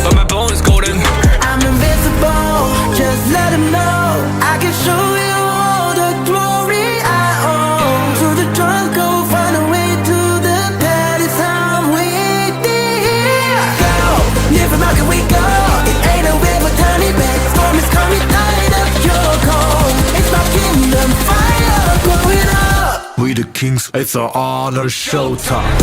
but my bone is golden. I'm invincible, just let him know I can show you all the glory I own. To the drunk, go find a way to the palace. I'm waiting here. Go, live from how can we go? It ain't a river, tiny bed. Storm is coming, tired of your cold. It's my kingdom, fire blowing up. We the kings, it's our honor showtime.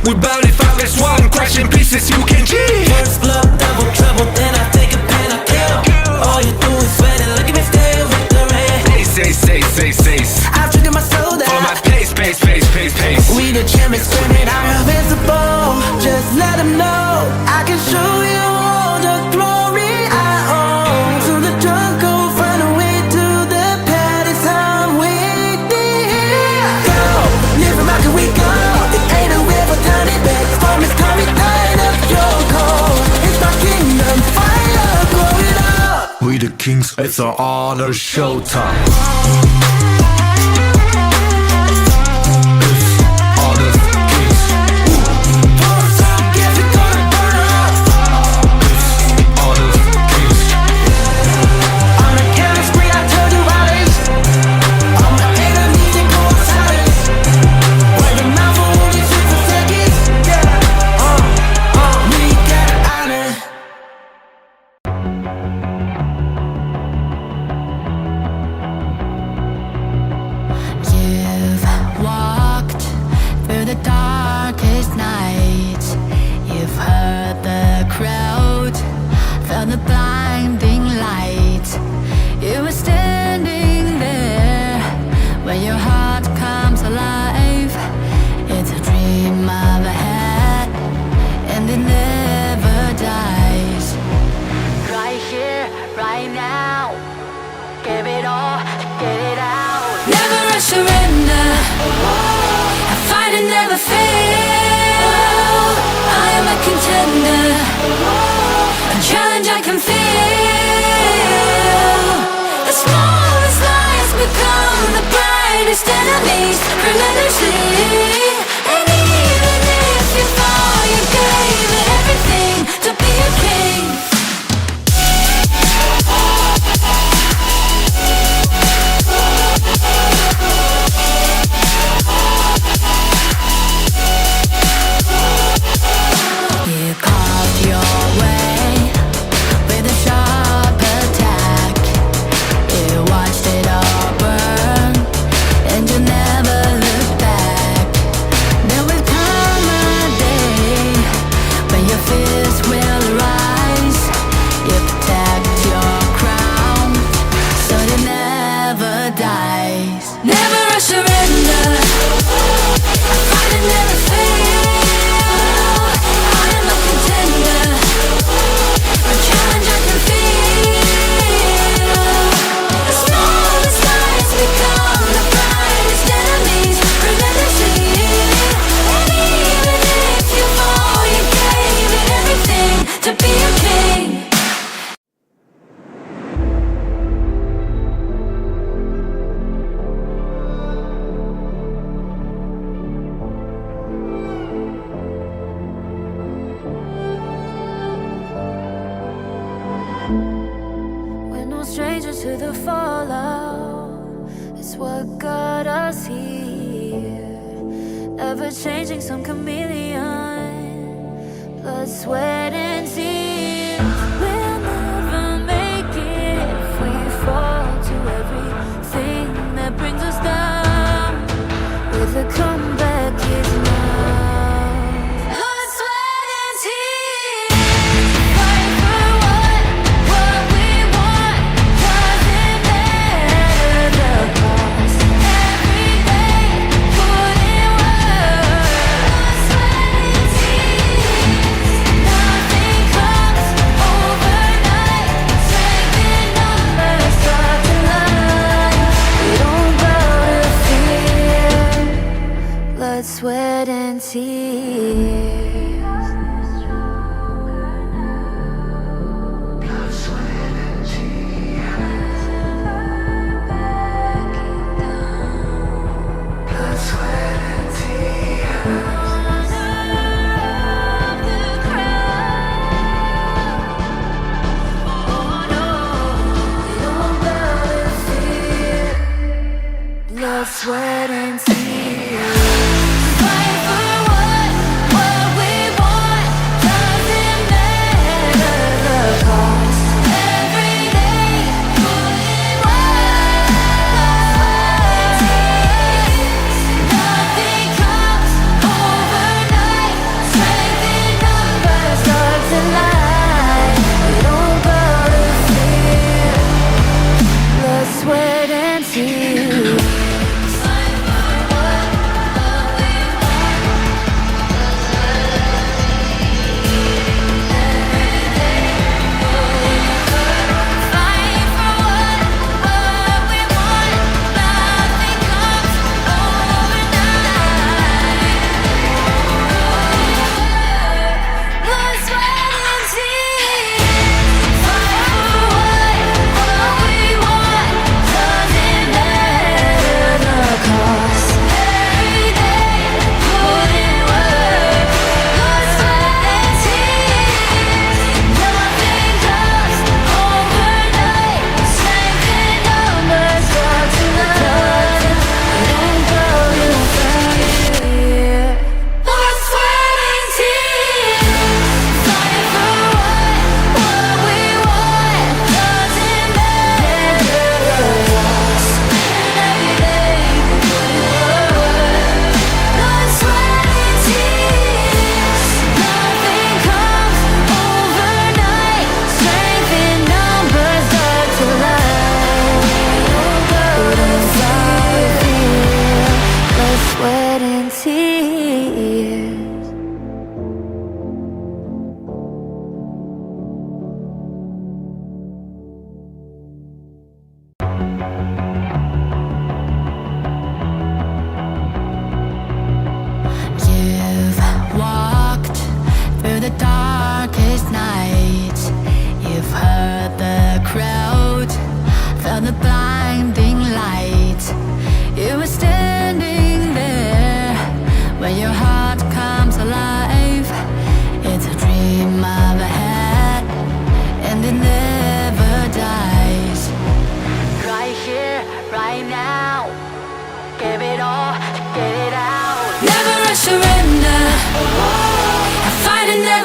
We bound if I miss one, crash in pieces, you can cheat. First blood, double trouble, then I take a pen, I kill. All you do is sweat and look at me still with the rain. Say. I've triggered my soul down. For my pace. We the champions, screaming, I'm invincible. Just let them know I can show you all the glory I own. To the drunk, go find a way to the palace. I'm waiting here. Go, live from how can we go? It ain't a river, tiny bed. Storm is coming, tired of your cold. It's my kingdom, fire blowing up. We the kings, it's our honor showtime. Never fail. I am a contender, a challenge I can feel. The smallest lies become the brightest enemies, relentlessly. And even if you fall, you gave it everything to be a king. We're no strangers to the fallout. It's what got us here. Ever changing, some chameleon. Blood, sweat, and tears. We'll never make it if we fall to everything that brings us down. With a comeback is now. Blood, sweat, and tears. Fight for what we want. Doesn't matter the cost. Every day, put in work. Blood, sweat, and tears.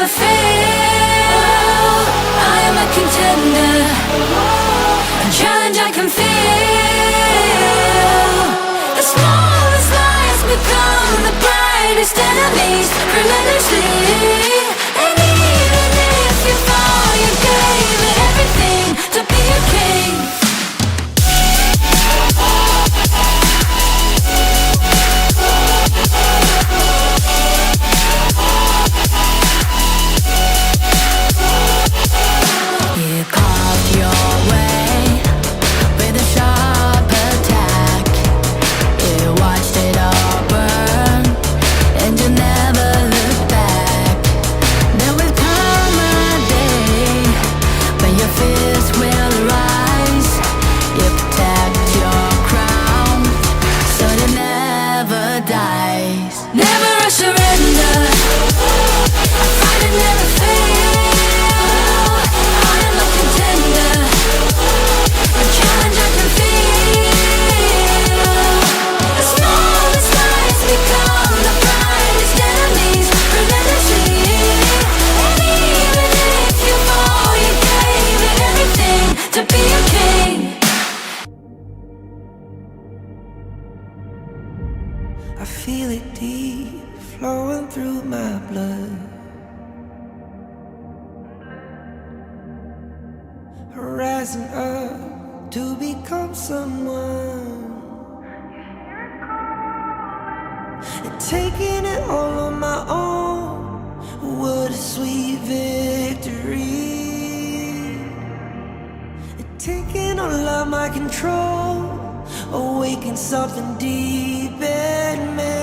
never fail. I am a contender, a challenge I can feel. The smallest lies become the brightest enemies, relentlessly. And even if you fall, you gave it everything to be a king. You carved your way with a sharp attack. You watched it all burn, and you never looked back. There will come a day when your fears will arise. You protect your crown, so it never dies. Never a surrender, I fight and never fail. I am a contender, a challenge I can feel. The smallest lies become the brightest enemies, relentlessly. And even if you fall, you gave it everything to be a king. I feel it deep, flowing through my blood. Rising up to become someone, and taking it all on my own. What a sweet victory. And taking all of my control, awaken something deep in me.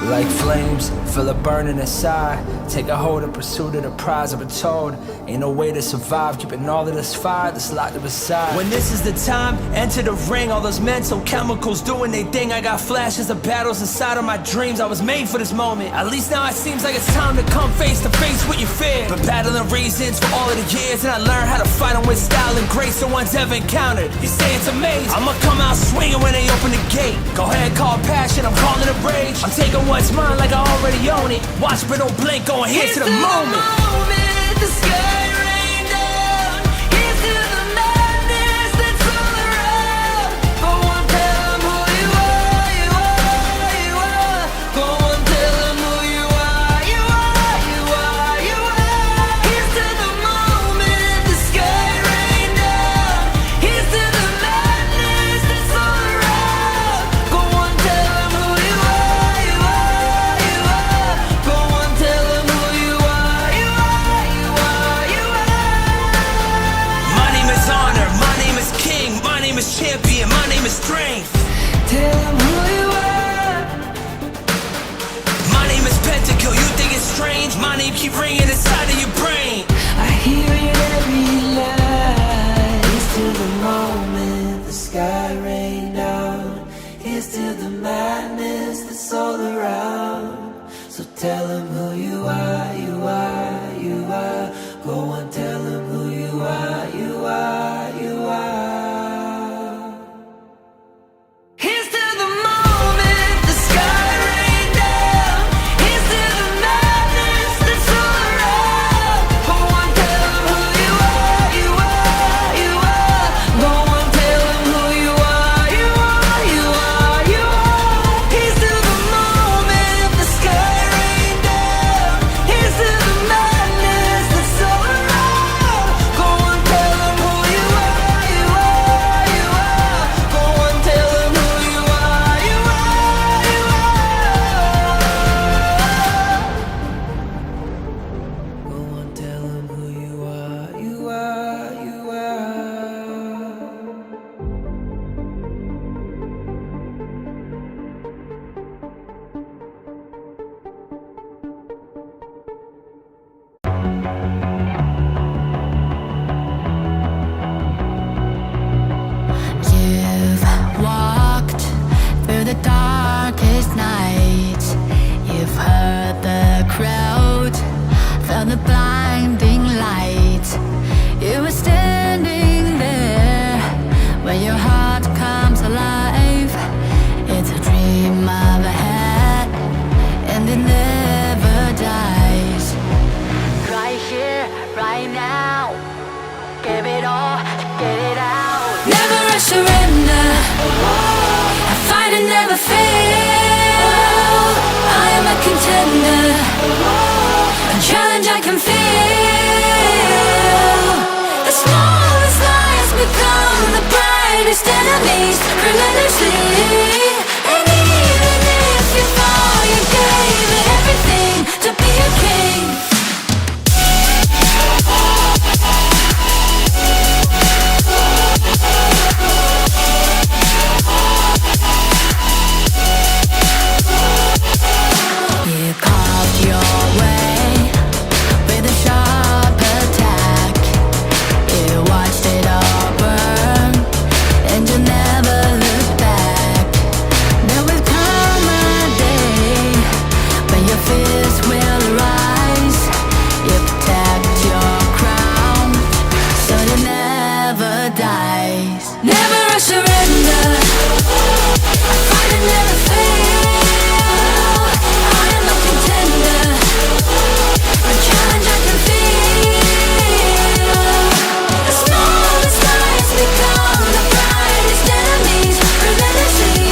Like flames, feel it burning inside. Take a hold in pursuit of the prize. I've been told, ain't no way to survive, keeping all of this fire that's locked up inside. When this is the time, enter the ring. All those mental chemicals doing their thing. I got flashes of battles inside of my dreams. I was made for this moment. At least now it seems like it's time to come face to face with your fear. Been battling reasons for all of the years, and I learned how to fight them with style and grace no one's ever encountered. You say it's amazing, I'ma come out swinging when they open the gate. Go ahead, call passion, I'm calling it rage. I'm taking what's mine like I already own it. Watch but don't blink, going here to the moment. The sky rain down. Here's to the madness that's all around. Go on, tell 'em who you are, you are, you are. Go on, tell 'em who you are, you are, you are, you are. Here's to the moment, the sky rain down. Here's to the madness that's all around. Go on, tell 'em who you are, you are, you are. Go on, tell 'em who you are, you are, you are, you are. My name is honor, my name is king, my name is champion, my name is strength. Tell 'em who you are. My name is Pentakill, you think it's strange? My name keep ringing inside of your brain. I hear it every night. Here's to the moment the sky rain down. Here's to the madness that's all around. So tell 'em who you are, you are, you are. Go on, tell 'em who you are, you are, you are. Here's to the moment the sky rain down. Here's to the madness that's all around. Go on, tell 'em who you are, you are, you are. Go on, tell 'em who you are, you are, you are, you are. Here's to the moment the sky rain down. Here's to the madness that's all around. Go on, tell 'em who you are, you are, you are. Go on, tell 'em who you are, you are, you are. Go on, tell 'em who you are, you are, you are. You've walked through the darkest night. You've heard the crowd, felt the blinding light. You were standing there when your heart comes alive. It's a dream of a hat, and it never dies. never fail. I am a contender, a challenge I can feel. The smallest lies become the brightest enemies, relentlessly. And even if you fall, you gave it everything to be a king. You carved your way with a sharp attack. You watched it all burn, and you never looked back. There will come a day when your fears will rise. You protect your crown, so it never dies. Never a surrender, I fight and never fail. I am a contender, a challenge I can feel. The smallest lies become the brightest enemies, relentlessly.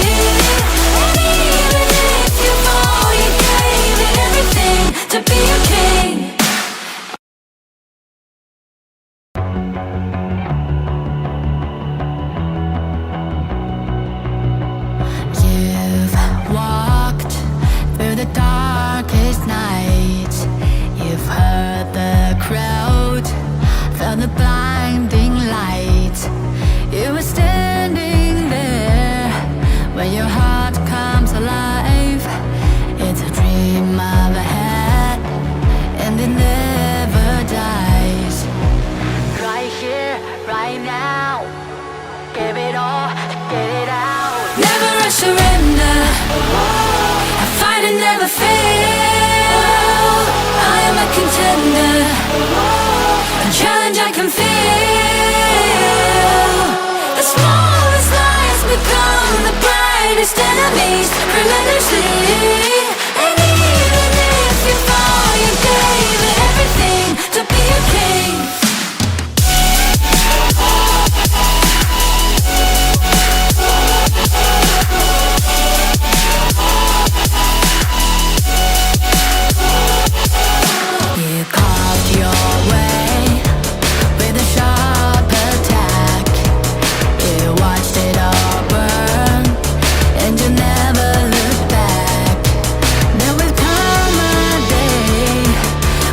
And even if you fall, you gave it everything to be a king. You've walked through the darkest nights. You've heard the crowd, felt the blinding light. You were standing there when your heart comes alive. It's a dream of ahead, and it never dies. Right here, right now, give it all, get it out. Never a surrender, I fight and never fail. I am a contender, a challenge I can feel. The smallest lies become the brightest enemies, relentlessly. And even if you fall, you gave it everything to be a king. You carved your way with a sharp attack. You watched it all burn, and you never looked back. There will come a day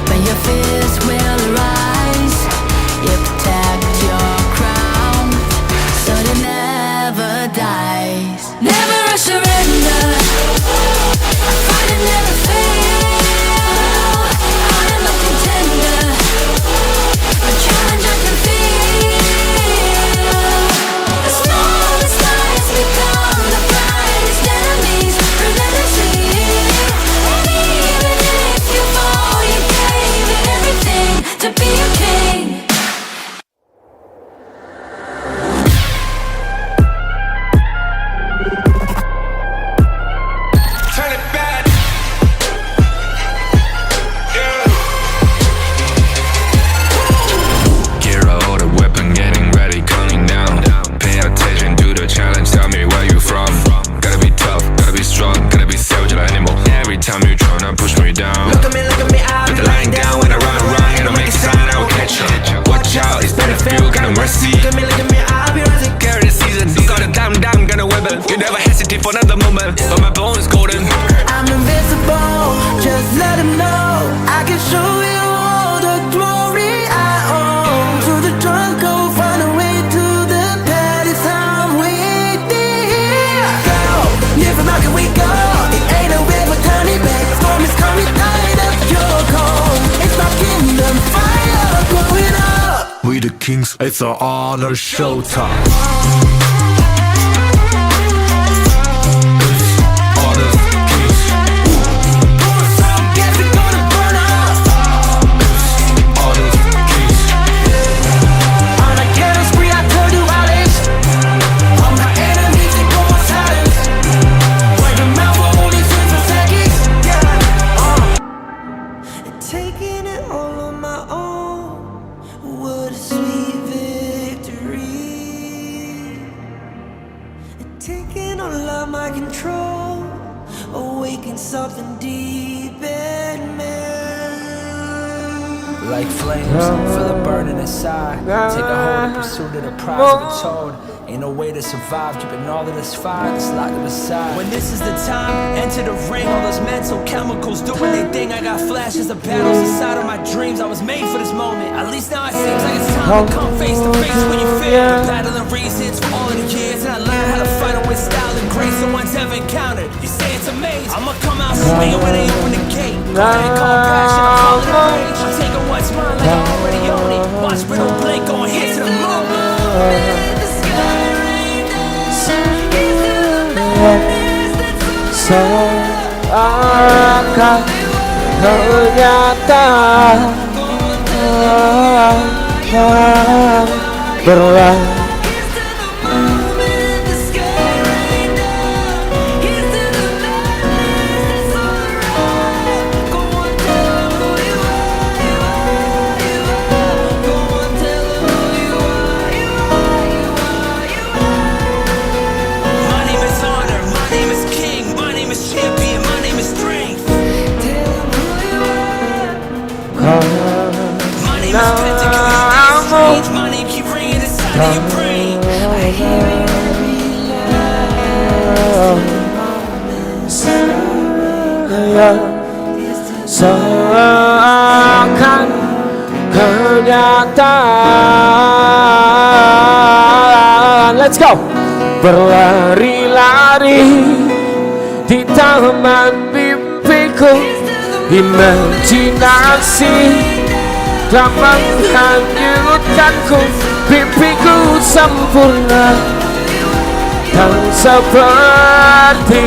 when your fears will rise. You protect your crown, so it never dies. Never a surrender, I fight and never fail. I am a contender, a challenge I can feel. The smallest lies become the brightest enemies, relentlessly. And even if you fall, you gave it everything to be a king. Turn it back. Yeah. Gear out the weapon, getting ready, counting down. Pay attention to the challenge, tell me where you from. Gotta be tough, gotta be strong, gotta be savage like animal. Every time you tryna push me down. Look at me, I'll Put be the line down when I run around, you don't make a sign, I will catch you. Watch out, it's better feel, got no mercy. Look at me, I'll be rising. Carry the season, got a damn, gonna wibble. You never hesitate for another moment, but my bone is golden. I'm invincible, just let him know. I can show you all the glory I own. To the drunk, go find a way to the pad. It's time waiting. Go, live from how can we go? It ain't a river, turn it back. Storm is coming, tide up your cold. It's my kingdom, fire going up. We the kings, it's our honor showtime. Honor kings, Guess we're gonna burn up. honor kings. On a killing spree, I told you all this. All my enemies, they go on silence. Wipe them out for only 6 seconds. Taking it all on my own. What a sweet victory. Taking all of my my control, awaken something deep in me. Like flames, feel it burning inside. Take a hold of pursuit of the prize of the toad. Ain't no way to survive, keeping all of this fire that's locked up aside. When this is the time, enter the ring. All those mental chemicals doing their thing. I got flashes of battles inside of my dreams. I was made for this moment. At least now it seems like it's time to come face to face when you feel. Battling reasons for all of the years, and I learned how to fight them with style and grace no one's ever encountered. You say it's amazing, I'ma come out swinging when they open the gate. Call passion, I'm calling it rage. I'm taking what's mine like I already own it. Watch Brittle Blake going hit to the moon. Seakan kenyataan berlalu. My name keep ringing inside of your brain. I hear it every Seakan kenyataan. Let's go. Berlari-lari di taman mimpiku, imajinasi telah menghanyutkanku. Mimpiku sempurna dan seperti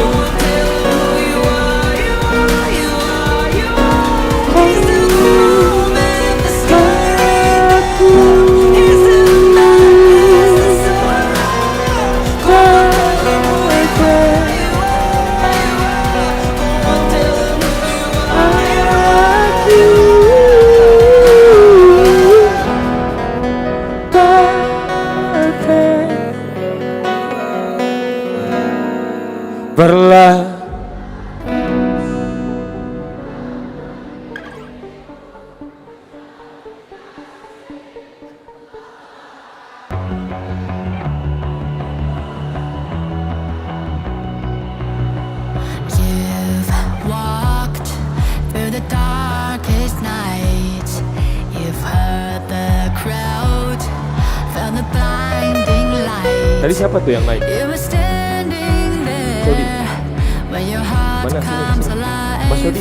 berlalu. You've walked through the darkest night. You've heard the crowd, felt the blinding light. Tadi siapa tuh yang naik? You were standing there when your heart Mana sih comes Mas alive. Sodi?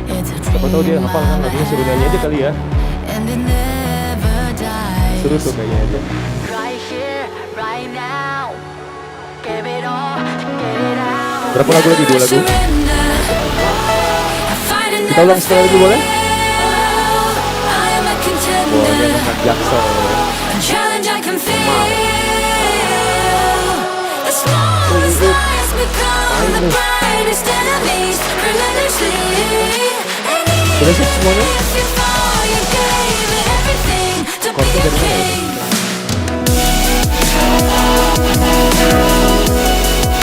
It's a Siapa tahu dia hafal kan lagunya, suruh nyanyi aja kali ya. and it never dies. Suruh tuh kayaknya aja. Right here, right now. Give it all, get it out. Berapa lagu lagi? 2 lagu. Kita ulang sekali lagi boleh? Boleh, makan jaksel. Challenge I can feel. The smallest lies become the brightest enemies. Relentlessly. Sudah sih semuanya? If you fall, you gave it everything to be Chordnya a dari mana ya? king.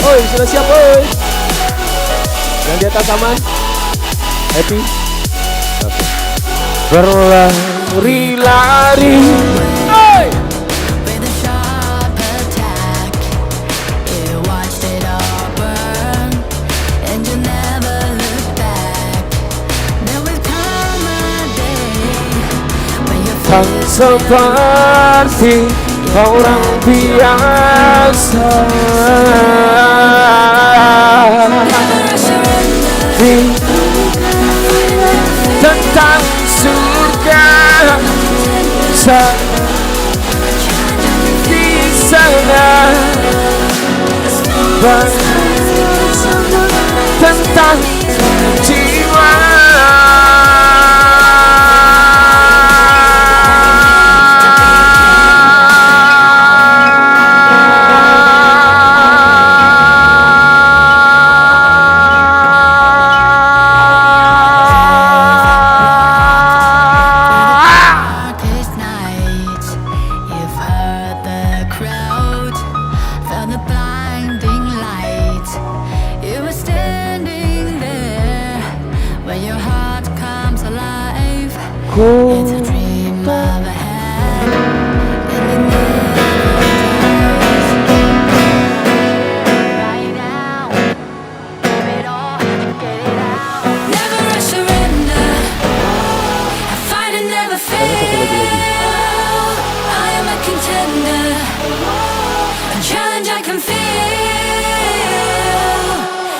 Oi, sudah siap oi. Yang di atas aman? Happy? Oke. Berlari-lari. Oi! With a sharp attack, you watched it all burn, and you never looked back. There will come a day when you Kan seperti orang biasa. Tentang surga di sana, tentang jiwa. darkest night, you've heard the crowd, felt the blinding light. aku. It's a dream I've had, and it never dies. Right now, give it all, get it out. Never I surrender. I fight and never fail. I am a contender. A challenge I can feel.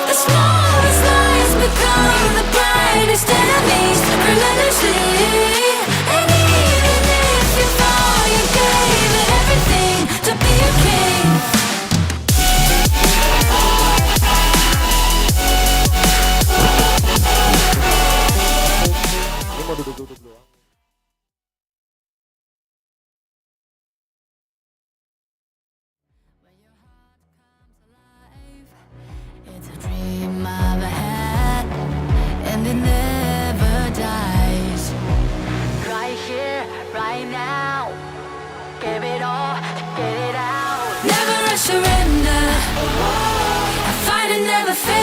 The smallest lies become the brightest enemies, relentlessly. And even if you fall, you gave it everything to be a king. Ini mau duduk-duduk doang. It's a dream I've had, and it never dies. Right here, right now, give it all, get it out. Never I surrender. I fight and never fail.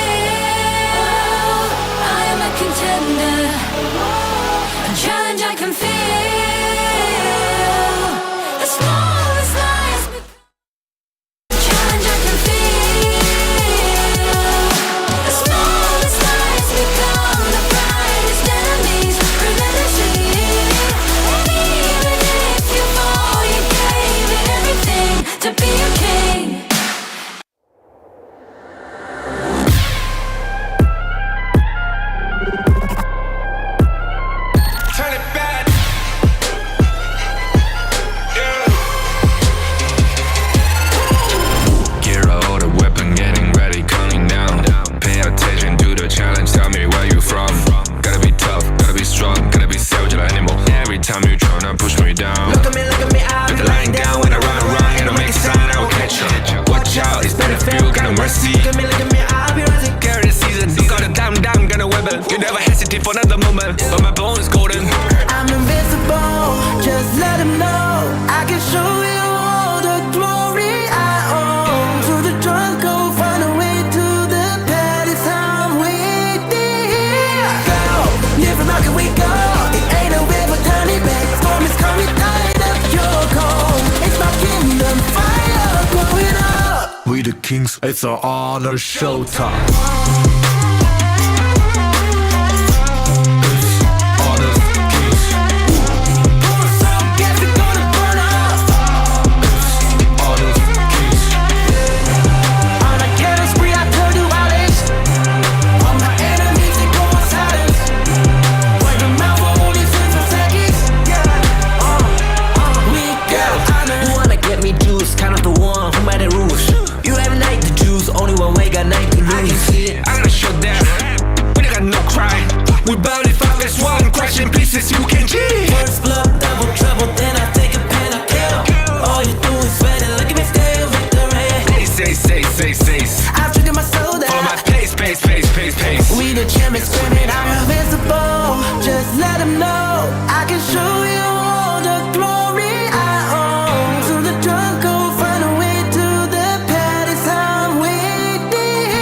I am a contender. A challenge I can feel. The smallest lies become a challenge I can feel. The smallest lies become the brightest enemies, relentlessly. And even if you fall, you gave it everything to be a king. Turn it back. Gear out a weapon, getting ready, counting down. Pay attention to the challenge, tell me where you from. Gotta be tough, gotta be strong, gotta be savage like animal. Every time you tryna push me down. Look at me, I'll Put be the line lying down down when I run around, and I make a sign, I will catch you. Watch out, it's better feel, got no mercy. Look at me, I'll be rising. Carry the season, you got a damn, gonna weapon. You never hesitate for another moment, but my bone is golden. I'm invincible, just let him know. I can show you all the glory I own. To the drunk, go find a way to the pad. It's how I'm waiting. Go, live and rock and we go. It ain't a river, tiny bag. Storm is coming, tide up your cold. It's my kingdom, fire growing up. We the kings, it's our honor showtime. Honor kings, So guess it's gonna burn up. honor kings, On a killing spree, I told you violence. All my enemies, they go on silence. Wipe them out for only 6 seconds. We got honor. You wanna get me juice, kind of the one who made the rules. You have night to choose, only one way, got night to I can lose. see it, I gotta show that. We got no cry. We barely five as one, crashing pieces, you can cheat. First blood, double trouble, then I take a pen, I kill. All you do is sweat and look at me still victory. Say. I've triggered my soul Follow my down. pace. We the champions, screaming, I'm invincible. Just let them know I can show you all the glory I own. To the drunk, go find a way to the pad. It's how I'm waiting.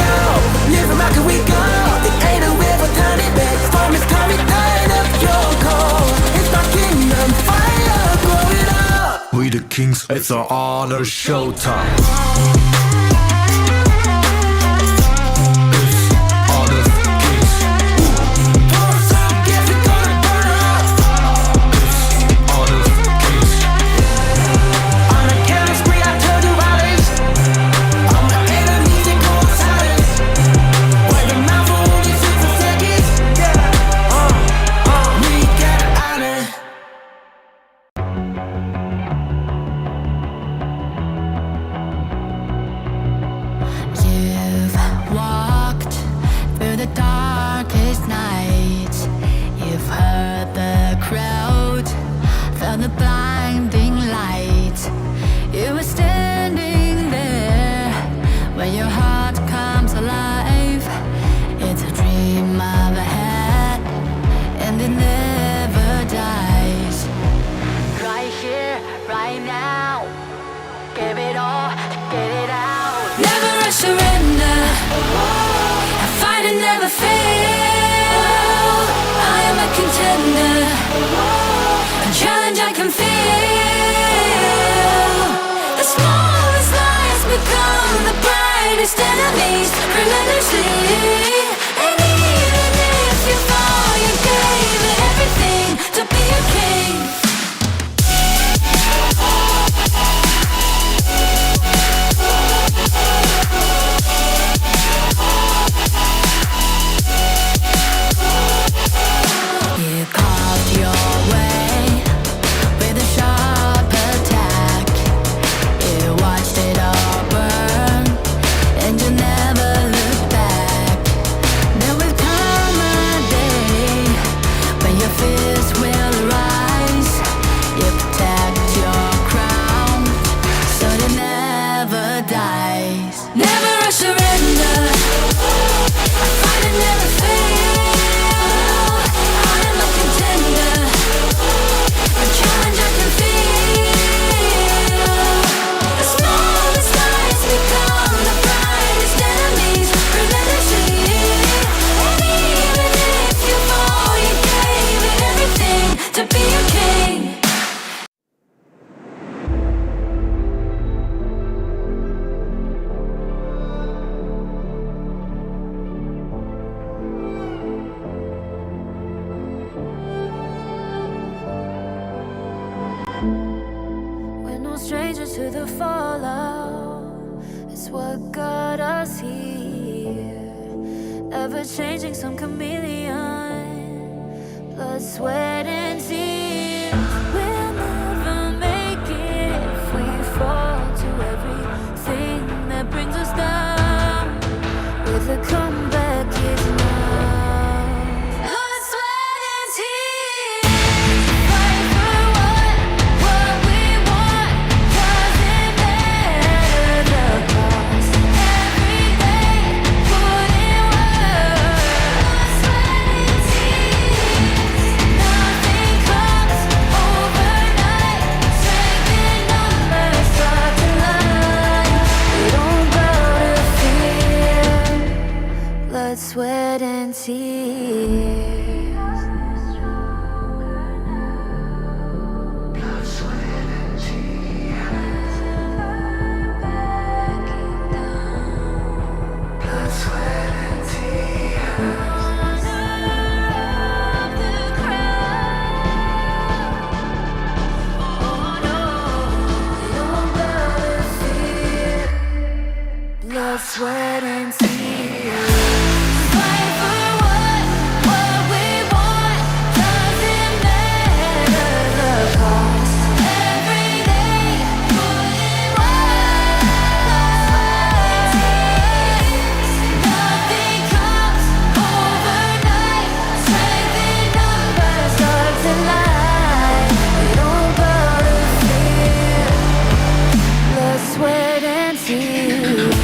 Go, live and rock and we go. It ain't a river, tiny bag. Storm is coming, tide up your cold. It's my kingdom, fire growing up. we the kings, it's our honor showtime. Honor kings, So guess it's gonna burn up. honor kings, On a killing spree, I told you violence. All my enemies, they go on silence. Wipe them out for only 6 seconds. We got honor. You've walked through the darkest nights. You've heard the crowd, felt the blinding light. You were standing there when your heart comes alive. It's a dream I've had, and it never dies. Right here, right now, give it all, get it out. Never I surrender. I fight and never fail. I am a contender. We're no strangers to the fallout. It's what got us here. Ever changing, some chameleon. Blood, sweat, and tears. We'll never make it if we fall to everything that brings us down. With a comeback is now. Blood, sweat, and tears. Fight for what we want. Doesn't matter the cost. Every day, put in work. Blood, sweat, and tears. Nothing comes overnight. Strength in numbers, start to line. We don't bow to fear. Blood, sweat, and tears. Blood, sweat, and tears. Fight for what we want. Doesn't matter the cost. Every day, put in work. Blood, sweat, and tears. Nothing comes overnight. Strength in numbers, start to lie. We don't bow to fear. Blood, sweat, and tears.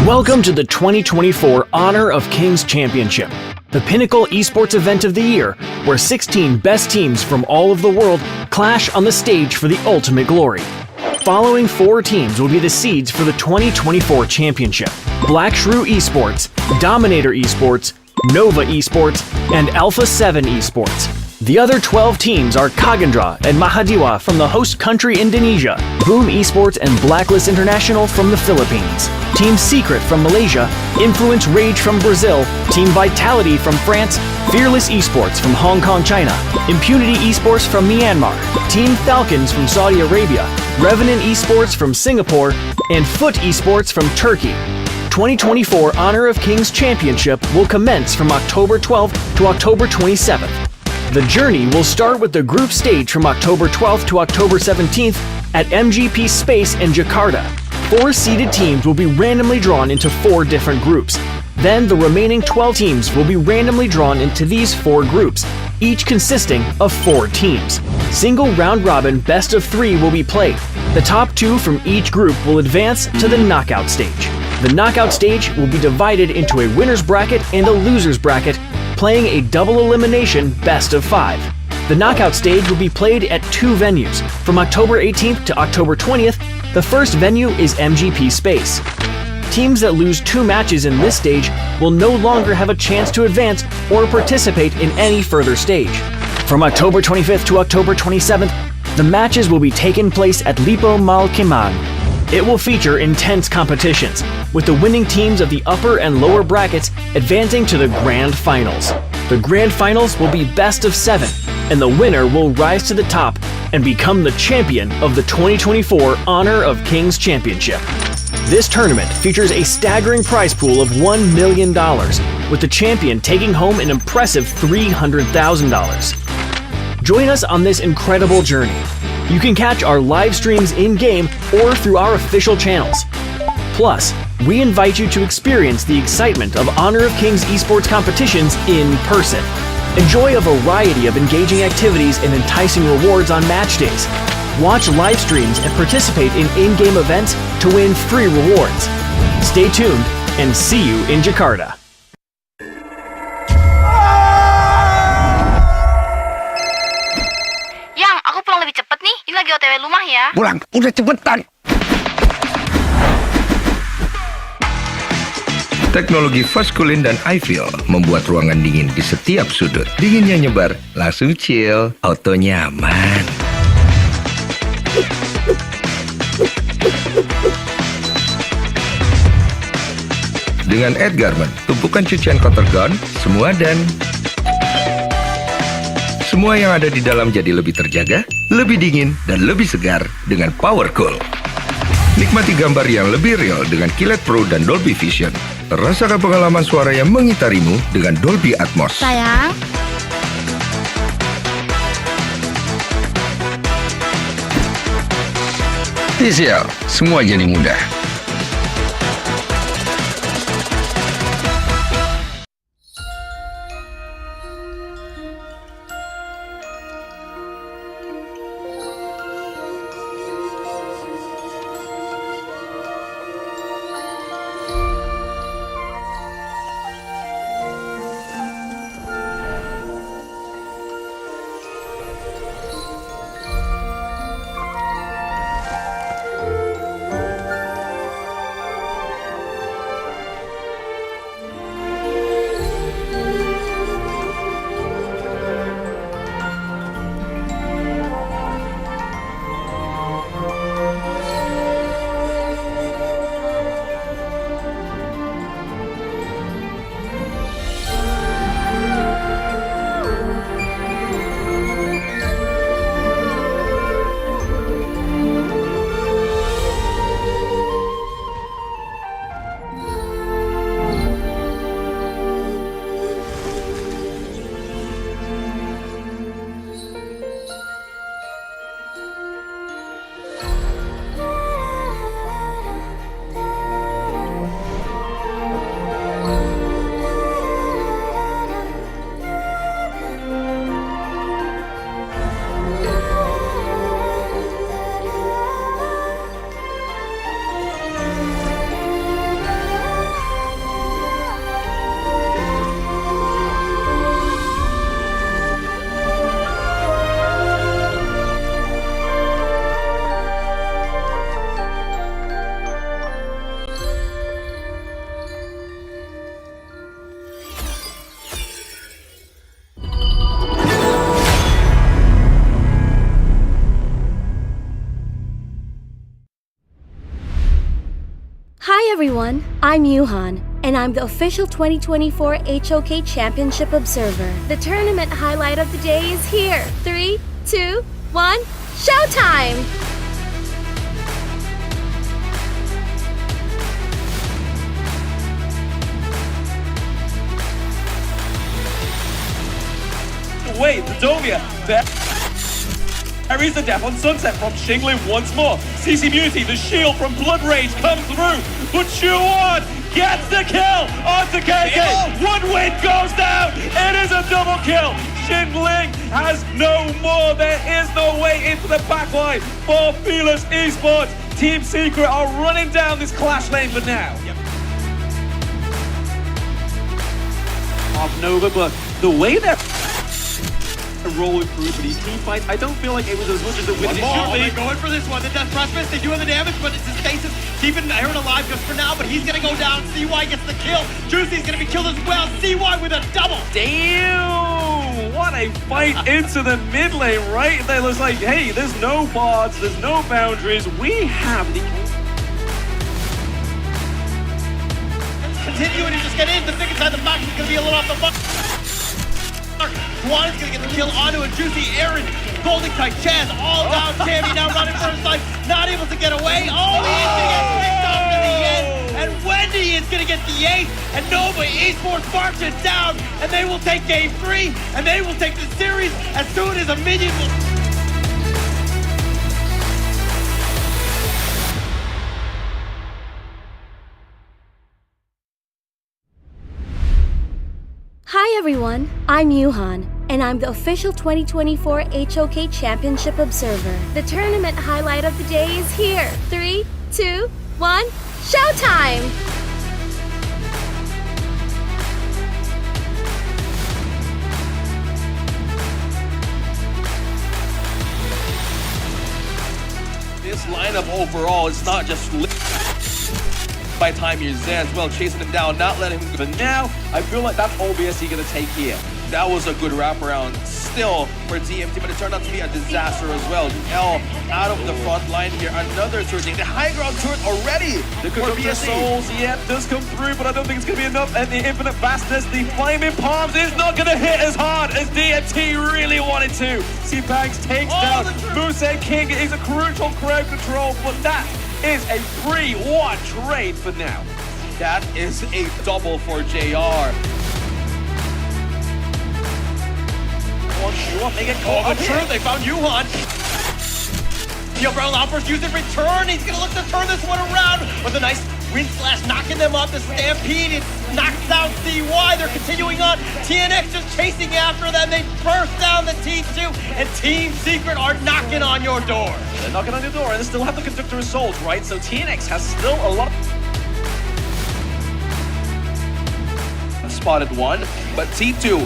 Welcome to the 2024 Honor of Kings Championship, the pinnacle esports event of the year, where 16 best teams from all of the world clash on the stage for the ultimate glory. Following 4 teams will be the seeds for the 2024 championship: Black Shrew Esports, Dominator Esports, Nova Esports, and Alpha 7 Esports. The other 12 teams are Kagendra and Mahadiwa from the host country Indonesia, Boom Esports and Blacklist International from the Philippines, Team Secret from Malaysia, Influence Rage from Brazil, Team Vitality from France, Fearless Esports from Hong Kong, China, Impunity Esports from Myanmar, Team Falcons from Saudi Arabia, Revenant Esports from Singapore, and Foot Esports from Turkey. 2024 Honor of Kings Championship will commence from October 12th to October 27th. The journey will start with the group stage from October 12th to October 17th at MGP Space in Jakarta. 4 seeded teams will be randomly drawn into 4 different groups. Then the remaining 12 teams will be randomly drawn into these 4 groups, each consisting of 4 teams. Single round-robin best of 3 will be played. The top 2 from each group will advance to the knockout stage. The knockout stage will be divided into a winner's bracket and a loser's bracket, playing a double elimination best of 5. The knockout stage will be played at 2 venues. From October 18th to October 20th, the first venue is MGP Space. teams that lose 2 matches in this stage will no longer have a chance to advance or participate in any further stage. From October 25th to October 27th, the matches will be taking place at Lipo Malkimang. It will feature intense competitions, with the winning teams of the upper and lower brackets advancing to the Grand Finals. The Grand Finals will be best of 7, and the winner will rise to the top and become the champion of the 2024 Honor of Kings Championship. This tournament features a staggering prize pool of $1 million, with the champion taking home an impressive $300,000. Join us on this incredible journey. You can catch our live streams in-game or through our official channels. Plus, we invite you to experience the excitement of Honor of Kings esports competitions in person. Enjoy a variety of engaging activities and enticing rewards on match days. Watch live streams and participate in in-game events to win free rewards. Stay tuned and see you in Jakarta. Yang, aku pulang lebih cepet nih. Ini lagi OTW rumah ya. Pulang, udah cepetan. Teknologi Fast Cooling dan iFeel membuat ruangan dingin di setiap sudut. Dinginnya nyebar, langsung chill, auto nyaman. Dengan Edgarment, tumpukan cucian kotor gone, semua yang ada di dalam jadi lebih terjaga, lebih dingin, dan lebih segar dengan Power Cool. Nikmati gambar yang lebih real dengan Kilet Pro dan Dolby Vision. Rasakan pengalaman suara yang mengitarimu dengan Dolby Atmos. Sayang. TCL, semua jadi mudah. everyone, I'm Yuhan, and I'm the official 2024 HOK Championship Observer. The tournament highlight of the day is here. 3, 2, 1, showtime! Wait, the Domia, there is the Death on Sunset from Xinglin once more. CC Immunity, the shield from Blood Rage comes through, but Chuan gets the kill onto KK. One win goes down, it is a double kill. Xinglin has no more, there is no way into the backline for Fearless Esports. Team Secret are running down this clash lane for now. Of Nova, but the way they're rolling through, but these team fights, I don't feel like it was as much as it was. They're going for this one. The Death Precipice, they do have the damage, but it's his stasis keeping Aaron alive just for now, but he's gonna go down. CY gets the kill. Juicy's gonna be killed as well. CY with a double. Damn! What a fight into the mid lane right there. Looks like, hey, there's no bots, there's no boundaries. We have the... Continuing to just get in. The thick inside the box is gonna be a little off the mark. Juan is gonna get the kill onto a Juicy. Aaron, Golden Kite, Chaz, all down. Tammy now running for his life, not able to get away. Oh, he is gonna get picked up in the end. And Wendy is gonna get the ace, and Nova Esports marches down, and they will take game 3, and they will take the series as soon as a minion will... Hi everyone, I'm Yuhan, and I'm the official 2024 HOK Championship Observer. The tournament highlight of the day is here. 3, 2, 1, showtime! This lineup overall is not just by the time he's there as well, chasing him down, not letting him go. But now, I feel like that's OBS he's gonna take here. That was a good wraparound still for DMT, but it turned out to be a disaster as well. L out of the front line here, another turret. The high ground turret already. The Contender Souls, yeah, does come through, but I don't think it's gonna be enough. And the Infinite Fastness, the Flaming Palms is not gonna hit as hard as DMT really wanted to. C-Banks takes down Moose King. It is a crucial crowd control, but that is a 3-1 trade for now. That is a double for JR. They get caught up here. They found Yuhan. Yo, Brown Loppers use it return. He's gonna look to turn this one around with a nice wind slash, knocking them up. The Stampede, it knocks down CY. They're continuing on. TNX just chasing after them. They burst down the T2, and Team Secret are knocking on your door. They're knocking on your door, and they still have the Conductor Assault, right? So TNX has still a lot of... Spotted one, but T2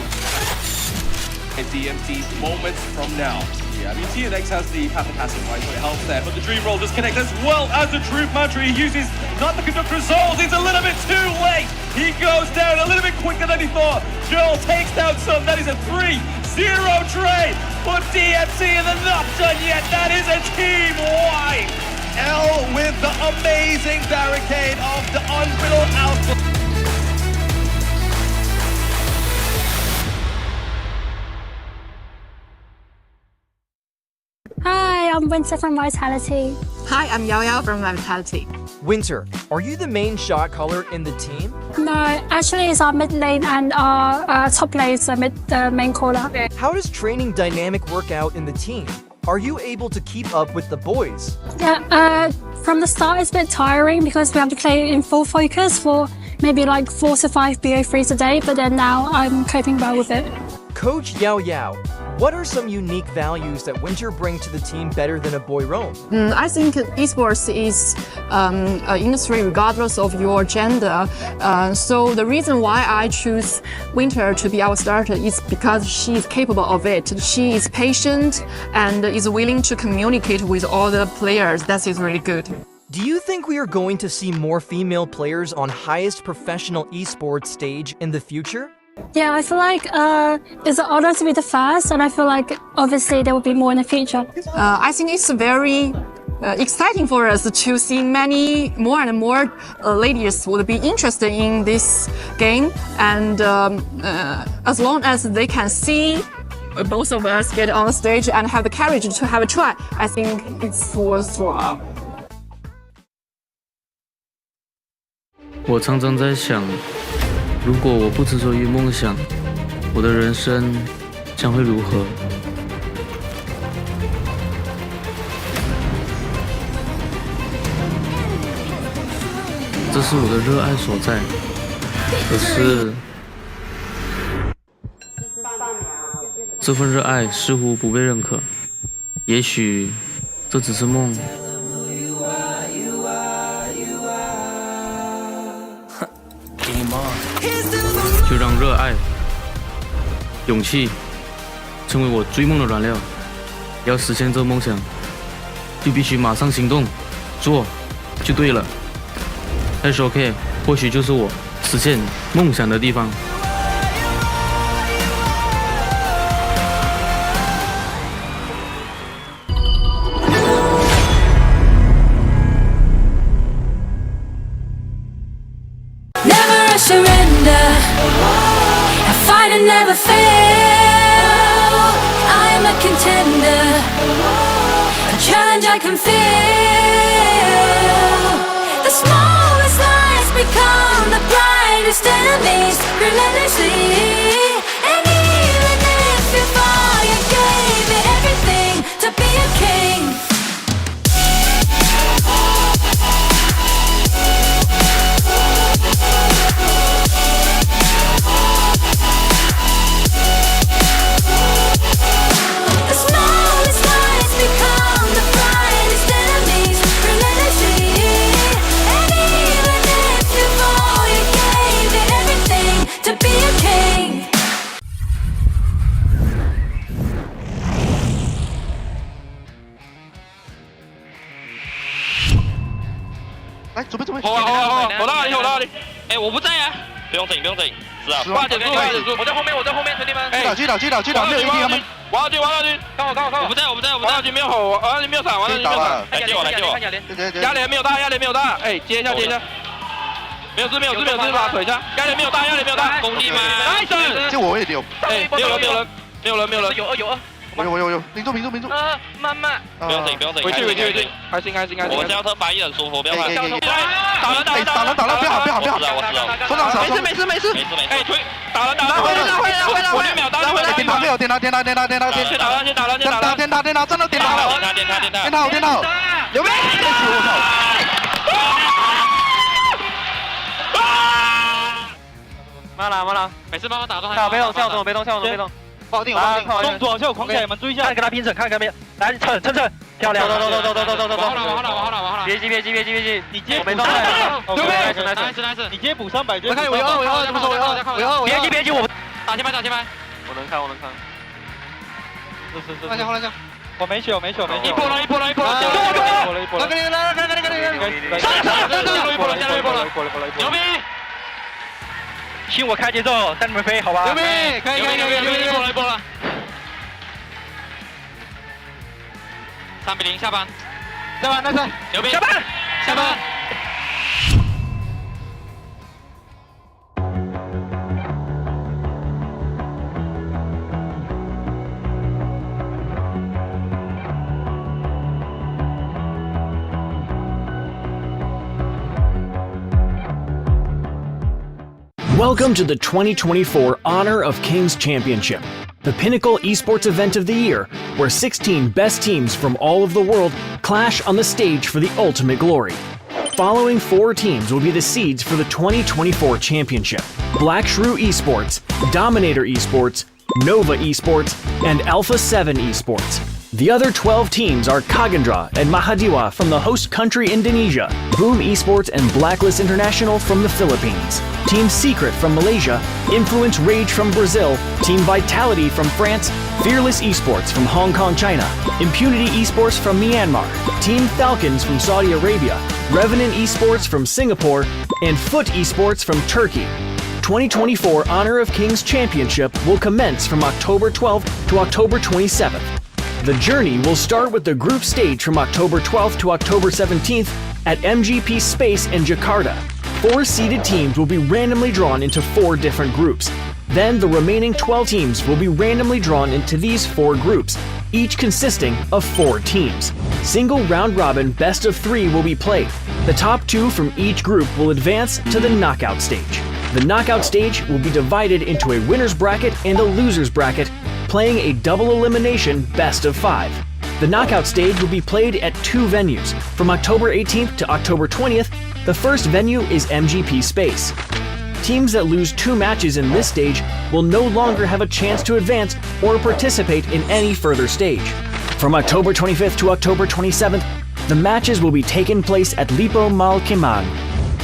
and DMT moments from now. Yeah, I mean, TNX has the passive, right, so it helps there. But the Dream Roll disconnects as well as the Truth Mantra. He uses not the Conductor Souls. It's a little bit too late. He goes down a little bit quicker than he thought. Joel takes down some. That is a 3-0 trade. But DMT and they're not done yet. That is a team wipe. L with the amazing barricade of the Unbrittled Alpha. Hi, I'm Winter from Vitality. Hi, I'm Yao Yao from Vitality. Winter, are you the main shot caller in the team? No, actually it's our mid lane and our top lane is the main caller. How does training dynamic work out in the team? Are you able to keep up with the boys? Yeah, from the start it's a bit tiring because we have to play in full focus for maybe like 4 to 5 BO3s a day, but then now I'm coping well with it. Coach Yao Yao, what are some unique values that Winter bring to the team better than a boy roam? I think esports is an industry regardless of your gender. So the reason why I choose Winter to be our starter is because she is capable of it. She is patient and is willing to communicate with all the players. That is really good. Do you think we are going to see more female players on highest professional esports stage in the future? Yeah, I feel like it's an honor to be the first, and I feel like obviously there will be more in the future. I think it's very exciting for us to see many more and more ladies would be interested in this game, and as long as they can see both of us get on stage and have the courage to have a try, I think it's worthwhile. 我常常在想，如果我不执着于梦想，我的人生将会如何？这是我的热爱所在，可是这份热爱似乎不被认可。也许这只是梦。就让热爱、勇气成为我追梦的燃料。要实现这梦想，就必须马上行动，做就对了。HOK 或许就是我实现梦想的地方。Never surrender. I fight and never fail. I am a contender. A challenge I can feel. The smallest lies become the brightest enemies relentlessly. And even if you fall, you gave it everything to be a king. To be a king. 来，准备准备。好，我到哪里？哎，我不在啊。不用整，是啊。挂点住，我在后面，兄弟们。击倒，没有 AD 他们。王大军，看我。我不在，王大军没有吼，王大军没有闪，来接我。压连没有大，哎，接一下。没有事，把腿下。压连没有大，兄弟们。这我也有。哎，没有人。有。有，顶住。慢。不用整，回去。开心。我这样特翻译很舒服，不要怕。打人，不要好。村长少。没事。哎，推，打人，我6秒打回来。点他，先打人，电脑，电脑，有没？我操！慢了，没事，慢慢打中。跳被动，跳被动。保定，左右狂起来，你们注意一下，看跟他拼整，来蹭，漂亮，走，往后，别急，你接没动，nice，你接补300卷，我看我2，别急，我打前排，我能看，换下，我没血，一波了，牛逼！听我开节奏，带你们飞，好吧？牛逼！可以，一波了。3-0，下班，牛逼！下班。Welcome to the 2024 Honor of Kings Championship, the pinnacle esports event of the year, where 16 best teams from all of the world clash on the stage for the ultimate glory. Following 4 teams will be the seeds for the 2024 championship: Black Shrew Esports, Dominator Esports, Nova Esports, and Alpha 7 Esports. The other 12 teams are Kagandra and Mahadiwa from the host country Indonesia, Boom Esports and Blacklist International from the Philippines, Team Secret from Malaysia, Influence Rage from Brazil, Team Vitality from France, Fearless Esports from Hong Kong, China, Impunity Esports from Myanmar, Team Falcons from Saudi Arabia, Revenant Esports from Singapore, and Foot Esports from Turkey. 2024 Honor of Kings Championship will commence from October 12th to October 27th. The journey will start with the group stage from October 12th to October 17th at MGP Space in Jakarta. 4 seeded teams will be randomly drawn into 4 different groups. Then the remaining 12 teams will be randomly drawn into these 4 groups, each consisting of 4 teams. Single round-robin best of 3 will be played. The top 2 from each group will advance to the knockout stage. The knockout stage will be divided into a winner's bracket and a loser's bracket, playing a double elimination best of 5. The knockout stage will be played at 2 venues. From October 18th to October 20th, the first venue is MGP Space. Teams that lose 2 matches in this stage will no longer have a chance to advance or participate in any further stage. From October 25th to October 27th, the matches will be taking place at Lipo Malkemang.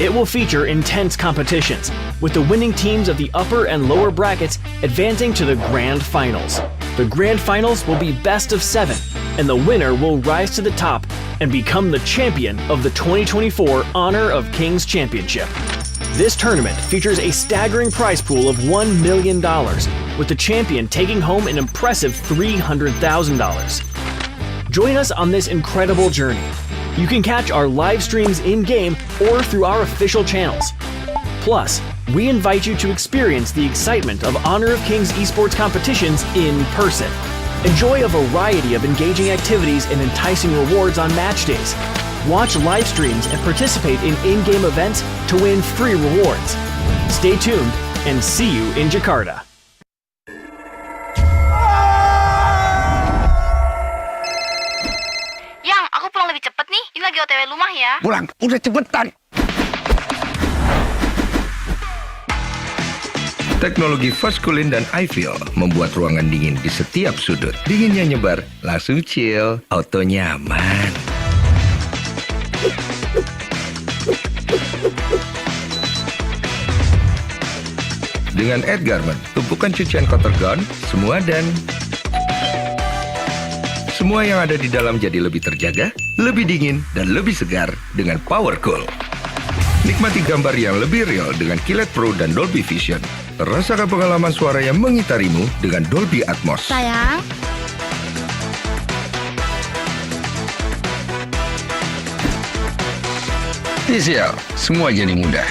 It will feature intense competitions, with the winning teams of the upper and lower brackets advancing to the grand finals. The grand finals will be best of 7, and the winner will rise to the top and become the champion of the 2024 Honor of Kings Championship. This tournament features a staggering prize pool of $1 million, with the champion taking home an impressive $300,000. Join us on this incredible journey. You can catch our live streams in-game or through our official channels. Plus, we invite you to experience the excitement of Honor of Kings esports competitions in person. Enjoy a variety of engaging activities and enticing rewards on match days. Watch live streams and participate in in-game events to win free rewards. Stay tuned and see you in Jakarta. Yang, aku pulang lebih cepet nih. Ini lagi OTW rumah ya. Pulang, udah cepetan. Teknologi Fast Cooling dan iFeel membuat ruangan dingin di setiap sudut. Dinginnya nyebar, langsung chill, auto nyaman. Dengan Edgarment, tumpukan cucian kotor gone, semua yang ada di dalam jadi lebih terjaga, lebih dingin, dan lebih segar dengan Power Cool. Nikmati gambar yang lebih real dengan Kilet Pro dan Dolby Vision. Rasakan pengalaman suara yang mengitarimu dengan Dolby Atmos. Sayang. TCL, semua jadi mudah.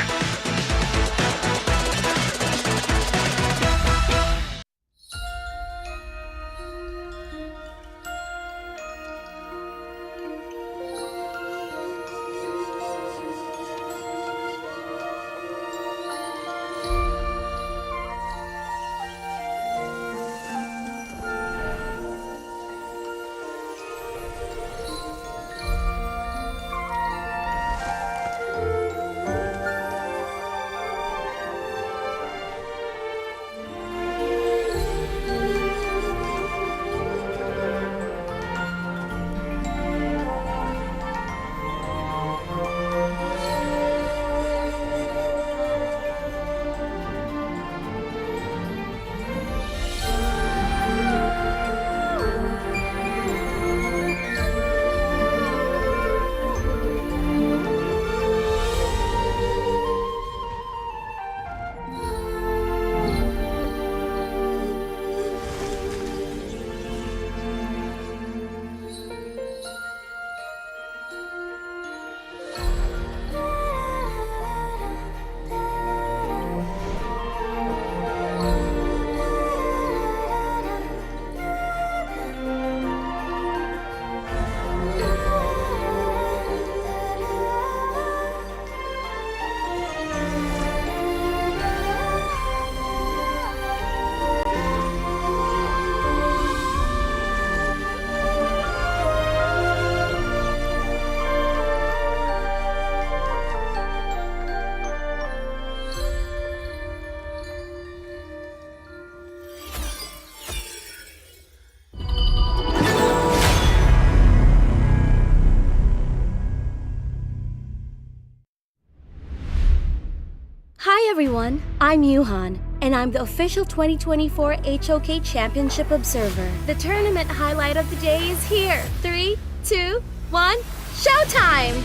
Hi everyone, I'm Yuhan, and I'm the official 2024 HOK Championship Observer. The tournament highlight of the day is here. 3, 2, 1, showtime!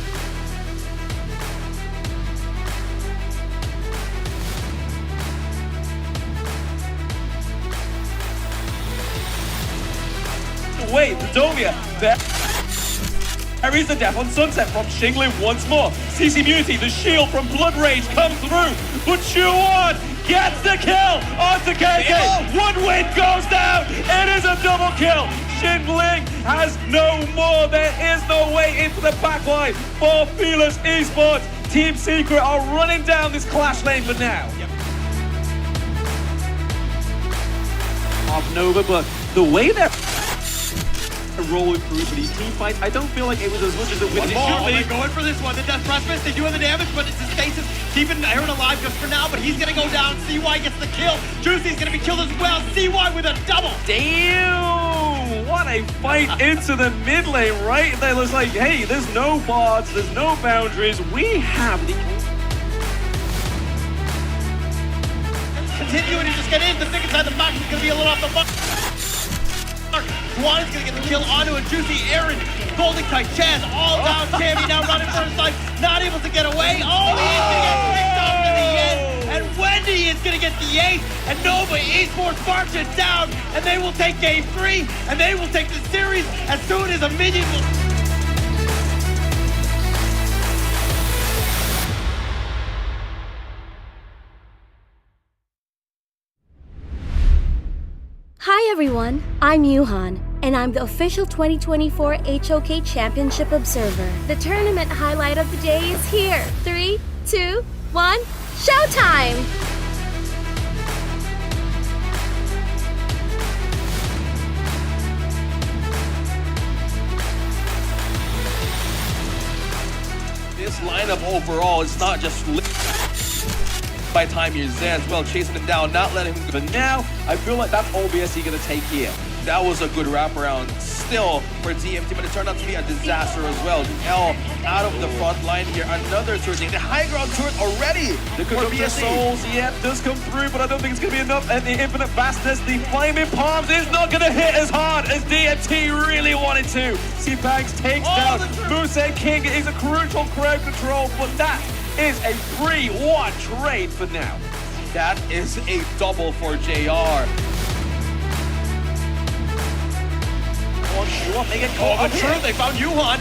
Wait, the Domia, there is the death on Sunset from Xingling once more. CC Beauty, the shield from Blood Rage comes through, but Chuan gets the kill onto KK. One win goes down, it is a double kill. Xingling has no more, there is no way into the backline for Fearless Esports. Team Secret are running down this clash lane for now. Of Nova, but the way they're rolling through for these team fights, I don't feel like it was as much as it would. They're going for this one. The Death Precipice, they do have the damage, but it's his stasis keeping Aaron alive just for now, but he's gonna go down. CY gets the kill. Juicy's gonna be killed as well. CY with a double. Damn! What a fight into the mid lane right there. It was like, hey, there's no bots, there's no boundaries. We have the... Continuing to just get in. The thick inside the box is gonna be a little off the mark. Swan is gonna get the kill onto a Juicy. Aaron, Golden Kite, Chaz, all down. Tammy now running for his life, not able to get away. Oh, he is gonna get picked up in the end. And Wendy is gonna get the ace, and Nova Esports marches down, and they will take game 3, and they will take the series as soon as a minion will. Hi everyone, I'm Yuhan, and I'm the official 2024 HOK Championship Observer. The tournament highlight of the day is here. 3, 2, 1, showtime! This lineup overall is not just by time you're there as well, chasing him down, not letting him go. But now, I feel like that's OBS he's gonna take here. That was a good wraparound still for DMT, but it turned out to be a disaster as well. L out of the front line here, another turret. The high ground turret already. The Conductor Souls, yeah, does come through, but I don't think it's gonna be enough. And the Infinite Fastness, the Flaming Palms is not gonna hit as hard as DMT really wanted to. C-Banks takes down Moose King. It is a crucial crowd control, but that is a 3-1 trade for now. That is a double for JR. They get caught on Shrew. They found Yuhan.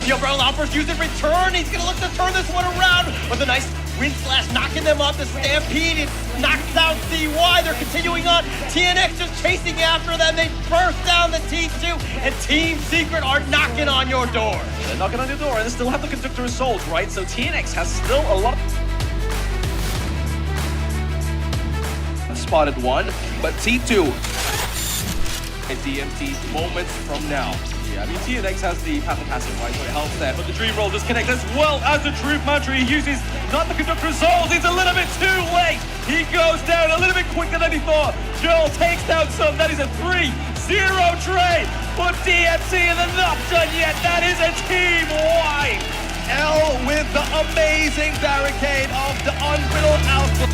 Yo, bro, Alfred's using return. He's gonna look to turn this one around with a nice wind slash, knocking them up. The Stampede, it knocks out CY. They're continuing on. TNX just chasing after them. They burst down the T2, and Team Secret are knocking on your door. They're knocking on your door, and they still have the Conductor Souls, right? So TNX has still a lot. Spotted one, but T2 and DMT moments from now. Yeah, I mean, TNX has the passive, right, so it helps there. But the Dream Roll disconnects as well as the Truth Mantra. He uses not the Conductor Souls. It's a little bit too late. He goes down a little bit quicker than he thought. Joel takes down some. That is a 3-0 trade. But DMT and they're not done yet. That is a team wipe. L with the amazing barricade of the Unbrittled Alpha.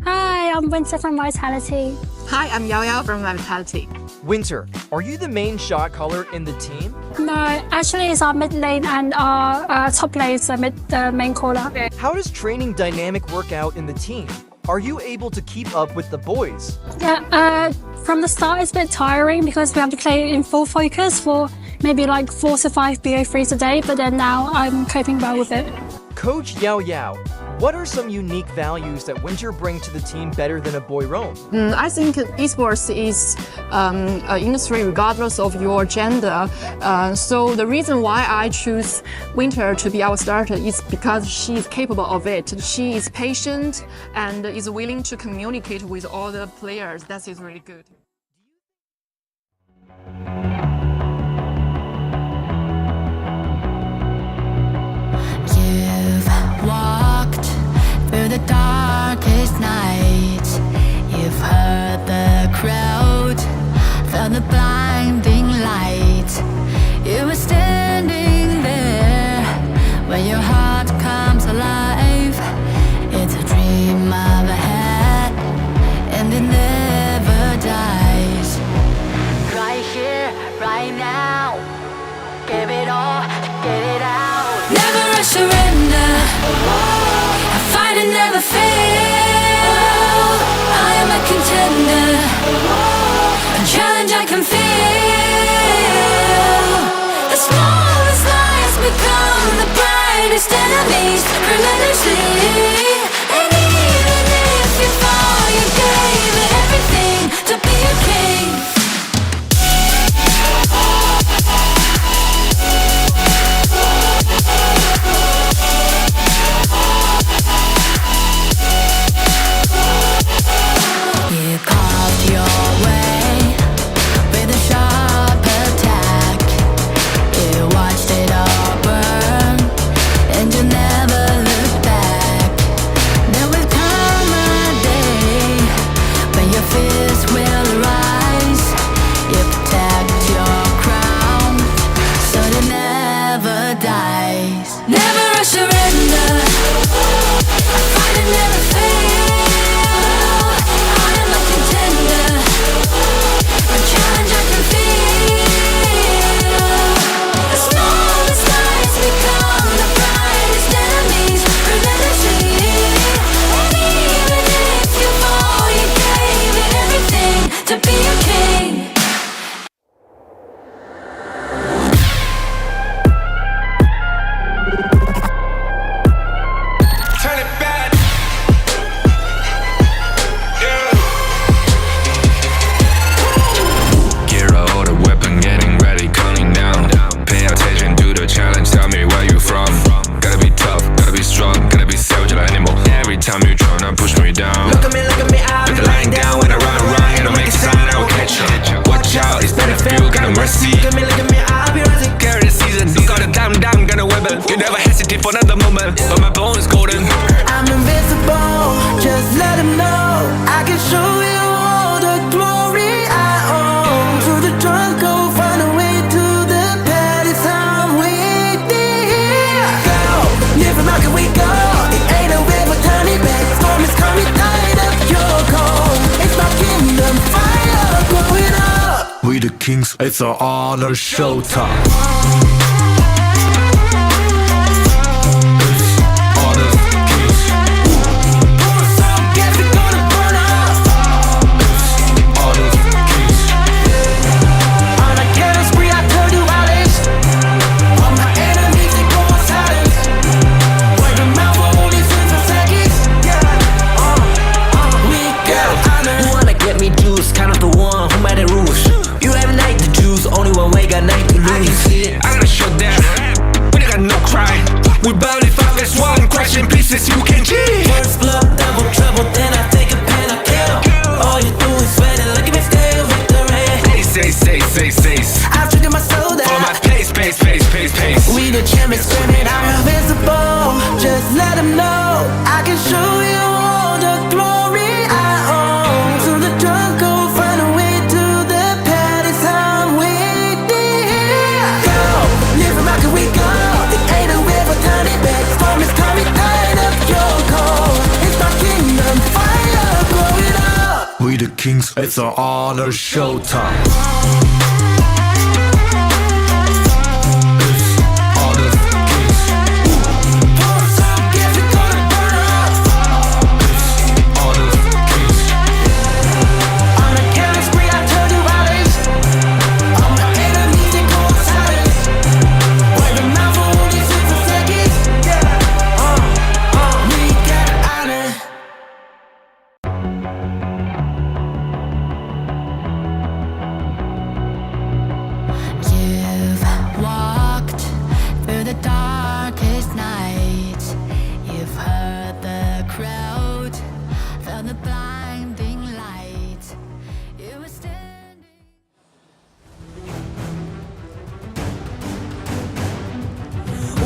Hi, I'm Winter from Vitality. Hi, I'm Yao Yao from Vitality. Winter, are you the main shot caller in the team? No, actually it's our mid lane and our top lane is the main caller. How does training dynamic work out in the team? Are you able to keep up with the boys? Yeah, from the start it's a bit tiring because we have to play in full focus for maybe like 4 to 5 BO3s a day, but then now I'm coping well with it. Coach Yao Yao, what are some unique values that Winter bring to the team better than a boy roam? I think esports is an industry regardless of your gender. So the reason why I choose Winter to be our starter is because she is capable of it. She is patient and is willing to communicate with all the players. That is really good. Walked through the darkest night. You've heard the crowd, felt the blinding light. You were standing there when your heart comes alive. It's a dream I've had, and it never dies. Right here, right now, give it all, get it out. Never a surrender. I fight and never fail. I am a contender. A challenge I can feel. The smallest lies become the brightest enemies. Relentlessly. And even if you fall, you gave it everything to be a king. You carved your way with a waiting for another moment, but my bone is golden. I'm invincible, just let him know I can show you all the glory I own. To the drunk, go find a way to the palace. I'm waiting here. Go, different market we go. It ain't a river, tiny bag. Storm is coming, tired of your cold. It's my kingdom, fire growing up. We the kings, it's an honor showtime. We barely fight as one, crashing pieces, you can cheat. First blood, double trouble, then I take a pen, I kill. All you do is sweat and look at me still victory. Say. I've triggered my soul down. Follow my pace. We the champions, screaming, I'm invincible. Just let them know I can show you all the glory I own. To the drunk, go find a way to the palace. I'm waiting here. Go, different market we go. It ain't a river, tiny bag. Storm is coming, tired of your cold. It's my kingdom, fire growing up. We the kings, it's an honor showtime.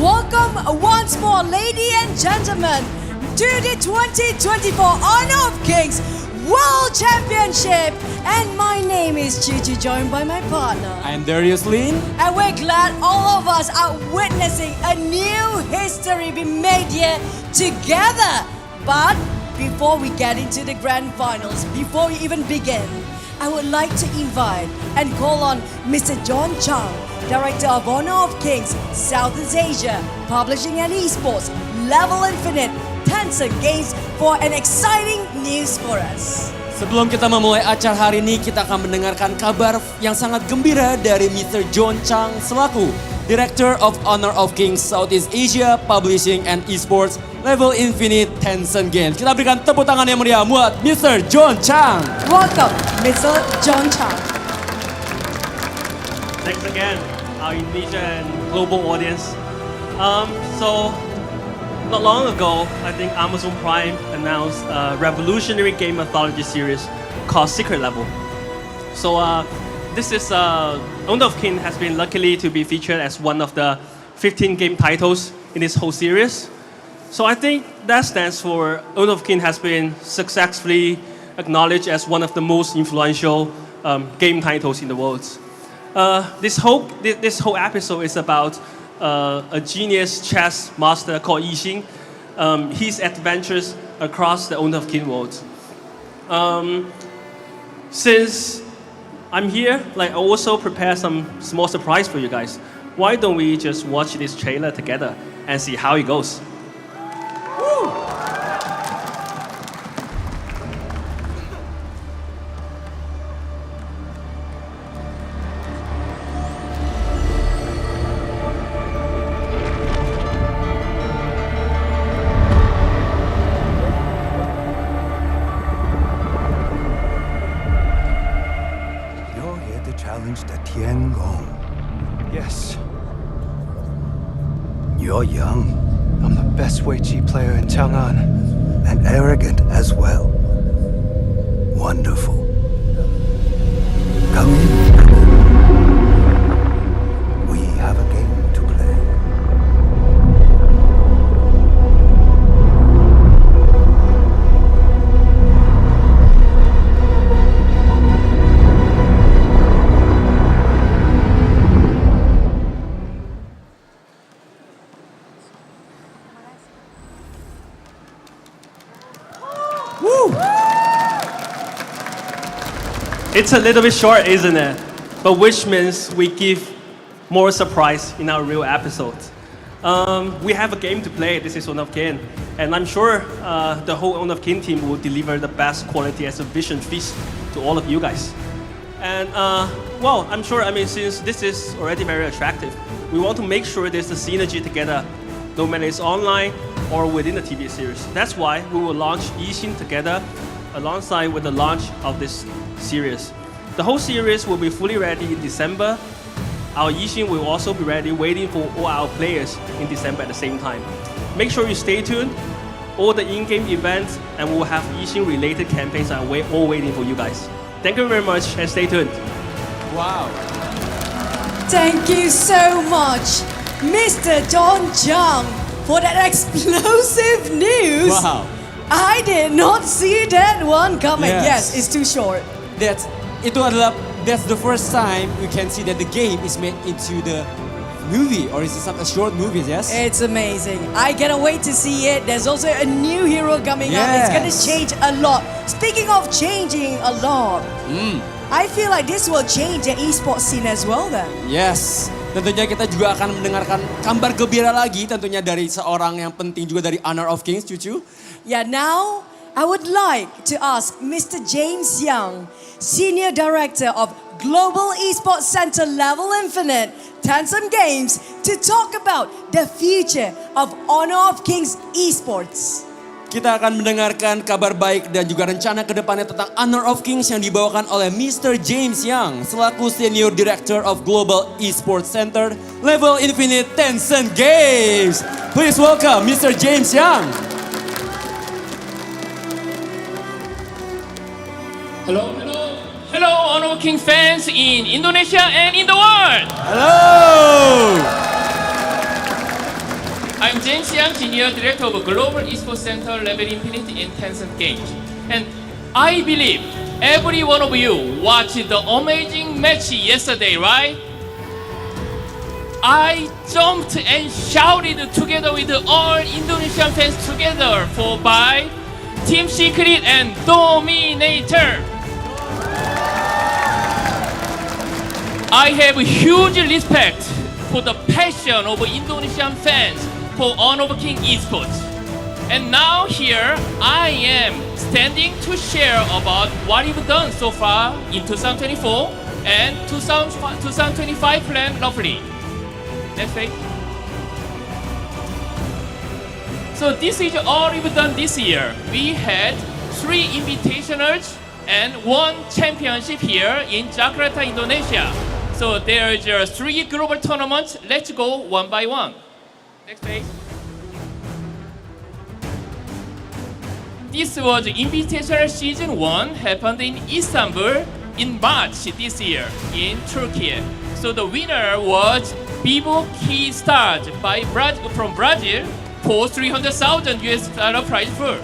Welcome once more, ladies and gentlemen, to the 2024 Honor of Kings World Championship. And my name is Chichi, joined by my partner. I'm Darius Lin. And we're glad all of us are witnessing a new history be made here together. But before we get into the grand finals, before we even begin, I would like to invite and call on Mr. John Chang, Director of Honor of Kings, Southeast Asia, Publishing and Esports, Level Infinite, Tencent Games for an exciting news for us. Sebelum kita memulai acara hari ini, kita akan mendengarkan kabar yang sangat gembira dari Mr. John Chang selaku Director of Honor of Kings, Southeast Asia, Publishing and Esports, Level Infinite, Tencent Games. Kita berikan tepuk tangan yang meriah buat Mr. John Chang. Welcome, Mr. John Chang. Thanks again, our Indonesian and global audience. So, not long ago, I think Amazon Prime announced a revolutionary game anthology series called Secret Level. So, this is Honor of Kings has been luckily to be featured as one of the 15 game titles in this whole series. So I think that stands for Honor of Kings has been successfully acknowledged as one of the most influential game titles in the world. This whole episode is about a genius chess master called Yixing, his adventures across the Honor of Kings world. Since I'm here, I also prepared some small surprise for you guys. Why don't we just watch this trailer together and see how it goes? Yes. You're young. I'm the best Weiqi player in Chang'an. And arrogant as well. Wonderful. Come in. We have a game to play. It's a little bit short, isn't it? But which means we give more surprise in our real episodes. We have a game to play. This is Honor of King, and I'm sure the whole Honor of King team will deliver the best quality exhibition feast to all of you guys. And well, I'm sure. I mean, since this is already very attractive, we want to make sure there's a synergy together, no matter it's online or within the TV series. That's why we will launch Yixin together, alongside with the launch of this series. The whole series will be fully ready in December. Our Yixin will also be ready, waiting for all our players in December at the same time. Make sure you stay tuned. All the in-game events, and we'll have Yixin-related campaigns are all waiting for you guys. Thank you very much, and stay tuned. Wow. Thank you so much, Mr. John Chang, for that explosive news. Wow. I did not see that one coming. Yes, it's too short. That's the first time we can see that the game is made into the movie, or is it a short movie? Yes. It's amazing. I cannot wait to see it. There's also a new hero coming up. It's gonna change a lot. Speaking of changing a lot, I feel like this will change the esports scene as well then. Yes. Tentunya kita juga akan mendengarkan kabar gembira lagi tentunya dari seorang yang penting juga dari Honor of Kings, Cucu. Yeah, now I would like to ask Mr. James Young, Senior Director of Global Esports Center Level Infinite, Tensum Games, to talk about the future of Honor of Kings Esports. Kita akan mendengarkan kabar baik dan juga rencana ke depannya tentang Honor of Kings yang dibawakan oleh Mr. James Young selaku Senior Director of Global Esports Center Level Infinite Tensum Games. Please welcome Mr. James Young. Hello, Honor of King fans in Indonesia and in the world. Hello. I'm James Yang, Senior Director of Global Esports Center Level Infinite in Tensum Games. And I believe every one of you watched the amazing match yesterday, right? I jumped and shouted together with all Indonesian fans together by Team Secret and Dominator. I have huge respect for the passion of Indonesian fans for Honor of King Esports. And now here I am standing to share about what we've done so far in 2024 and 2025 plan roughly. Next page. So this is all we've done this year. We had 3 invitationals and 1 championship here in Jakarta, Indonesia. So there's 3 global tournaments. Let's go one by one. Next page. This was Invitational Season 1, happened in Istanbul in March this year in Turkey. So the winner was Vivo Key Stars from Brazil for $300,000 prize pool.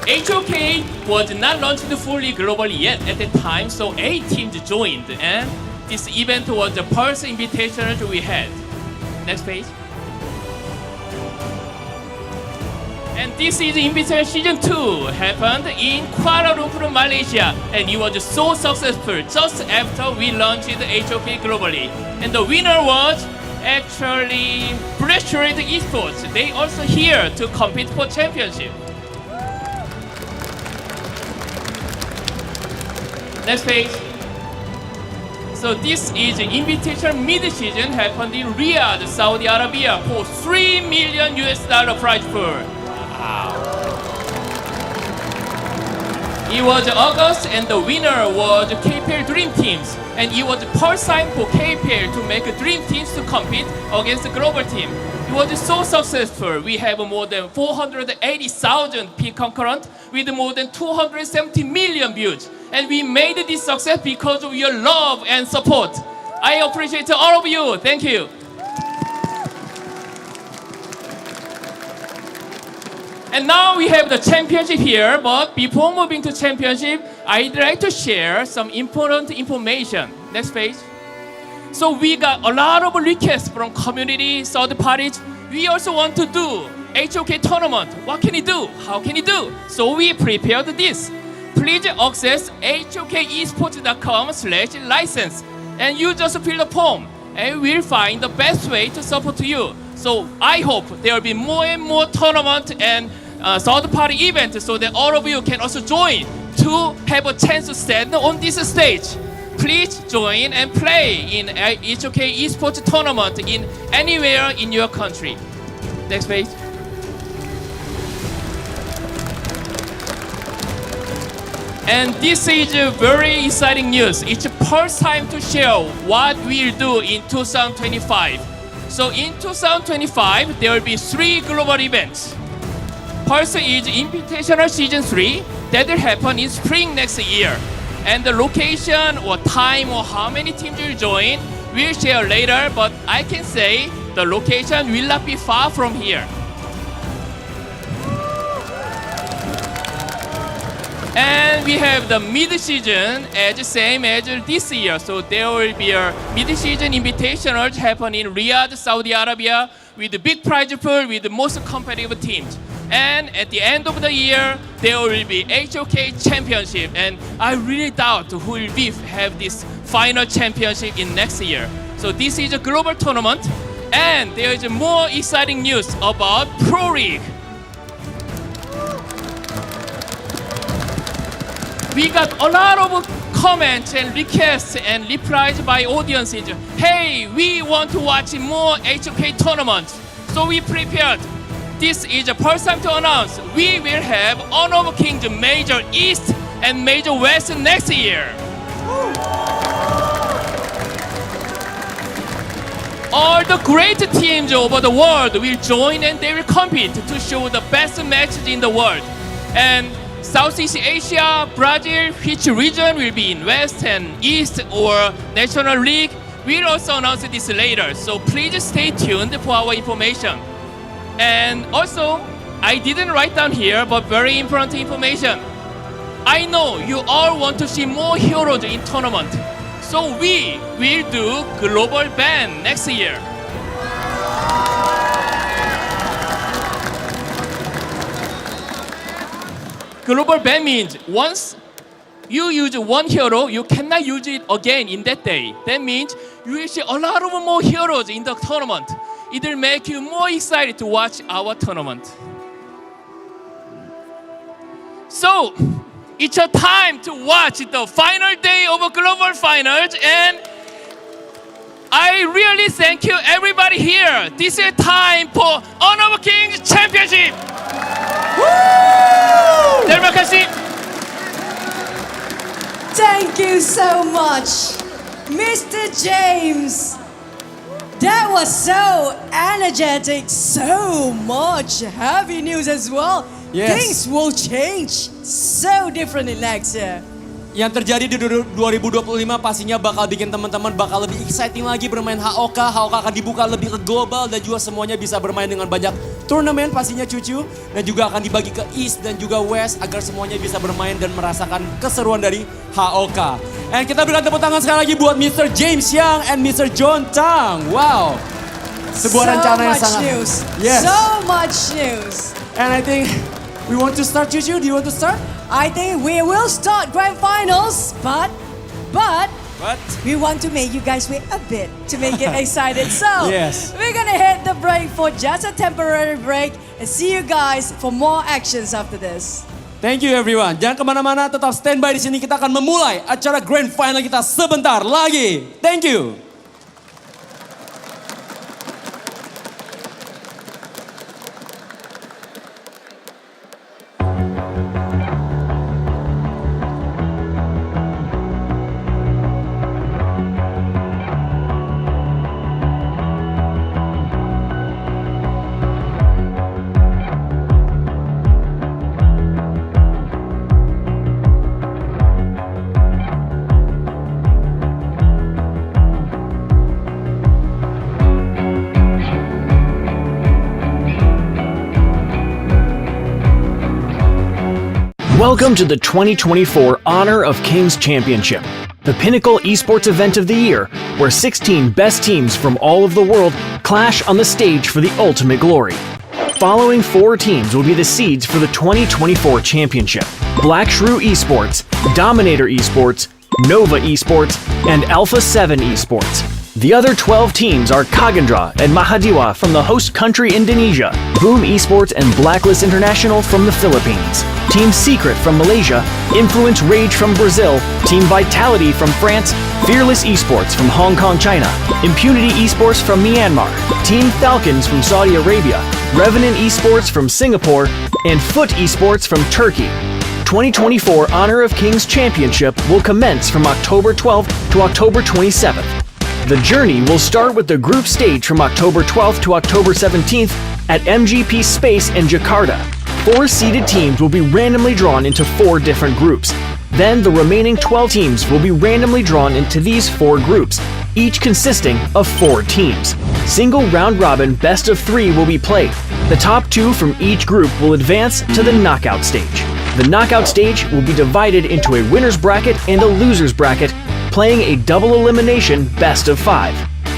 HOK was not launched fully globally yet at the time, so 8 teams joined, and this event was the first invitation we had. Next page. And this is Invitation Season 2, happened in Kuala Lumpur, Malaysia, and it was so successful just after we launched the HOK globally. And the winner was actually Shrew Esports. They also here to compete for championship. Next page. So this is an invitation mid-season happened in Riyadh, Saudi Arabia for $3 million prize pool. Wow. It was August and the winner was KPL Dream Teams. And it was the first time for KPL to make Dream Teams to compete against the global team. It was so successful. We have more than 480,000 peak concurrent with more than 270 million views. And we made this success because of your love and support. I appreciate all of you. Thank you. And now we have the championship here, but before moving to championship, I'd like to share some important information. Next page. So we got a lot of requests from community, third parties. We also want to do HOK tournament. What can you do? How can you do? So we prepared this. please access hokesports.com/license and you just fill the form and we'll find the best way to support you. So I hope there will be more and more tournament and third-party events so that all of you can also join to have a chance to stand on this stage. Please join and play in HOK Esports tournament in anywhere in your country. Next page. And this is a very exciting news. It's the first time to share what we'll do in 2025. So in 2025, there will be 3 global events. First is Invitational Season 3 that will happen in spring next year. And the location or time or how many teams will join, we'll share later, but I can say the location will not be far from here. And we have the mid-season as same as this year. So there will be a mid-season invitational happen in Riyadh, Saudi Arabia with the big prize pool with the most competitive teams. And at the end of the year, there will be HOK Championship. And I really doubt who will have this final championship in next year. So this is a global tournament. And there is more exciting news about Pro League. We got a lot of comments and requests and replies by audiences. Hey, we want to watch more HOK tournaments. So we prepared. This is the first time to announce we will have Honor of Kings Major East and Major West next year. All the great teams over the world will join and they will compete to show the best matches in the world. And Southeast Asia, Brazil, which region will be in West and East or National League, we'll also announce this later. So please stay tuned for our information. And also, I didn't write down here, but very important information. I know you all want to see more heroes in tournament. So we will do global ban next year. Global ban means once you use one hero, you cannot use it again in that day. That means you will see a lot of more heroes in the tournament. It will make you more excited to watch our tournament. So, it's a time to watch the final day of Global Finals, and I really thank you everybody here. This is time for Honor of Kings Championship. Terima kasih. Thank you so much, Mr. James. That was so energetic, so much heavy news as well. Yes. Things will change so differently next year. Yang terjadi di 2025 pastinya bakal bikin teman-teman bakal lebih exciting lagi bermain HOK. HOK akan dibuka lebih ke global dan juga semuanya bisa bermain dengan banyak turnamen pastinya cucu. Dan juga akan dibagi ke East dan juga West agar semuanya bisa bermain dan merasakan keseruan dari HOK. And kita berikan tepuk tangan sekali lagi buat Mr. James Yang and Mr. John Tang. Wow. Sebuah rencana yang sangat... news. Yes. So much news. And I think we want to start, Cucu. Do you want to start? I think we will start grand finals, but we want to make you guys wait a bit to make it excited. So yes. We're gonna hit the break for just a temporary break and see you guys for more actions after this. Thank you everyone. Jangan kemana-mana, tetap standby di sini. Kita akan memulai acara grand final kita sebentar lagi. Thank you. Welcome to the 2024 Honor of Kings Championship, the pinnacle esports event of the year, where 16 best teams from all of the world clash on the stage for the ultimate glory. following 4 teams will be the seeds for the 2024 championship: Black Shrew Esports, Dominator Esports, Nova Esports, and Alpha 7 Esports. The other 12 teams are Kagandra and Mahadiwa from the host country Indonesia, Boom Esports and Blacklist International from the Philippines, Team Secret from Malaysia, Influence Rage from Brazil, Team Vitality from France, Fearless Esports from Hong Kong, China, Impunity Esports from Myanmar, Team Falcons from Saudi Arabia, Revenant Esports from Singapore, and Foot Esports from Turkey. 2024 Honor of Kings Championship will commence from October 12th to October 27th. The journey will start with the group stage from October 12th to October 17th at MGP Space in Jakarta. 4 seeded teams will be randomly drawn into 4 different groups. Then the remaining 12 teams will be randomly drawn into these 4 groups, each consisting of 4 teams. Single round-robin best of 3 will be played. The top 2 from each group will advance to the knockout stage. The knockout stage will be divided into a winner's bracket and a loser's bracket, playing a double elimination best of 5.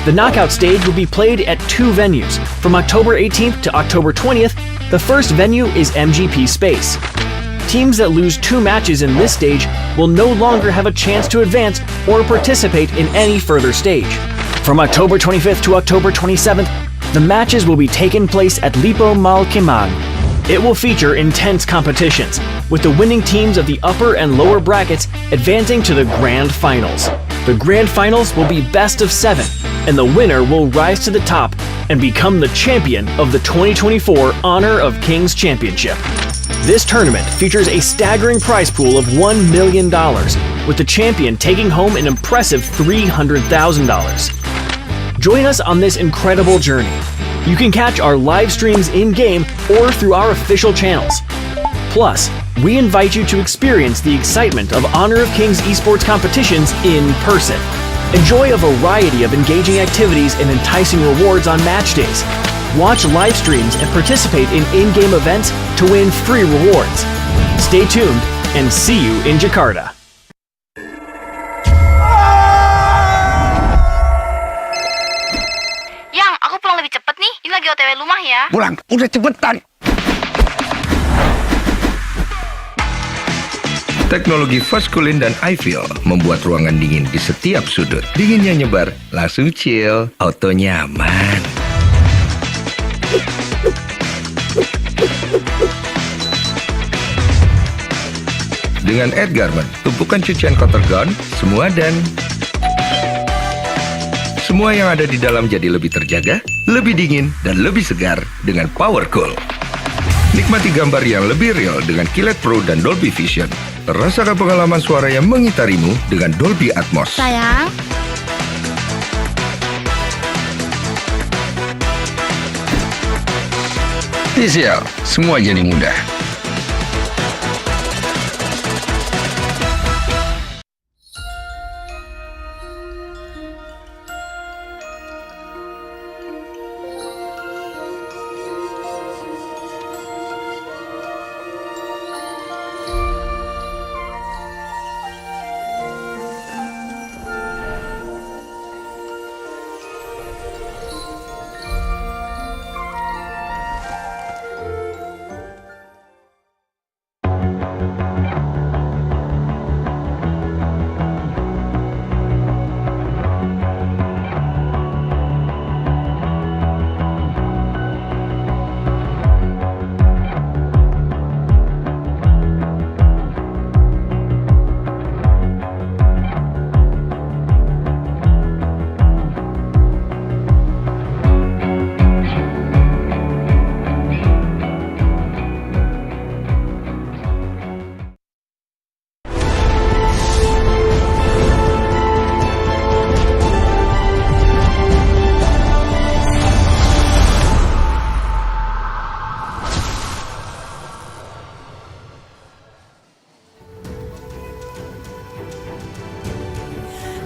The knockout stage will be played at 2 venues. From October 18th to October 20th, the first venue is MGP Space. Teams that lose 2 matches in this stage will no longer have a chance to advance or participate in any further stage. From October 25th to October 27th, the matches will be taking place at Lipo Mal Kemang. It will feature intense competitions, with the winning teams of the upper and lower brackets advancing to the Grand Finals. The Grand Finals will be best of 7, and the winner will rise to the top and become the champion of the 2024 Honor of Kings Championship. This tournament features a staggering prize pool of $1 million, with the champion taking home an impressive $300,000. Join us on this incredible journey. You can catch our live streams in-game or through our official channels. Plus, we invite you to experience the excitement of Honor of Kings esports competitions in person. Enjoy a variety of engaging activities and enticing rewards on match days. Watch live streams and participate in in-game events to win free rewards. Stay tuned and see you in Jakarta. Yang, aku pulang lebih cepet nih. Ini lagi OTW rumah ya. Pulang, udah cepetan. Teknologi fast cooling dan iFeel membuat ruangan dingin di setiap sudut. Dinginnya nyebar, langsung chill, auto nyaman. Dengan Air Garment, tumpukan cucian kotor gone, semua yang ada di dalam jadi lebih terjaga, lebih dingin, dan lebih segar dengan Power Cool. Nikmati gambar yang lebih real dengan Kilet Pro dan Dolby Vision. Rasakan pengalaman suara yang mengitarimu dengan Dolby Atmos. Sayang. TCL, semua jadi mudah.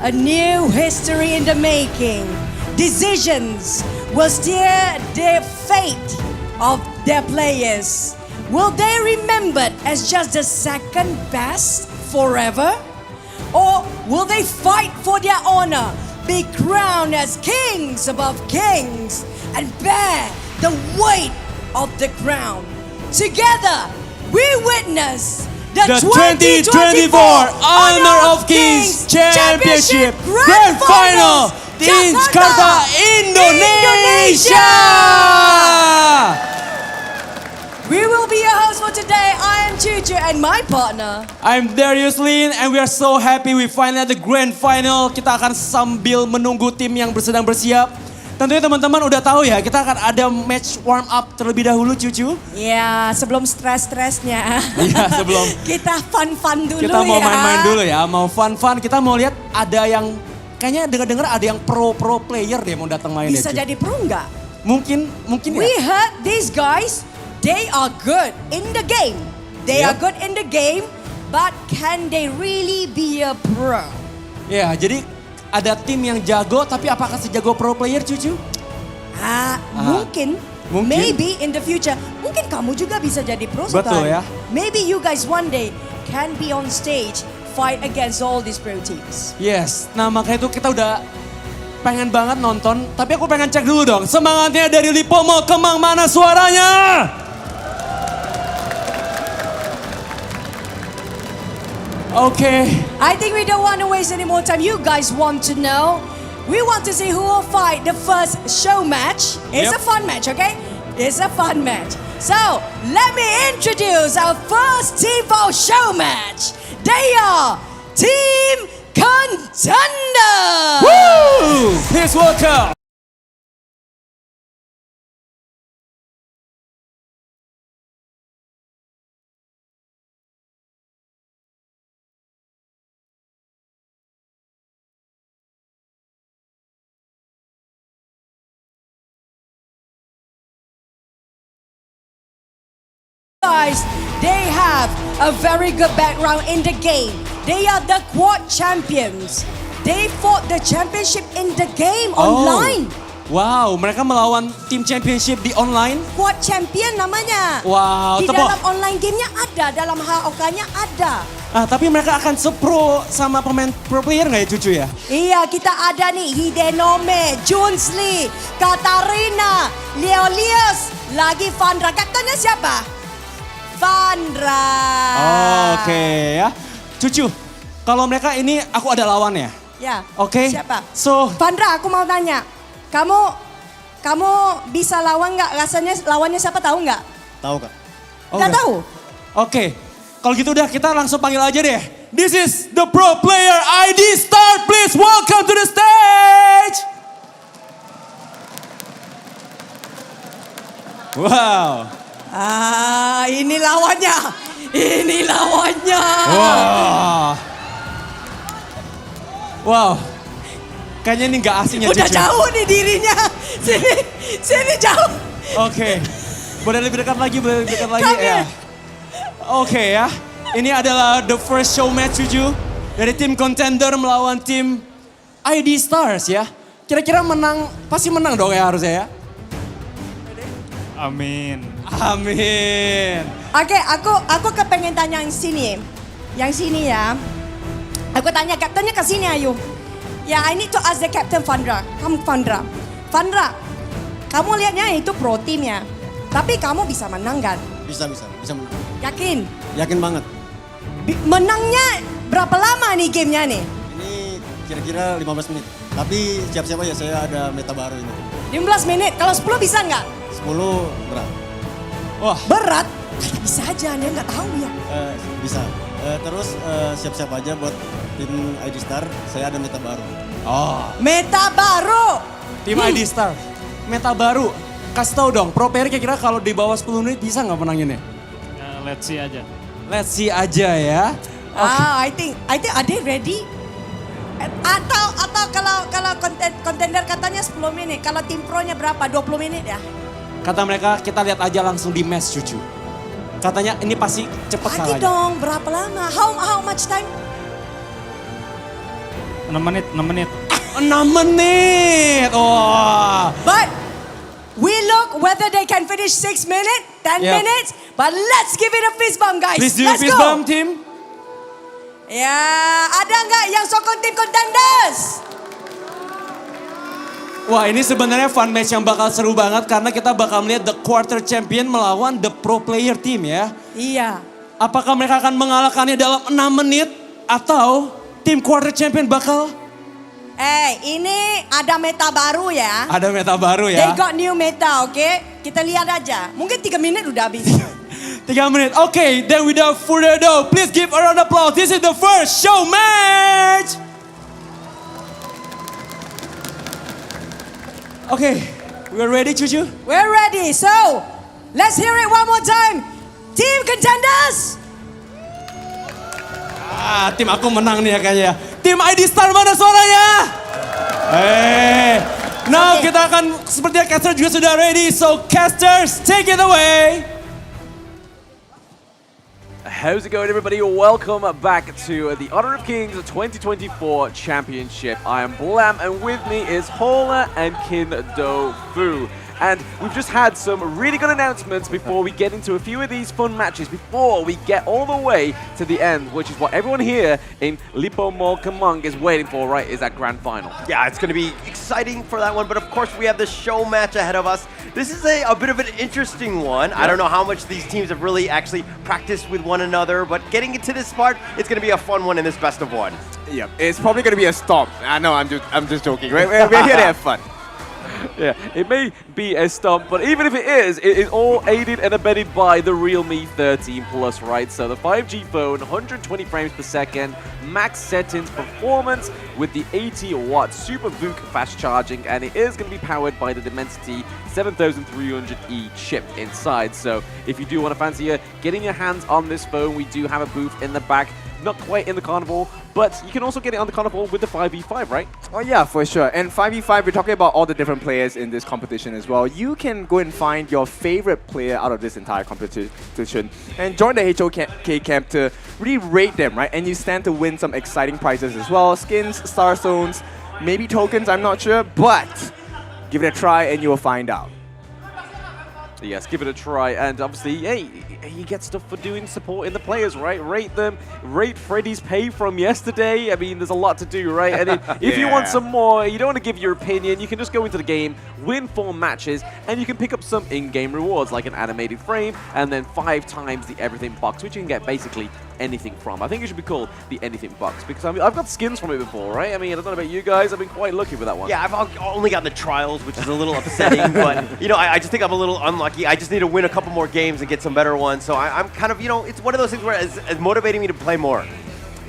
A new history in the making. Decisions will steer the fate of their players. Will they remembered as just the second best forever? Or will they fight for their honor, be crowned as kings above kings, and bear the weight of the crown. Together, we witness the 2024 Honor of Kings Championship Grand Final in Jakarta, Indonesia. We will be your host for today. I am Cucu and my partner. I'm Darius Lin and we are so happy we finally at the Grand Final. Kita akan sambil menunggu tim yang sedang bersiap. Tentunya teman-teman udah tahu ya, kita akan ada match warm up terlebih dahulu Cucu. Ya, sebelum stres-stresnya. Iya, sebelum. Kita fun-fun dulu ya. Kita mau main-main dulu ya, mau fun-fun. Kita mau lihat ada yang, kayaknya dengar-dengar ada yang pro player deh mau datang main. Bisa jadi pro nggak? Mungkin ya. We heard these guys, they are good in the game. They are good in the game, but can they really be a pro? Ya, jadi ada tim yang jago, tapi apakah sejago pro player Cucu? Mungkin. Maybe in the future. Mungkin kamu juga bisa jadi pro suatu Betul hari. ya. Maybe you guys one day can be on stage, fight against all these pro teams. Yes, nah makanya itu kita udah pengen banget nonton. Tapi aku pengen cek dulu dong, semangatnya dari Lipomo Kemang mana suaranya? Okay. I think we don't want to waste any more time. You guys want to know. We want to see who will fight the first show match. It's a fun match, okay? It's a fun match. So, let me introduce our first team for show match. They are Team Contenders. Woo! Please welcome. Guys, they have a very good background in the game. They are the quad champions. They fought the championship in the game online. Wow, mereka melawan tim championship di online. Quad champion namanya. Wow, di dalam online gamenya ada, dalam HOK-nya ada. Tapi mereka akan sepro sama pemain pro player nggak ya Cucu ya? Iya, kita ada nih Hidenome, Junsli, Katarina, Leolius, lagi Vandra. Kaptennya siapa? Vandra. Oke ya. Cucu, kalau mereka ini aku ada lawannya. Ya. Oke. Siapa? So, Vandra, aku mau tanya. Kamu bisa lawan nggak? Rasanya lawannya siapa, tahu nggak? Tahu Kak. Nggak tahu? Oke. Kalau gitu udah kita langsung panggil aja deh. This is the pro player ID Star. Please welcome to the stage. Wow. Ini lawannya. Ini lawannya. Wow. Kayaknya ini nggak asing ya Udah Cucu. jauh nih dirinya. Sini jauh. Oke. Boleh lebih dekat lagi, boleh lebih dekat lagi. Ya. Oke ya. Ini adalah the first show match Cucu. Dari tim contender melawan tim ID Stars ya. Kira-kira menang, pasti menang dong ya harusnya ya. Amin. Amin. Oke, aku kepengen tanya yang sini. Yang sini ya. Aku tanya kaptennya ke sini ayo. Ya, I need to ask the captain Vandra. Kamu Vandra. Vandra, kamu lihatnya itu pro team ya. Tapi kamu bisa menang kan? Bisa menang. Yakin? Yakin banget. Menangnya berapa lama nih gamenya nih? Ini kira-kira 15 menit. Tapi siap-siap aja, saya ada meta baru ini. 15 menit, kalau 10 bisa nggak? 10 berat. Wah. Berat? Bisa aja, dia nggak tahu ya. Bisa. Terus siap-siap aja buat tim ID Star, saya ada meta baru. Meta baru? Tim ID Star, meta baru. Kasih tahu dong, pro player kira-kira kalau di bawah 10 menit bisa nggak menanginnya? Let's see aja. Let's see aja ya. I think are they ready? Atau kalau contender katanya 10 menit, kalau tim pro-nya berapa? 20 menit ya? Kata mereka kita lihat aja langsung di match Cucu. Katanya ini pasti cepet Lagi salahnya. dong, berapa lama? How much time? 6 menit. 6 menit. Wah. But we look whether they can finish 6 minutes, 10 minutes. But let's give it a fist bump guys. Please do let's fist go. bump team. Ya, ada nggak yang sokong tim contenders? Wah, ini sebenarnya fun match yang bakal seru banget karena kita bakal melihat the quarter champion melawan the pro player team ya. Iya. Apakah mereka akan mengalahkannya dalam 6 menit atau tim quarter champion bakal? Ini ada meta baru ya. Ada meta baru They ya. got new meta, oke? Kita lihat aja. Mungkin 3 menit udah habis. 3 menit. Okay, then without further ado, please give a round of applause. This is the first show match. Okay, we're ready, Cucu? We're ready. So, let's hear it one more time. Team contenders. Tim aku menang nih ya kayaknya. Tim ID Star mana suaranya? Now kita akan sepertinya caster juga sudah ready. So casters, take it away. How's it going, everybody? Welcome back to the Honor of Kings 2024 Championship. I am Blam, and with me is Hola and Kin Do Fu. And we've just had some really good announcements before we get into a few of these fun matches, before we get all the way to the end, which is what everyone here in Lipo Mall Kamung is waiting for, right, is that grand final. Yeah, it's going to be exciting for that one, but of course we have the show match ahead of us. This is a bit of an interesting one. I don't know how much these teams have really actually practiced with one another, but getting into this part, it's going to be a fun one in this best of one. Yeah, it's probably going to be a stomp. I know, I'm just joking, right? We're here to have fun. Yeah, it may be a stump, but even if it is all aided and abetted by the Realme 13 Plus, right? So the 5G phone, 120 frames per second, max settings, performance with the 80-watt Super VOOC fast charging, and it is going to be powered by the Dimensity 7300E chip inside. So if you do want to fancy getting your hands on this phone, we do have a booth in the back. Not quite in the carnival, but you can also get it on the carnival with the 5v5, right? Oh yeah, for sure. And 5v5, we're talking about all the different players in this competition as well. You can go and find your favorite player out of this entire competition and join the HOK camp to really rate them, right? And you stand to win some exciting prizes as well. Skins, star zones, maybe tokens, I'm not sure, but give it a try and you will find out. Yes, give it a try, and obviously, hey, you get stuff for doing support in the players, right? Rate them, rate Freddy's pay from yesterday. I mean, there's a lot to do, right? And if you want some more, you don't want to give your opinion, you can just go into the game, win 4 matches, and you can pick up some in-game rewards, like an animated frame, and then 5 times the everything box, which you can get basically anything from. I think it should be called the anything box, because I mean, I've got skins from it before, right? I mean, I don't know about you guys, I've been quite lucky with that one. Yeah, I've only gotten the trials, which is a little upsetting, but, you know, I just think I'm a little unlucky. I just need to win a couple more games and get some better ones, so I'm kind of, you know, it's one of those things where it's motivating me to play more.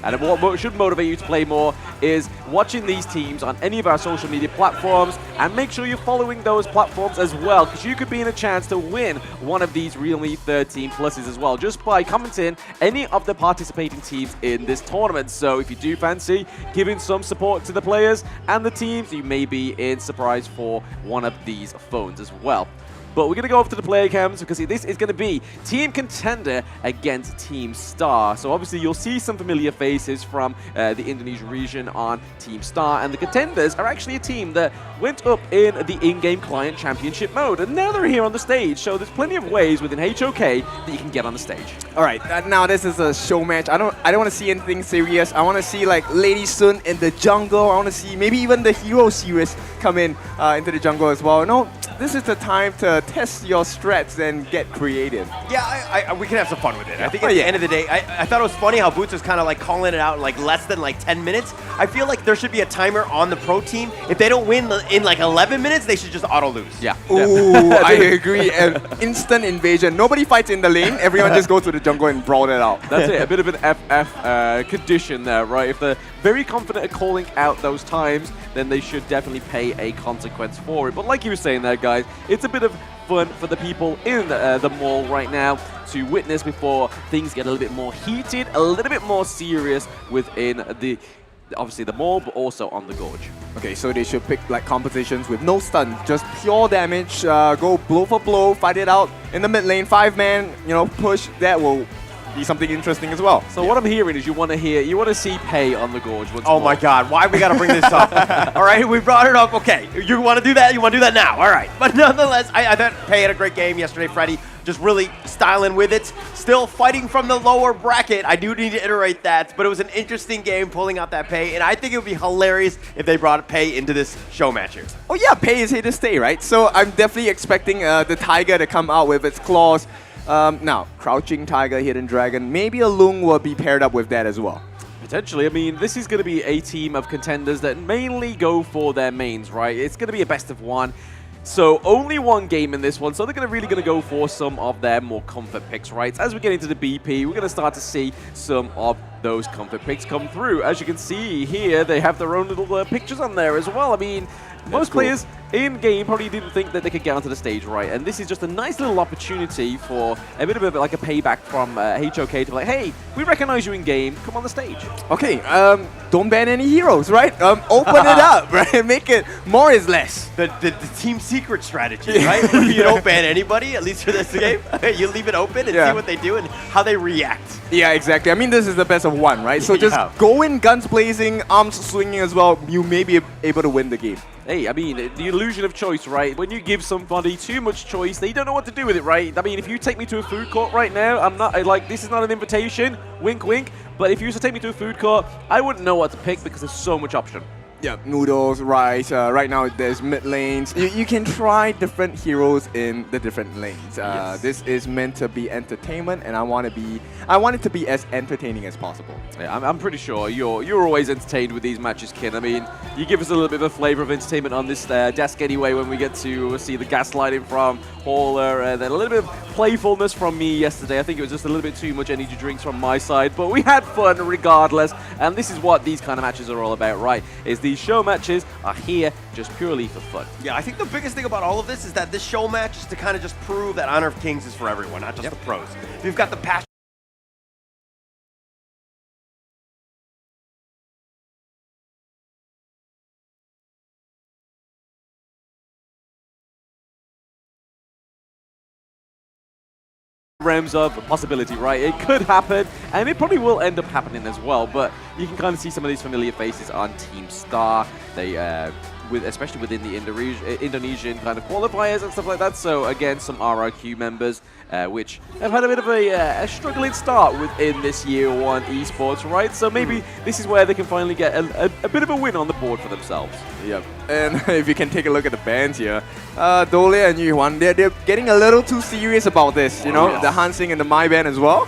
And what should motivate you to play more is watching these teams on any of our social media platforms, and make sure you're following those platforms as well, because you could be in a chance to win one of these Realme 13 Pluses as well, just by commenting any of the participating teams in this tournament. So if you do fancy giving some support to the players and the teams, you may be in surprise for one of these phones as well. But we're going to go over to the player cams, because this is going to be Team Contender against Team Star. So obviously you'll see some familiar faces from the Indonesia region on Team Star, and the Contenders are actually a team that went up in the in-game client championship mode, and now they're here on the stage. So there's plenty of ways within HOK that you can get on the stage. All right, now this is a show match. I don't want to see anything serious. I want to see like Lady Sun in the jungle. I want to see maybe even the Hero series come in into the jungle as well. No, this is the time to test your strats and get creative. Yeah, we can have some fun with it. I think at the end of the day, I thought it was funny how Boots was kind of like calling it out in like less than like 10 minutes. I feel like there should be a timer on the pro team. If they don't win in like 11 minutes, they should just auto lose. Yeah. Ooh, I agree. Instant invasion. Nobody fights in the lane. Everyone just goes to the jungle and brawl it out. That's it. A bit of an FF condition there, right? If they're very confident at calling out those times, then they should definitely pay a consequence for it. But like you were saying there, guys, it's a bit of fun for the people in the mall right now to witness before things get a little bit more heated, a little bit more serious within obviously the mall, but also on the gorge. Okay, so they should pick like compositions with no stun, just pure damage, go blow for blow, fight it out in the mid lane, 5-man, you know, push, that will be something interesting as well. So what I'm hearing is you want to see Pei on the Gorge once more. Oh my God, why we gotta bring this up? All right, we brought it up. Okay, you want to do that? You want to do that now? All right. But nonetheless, I thought Pei had a great game yesterday, Freddie. Just really styling with it. Still fighting from the lower bracket. I do need to iterate that, but it was an interesting game pulling out that Pei, and I think it would be hilarious if they brought Pei into this show match here. Oh yeah, Pei is here to stay, right? So I'm definitely expecting the Tiger to come out with its claws. Now, Crouching Tiger, Hidden Dragon, maybe a Lung will be paired up with that as well. Potentially. I mean, this is going to be a team of contenders that mainly go for their mains, right? It's going to be a best of one. So only one game in this one, so they're really going to go for some of their more comfort picks, right? As we get into the BP, we're going to start to see some of those comfort picks come through. As you can see here, they have their own little pictures on there as well. I mean, most players in-game probably didn't think that they could get onto the stage, right? And this is just a nice little opportunity for a bit of like a payback from HOK to be like, hey, we recognize you in-game, come on the stage. Okay, don't ban any heroes, right? Open it up, right? Make it more is less. The team secret strategy, right? You don't ban anybody, at least for this game. You leave it open and see what they do and how they react. Yeah, exactly. I mean, this is the best of one, right? So just go in guns blazing, arms swinging as well. You may be able to win the game. Hey, I mean, the illusion of choice, right? When you give somebody too much choice, they don't know what to do with it, right? I mean, if you take me to a food court right now, I'm not, like, this is not an invitation, wink, wink, but if you used to take me to a food court, I wouldn't know what to pick because there's so much option. Yeah, noodles, rice. Right now, there's mid lanes. You can try different heroes in the different lanes. This is meant to be entertainment, and I want it to be as entertaining as possible. Yeah, I'm pretty sure you're always entertained with these matches, Kin. I mean, you give us a little bit of a flavor of entertainment on this desk anyway when we get to see the gaslighting from Hauler, and then a little bit of playfulness from me yesterday. I think it was just a little bit too much energy drinks from my side, but we had fun regardless, and this is what these kind of matches are all about, right? Is these show matches are here just purely for fun. Yeah, I think the biggest thing about all of this is that this show match is to kind of just prove that Honor of Kings is for everyone, not just the pros. If you've got the passion. Realms of possibility, right? It could happen, and it probably will end up happening as well, but you can kind of see some of these familiar faces on Team Star. They, especially within the Indonesian kind of qualifiers and stuff like that. So again, some RRQ members, which have had a bit of a struggling start within this year one esports, right? So maybe this is where they can finally get a bit of a win on the board for themselves. Yep. And if you can take a look at the bands here, Dole and Yuan, they're getting a little too serious about this, you know? The Hansing and the My band as well.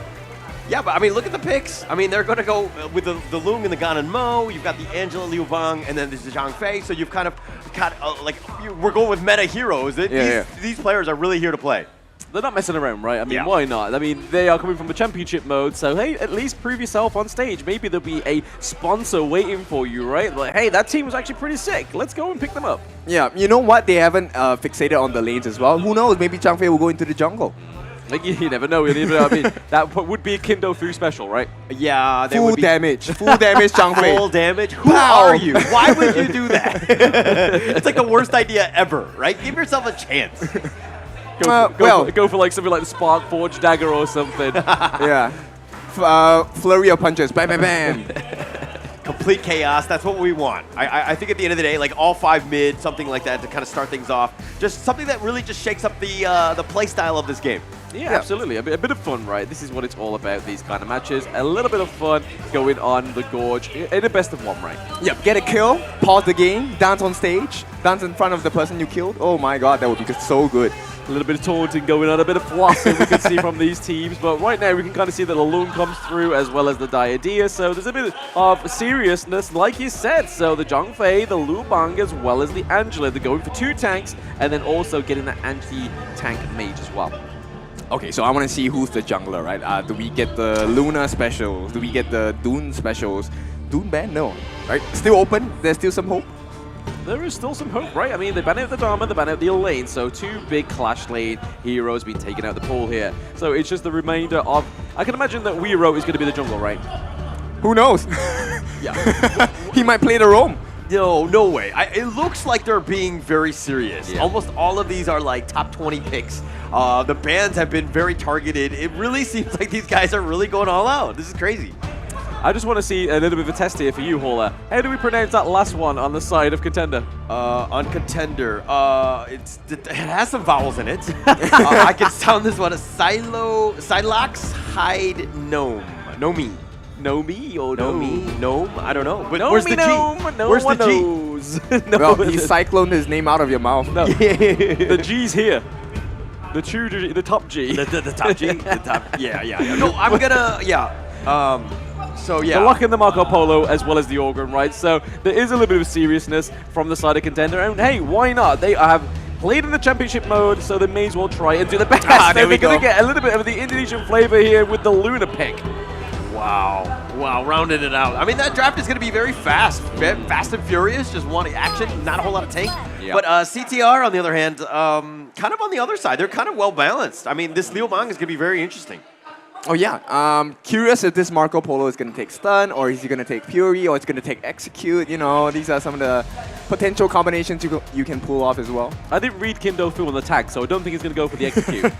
Yeah, but I mean, look at the picks. I mean, they're going to go with the Lung and the Gan and Mo. You've got the Angela Liu Bang, and then there's the Zhang Fei. So you've kind of got, we're going with meta heroes. These players are really here to play. They're not messing around, right? I mean, why not? I mean, they are coming from the championship mode, so hey, at least prove yourself on stage. Maybe there'll be a sponsor waiting for you, right? Like, hey, that team was actually pretty sick. Let's go and pick them up. Yeah, you know what? They haven't fixated on the lanes as well. Who knows? Maybe Zhang Fei will go into the jungle. Like, you never know. I mean, that would be a Kindo 3 special, right? Yeah, they full would be damage. Full damage, Zhang Fei. Full damage? Who are you? Why would you do that? It's like the worst idea ever, right? Give yourself a chance. Go for like something like the Spark Forge Dagger or something. Yeah. Flurry of punches. Bam, bam, bam. Complete chaos. That's what we want. I think at the end of the day, like all 5 mid, something like that to kind of start things off. Just something that really just shakes up the play style of this game. Yeah, absolutely. A bit of fun, right? This is what it's all about, these kind of matches. A little bit of fun going on the Gorge in a best of one, right? Yep, get a kill, pause the game, dance on stage, dance in front of the person you killed. Oh my god, that would be so good. A little bit of taunting going on, a bit of flossing we can see from these teams. But right now we can kind of see that the Lung comes through as well as the Diadea. So there's a bit of seriousness, like you said. So the Zhang Fei, the Liu Bang, as well as the Angela. They're going for 2 tanks and then also getting the anti-tank mage as well. Okay, so I want to see who's the jungler, right? Do we get the Luna specials? Do we get the Dune specials? Dune ban? No. Right? Still open? There's still some hope? There is still some hope, right? I mean, they ban out the Dharma, they ban out the Elaine, so 2 big Clash Lane heroes being taken out the pool here. So it's just the remainder of... I can imagine that Weiro is going to be the jungle, right? Who knows? Yeah. He might play the roam. No way. It looks like they're being very serious. Yeah. Almost all of these are like top 20 picks The bans have been very targeted. It really seems like these guys are really going all out. This is crazy. I just want to see a little bit of a test here for you, Hauler. How do we pronounce that last one on the side of Contender? On Contender, it has some vowels in it. I can sound this one as Silox Hide Gnome. Nomi. Nomi or Nomi? Gnome? I don't know. But where's the G? No where's one the G? knows. Well, he cycloned his name out of your mouth. No. The G's here. The top G. The top G? The top, yeah. No, I'm gonna, so yeah. The lock in the Marco Polo as well as the Organ, right? So there is a little bit of seriousness from the side of Contender. And hey, why not? They have played in the championship mode, so they may as well try and do the best. There we They're going go. to get a little bit of the Indonesian flavor here with the Luna pick. Wow, rounding it out. I mean, that draft is going to be very fast. Fast and furious, just wanting action, not a whole lot of tank. Yeah. But CTR, on the other hand, kind of on the other side. They're kind of well balanced. I mean, this Liu Mang is going to be very interesting. Oh yeah, curious if this Marco Polo is going to take stun, or is he going to take Fury, or it's going to take execute. You know, these are some of the potential combinations you can pull off as well. I didn't read Kindo through on the tag, so I don't think he's going to go for the execute.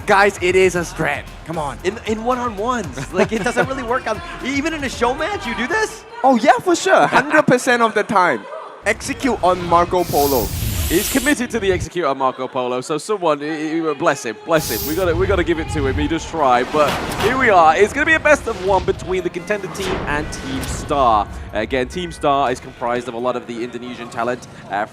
Guys, it is a strat. Come on. In one-on-ones, like it doesn't really work on. Even in a show match, you do this? Oh yeah, for sure. 100% of the time. Execute on Marco Polo. He's committed to the execute on Marco Polo, so someone, bless him. We got to give it to him. He just tried, but here we are. It's going to be a best of one between the Contender team and Team Star. Again, Team Star is comprised of a lot of the Indonesian talent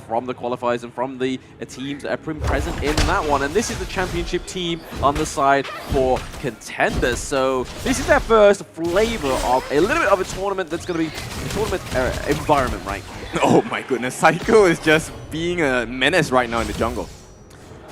from the qualifiers and from the teams that are present in that one. And this is the championship team on the side for Contenders. So this is their first flavor of a little bit of a tournament that's going to be a tournament environment, right? Oh my goodness, Psycho is just being a menace right now in the jungle.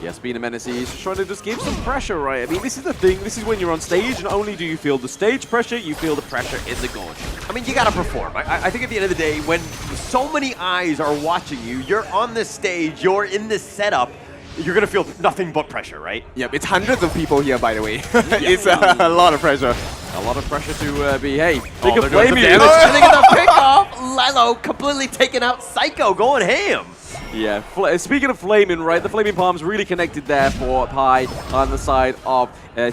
Yes, being a menace, he's trying to just give some pressure, right? I mean, this is the thing. This is when you're on stage, not only do you feel the stage pressure, you feel the pressure in the gorge. I mean, you got to perform. I think at the end of the day, when so many eyes are watching you, you're on this stage, you're in this setup, you're going to feel nothing but pressure, right? Yep, it's hundreds of people here, by the way. It's a lot of pressure. A lot of pressure to be, hey, they Oh, can there goes blame the you. damage. And they get the pick off. Lilo completely taking out Psycho, going ham. Yeah, speaking of flaming, right, the flaming palms really connected there for Pi on the side of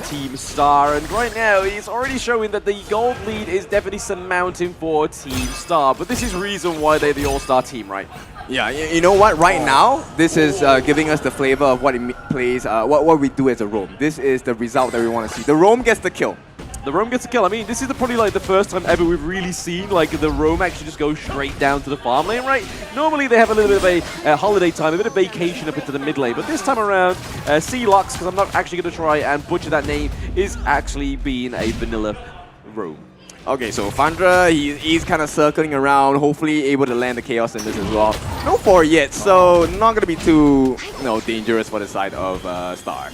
Team Star. And right now, he's already showing that the gold lead is definitely surmounting for Team Star. But this is reason why they're the all-star team, right? Yeah, you know what? Right now, this is giving us the flavor of what it plays, what we do as a roam. This is the result that we want to see. The roam gets the kill. The roam gets a kill. I mean, this is probably like the first time ever we've really seen like the roam actually just go straight down to the farm lane, right? Normally they have a little bit of a holiday time, a bit of vacation up into the mid lane, but this time around, C-Lux, because I'm not actually going to try and butcher that name, is actually being a vanilla roam. Okay, so Fandra, he's kind of circling around, hopefully able to land the Chaos in this as well. No 4 yet, so not going to be too dangerous for the side of Star.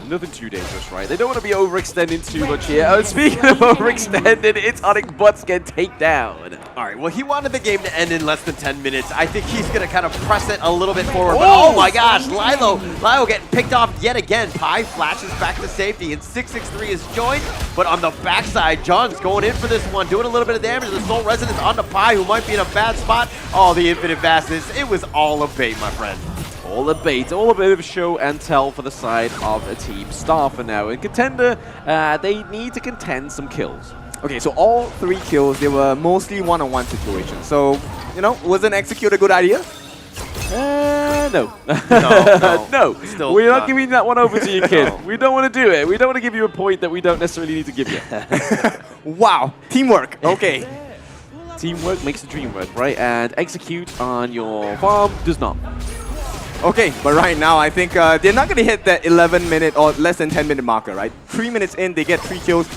Nothing too dangerous, right? They don't want to be overextending too much here. Oh, speaking of overextended, it's Onyx Butts get takedown. All right, well, he wanted the game to end in less than 10 minutes. I think he's going to kind of press it a little bit forward. But oh my gosh, Lilo getting picked off yet again. Pi flashes back to safety, and 663 is joined. But on the backside, John's going in for this one, doing a little bit of damage. The Soul Resonance on the Pi, who might be in a bad spot. Oh, the Infinite Vastness. It was all a bait, my friend. All a bait, all a bit of show and tell for the side of a Team Star for now. In Contender, they need to contend some kills. Okay, so all 3 kills, they were mostly one-on-one situations. So, wasn't execute a good idea? No. No. No. We're not giving that one over to you, kid. We don't want to do it. We don't want to give you a point that we don't necessarily need to give you. Wow, teamwork. Okay. Teamwork makes the dream work, right? And execute on your farm does not. Okay, but right now, I think they're not going to hit that 11-minute or less than 10-minute marker, right? 3 minutes in, they get 3 kills.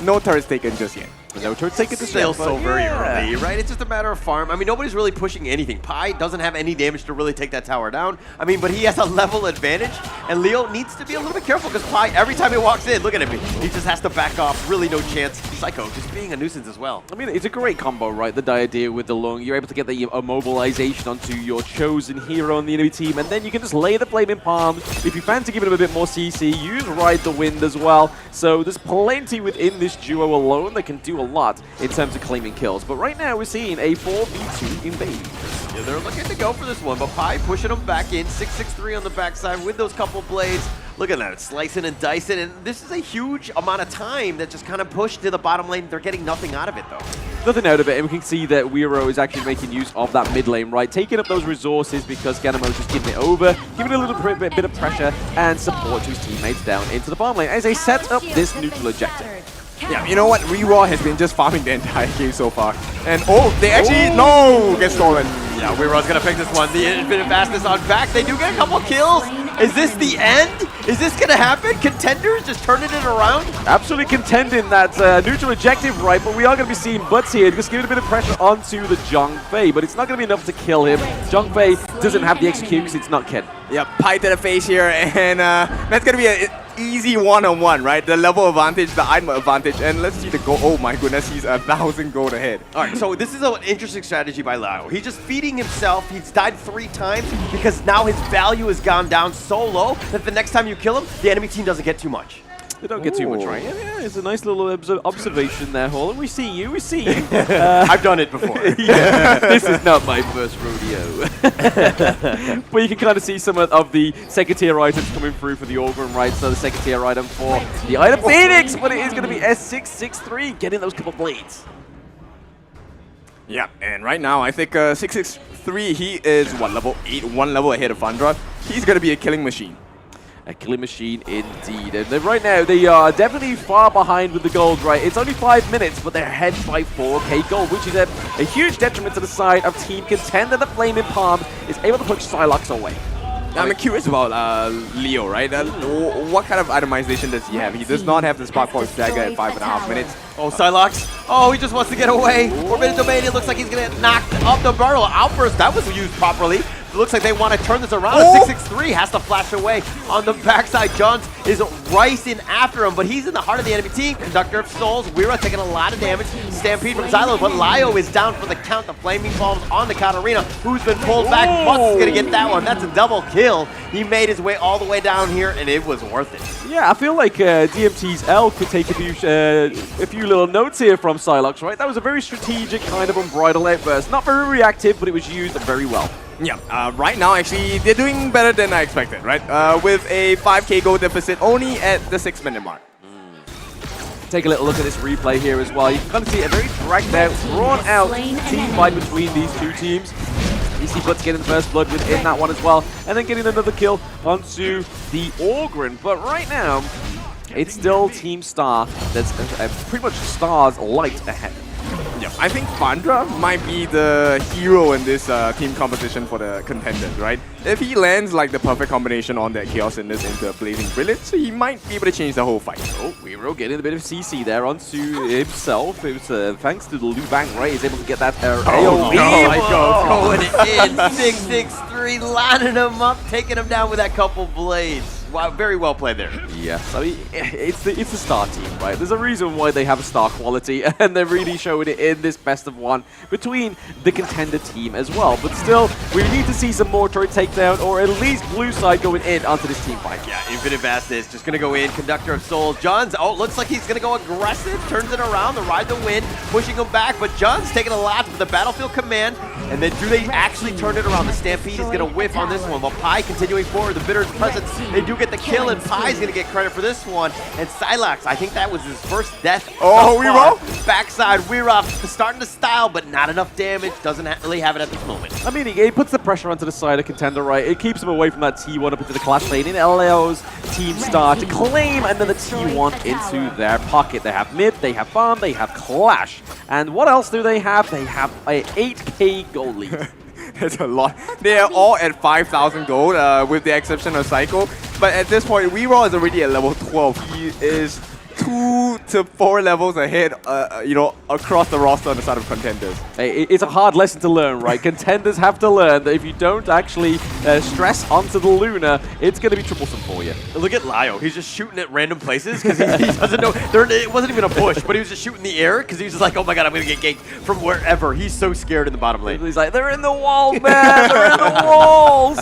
No turrets taken just yet. No turrets taken just Still yet. so very early, right? It's just a matter of farm. I mean, nobody's really pushing anything. Pi doesn't have any damage to really take that tower down. I mean, but he has a level advantage, and Leo needs to be a little bit careful because Pi, every time he walks in, look at him, he just has to back off. Really no chance. Psycho just being a nuisance as well. I mean, it's a great combo, right? The idea with the Lung. You're able to get the immobilization onto your chosen hero on the enemy team, and then you can just lay the Flaming Palms. If you fancy giving him a bit more CC, use Ride the Wind as well. So there's plenty within this duo alone that can do a lot in terms of claiming kills. But right now we're seeing a 4v2 invade. Yeah, they're looking to go for this one, but Pi pushing them back in. 663 on the backside with those couple blades. Look at that, slicing and dicing, and this is a huge amount of time that just kind of pushed to the bottom lane. They're getting nothing out of it, though. Nothing out of it, and we can see that Weiro is actually making use of that mid lane, right? Taking up those resources because Genemo's just giving it over, giving a little bit of pressure and support to his teammates down into the bottom lane as they set up this neutral objective. Yeah, you know what? Reraw has been just farming the entire game so far. And they actually, no, get stolen. Yeah, Wero's gonna pick this one. The infinite fastness on back. They do get a couple kills. Is this the end? Is this gonna happen? Contenders just turning it around? Absolutely contending that neutral objective, right? But we are going to be seeing Butts here, just giving a bit of pressure onto the Zhongfei, but it's not going to be enough to kill him. Zhongfei doesn't have the execute because it's not Ken. Yep, Pi to the face here, and that's going to be an easy one-on-one, right? The level advantage, the item advantage, and let's see the goal. Oh my goodness, he's 1,000 gold ahead. All right, so this is an interesting strategy by Lao. He's just feeding himself. He's died 3 times because now his value has gone down so low that the next time you kill him, the enemy team doesn't get too much. They don't get too much, right? Yeah, it's a nice little observation there, Hall. We see you, we see you. I've done it before. Yeah, this is not my first rodeo. But you can kind of see some of the second tier items coming through for the Orgrim, right? So the second tier item for the item Phoenix, but it is going to be S663 getting those couple blades. Yeah, and right now I think 663, he is what, level 8, 1 level ahead of Vandra. He's going to be a killing machine. A killing machine indeed. And right now, they are definitely far behind with the gold, right? It's only 5 minutes, but they're ahead by 4k gold, which is a huge detriment to the side of Team Contender. The Flaming Palm is able to push Sylox away. I'm curious about Leo, right? What kind of itemization does he have? He does not have the Spark Force Dagger at 5.5 minutes. Oh, Sylox. Oh, he just wants to get away. Forbidden Domain, it looks like he's going to get knocked off the barrel. Outburst, that was used properly. It looks like they want to turn this around. 663 has to flash away on the backside. Johns is racing after him, but he's in the heart of the enemy team. Conductor of Souls, Weira taking a lot of damage. Stampede from Xylo, but Lio is down for the count. The Flaming Palms on the Katarina, who's been pulled back. Butts is going to get that one. That's a double kill. He made his way all the way down here, and it was worth it. Yeah, I feel like DMT's L could take a few little notes here from Sylox, right? That was a very strategic kind of unbridled outburst. Not very reactive, but it was used very well. Yeah, right now actually they're doing better than I expected, right? With a 5k gold deficit only at the 6-minute mark. Take a little look at this replay here as well. You can kind of see a very dragged out, drawn out team fight between these two teams. You see Butts getting the first blood within that one as well, and then getting another kill onto the Orgrim. But right now, it's still Team Star that's pretty much Star's light ahead. Yeah, I think Vandra might be the hero in this team competition for the Contenders, right? If he lands like the perfect combination on that Chaos Indus into Blazing Brilliance, he might be able to change the whole fight. Oh, Weiro getting a bit of CC there onto himself. It was thanks to the Lu Bang, right? He's able to get that AoE. Going in. 663, lining him up, taking him down with that couple blades. Wow, very well played there. Yes, I mean, it's the Star team, right? There's a reason why they have a Star quality, and they're really showing it in this best of one between the Contender team as well. But still, we need to see some more turret takedown, or at least blue side going in onto this team fight. Yeah, Infinite Vastness just going to go in. Conductor of Souls. Johns, looks like he's going to go aggressive. Turns it around, the Ride the Wind, pushing him back. But Johns taking a lot with the Battlefield Command. And then do they actually turn it around? The Stampede is going to whiff on this one. While Pi continuing forward, the Bitter's presence, they do get the kill, and Pi's going to get credit for this one. And Sylox, I think that was his first death. Oh, Weiro? Backside, Weiro starting to style, but not enough damage. Doesn't really have it at this moment. I mean, he puts the pressure onto the side of Contender, right? It keeps him away from that T1 up into the Clash lane. It allows Team Star to claim another T1 into their pocket. They have mid, they have farm, they have Clash. And what else do they have? They have a 8k gold lead. That's a lot. They are all at 5,000 gold, with the exception of Psycho. But at this point, Weiro is already at level 12. He is 2 to 4 levels ahead, you know, across the roster on the side of Contenders. Hey, it's a hard lesson to learn, right? Contenders have to learn that if you don't actually stress onto the Luna, it's going to be troublesome for you. Look at Lio. He's just shooting at random places because he doesn't know. It wasn't even a bush, but he was just shooting in the air because he was just like, oh my god, I'm going to get ganked from wherever. He's so scared in the bottom lane. He's like, they're in the walls, man! They're in the walls!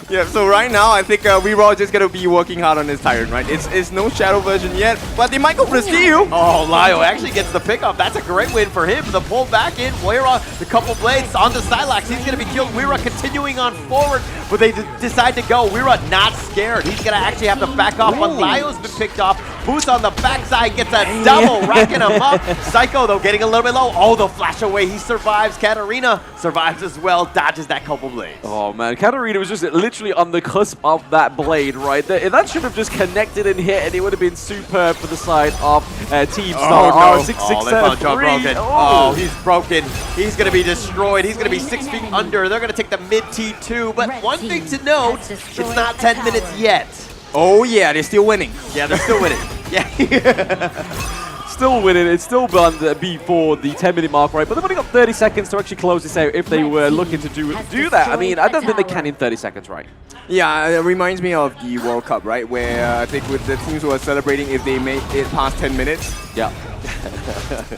Yeah, so right now I think we're all just gonna be working hard on this Tyrant, right? It's no Shadow version yet, but they might go for the steal. Oh, Lio actually gets the pickup. That's a great win for him. The pull back in, Weira, the couple blades onto Silax. He's gonna be killed. Weira continuing on forward, but they decide to go. Weira not scared. He's gonna actually have to back off, but Lio's been picked off. Boost on the backside gets a double, racking him up. Psycho though getting a little bit low. Oh, the flash away. He survives. Katarina survives as well. Dodges that couple blades. Oh man, Katarina was just literally on the cusp of that blade right there. That should have just connected and hit, and it would have been superb for the side of Team Star. Oh, no. 663. They found John broken. Oh, he's broken. He's going to be destroyed. He's going to be 6 feet under. They're going to take the mid T2. But one thing to note, it's not 10 minutes yet. Oh yeah, they're still winning. Yeah, they're still winning. Yeah. Still winning. It's still before the 10-minute mark, right? But they've only got 30 seconds to actually close this out if they were looking to do that. I mean, I don't think they can in 30 seconds, right? Yeah, it reminds me of the World Cup, right? Where I think with the teams who are celebrating if they make it past 10 minutes. Yeah.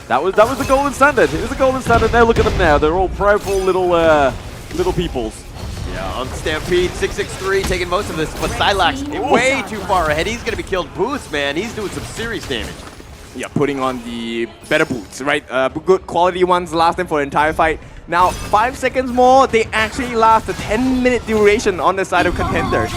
that was the golden standard. It was the golden standard. Now look at them now. They're all proudful little peoples. Yeah, on Stampede, 663 taking most of this, but Silax way too far ahead. He's going to be killed. Boots, man, he's doing some serious damage. Yeah, putting on the better boots, right? Good quality ones last them for the entire fight. Now, 5 seconds more, they actually last a 10-minute duration on the side of contenders.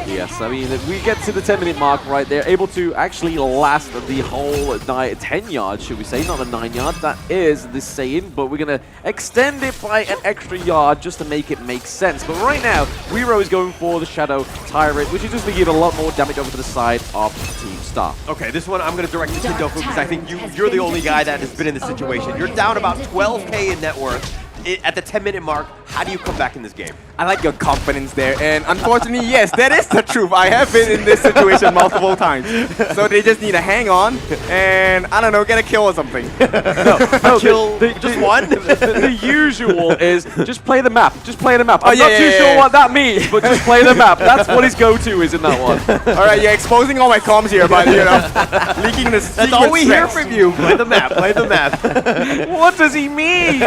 Yes, I mean, if we get to the 10-minute mark, right, they're able to actually last the whole 10 yards, should we say, not the 9 yards. That is the saying, but we're going to extend it by an extra yard just to make it make sense. But right now, Weiro is going for the Shadow Tyrant, which is just going to give a lot more damage over to the side of Team Star. Okay, this one I'm going to direct to Tindofu because I think you're the only guy that has been in this situation. You're down about 12K in net worth. At the 10-minute mark, how do you come back in this game? I like your confidence there, and unfortunately, yes, that is the truth. I have been in this situation multiple times. So they just need to hang on and, I don't know, get a kill or something. Kill just one? The usual is just play the map. Just play the map. I'm not too sure what that means, but just play the map. That's what his go-to is in that one. All right, you're exposing all my comms here, but, you know, leaking the secret. That's all we hear from you. Play the map. Play the map. What does he mean?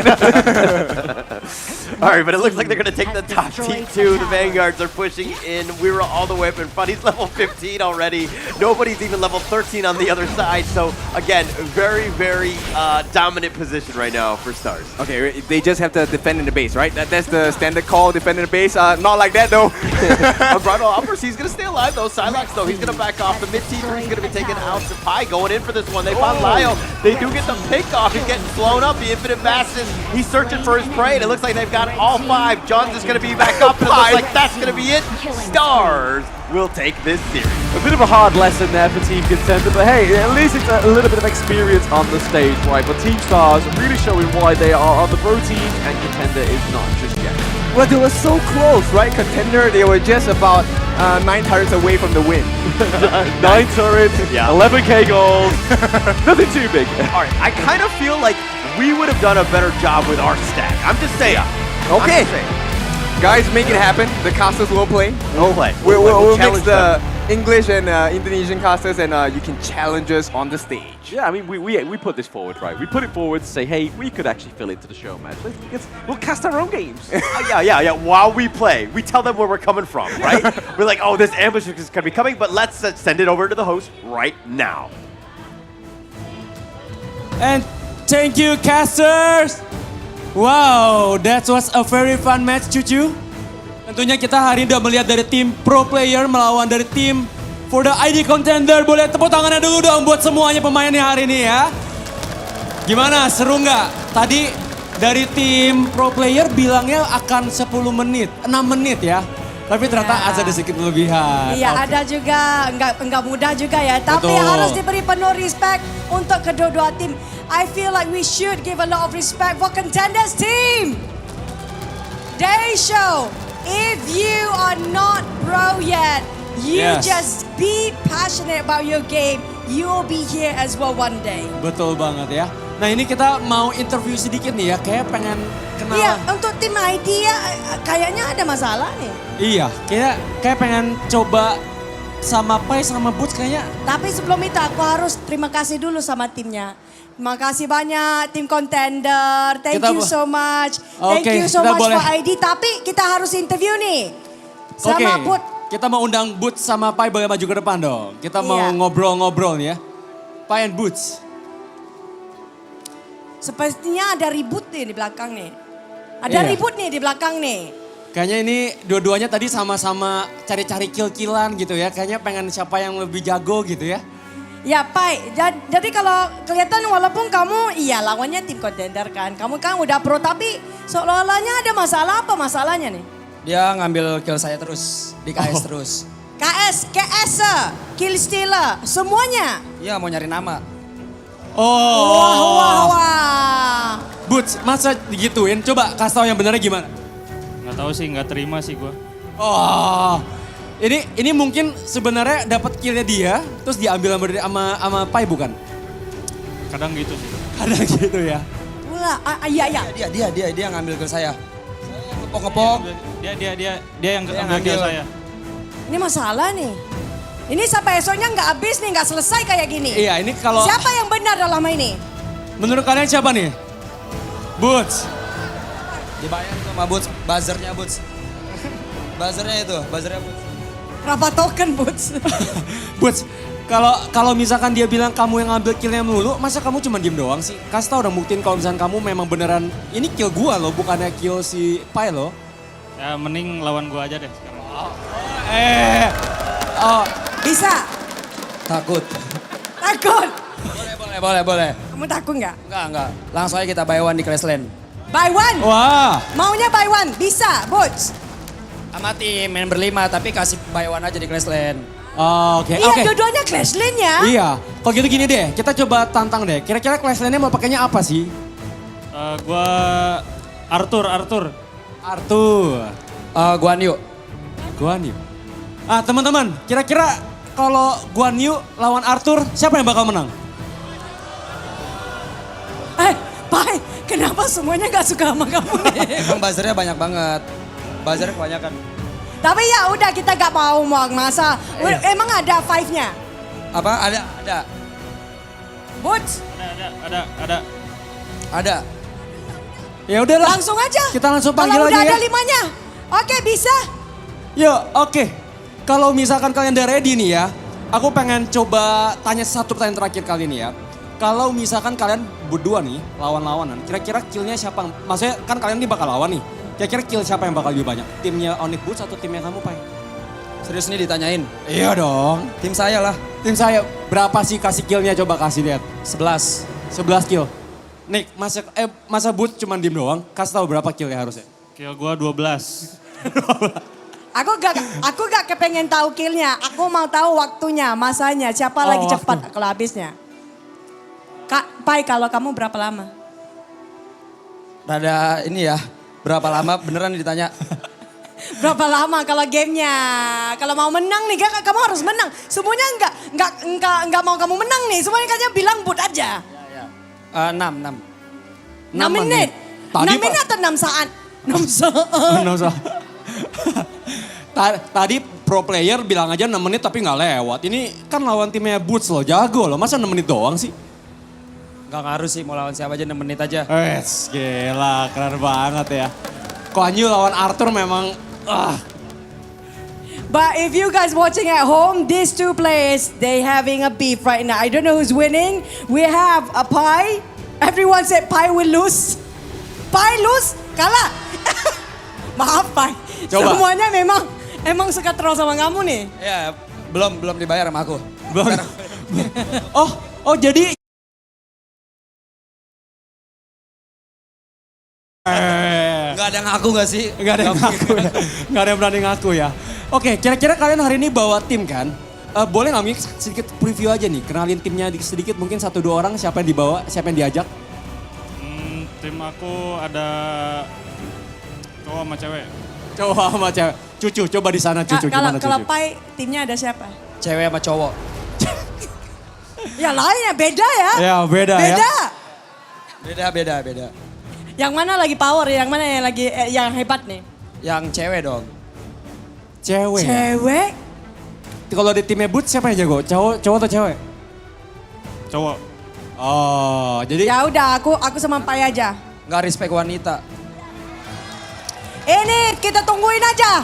All right, but it looks like they're going to take the top T2. The Vanguards are pushing in. We're all the way up in front. He's level 15 already. Nobody's even level 13 on the other side. So, again, very, very dominant position right now for Stars. Okay, they just have to defend in the base, right? That's the standard call, defend in the base. Not like that, though. Bridal Uppers, he's going to stay alive, though. Silax, though, he's going to back off. The mid T3 is going to be taken out. To Pi going in for this one. They found Lio. They do get the pick off. He's getting blown up. The Infinite Fastness. He's searching for his prey, and it looks like they've got all 5. John's just going to be back up, and it looks like that's going to be it. Stars will take this series. A bit of a hard lesson there for Team Contender, but hey, at least it's a little bit of experience on the stage, right? But Team Stars really showing why they are on the pro team, and Contender is not just yet. Well, they were so close, right? Contender, they were just about 9 turrets away from the win. 9 turrets, 11K gold, nothing too big. All right, I kind of feel like we would have done a better job with our stack. I'm just saying. Okay. Guys, make it happen. The casters will play. We'll play. We'll mix the English and Indonesian casters, and you can challenge us on the stage. Yeah, I mean, we put this forward, right? We put it forward to say, hey, we could actually fill into the show, man. We'll cast our own games. Yeah. While we play, we tell them where we're coming from, right? We're like, oh, this ambush is going to be coming, but let's send it over to the host right now. And thank you, casters. Wow, that was a very fun match, Cucu. Tentunya kita hari ini udah melihat dari tim pro player melawan dari tim for the ID contender. Boleh tepuk tangannya dulu dong buat semuanya pemainnya hari ini ya. Gimana, seru nggak? Tadi dari tim pro player bilangnya akan 10 menit, 6 menit ya. Tapi ternyata ada sedikit kelebihan. Iya, ada juga, enggak mudah juga ya. Tapi harus diberi penuh respect untuk kedua-dua tim. I feel like we should give a lot of respect for Contenders team. They show, if you are not pro yet, you just be passionate about your game. You will be here as well one day. Betul banget ya. Nah ini kita mau interview sedikit nih ya, kayak pengen kenal. Iya, untuk tim ID ya kayaknya ada masalah nih. Iya, kayak pengen coba sama Pai sama Boots kayaknya. Tapi sebelum itu aku harus terima kasih dulu sama timnya. Terima kasih banyak tim Contender. Thank you so much. Thank you so much for ID. Tapi kita harus interview nih. Sama Bud. Kita mau undang Boots sama Pai boleh maju ke depan dong. Kita mau Iya. ngobrol-ngobrol nih ya. Pai and Boots. Sepertinya ada ribut nih di belakang nih. Iya. Ada ribut nih di belakang nih. Kayaknya ini dua-duanya tadi sama-sama cari-cari kill-killan gitu ya. Kayaknya pengen siapa yang lebih jago gitu ya. Ya Pai, jadi kalau kelihatan walaupun kamu lawannya tim contender kan. Kamu kan udah pro tapi seolah-olahnya ada masalah, apa masalahnya nih? Dia ngambil kill saya terus, di KS terus. KS, kill stealer, semuanya. Iya mau nyari nama. Wah. Boots, masa digituin? Coba kasih tau yang benernya gimana? Nggak tahu sih, nggak terima sih gue. Oh, ini mungkin sebenarnya dapat killnya dia, terus diambil sama Pai bukan? Kadang gitu sih. Kadang gitu ya. Wah, iya. Dia ngambil kill saya. Ngepok-ngepok. Dia yang ngambil kill saya. Ini masalah nih. Ini sampai esoknya nggak habis nih, nggak selesai kayak gini. Iya, ini kalau... Siapa yang benar dalam ini? Menurut kalian siapa nih? Boots. Dibayar sama Boots, buzzernya Boots. Buzzernya Boots. Berapa token Boots? Boots, kalau misalkan dia bilang kamu yang ngambil killnya melulu, masa kamu cuma diem doang sih? Kasih tau dong buktiin kalau misalkan kamu memang beneran, ini kill gua loh, bukannya kill si Pai loh. Ya mending lawan gua aja deh sekarang. Bisa? Takut. Boleh. Kamu takut nggak? Enggak. Langsung aja kita buy one di Clashland. Buy one? Wah. Maunya buy one? Bisa, Boots? Sama tim main berlima tapi kasih buy one aja di Clashland. Oke. Iya, dua-duanya Clashland ya? Iya, kalau gitu gini deh, kita coba tantang deh. Kira-kira Clashland-nya mau pakainya apa sih? Gua Arthur. Guan Yu. Teman-teman, kira-kira kalau Guan Yu lawan Arthur, siapa yang bakal menang? Pai, kenapa semuanya gak suka sama kamu nih? Emang buzzernya banyak banget. Buzzernya kebanyakan. Tapi ya udah kita gak mau masa. Emang ada five-nya? Apa? Ada. Boots? Ada. Ya udahlah. Langsung aja. Kita langsung panggil Kalau aja udah ya. ada limanya. Oke, bisa. Yuk, oke. Kalau misalkan kalian udah ready nih ya, aku pengen coba tanya satu pertanyaan terakhir kali ini ya. Kalau misalkan kalian berdua nih, lawan-lawanan, kira-kira killnya siapa? Maksudnya kan kalian ini bakal lawan nih. Kira-kira kill siapa yang bakal lebih banyak? Timnya Onyx Boots atau timnya kamu, Pai? Serius nih ditanyain? Iya dong. Tim saya lah. Tim saya, berapa sih kasih killnya? Coba kasih lihat. 11 kill. Nick, masa Boots cuma diem doang? Kasih tahu berapa killnya harusnya? Kill gua 12. Aku gak kepengen tahu killnya. Aku mau tahu waktunya, masanya. Siapa lagi cepat kalau habisnya. Kak, Pai, kalau kamu berapa lama? Rada ini ya, berapa lama beneran ditanya. Berapa lama kalau gamenya? Kalau mau menang nih, kamu harus menang. Semuanya enggak mau kamu menang nih. Semuanya kayaknya bilang but aja. 6 menit. 6 menit atau 6 saat? 6 saat. Tadi pro player bilang aja 6 menit tapi nggak lewat. Ini kan lawan timnya Boots loh, jago loh. Masa 6 menit doang sih? Gak ngaruh sih, mau lawan siapa aja 6 menit aja. Gila, keren banget ya. Guan Yu lawan Arthur memang... But if you guys watching at home, these two players, they having a beef right now. I don't know who's winning. We have a Pai. Everyone said Pai will lose. Pai lose, kalah. Maaf Pai. Coba. Semuanya emang suka troll sama kamu nih. Ya, belum dibayar sama aku. Belum. Oh jadi... Gak ada ngaku gak sih? Gak ada yang ngaku. Gak ada yang berani ngaku ya. Oke, kira-kira kalian hari ini bawa tim kan? Boleh nggak Mik sedikit preview aja nih, kenalin timnya sedikit mungkin 1-2 orang, siapa yang dibawa, siapa yang diajak? Tim aku ada cowok sama cewek. Cowok sama cewek. Cucu, coba di sana Cucu gimana Cucu? Kalau Pai timnya ada siapa? Cewek sama cowok. Ya lainnya beda ya. Ya beda ya. Beda. Yang mana lagi power, yang mana yang lagi yang hebat nih? Yang cewek dong. Cewek? Kalau di timnya Boots siapa yang jago? Cowok atau cewek? Cowok. Oh, jadi... Ya udah, aku sama Pai aja. Nggak respect wanita. Ini kita tungguin aja.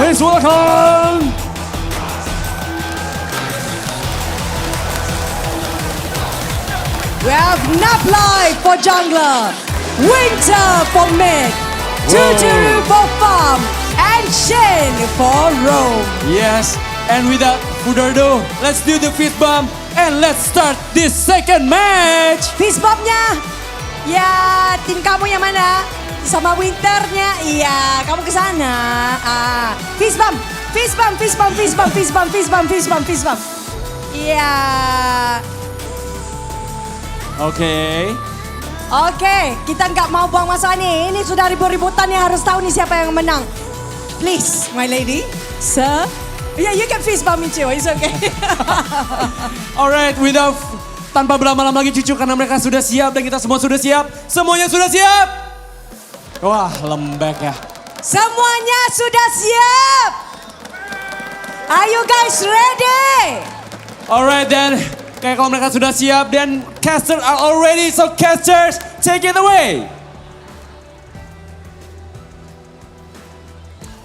Please welcome. We have Naplai for jungler, Winter for mid, Tuturu for farm, and Shin for roam. Yes, and without further ado, let's do the fist bump and let's start this second match. Fist bumpnya, ya tim kamu yang mana? Sama Winternya, iya kamu ke sana. Fist bump, fist bump, fist bump, fist bump, fist bump, fist bump, fist bump, fist bump. Iya. Oke, kita nggak mau buang masa nih. Ini sudah ribut-ributan nih, harus tahu nih siapa yang menang. Please, my lady, sir. Yeah, you can fist bump me too, it's okay. Alright, tanpa berlama-lama lagi cucu karena mereka sudah siap dan kita semua sudah siap. Semuanya sudah siap? Wah, lembek ya. Semuanya sudah siap? Are you guys ready? Alright then, kayak kalau mereka sudah siap dan casters are all ready, so casters, take it away.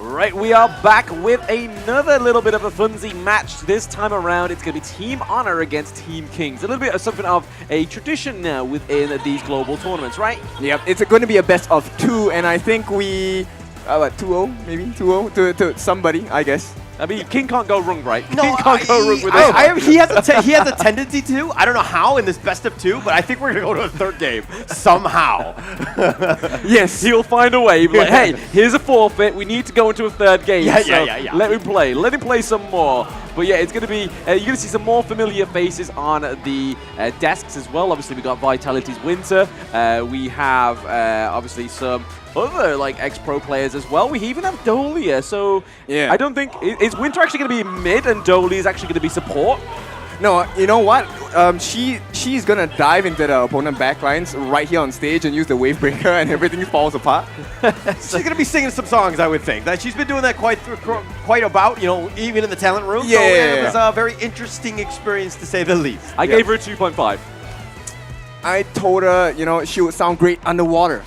Right, we are back with another little bit of a funsy match. This time around, it's going to be Team Honor against Team Kings. A little bit of something of a tradition now within these global tournaments, right? Yep, it's going to be a best of 2, and I think we, 2-0, maybe 2-0 to somebody, I guess. I mean, King can't go wrong, right? No, King can't go wrong with this. He has a tendency to. I don't know how in this best of 2, but I think we're gonna go to a third game somehow. Yes, he'll find a way. He'll be like, hey, here's a forfeit. We need to go into a third game. Yeah. Let him play. Let him play some more. But yeah, it's going to be, you're going to see some more familiar faces on the desks as well. Obviously, we got Vitality's Winter. We have, obviously, some other like ex-pro players as well. We even have Dolia, so yeah. I don't think is Winter actually going to be mid and Dolia is actually going to be support. No, you know what? She's gonna dive into the opponent backlines right here on stage and use the wave breaker and everything falls apart. She's gonna be singing some songs, I would think. That she's been doing that quite about, you know, even in the talent room. Yeah, so it was a very interesting experience to say the least. I gave her a 2.5. I told her, you know, she would sound great underwater.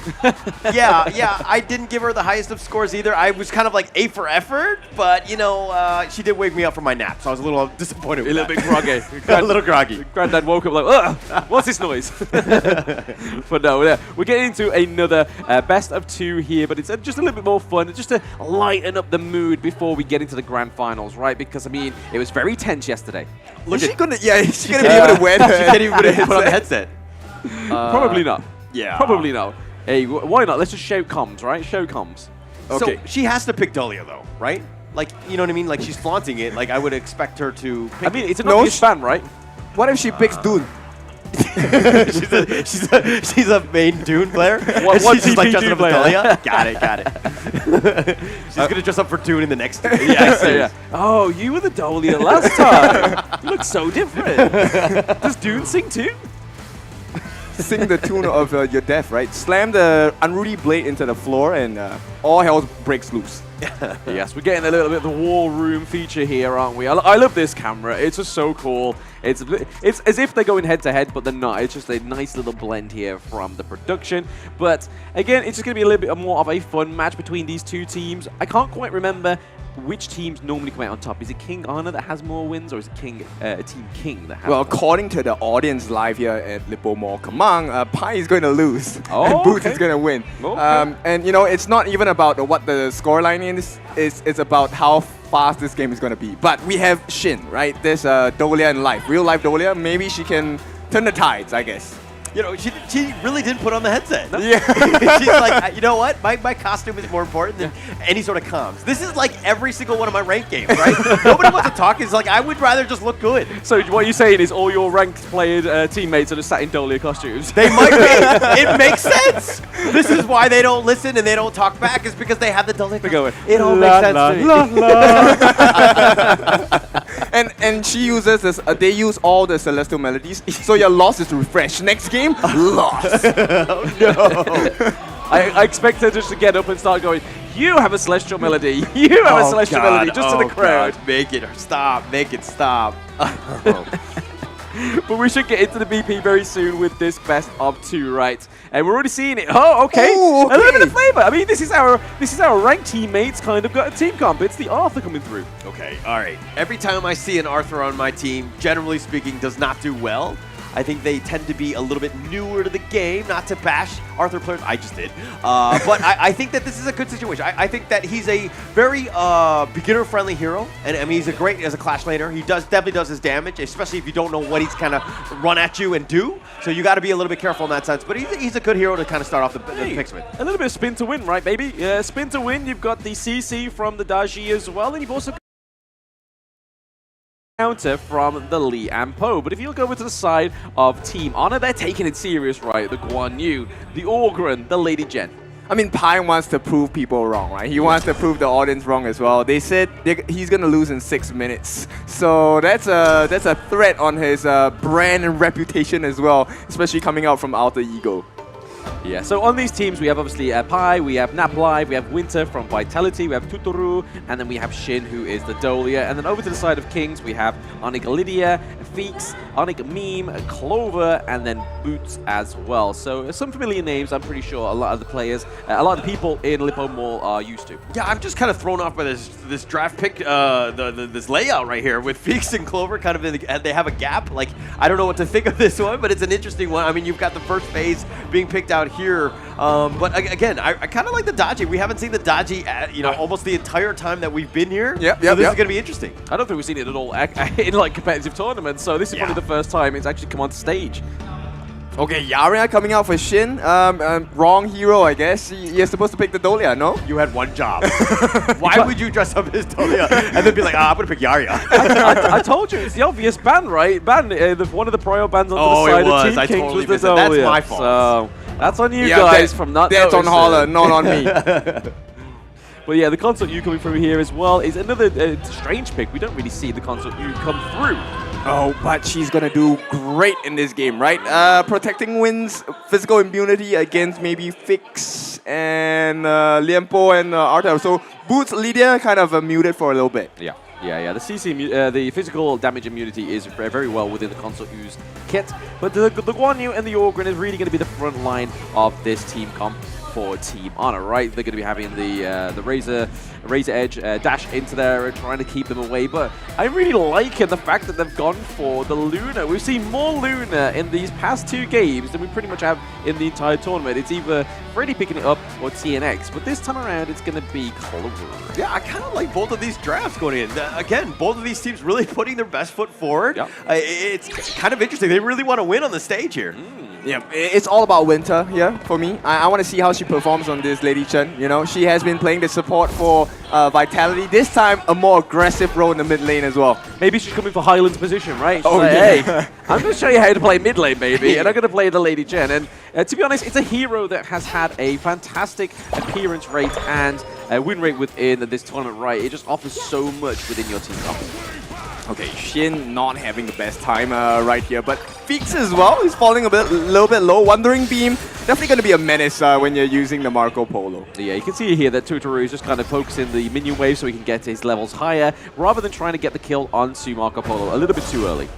yeah, I didn't give her the highest of scores either. I was kind of like A for effort, but, you know, she did wake me up from my nap, so I was a little disappointed with that. A little bit groggy. A little groggy. Granddad woke up like, ugh, what's this noise? But no, we're getting into another best of 2 here, but it's just a little bit more fun, just to lighten up the mood before we get into the grand finals, right? Because, I mean, it was very tense yesterday. Is she gonna be able to wear She can't even put on the headset. Probably not. Yeah. Probably not. Hey, why not? Let's just show comms, right? Show comms. Okay. So she has to pick Dolia though, right? Like, you know what I mean? Like she's flaunting it. Like I would expect her to pick it's an obvious fan, right? What if she picks Dune? she's a main Dune player. She's just like dressing Dune up player. as Dolia. Got it. She's gonna dress up for Dune in the next. Yeah. Oh, you were the Dolia last time. You look so different. Does Dune sing too? Sing the tune of your death, right? Slam the unruly blade into the floor and all hell breaks loose. Yes, we're getting a little bit of the war room feature here, aren't we? I love this camera. It's just so cool. It's as if they're going head to head, but they're not. It's just a nice little blend here from the production. But again, it's just going to be a little bit more of a fun match between these two teams. I can't quite remember which teams normally come out on top. Is it King Honor that has more wins, or is it Team King that has Well, more? according to the audience live here at Lippo Mall Kamang, Pai is going to lose Oh, and Boots okay. is going to win. Okay. And you know, it's not even about what the scoreline is. It's about how fast this game is going to be. But we have Shin, right? There's Dolia in life, real life Dolia. Maybe she can turn the tides, I guess. You know, she really didn't put on the headset. Yeah. She's like, you know what? My costume is more important than any sort of comms. This is like every single one of my ranked games, right? Nobody wants to talk. It's like, I would rather just look good. So what you're saying is all your ranked player teammates are just sat in Dolia costumes? They might be. It makes sense. This is why they don't listen and they don't talk back, is because they have the Dolia costume. It all makes sense to me. And she uses this. They use all the celestial melodies, so your loss is refreshed. Next game, loss. Oh, no. I expect her just to get up and start going, you have a celestial melody, you have a celestial melody, just to the crowd. God. Make it stop, make it stop. But we should get into the BP very soon with this best of 2, right? And we're already seeing it. Oh, okay. Ooh, okay. A little bit of flavor. I mean, this is our ranked teammates kind of got a team comp. It's the Arthur coming through. Okay, all right. Every time I see an Arthur on my team, generally speaking, does not do well. I think they tend to be a little bit newer to the game, not to bash Arthur players. I just did. But I think that this is a good situation. I think that he's a very beginner-friendly hero. And I mean, he's a great as a Clash laner. He definitely does his damage, especially if you don't know what he's kind of run at you and do. So you got to be a little bit careful in that sense. But he's a good hero to kind of start off the picks with. A little bit of spin to win, right, baby? Yeah, spin to win. You've got the CC from the Daji as well, and you've also counter from the Lee and Po. But if you look over to the side of Team Honor, they're taking it serious, right? The Guan Yu, the Orgren, the Lady Jen. I mean, Pai wants to prove people wrong, right? He wants to prove the audience wrong as well. They said he's gonna lose in 6 minutes, so that's a threat on his brand and reputation as well, especially coming out from Alter Ego. Yeah, so on these teams, we have obviously Pai, we have Nap Live, we have Winter from Vitality, we have Tutoru, and then we have Shin, who is the Dolia. And then over to the side of Kings, we have Onik Lydia, Feeks, Onik Meme, Clover, and then Boots as well. So some familiar names, I'm pretty sure a lot of the players, a lot of the people in Lippo Mall are used to. Yeah, I'm just kind of thrown off by this draft pick, this layout right here with Feeks and Clover kind of they have a gap. Like, I don't know what to think of this one, but it's an interesting one. I mean, you've got the first phase being picked out here. But again, I kind of like the Daji. We haven't seen the Daji almost the entire time that we've been here. Yep, so this is going to be interesting. I don't think we've seen it at all in like competitive tournaments, so this is probably the first time it's actually come on stage. Okay, Yaria coming out for Shin. Wrong hero, I guess. You're supposed to pick the Dolia, no? You had one job. Why would you dress up as Dolia and then be like, I'm going to pick Yaria? I told you, it's the obvious ban, right? One of the prior bans onto the side of Team Kings totally was the Dolia. That's my fault. So that's on you guys from not That's on noticing. Holler, not on me. But yeah, the Consort U coming through here as well is another strange pick. We don't really see the Consort U come through. Oh, but she's gonna do great in this game, right? Protecting wins, physical immunity against maybe Fix and Liempo and Arthur. So Boots, Lydia kind of muted for a little bit. Yeah. The CC, the physical damage immunity is very well within the Consort U's kit. But the Guan Yu and the Orgren is really going to be the front line of this team comp for Team Honor, right? They're going to be having the Razor Edge dash into there and trying to keep them away. But I'm really liking the fact that they've gone for the Luna. We've seen more Luna in these past 2 games than we pretty much have in the entire tournament. It's either Freddy picking it up or TNX. But this time around, it's going to be Clover. Yeah, I kind of like both of these drafts going in. Again, both of these teams really putting their best foot forward. Yep. It's kind of interesting. They really want to win on the stage here. Yeah, it's all about Winter here for me. I want to see how she performs on this Lady Chen. You know, she has been playing the support for Vitality. This time, a more aggressive role in the mid lane as well. Maybe she's coming for Highland's position, right? She's Oh, like, yeah. Hey, I'm going to show you how to play mid lane, baby, and I'm going to play the Lady Jen. And to be honest, it's a hero that has had a fantastic appearance rate and win rate within this tournament, right? It just offers so much within your team comp. Okay, Shin not having the best time right here, but Feeks as well. He's falling a little bit low. Wandering Beam, definitely going to be a menace when you're using the Marco Polo. Yeah, you can see here that Tutoru is just kind of focusing the minion wave so he can get his levels higher, rather than trying to get the kill onto Marco Polo a little bit too early.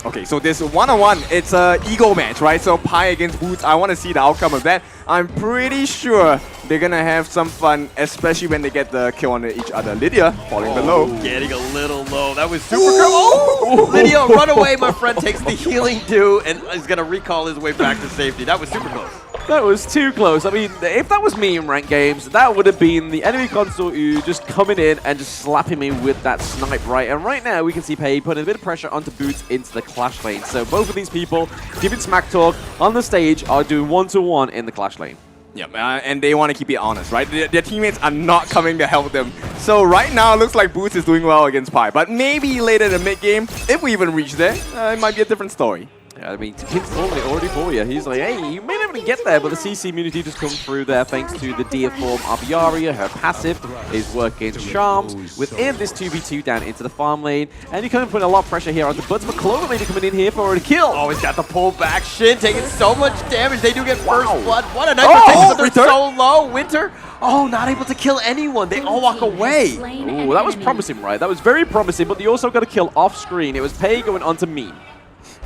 Okay, so this one-on-one, it's an ego match, right? So Pai against Boots, I want to see the outcome of that. I'm pretty sure they're going to have some fun, especially when they get the kill on each other. Lydia falling below. Getting a little low. That was super cool. Lydia, run away, my friend, takes the healing dew and is going to recall his way back to safety. That was super close. That was too close. I mean, if that was me in ranked games, that would have been the enemy Consort U just coming in and just slapping me with that snipe, right? And right now, we can see Pei putting a bit of pressure onto Boots into the Clash lane. So both of these people giving smack talk on the stage are doing one-to-one in the Clash lane. Yeah, and they want to keep it honest, right? Their teammates are not coming to help them. So right now, it looks like Boots is doing well against Pai. But maybe later in the mid-game, if we even reach there, it might be a different story. Yeah, I mean, Kid's already for you. He's like, hey, you may never get there, but the CC immunity just comes through there thanks to the Deer form of Yaria. Her passive is working charms within this 2v2 down into the farm lane. And you kind of put a lot of pressure here onto Buds. But Clover maybe coming in here for a kill. Oh, he's got the pull back. Shin taking so much damage. They do get first blood. What a nice protection, but they're so low. Winter, not able to kill anyone. They all walk away. Ooh, that was promising, right? That was very promising, but they also got a kill off screen. It was Pei going onto Meme.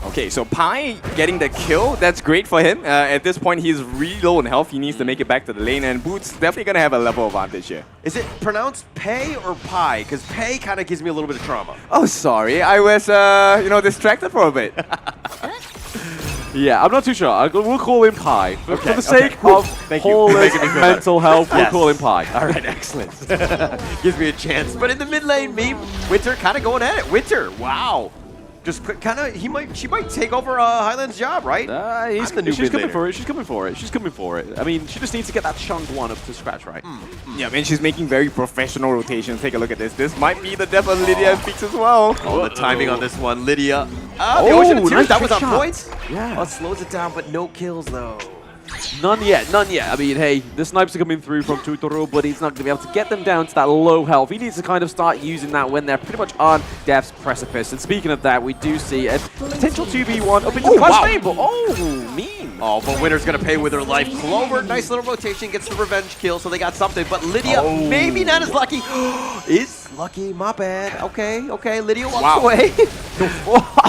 Okay, so Pi getting the kill, that's great for him. At this point, he's really low in health. He needs to make it back to the lane, and Boots definitely going to have a level advantage here. Is it pronounced Pay or Pie? Because Pay kind of gives me a little bit of trauma. Oh, sorry. I was, distracted for a bit. Yeah, I'm not too sure. We'll call him Pi. For the sake of Thank you. Paula's mental health, we'll call him Pi. All right, excellent. Gives me a chance. But in the mid lane, Winter kind of going at it. Winter, wow. Just kind of, she might take over Highland's job, right? She's coming for it. She's coming for it. She's coming for it. I mean, she just needs to get that chunk one up to scratch, right? Yeah, man, she's making very professional rotations. Take a look at this. This might be the death of Lydia Peaks as well. Oh, the timing on this one, Lydia. The Ocean of Tears, nice that was on shot. point. Yeah. Oh, it slows it down, but no kills though. None yet, none yet. I mean, hey, the snipes are coming through from Tutoro, but he's not going to be able to get them down to that low health. He needs to kind of start using that when they're pretty much on death's precipice. And speaking of that, we do see a potential 2v1 up into the clash lane, but mean. Oh, but Winter's going to pay with her life. Clover, nice little rotation, gets the revenge kill, so they got something. But Lydia, maybe not as lucky. Is lucky, my bad. Okay, Lydia walks away.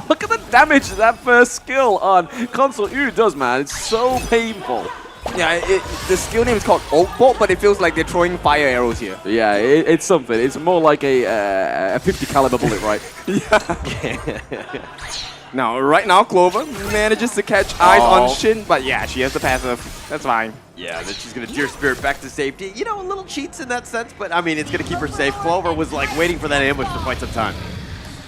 Look at the damage that first skill on Console U does, man. It's so painful. Yeah, the skill name is called Oak Bolt, but it feels like they're throwing fire arrows here. Yeah, it's something. It's more like a 50 caliber bullet, right? Now, right now, Clover manages to catch eyes on Shin, but yeah, she has the passive. That's fine. Yeah, then she's going to Deer Spirit back to safety. You know, a little cheats in that sense, but I mean, it's going to keep her safe. Clover was like waiting for that ambush for quite some time.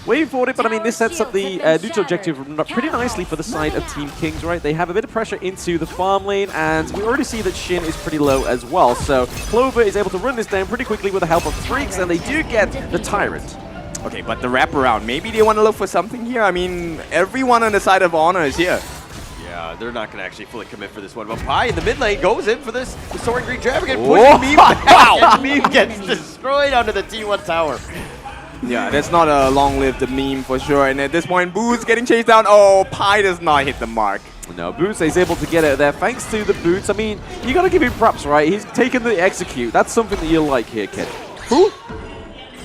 Waiting for it, but I mean, this sets up the neutral objective pretty nicely for the side of Team Kings, right? They have a bit of pressure into the farm lane, and we already see that Shin is pretty low as well. So Clover is able to run this down pretty quickly with the help of Freaks, and they do get the Tyrant. Okay, but the wraparound, maybe they want to look for something here? I mean, everyone on the side of Honor is here. Yeah, they're not going to actually fully commit for this one. But Pi in the mid lane goes in for this. The Soaring Green Dragon pushes Meme back, and Meme gets destroyed onto the T1 tower. Yeah, that's not a long-lived meme for sure. And at this point, Boots getting chased down. Oh, Pi does not hit the mark. No, Boots is able to get it there thanks to the boots. I mean, you got to give him props, right? He's taken the execute. That's something that you like here, kid. Who?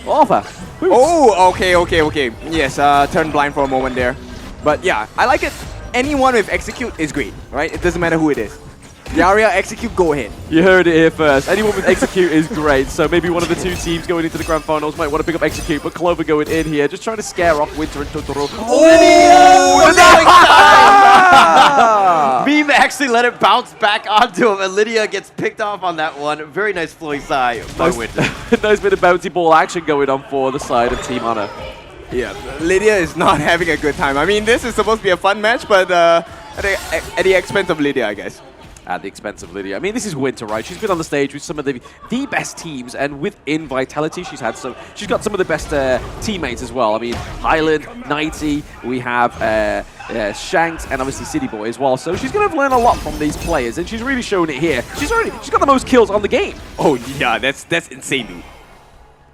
Arthur. Boots. Oh, okay. Yes, turn blind for a moment there. But yeah, I like it. Anyone with execute is great, right? It doesn't matter who it is. Yaria, execute, go ahead. You heard it here first. Anyone with execute is great. So maybe one of the two teams going into the grand finals might want to pick up execute, but Clover going in here, just trying to scare off Winter and Totoro. Meme actually let it bounce back onto him, and Lydia gets picked off on that one. Very nice flowing side by Winter. Nice bit of bouncy ball action going on for the side of Team Honor. Yeah, Lydia is not having a good time. I mean, this is supposed to be a fun match, but at the expense of Lydia, I guess. At the expense of Lydia. I mean, this is Winter, right? She's been on the stage with some of the best teams, and within Vitality, she's got some of the best teammates as well. I mean, Highland, Nighty, we have Shanks, and obviously City Boy as well. So she's going to learn a lot from these players, and she's really shown it here. She's got the most kills on the game. Oh yeah, that's insane, dude.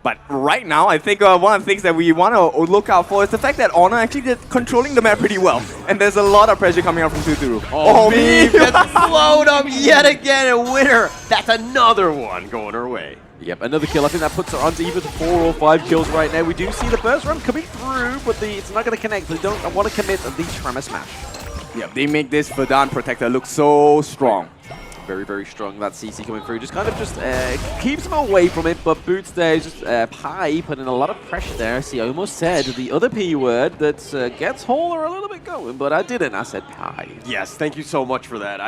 But right now, I think one of the things that we want to look out for is the fact that Honor actually did controlling the map pretty well. And there's a lot of pressure coming out from Tuturu. Oh, Meme gets slowed up yet again, and Winter, that's another one going her way. Yep, another kill. I think that puts her onto either 4 or 5 kills right now. We do see the burst run coming through, but it's not going to connect. They don't want to commit the Tremor Smash. Yep, they make this Verdant Protector look so strong. Very, very strong. That CC coming through just kind of keeps him away from it, but Boots there is just Pi putting a lot of pressure there. See, I almost said the other P word that gets Hauler a little bit going, but I didn't. I said Pi. Yes, thank you so much for that.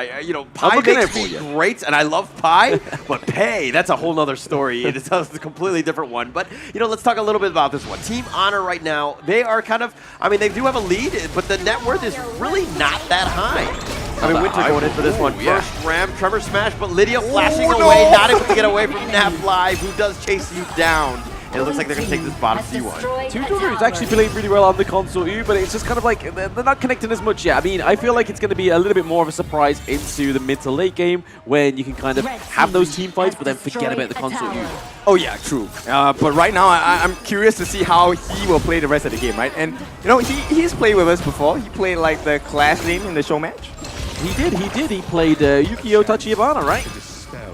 Pi makes me great, and I love Pi, but Pay, that's a whole nother story. It's a completely different one. But, let's talk a little bit about this one. Team Honor right now, they are kind of, I mean, they do have a lead, but the net worth is really not that high. I mean, Winter going in for this one. First Ram, Tremor Smash, but Lydia flashing away, not able to get away from Nap Live, who does chase you down. And it looks like they're going to take this bottom C1. Tutoro is actually playing really well on the console U, but it's just kind of like, they're not connecting as much yet. I mean, I feel like it's going to be a little bit more of a surprise into the mid to late game when you can kind of have those team fights, but then forget about the console U. Oh yeah, true. But right now, I'm curious to see how he will play the rest of the game, right? And, he's played with us before. He played like the class lane in the show match. He did. He played Yukio Tachibana, right?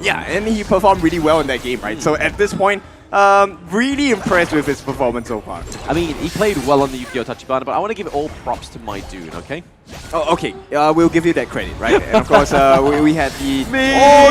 Yeah, and he performed really well in that game, right? So at this point, Really impressed with his performance so far. I mean, he played well on the Yu-Gi-Oh! Tachibana, but I want to give all props to my dude, okay? Oh, okay. We'll give you that credit, right? And of course, we had the... Oh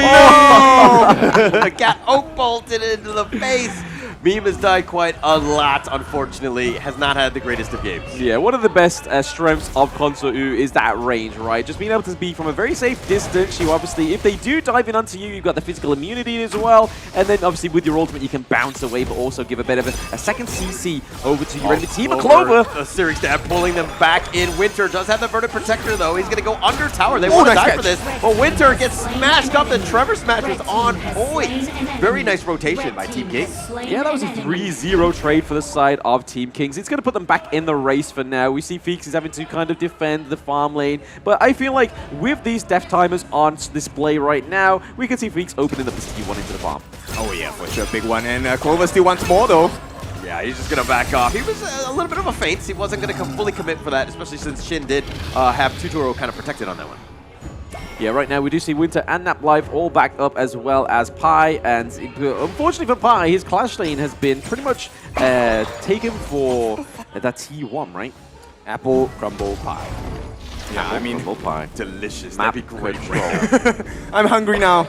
no! Got oak bolted into the face. Meme has died quite a lot, unfortunately. Has not had the greatest of games. Yeah, one of the best strengths of Console U is that range, right? Just being able to be from a very safe distance. You obviously, if they do dive in onto you, you've got the physical immunity as well. And then obviously with your ultimate, you can bounce away, but also give a bit of a second CC over to your enemy team. Clover! A series stab pulling them back in. Winter does have the Verdant Protector, though. He's going to go under tower. They want to die for this. But Winter gets smashed up. The Trevor smash was on point. Very nice rotation by Team Kings. Yeah, that was a 3-0 trade for the side of Team Kings. It's going to put them back in the race for now. We see Feeks is having to kind of defend the farm lane. But I feel like with these death timers on display right now, we can see Feeks opening up the T1 into the farm. Oh yeah, for sure. Big one. And Clover still wants more though. Yeah, he's just going to back off. He was a little bit of a feint. He wasn't going to fully commit for that, especially since Shin did have Tutoro kind of protected on that one. Yeah, right now we do see Winter and Nap Life all backed up, as well as Pi. And unfortunately for Pi, his Clash lane has been pretty much taken for that T1, right? Apple, crumble, pie. Yeah, Apple, I mean, crumble, pie. Delicious. Map That'd be great. I'm hungry now.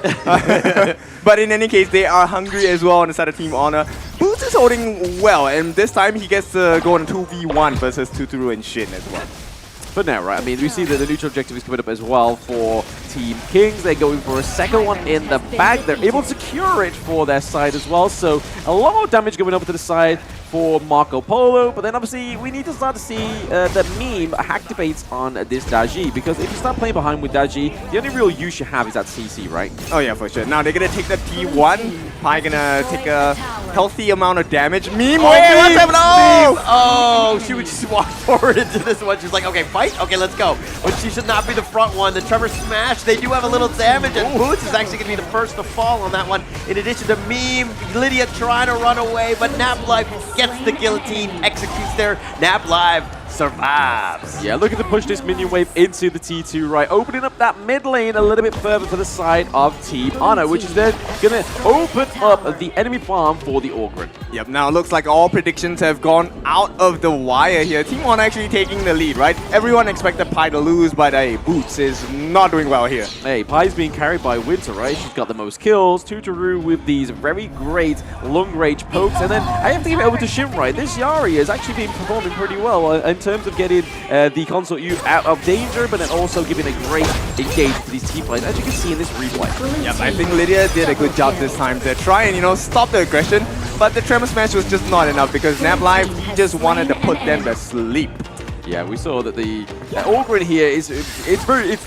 But in any case, they are hungry as well on the side of Team Honor. Boots is holding well, and this time he gets to go on a 2v1 versus Tuturu and Shin as well. For now, right? I mean, we see that the neutral objective is coming up as well for Team Kings. They're going for a second one in the bag. They're able to secure it for their side as well. So a lot of damage going over to the side for Marco Polo. But then obviously we need to start to see the meme activates on this Daji. Because if you start playing behind with Daji, the only real use you have is that CC, right? Oh yeah, for sure. Now they're going to take the T1. Pi gonna take a healthy amount of damage. Meme, what's happening? Oh, she would just walk forward into this one. She's like, okay, fight? Okay, let's go. But she should not be the front one. The Trevor smash, they do have a little damage, and Boots is actually going to be the first to fall on that one. In addition to Meme, Lydia trying to run away, but Nap Live gets the guillotine, executes there. Nap Live survives. Yeah, looking to push this minion wave into the T2, right? Opening up that mid lane a little bit further to the side of Team Honor, which is then going to open up the enemy farm for the Ogryn. Yep, now it looks like all predictions have gone out of the wire here. Team Honor actually taking the lead, right? Everyone expected Pi to lose, but hey, Boots is not doing well here. Hey, Pi's being carried by Winter, right? She's got the most kills. Tuturu with these very great long-range pokes. And then I have to give it over to Shin, right? This Yari has actually been performing pretty well in terms of getting the Console U out of danger, but then also giving a great engage to these team fights, as you can see in this replay. Yep, I think Lydia did a good job this time to try and, stop the aggression, but the Tremor Smash was just not enough because Nap Live, he just wanted to put them to sleep. Yeah, we saw that the Ogryn here is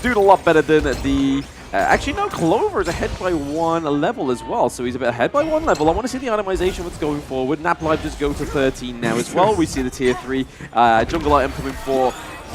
doing a lot better than the. Actually, no, Clover is ahead by 1 level as well, so he's a bit ahead by 1 level. I want to see the itemization what's going forward. Nap Live just go to 13 now as well. We see the tier 3 jungle item coming for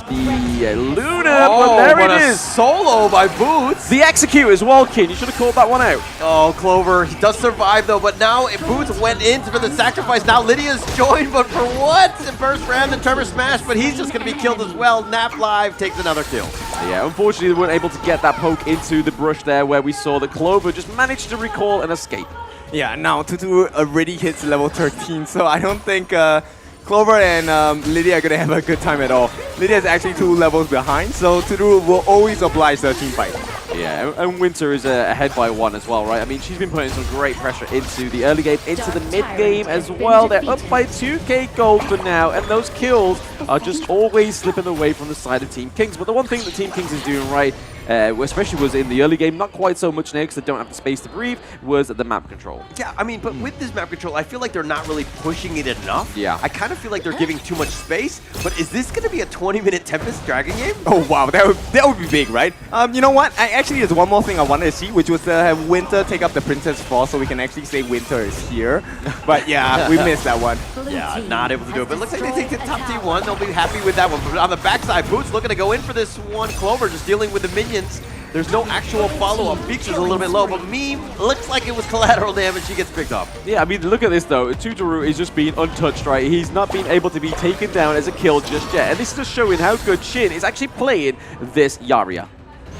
the Luna, but there it is. Solo by Boots. The execute as well, Kin. You should have called that one out. Oh, Clover, he does survive though, but now Boots went in for the sacrifice. Now Lydia's joined, but for what? And first ram the Trevor smash, but he's just going to be killed as well. Nap Live takes another kill. Yeah, unfortunately they weren't able to get that poke into the brush there, where we saw that Clover just managed to recall and escape. Yeah, now Tutu already hits level 13, so I don't think Clover and Lydia are going to have a good time at all. Lydia is actually 2 levels behind, so Tutu will always oblige the team fight. Yeah, and Winter is ahead by 1 as well, right? I mean, she's been putting some great pressure into the early game, into the mid game as well. They're up by 2k gold for now, and those kills are just always slipping away from the side of Team Kings. But the one thing that Team Kings is doing right, especially was in the early game, not quite so much now because they don't have the space to breathe, was the map control. Yeah, I mean, but with this map control, I feel like they're not really pushing it enough. Yeah. I kind of feel like they're giving too much space, but is this going to be a 20-minute Tempest Dragon game? Oh, wow, that would be big, right? You know what? Actually, there's one more thing I wanted to see, which was to have Winter take up the Princess Fall so we can actually say Winter is here. But yeah, we missed that one. Yeah, not able to do it. But it looks like they take the top T1. They'll be happy with that one. But on the backside, Boots looking to go in for this one. Clover just dealing with the minions. There's no actual follow-up. Feeks is a little bit low, but Meme looks like it was collateral damage. He gets picked up. Yeah, I mean, look at this, though. Tuturu is just being untouched, right? He's not being able to be taken down as a kill just yet. And this is just showing how good Shin is actually playing this Yaria.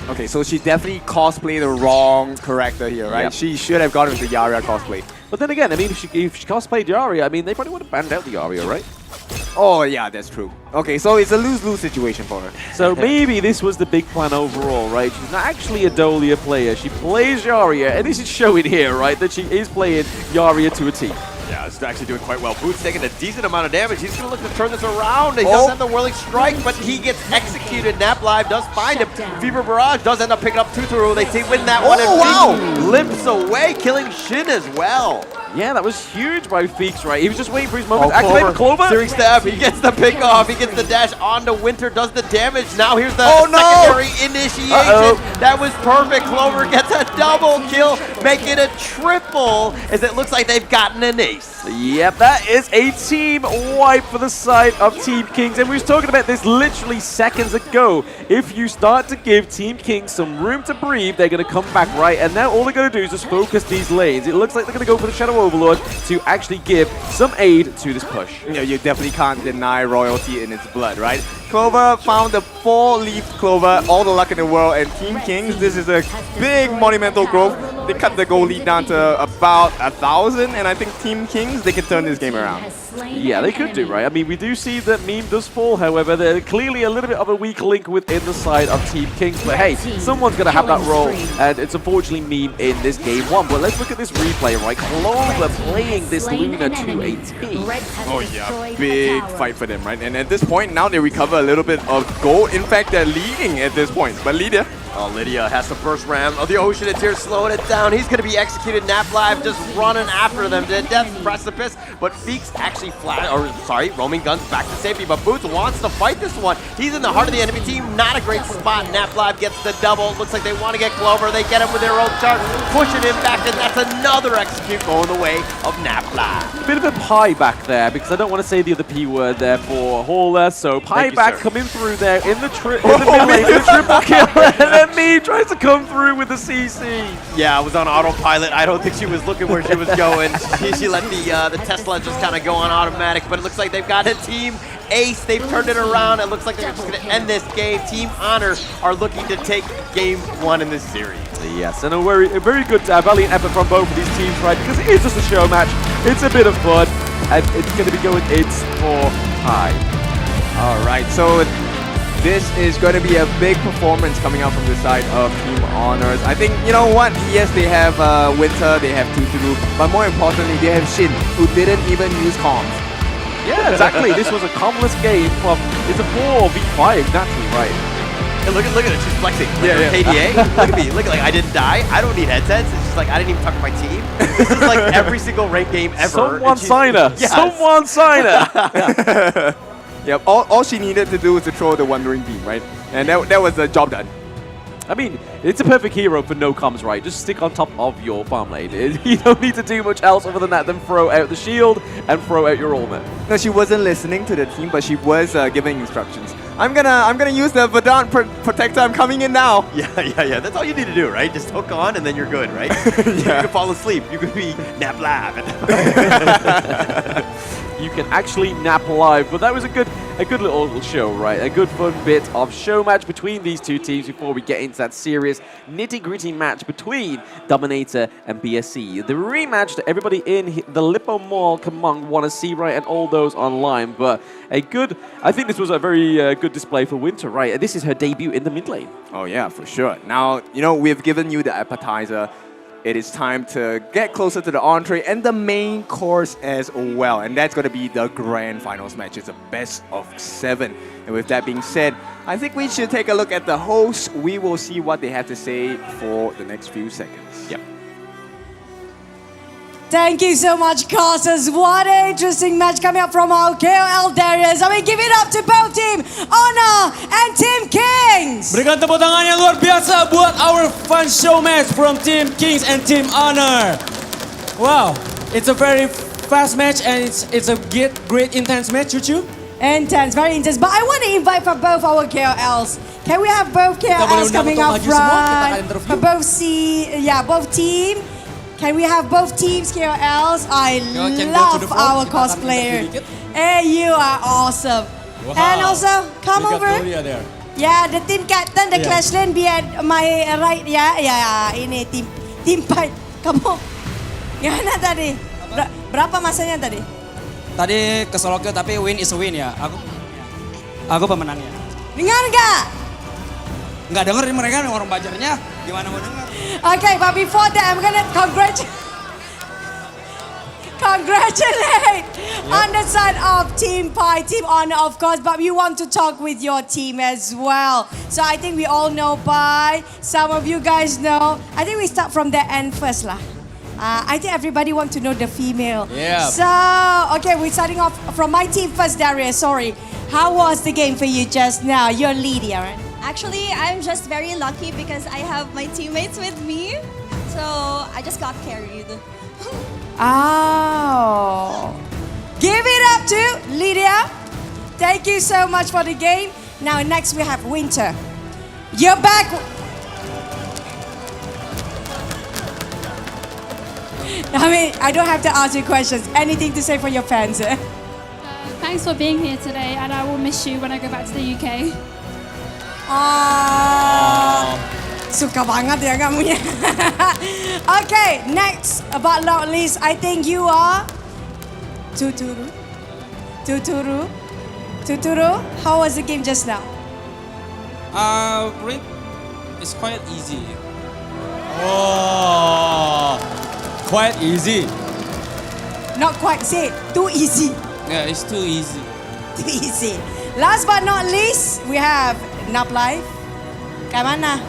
Okay, so she definitely cosplayed the wrong character here, right? Yep. She should have gone with the Yaria cosplay. But then again, I mean, if she cosplayed Yaria, I mean, they probably would have banned out the Yaria, right? Oh, yeah, that's true. Okay, so it's a lose-lose situation for her. So maybe this was the big plan overall, right? She's not actually a Dolia player. She plays Yaria, and this is showing here, right, that she is playing Yaria to a T. Yeah, it's actually doing quite well. Boots taking a decent amount of damage. He's going to look to turn this around. He does have the Whirling Strike, but he gets executed. Nap Live does find him. Fever Barrage does end up picking up Tuturu. They win that one, and Feeks limps away, killing Shin as well. Yeah, that was huge by Feeks, right? He was just waiting for his moment to activate the Clover. Searing Stab, he gets the pick off, he gets the dash onto Winter, does the damage. Now here's the secondary initiation. That was perfect. Clover gets a double kill, make it a triple, as it looks like they've gotten an ace. Yep, that is a team wipe for the side of Team Kings. And we was talking about this literally seconds ago. If you start to give Team Kings some room to breathe, they're going to come back, right? And now all they're going to do is just focus these lanes. It looks like they're going to go for the Shadow Overlord to actually give some aid to this push. You know, you definitely can't deny royalty in its blood, right? Clover found the 4-leaf Clover, all the luck in the world, and Team Kings, this is a big monumental growth. They cut the goal lead down to about 1,000, and I think Team Kings, they can turn this game around. Yeah, they could do, right? I mean, we do see that Meme does fall, however, they're clearly a little bit of a weak link within the side of Team Kings, but hey, someone's going to have that role, and it's unfortunately Meme in this game one. But let's look at this replay, right? Clover playing this Luna to a T. Oh yeah, big fight for them, right? And at this point, now they recover a little bit of gold. In fact, they're leading at this point, but Lydia... Oh, Lydia has the first ram of the Ocean. It's here slowing it down. He's going to be executed. Nap Live just running after them to death precipice. But Feeks actually roaming guns back to safety. But Boots wants to fight this one. He's in the heart of the enemy team. Not a great spot. Nap Live gets the double. Looks like they want to get Clover. They get him with their own chart, pushing him back. And that's another execute going the way of Nap Live. A bit of a pie back there, because I don't want to say the other P word there for Hauler. So pie back coming through there in the mid lane, the triple kill. Me tries to come through with the CC. Yeah, it was on autopilot. I don't think she was looking where she was going. She let the Tesla just kind of go on automatic, but it looks like they've got a team ace. They've turned it around. It looks like they're just going to end this game. Team Honor are looking to take game one in this series. Yes, and a very good valiant effort from both of these teams, right? Because it is just a show match. It's a bit of fun, and it's going to be going it's for high. All right, so this is going to be a big performance coming out from the side of Team Honors. I think, you know what, yes, they have Winter, they have Tuturu, but more importantly, they have Shin, who didn't even use comms. Yeah, exactly. This was a comless game. Well, it's a 4v5, exactly, right. And look at it, she's flexing. KDA, look at me, look at like I didn't die, I don't need headsets. It's just like I didn't even talk to my team. This is like every single ranked game ever. Someone sign her. Yes. Someone sign her. Yep, all she needed to do was to throw the Wandering Beam, right? And that was the job done. I mean, it's a perfect hero for no comms, right? Just stick on top of your farm lane. You don't need to do much else other than that than throw out the shield and throw out your ultimate. No, she wasn't listening to the team, but she was giving instructions. I'm gonna use the Verdant Protector. I'm coming in now. Yeah. That's all you need to do, right? Just hook on and then you're good, right? You can fall asleep. You can be Nap Live. You can actually nap live, but that was a good little show, right? A good fun bit of show match between these two teams before we get into that serious nitty-gritty match between Dominator and BSC. The rematch that everybody in the Lippo Mall Kamong want to see, right? And all those online, but I think this was a very good display for Winter, right? And this is her debut in the mid lane. Oh yeah, for sure. Now, you know, we've given you the appetizer. It is time to get closer to the entree and the main course as well. And that's going to be the grand finals match. It's a best of 7. And with that being said, I think we should take a look at the hosts. We will see what they have to say for the next few seconds. Yep. Thank you so much, Casas. What an interesting match coming up from our KOL Darius. I mean, give it up to both Team Honor and Team Kings. Berikan tepuk tangan yang luar biasa buat our fun show match from Team Kings and Team Honor. Wow, it's a very fast match and it's a great intense match, Chuchu. Intense, very intense. But I want to invite for both our KOLs. Can we have both KOLs coming up front? For both both team. Can we have both teams KOLs? I love our cosplayer. Hey, you are awesome. Wow. And also, come over. Yeah, the team captain, the Clash Lane be at my right. Yeah, ini team fight. Come on. Gimana tadi? Berapa masanya tadi? Tadi ke solo kill tapi win is a win ya. Aku pemenangnya. Dengar nggak? Nggak denger mereka orang belajarnya. Gimana mau denger? Okay, but before that, I'm gonna congratulate on the side of Team Pi, Team Honor, of course, but we want to talk with your team as well. So I think we all know Pi. Some of you guys know. I think we start from the end first lah. I think everybody want to know the female. Yeah. So, okay, we're starting off from my team first, Darius. Sorry. How was the game for you just now? You're Lydia, right? Actually, I'm just very lucky because I have my teammates with me. So I just got carried. Oh. Give it up to Lydia. Thank you so much for the game. Now next we have Winter. You're back. I mean, I don't have to ask you questions. Anything to say for your fans? Thanks for being here today, and I will miss you when I go back to the UK. Suka banget ya kamunya. Okay, next, but not least, I think you are Tuturu. How was the game just now? It's quite easy. Oh, quite easy. Not quite say too easy. Yeah, it's too easy. Too easy. Last but not least, we have Nap Live. Kayak mana?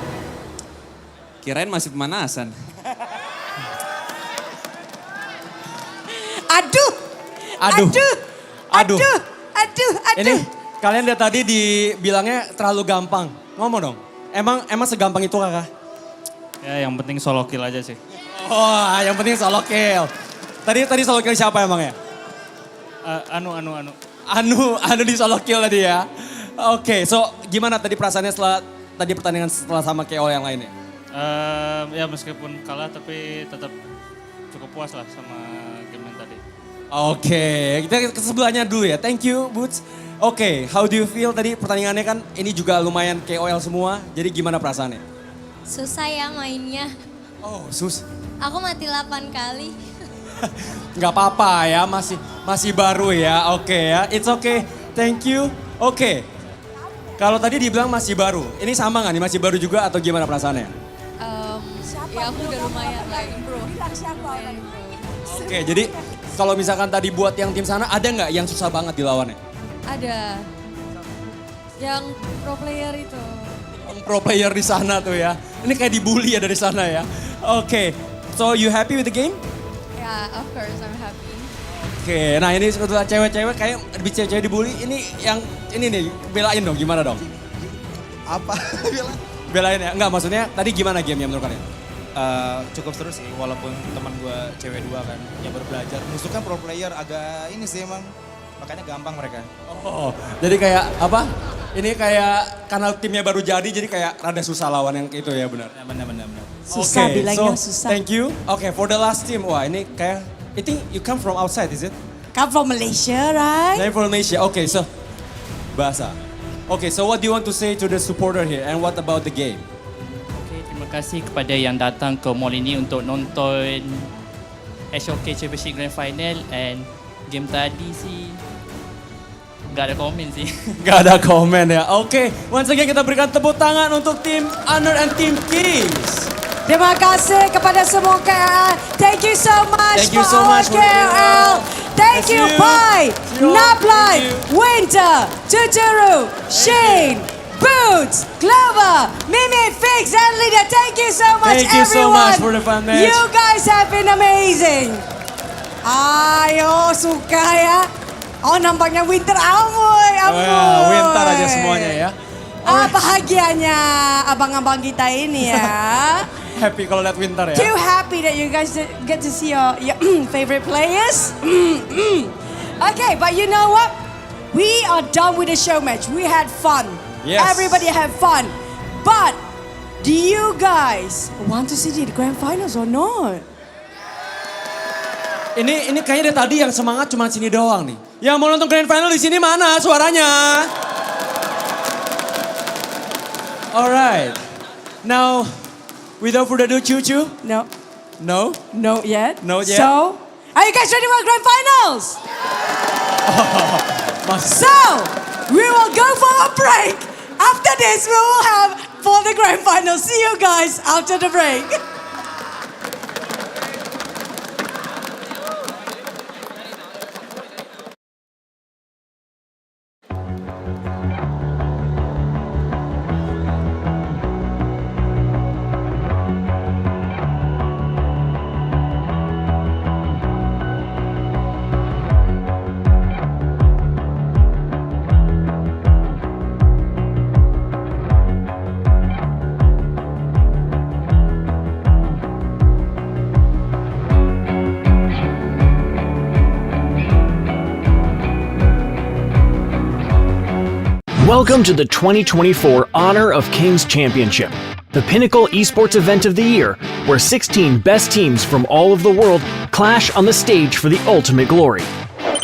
Kirain masih pemanasan. Aduh. Ini kalian lihat tadi dibilangnya terlalu gampang. Ngomong dong. Emang segampang itu kakak? Ya yang penting solo kill aja sih. Oh, yang penting solo kill. Tadi solo kill siapa emangnya? Anu di solo kill tadi ya. Oke, so gimana tadi perasaannya setelah tadi pertandingan setelah sama KO yang lainnya? Ya meskipun kalah tapi tetap cukup puas lah sama game yang tadi. Oke, kita ke sebelahnya dulu ya. Thank you, Boots. Oke, how do you feel tadi pertandingannya kan ini juga lumayan KOL semua. Jadi gimana perasaannya? Susah ya mainnya. Oh, Aku mati 8 kali. Nggak apa-apa ya, masih baru ya. Oke ya, it's okay. Thank you. Oke. Kalau tadi dibilang masih baru, ini sama nggak nih masih baru juga atau gimana perasaannya? Ya aku udah lumayan lah, bro. Oke, jadi kalau misalkan tadi buat yang tim sana, ada nggak yang susah banget dilawannya? Ada. Yang pro player itu. Pro player di sana tuh ya. Ini kayak dibully ya dari sana ya. Oke, so you happy with the game? Yeah, of course I'm happy. Oke, nah ini sebetulnya cewek-cewek kayak lebih cewek-cewek dibully. Ini yang ini nih, belain dong, gimana dong? Apa? Belain ya? Enggak, maksudnya tadi gimana gamenya menurut kalian? Cukup seru sih, walaupun teman gue cewek 2 kan, yang baru belajar. Musuh kan pro player agak ini sih emang, makanya gampang mereka. Oh, jadi kayak apa? Ini kayak karena timnya baru jadi kayak rada susah lawan yang itu ya benar? Benar. Susah, bilangnya susah. Thank you. Oke, for the last team, wah ini kayak, I think you come from outside, is it? Come from Malaysia, right? I'm from Malaysia. Okay, so bahasa. Okay, so what do you want to say to the supporter here and what about the game? Okay, terima kasih kepada yang datang ke mall ini untuk nonton HOK Championship Grand Final and game tadi sih gak ada komen sih. Gak ada komen ya. Oke, once again kita berikan tepuk tangan untuk tim Honor and Team Kings. Terima kasih kepada semua KL. Thank you so much for KL. Thank you, Pi, Naplai, Winter, Tuturu, Shane, Boots, Clover, Mimi, Fix, and Lydia. Thank you so much, Thank you so everyone. much for the fun match. You guys have been amazing. Ayo, suka ya. Oh, nampaknya Winter amoy. Winter aja semuanya ya. Bahagianya abang-abang kita ini ya. Happy kalau lihat Winter ya. Too happy that you guys get to see your favorite players. Okay, but you know what? We are done with the show match. We had fun. Yes. Everybody had fun. But do you guys want to see the grand finals or not? Ini kayaknya dari tadi yang semangat cuma sini doang nih. Yang mau nonton grand final di sini mana suaranya? Alright. Now, without further ado, Cucu. No. No? Not yet. Not yet. So, are you guys ready for the grand finals? So, we will go for a break. After this, we will have for the grand finals. See you guys after the break. Welcome to the 2024 Honor of Kings Championship, the pinnacle esports event of the year, where 16 best teams from all of the world clash on the stage for the ultimate glory.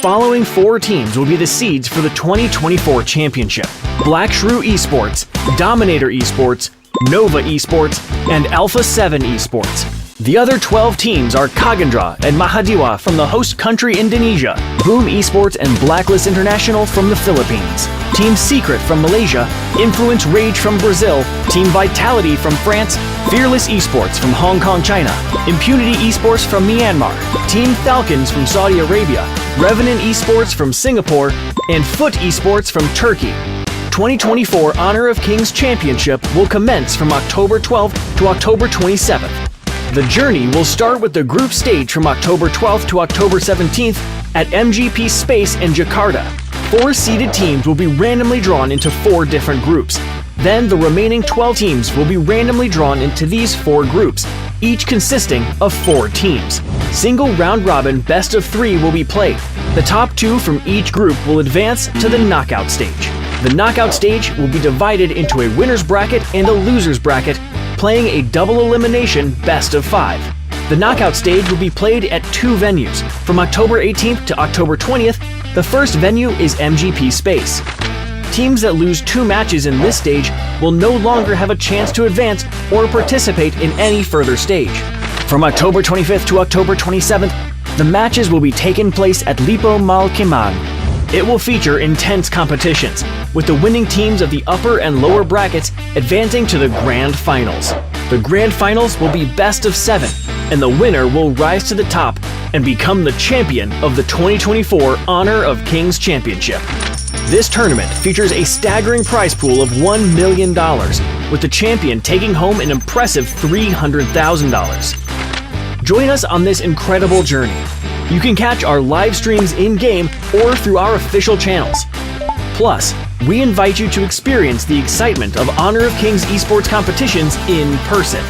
Following 4 teams will be the seeds for the 2024 championship: Black Shrew Esports, Dominator Esports, Nova Esports, and Alpha 7 Esports. The other 12 teams are Kagendra and Mahadiwa from the host country Indonesia, Boom Esports and Blacklist International from the Philippines, Team Secret from Malaysia, Influence Rage from Brazil, Team Vitality from France, Fearless Esports from Hong Kong, China, Impunity Esports from Myanmar, Team Falcons from Saudi Arabia, Revenant Esports from Singapore, and Foot Esports from Turkey. 2024 Honor of Kings Championship will commence from October 12th to October 27th. The journey will start with the group stage from October 12th to October 17th at MGP Space in Jakarta. 4 seeded teams will be randomly drawn into 4 different groups. Then the remaining 12 teams will be randomly drawn into these 4 groups, each consisting of 4 teams. Single round robin best of 3 will be played. The top 2 from each group will advance to the knockout stage. The knockout stage will be divided into a winner's bracket and a loser's bracket, playing a double elimination best of 5. The knockout stage will be played at 2 venues. From October 18th to October 20th, the first venue is MGP Space. Teams that lose 2 matches in this stage will no longer have a chance to advance or participate in any further stage. From October 25th to October 27th, the matches will be taking place at Lipo Malkemang. It will feature intense competitions, with the winning teams of the upper and lower brackets advancing to the Grand Finals. The Grand Finals will be best of 7, and the winner will rise to the top and become the champion of the 2024 Honor of Kings Championship. This tournament features a staggering prize pool of $1 million, with the champion taking home an impressive $300,000. Join us on this incredible journey. You can catch our live streams in-game or through our official channels. Plus, we invite you to experience the excitement of Honor of Kings esports competitions in person.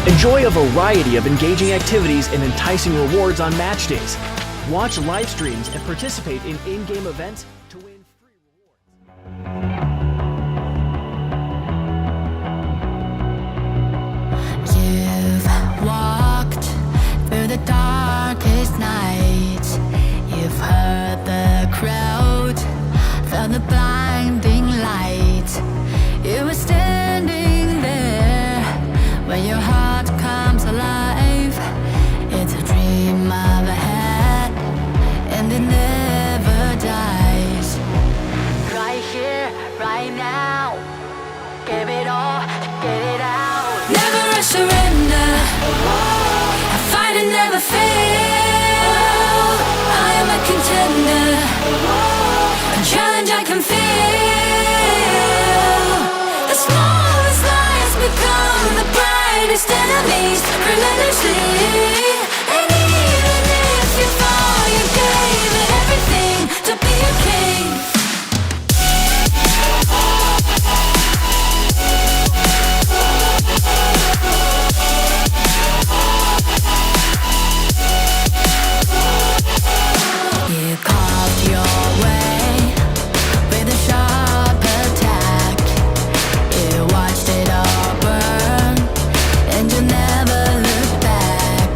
Enjoy a variety of engaging activities and enticing rewards on match days. Watch live streams and participate in in-game events to win free rewards. You've walked through the darkest nights. You've heard the crowd, felt the blinding light. You were standing there when your heart comes alive. It's a dream I've had, and it never dies. Right here, right now, give it all, get it out. Never a surrender, I fight and never fail. I am a contender, a challenge I can feel. The smallest lies become the brightest enemies, relentlessly. And even if you fall, you gave it everything to be a king. You carved your way with a sharp attack. You watched it all burn, and you never looked back.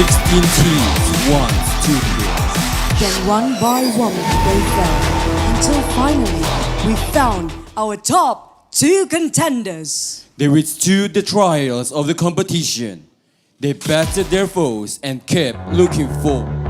16 teams wants to this. Then one by one they fell, until finally we found our top 2 contenders. They withstood the trials of the competition. They battered their foes and kept looking forward.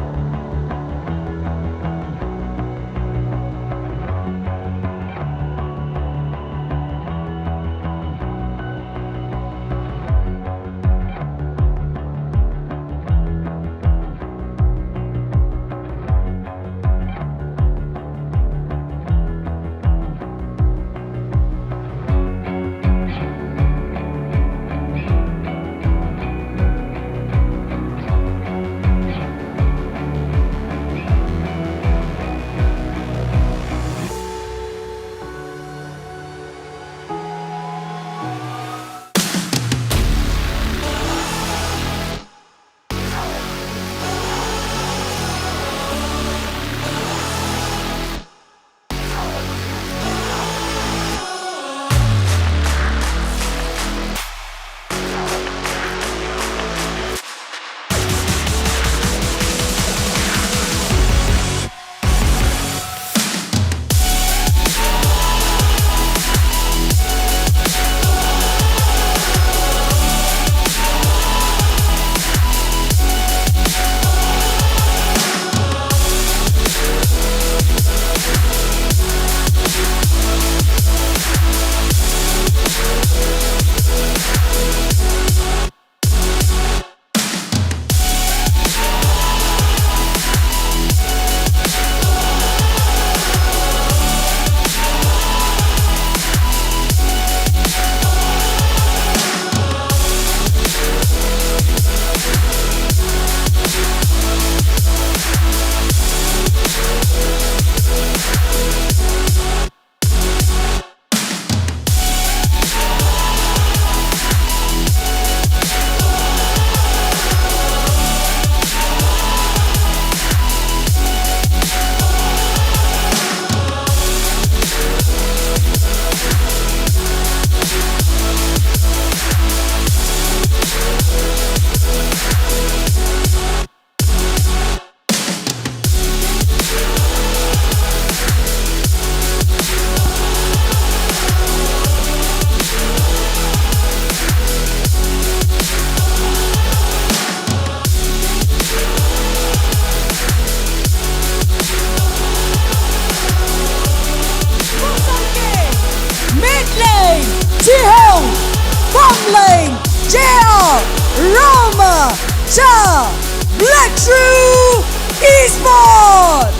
Black Shrew Esports!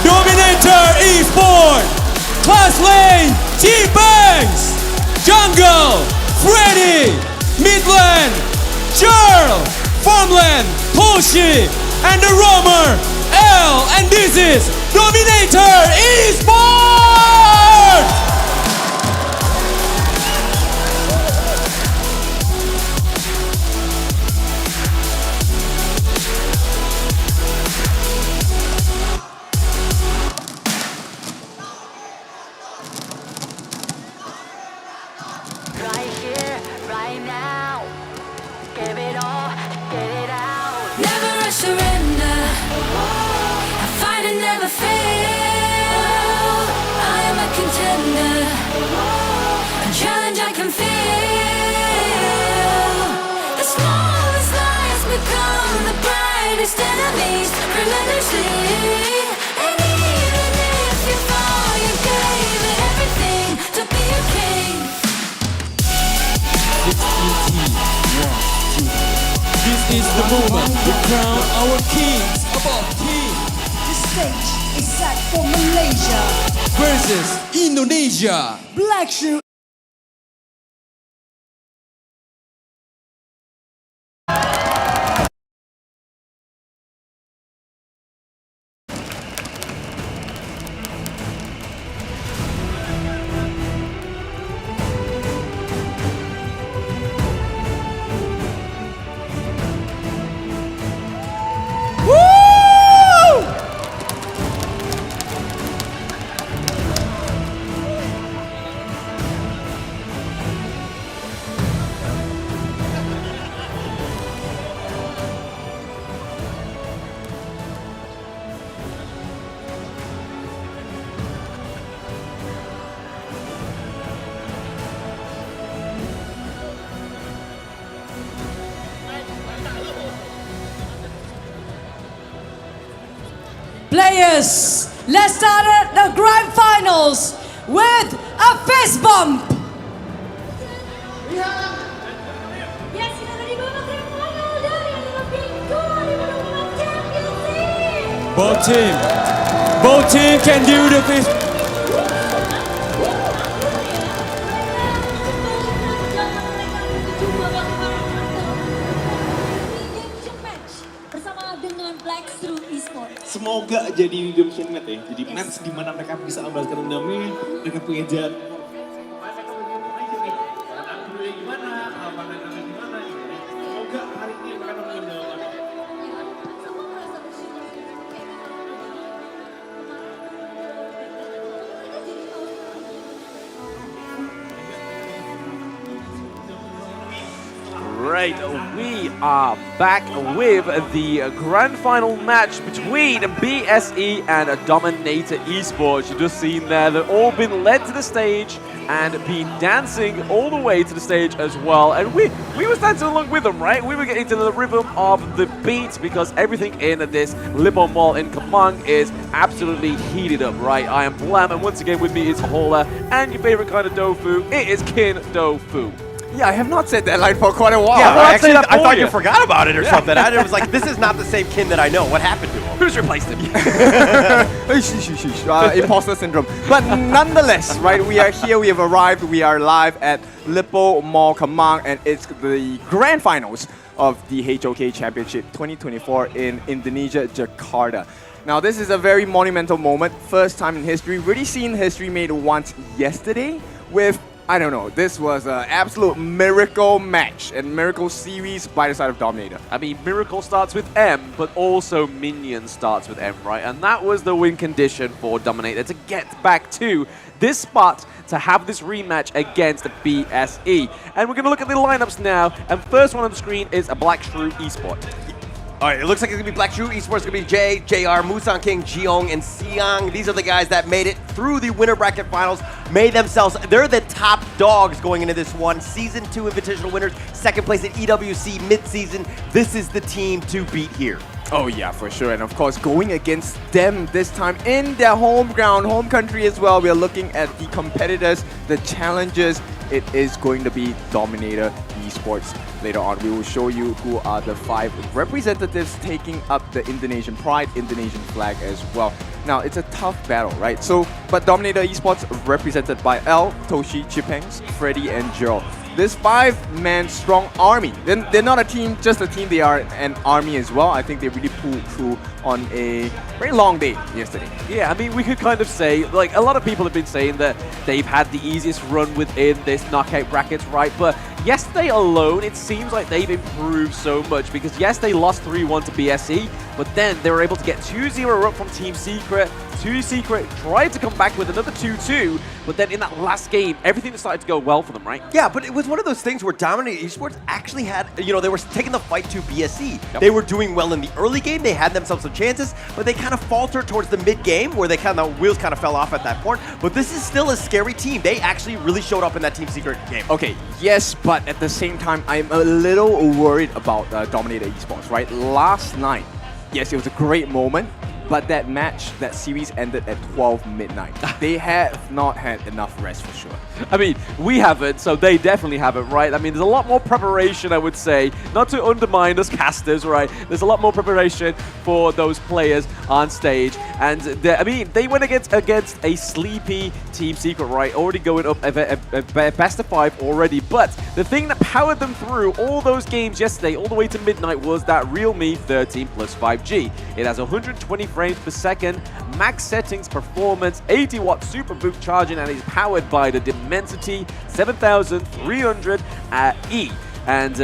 Dominator Esports! Class Lane, T-Banks! Jungle, Freddy! Midland, Charles! Farmland, Toshi! And the Roamer, L! And this is Dominator Esports! Right here, right now. Give it all, get it out. Never I surrender. I fight and never fail. I am a contender. A challenge I can feel. The smallest lies become the brightest enemies. Relentlessly. And even if you fall, you gave it everything to be a king. 16 teams want to. This is the moment we crown our kings above kings. The stage is set for Malaysia versus Indonesia. Black Shrew. Players, let's start at the grand finals with a fist bump. Both team can do the fist. bersama dengan Shrew Esports. Semoga jadi redemption match ya. Jadi match di mana mereka bisa membalaskan dendamnya, mereka punya jalan. Semoga hari ini mereka nemuin jawaban. Right, we are back with the grand final match between BSE and Dominator Esports. You've just seen there, they've all been led to the stage and been dancing all the way to the stage as well. And we were dancing along with them, right? We were getting to the rhythm of the beat because everything in this Lipo Mall in Kamang is absolutely heated up, right? I am Blam, and once again with me is Hola, and your favorite kind of tofu, it is Kin Tofu. Yeah, I have not said that line for quite a while. Yeah, well, actually, I thought you forgot about it or something. I was like, this is not the same Kin that I know. What happened to him? Who's replaced him? Imposter syndrome. But nonetheless, right, we are here, we have arrived, we are live at Lipo Mall Kamang, and it's the grand finals of the HOK Championship 2024 in Indonesia, Jakarta. Now, this is a very monumental moment, first time in history, really seen history made once yesterday with, I don't know, this was an absolute miracle match and miracle series by the side of Dominator. I mean, Miracle starts with M, but also Minion starts with M, right? And that was the win condition for Dominator to get back to this spot to have this rematch against BSE. And we're going to look at the lineups now. And first one on the screen is a Black Shrew Esports. All right, it looks like it's going to be Black Shrew Esports, it's going to be Jay, JR, Musang King, Jiong, and Siang. These are the guys that made it through the winner bracket finals, made themselves, they're the top dogs going into this one. Season 2 Invitational winners, second place at EWC mid-season. This is the team to beat here. Oh yeah, for sure. And of course, going against them this time in their home ground, home country as well. We are looking at the competitors, the challengers. It is going to be Dominator Esports. Later on, we will show you who are the 5 representatives taking up the Indonesian pride, Indonesian flag as well. Now, it's a tough battle, right? So, but Dominator Esports represented by L, Toshi, Chipengs, Freddy, and Gerald. This 5-man strong army. They're not a team, just a team, they are an army as well. I think they really pulled through on a very long day yesterday. Yeah, I mean, we could kind of say, like, a lot of people have been saying that they've had the easiest run within this knockout brackets, right? But yesterday alone, it seems like they've improved so much because, yes, they lost 3-1 to BSE, but then they were able to get 2-0 up from Team Secret. Team Secret tried to come back with another 2-2, but then in that last game, everything started to go well for them, right? Yeah, but it was one of those things where Dominator Esports actually had, you know, they were taking the fight to BSE. Yep. They were doing well in the early game, they had themselves some chances, but they kind of faltered towards the mid-game where they kind of, wheels kind of fell off at that point. But this is still a scary team. They actually really showed up in that Team Secret game. Okay, yes, but at the same time, I'm a little worried about Dominator Esports, right? Last night, yes, it was a great moment, but that match, that series ended at 12 midnight. They have not had enough rest for sure. I mean, we haven't, so they definitely haven't, right? I mean, there's a lot more preparation, I would say, not to undermine us casters, right? There's a lot more preparation for those players on stage. And, I mean, they went against a sleepy Team Secret, right? Already going up a best of 5 already. But the thing that powered them through all those games yesterday, all the way to midnight, was that Realme 13 plus 5G. It has 120 frames per second, max settings, performance, 80-watt super boot charging, and is powered by the Dimensity 7300E. And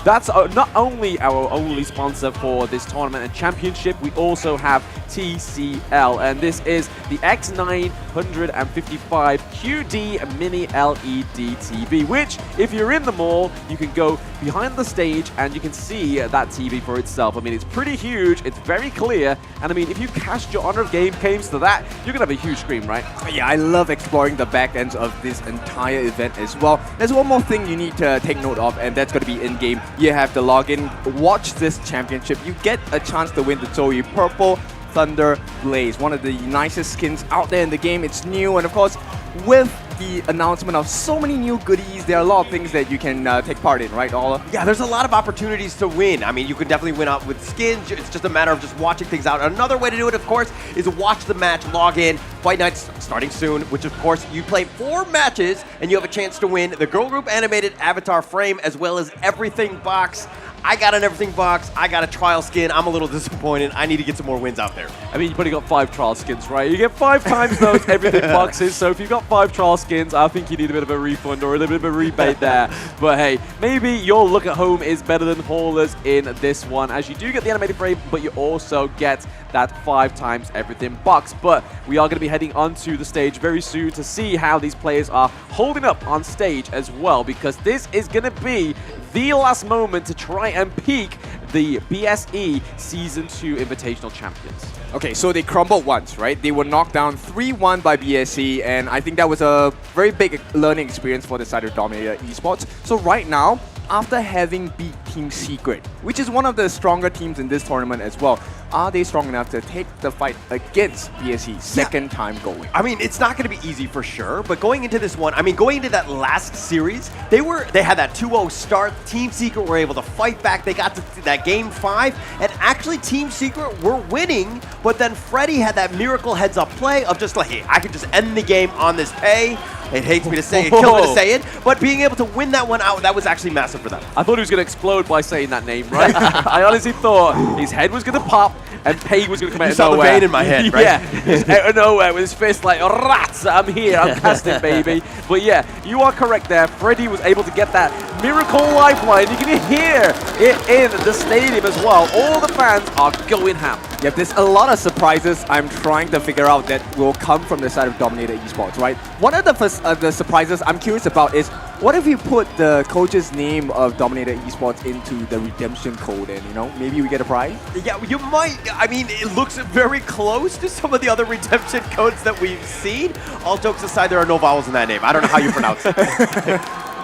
that's not only our only sponsor for this tournament and championship, we also have TCL, and this is the X955 QD Mini LED TV, which, if you're in the mall, you can go behind the stage and you can see that TV for itself. I mean, it's pretty huge, it's very clear, and I mean, if you cast your Honor of games to that, you're gonna have a huge screen, right? Yeah, I love exploring the back ends of this entire event as well. There's one more thing you need to take note of, and that's going to be in-game. You have to log in, watch this championship. You get a chance to win the Zoe Purple Thunder Blaze, one of the nicest skins out there in the game. It's new, and of course, with the announcement of so many new goodies, there are a lot of things that you can take part in, right, Ola? Yeah, there's a lot of opportunities to win. I mean, you can definitely win out with skins. It's just a matter of just watching things out. Another way to do it, of course, is watch the match, log in. Fight Night's starting soon, which of course, you play 4 matches and you have a chance to win the Girl Group Animated Avatar Frame as well as Everything Box. I got an Everything Box, I got a trial skin. I'm a little disappointed. I need to get some more wins out there. I mean, you've only got 5 trial skins, right? You get 5 times those Everything Boxes, so if you've got 5 trial skins, I think you need a bit of a refund or a little bit of a rebate there. But hey, maybe your look at home is better than Haulers in this one, as you do get the animated frame, but you also get that 5 times Everything Box. But we are going to be heading onto the stage very soon to see how these players are holding up on stage as well, because this is going to be the last moment to try and peak the BSE Season 2 Invitational Champions. Okay, so they crumbled once, right? They were knocked down 3-1 by BSE, and I think that was a very big learning experience for the side of Dominator Esports. So right now, after having beat Team Secret, which is one of the stronger teams in this tournament as well, are they strong enough to take the fight against BSE second time going? I mean, it's not going to be easy for sure, but going into this one, I mean, going into that last series, they had that 2-0 start. Team Secret were able to fight back. They got to that game 5, and actually Team Secret were winning, but then Freddy had that miracle heads-up play of just like, hey, I could just end the game on this pay. It hates me to say it, kills me to say it, but being able to win that one out, that was actually massive for them. I thought he was going to explode by saying that name, right? I honestly thought his head was going to pop and Pay was going to come out of nowhere. You saw the vein in my head, right? Yeah, just out of nowhere with his fist like, rats, I'm here, I'm casting, baby. But yeah, you are correct there. Freddy was able to get that miracle lifeline. You can hear it in the stadium as well. All the fans are going ham. Yep, there's a lot of surprises I'm trying to figure out that will come from the side of Dominator Esports, right? One of the surprises I'm curious about is, what if you put the coach's name of Dominator Esports into the redemption code and, you know, maybe we get a prize? Yeah, you might. I mean, it looks very close to some of the other redemption codes that we've seen. All jokes aside, there are no vowels in that name. I don't know how you pronounce it.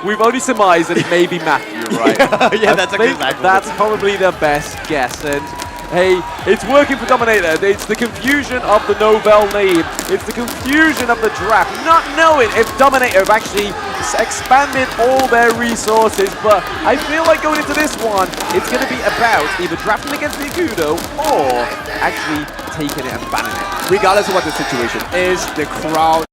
We've only surmised that it may be Matthew, right? Yeah, that's exactly. That's probably the best guess. And hey, it's working for Dominator. It's the confusion of the Nobel name. It's the confusion of the draft. Not knowing if Dominator have actually expanded all their resources. But I feel like going into this one, it's going to be about either drafting against the Ikudo or actually taking it and banning it. Regardless of what the situation is, the crowd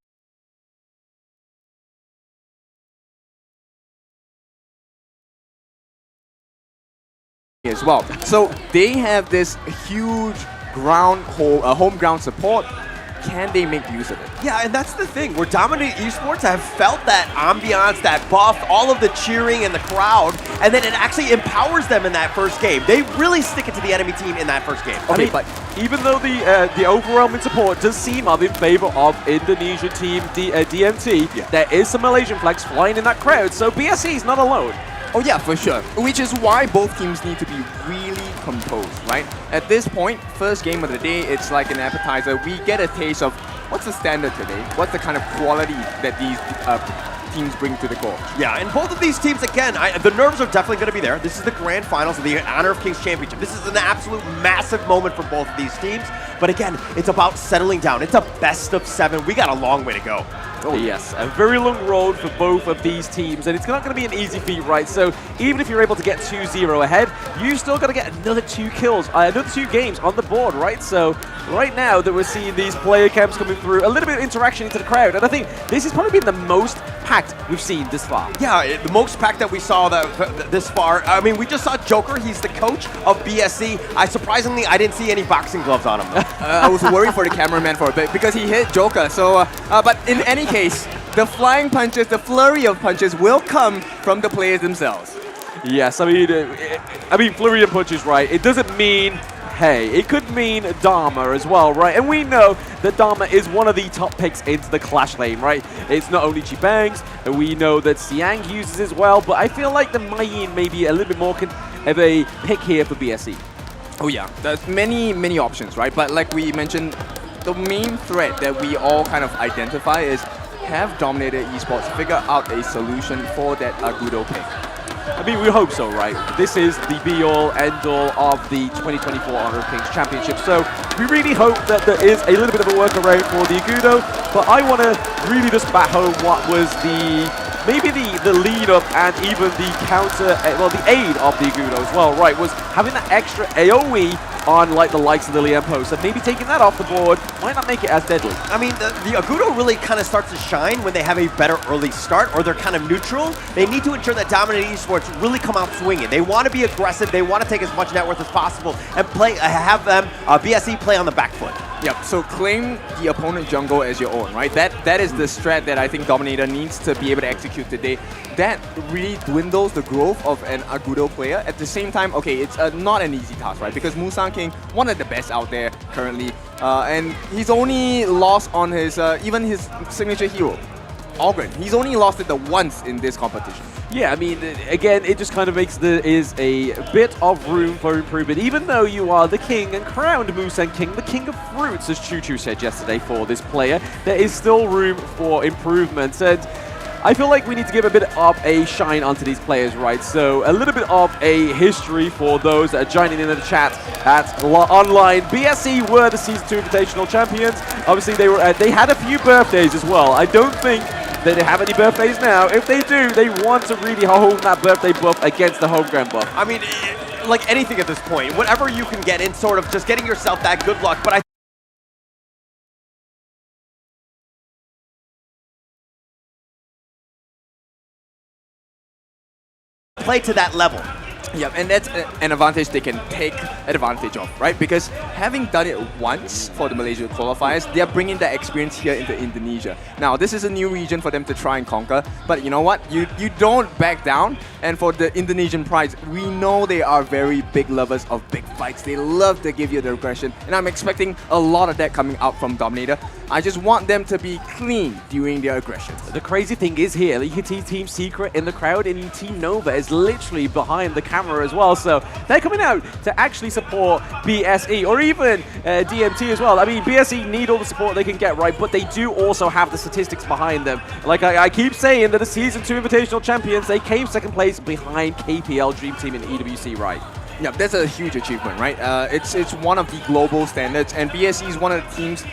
as well. So they have this huge home ground support. Can they make use of it? Yeah, and that's the thing. Where Dominator Esports have felt that ambiance, that buff, all of the cheering and the crowd, and then it actually empowers them in that first game. They really stick it to the enemy team in that first game. Okay, but even though the overwhelming support does seem in favor of Indonesian team DMT, there is some Malaysian flags flying in that crowd, so BSE is not alone. Oh yeah, for sure. Which is why both teams need to be really composed, right? At this point, first game of the day, it's like an appetizer. We get a taste of what's the standard today, what's the kind of quality that these teams bring to the court. Yeah, and both of these teams, again, the nerves are definitely going to be there. This is the grand finals of the Honor of Kings Championship. This is an absolute massive moment for both of these teams. But again, it's about settling down. It's a best of 7. We got a long way to go. Oh yes, a very long road for both of these teams, and it's not going to be an easy feat, right? So even if you're able to get 2-0 ahead, you still got to get another 2 kills, another 2 games on the board, right? So right now that we're seeing these player camps coming through, a little bit of interaction into the crowd, and I think this has probably been the most packed we've seen this far. Yeah, the most packed that we saw this far. I mean, we just saw Joker. He's the coach of BSE. Surprisingly, I didn't see any boxing gloves on him. I was worried for the cameraman for a bit because he hit Joker. So, but in any case, the flying punches, the flurry of punches will come from the players themselves. Yes, I mean, flurry of punches, right? It doesn't mean, hey, it could mean Dharma as well, right? And we know that Dharma is one of the top picks into the Clash lane, right? It's not only Chibangs, and we know that Siang uses as well, but I feel like the Mayin may be a little bit more of a pick here for BSE. Oh yeah, there's many options, right? But like we mentioned, the main threat that we all kind of identify is have Dominator Esports figure out a solution for that Agudo pick. I mean, we hope so, right? This is the be-all, end-all of the 2024 Honor of Kings Championship. So we really hope that there is a little bit of a workaround for the Agudo. But I want to really just bat home what was maybe the lead up and even the counter, well, the aid of the Agudo as well, right? Was having that extra AoE on like the likes of the Liempo. So maybe taking that off the board might not make it as deadly. I mean, the Agudo really kind of starts to shine when they have a better early start or they're kind of neutral. They need to ensure that Dominator Esports really come out swinging. They want to be aggressive. They want to take as much net worth as possible and have them BSE play on the back foot. Yep, so claim the opponent jungle as your own, right? That is the strat that I think Dominator needs to be able to execute today. That really dwindles the growth of an Agudo player. At the same time, okay, it's not an easy task, right? Because Musang King, one of the best out there currently, and he's only lost on his even his signature hero, Ogren. He's only lost it the once in this competition. Yeah, I mean, again, it just kind of makes there is a bit of room for improvement. Even though you are the king and crowned Musang King, the king of fruits, as Choo Choo said yesterday for this player, there is still room for improvements. And I feel like we need to give a bit of a shine onto these players, right? So a little bit of a history for those that are joining in the chat at online. BSE were the Season 2 Invitational Champions. Obviously, they had a few birthdays as well. I don't think that they have any birthdays now. If they do, they want to really hold that birthday buff against the home ground buff. I mean, like anything at this point, whatever you can get in, sort of just getting yourself that good luck. But I play to that level. Yep, and that's an advantage they can take advantage of, right? Because having done it once for the Malaysia qualifiers, they are bringing that experience here into Indonesia. Now, this is a new region for them to try and conquer, but you know what? You don't back down. And for the Indonesian prize, we know they are very big lovers of big fights. They love to give you the aggression, and I'm expecting a lot of that coming out from Dominator. I just want them to be clean during their aggressions. The crazy thing is here, you can see Team Secret in the crowd, and Team Nova is literally behind the camera as well. So they're coming out to actually support BSE or even DMT as well. I mean, BSE need all the support they can get, right? But they do also have the statistics behind them. Like I keep saying, that the Season 2 Invitational Champions, they came second place behind KPL Dream Team and EWC, right? Yeah, that's a huge achievement, right? It's one of the global standards, and BSE is one of the teams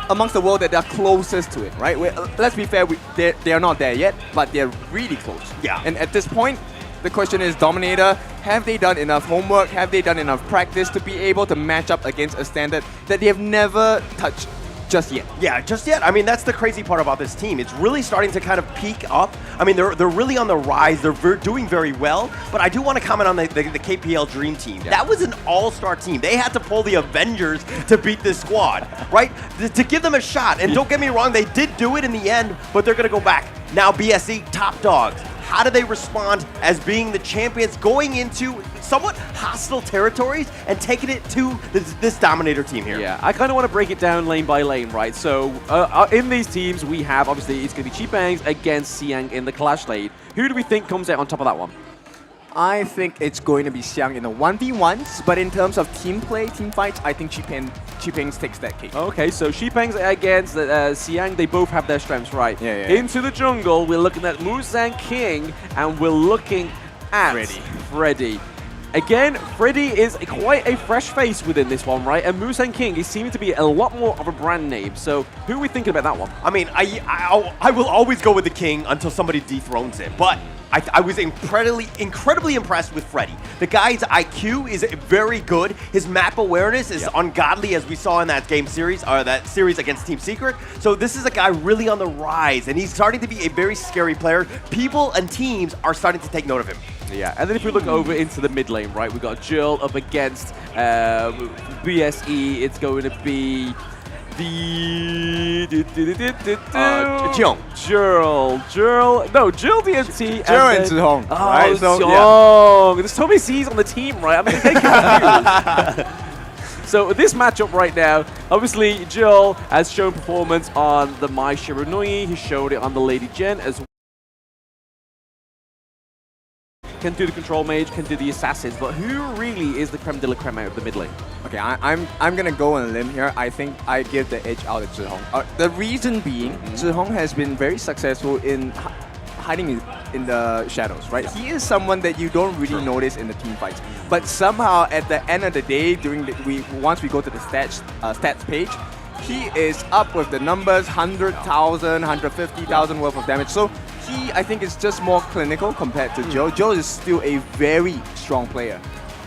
amongst the world that are closest to it, right? Let's be fair, they are not there yet, but they're really close. Yeah. And at this point, the question is, Dominator, have they done enough homework? Have they done enough practice to be able to match up against a standard that they have never touched just yet? Yeah, just yet. I mean, that's the crazy part about this team. It's really starting to kind of peak up. I mean, they're really on the rise. They're doing very well. But I do want to comment on the KPL Dream Team. Yeah. That was an all-star team. They had to pull the Avengers to beat this squad, right? To give them a shot. And don't get me wrong, they did do it in the end, but they're going to go back. Now BSE, top dogs. How do they respond as being the champions going into somewhat hostile territories and taking it to this Dominator team here? Yeah, I kind of want to break it down lane by lane, right? So in these teams, we have, obviously, it's going to be Chipangs against Siang in the Clash lane. Who do we think comes out on top of that one? I think it's going to be Siang in the 1v1s, but in terms of team play, team fights, I think Chipangs takes that cake. Okay, so Chipangs against Siang, they both have their strengths, right? Yeah. Into the jungle, we're looking at Musang King, and we're looking at Freddy. Again, Freddy is quite a fresh face within this one, right? And Musang King is seeming to be a lot more of a brand name. So who are we thinking about that one? I mean, I will always go with the King until somebody dethrones him, but I was incredibly impressed with Freddy. The guy's IQ is very good. His map awareness is ungodly, as we saw in that game series, or that series against Team Secret. So this is a guy really on the rise, and he's starting to be a very scary player. People and teams are starting to take note of him. Yeah, and then if we look over into the mid lane, right, we've got Jill up against BSE. It's going to be Jill DMT. Jill and Zhong. Oh, right? So, Zhong. There's so many C's on the team, right? I'm getting confused. So this matchup right now, obviously Jill has shown performance on the Mai Shiranui. He showed it on the Lady Jen as well. Can do the control mage, can do the assassins, but who really is the creme de la creme out of the mid lane? Okay, I'm gonna go on a limb here. I think I give the edge out to Zhihong. The reason being, Zhihong has been very successful in hiding in the shadows, right? He is someone that you don't really notice in the team fights. But somehow, at the end of the day, once we go to the stats page, he is up with the numbers, 100,000, 150,000 worth of damage. So he, I think, is just more clinical compared to Joe. Joe is still a very strong player.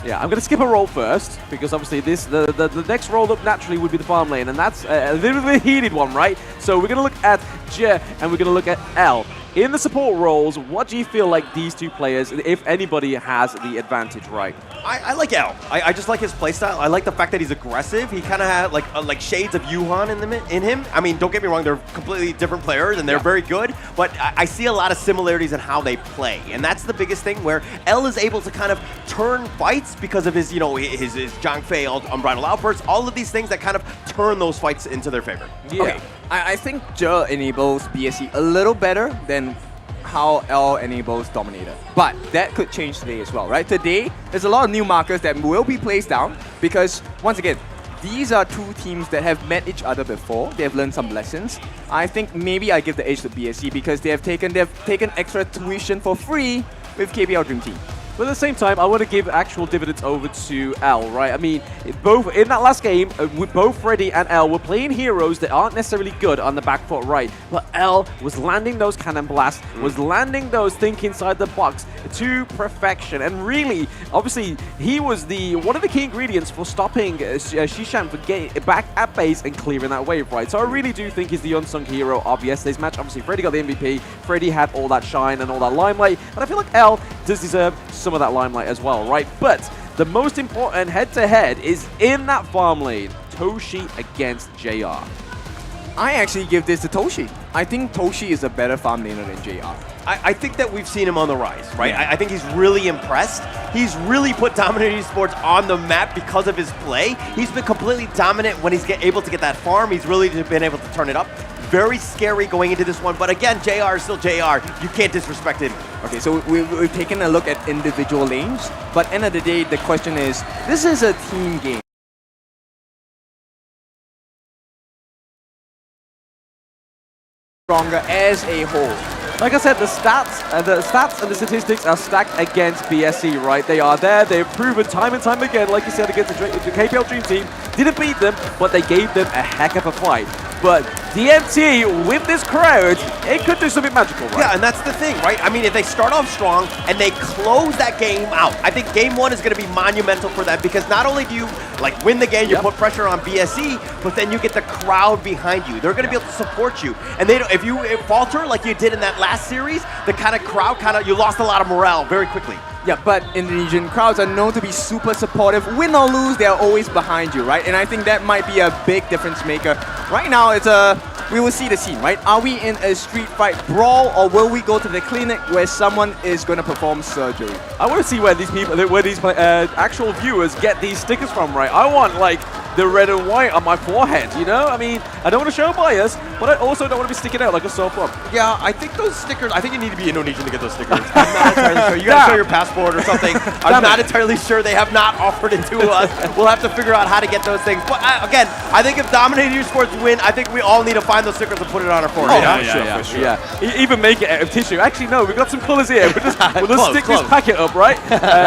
Yeah, I'm going to skip a role first, because obviously the next role up naturally would be the farm lane, and that's a little bit heated one, right? So we're going to look at Je, and we're going to look at L. In the support roles, what do you feel like these two players, if anybody, has the advantage, right? I like L. I just like his playstyle. I like the fact that he's aggressive. He kind of had like shades of Yuhan in him. I mean, don't get me wrong, they're completely different players and they're very good, but I see a lot of similarities in how they play. And that's the biggest thing, where L is able to kind of turn fights because of his, his Zhang Fei unbridled outbursts, all of these things that kind of turn those fights into their favor. Yeah. Okay. I think Je enables BSC a little better than how L enables Dominator. But that could change today as well, right? Today, there's a lot of new markers that will be placed down because, once again, these are two teams that have met each other before. They have learned some lessons. I think maybe I give the edge to BSC because they have taken extra tuition for free with KPL Dream Team. But at the same time, I want to give actual dividends over to L, right? I mean, both in that last game, both Freddy and L were playing heroes that aren't necessarily good on the back foot, right? But L was landing those cannon blasts, was landing those think inside the box to perfection. And really, obviously, he was one of the key ingredients for stopping Shishan from getting back at base and clearing that wave, right? So I really do think he's the unsung hero of yesterday's match. Obviously, Freddy got the MVP. Freddy had all that shine and all that limelight. And I feel like L does deserve some of that limelight as well, right? But the most important head-to-head is in that farm lane, Toshi against JR. I actually give this to Toshi. I think Toshi is a better farm laner than JR. I think that we've seen him on the rise, right? Yeah. I think he's really impressed. He's really put Dominator Esports on the map because of his play. He's been completely dominant when he's able to get that farm. He's really been able to turn it up. Very scary going into this one, but again, JR is still JR. You can't disrespect him. Okay, so we've taken a look at individual lanes, but end of the day, the question is, this is a team game. Stronger as a whole. Like I said, the stats and the statistics are stacked against BSC, right? They are there. They've proven time and time again, like you said, against the KPL Dream Team. Didn't beat them, but they gave them a heck of a fight. But DMT, with this crowd, it could do something magical, right? Yeah, and that's the thing, right? I mean, if they start off strong and they close that game out, I think game one is going to be monumental for them because not only do you win the game, you put pressure on BSC, but then you get the crowd behind you. They're going to be able to support you. And if you falter like you did in that last series, the kind of crowd, you lost a lot of morale very quickly. Yeah, but Indonesian crowds are known to be super supportive. Win or lose, they're always behind you, right? And I think that might be a big difference maker. Right now, we will see the scene, right? Are we in a street fight brawl, or will we go to the clinic where someone is going to perform surgery? I want to see where these actual viewers get these stickers from, right? I want the red and white on my forehead, you know? I mean, I don't want to show bias, but I also don't want to be sticking out like a sore thumb. Yeah, I think those stickers, I think you need to be Indonesian to get those stickers. I'm not entirely sure. You gotta show your passport or something. I'm not entirely sure. They have not offered it to us. We'll have to figure out how to get those things. But again, I think if Dominator Esports win, I think we all need to find those stickers and put it on our forehead. Oh, yeah. Even make it out of tissue. Actually, no, we've got some colors here. We'll just stick this packet up, right?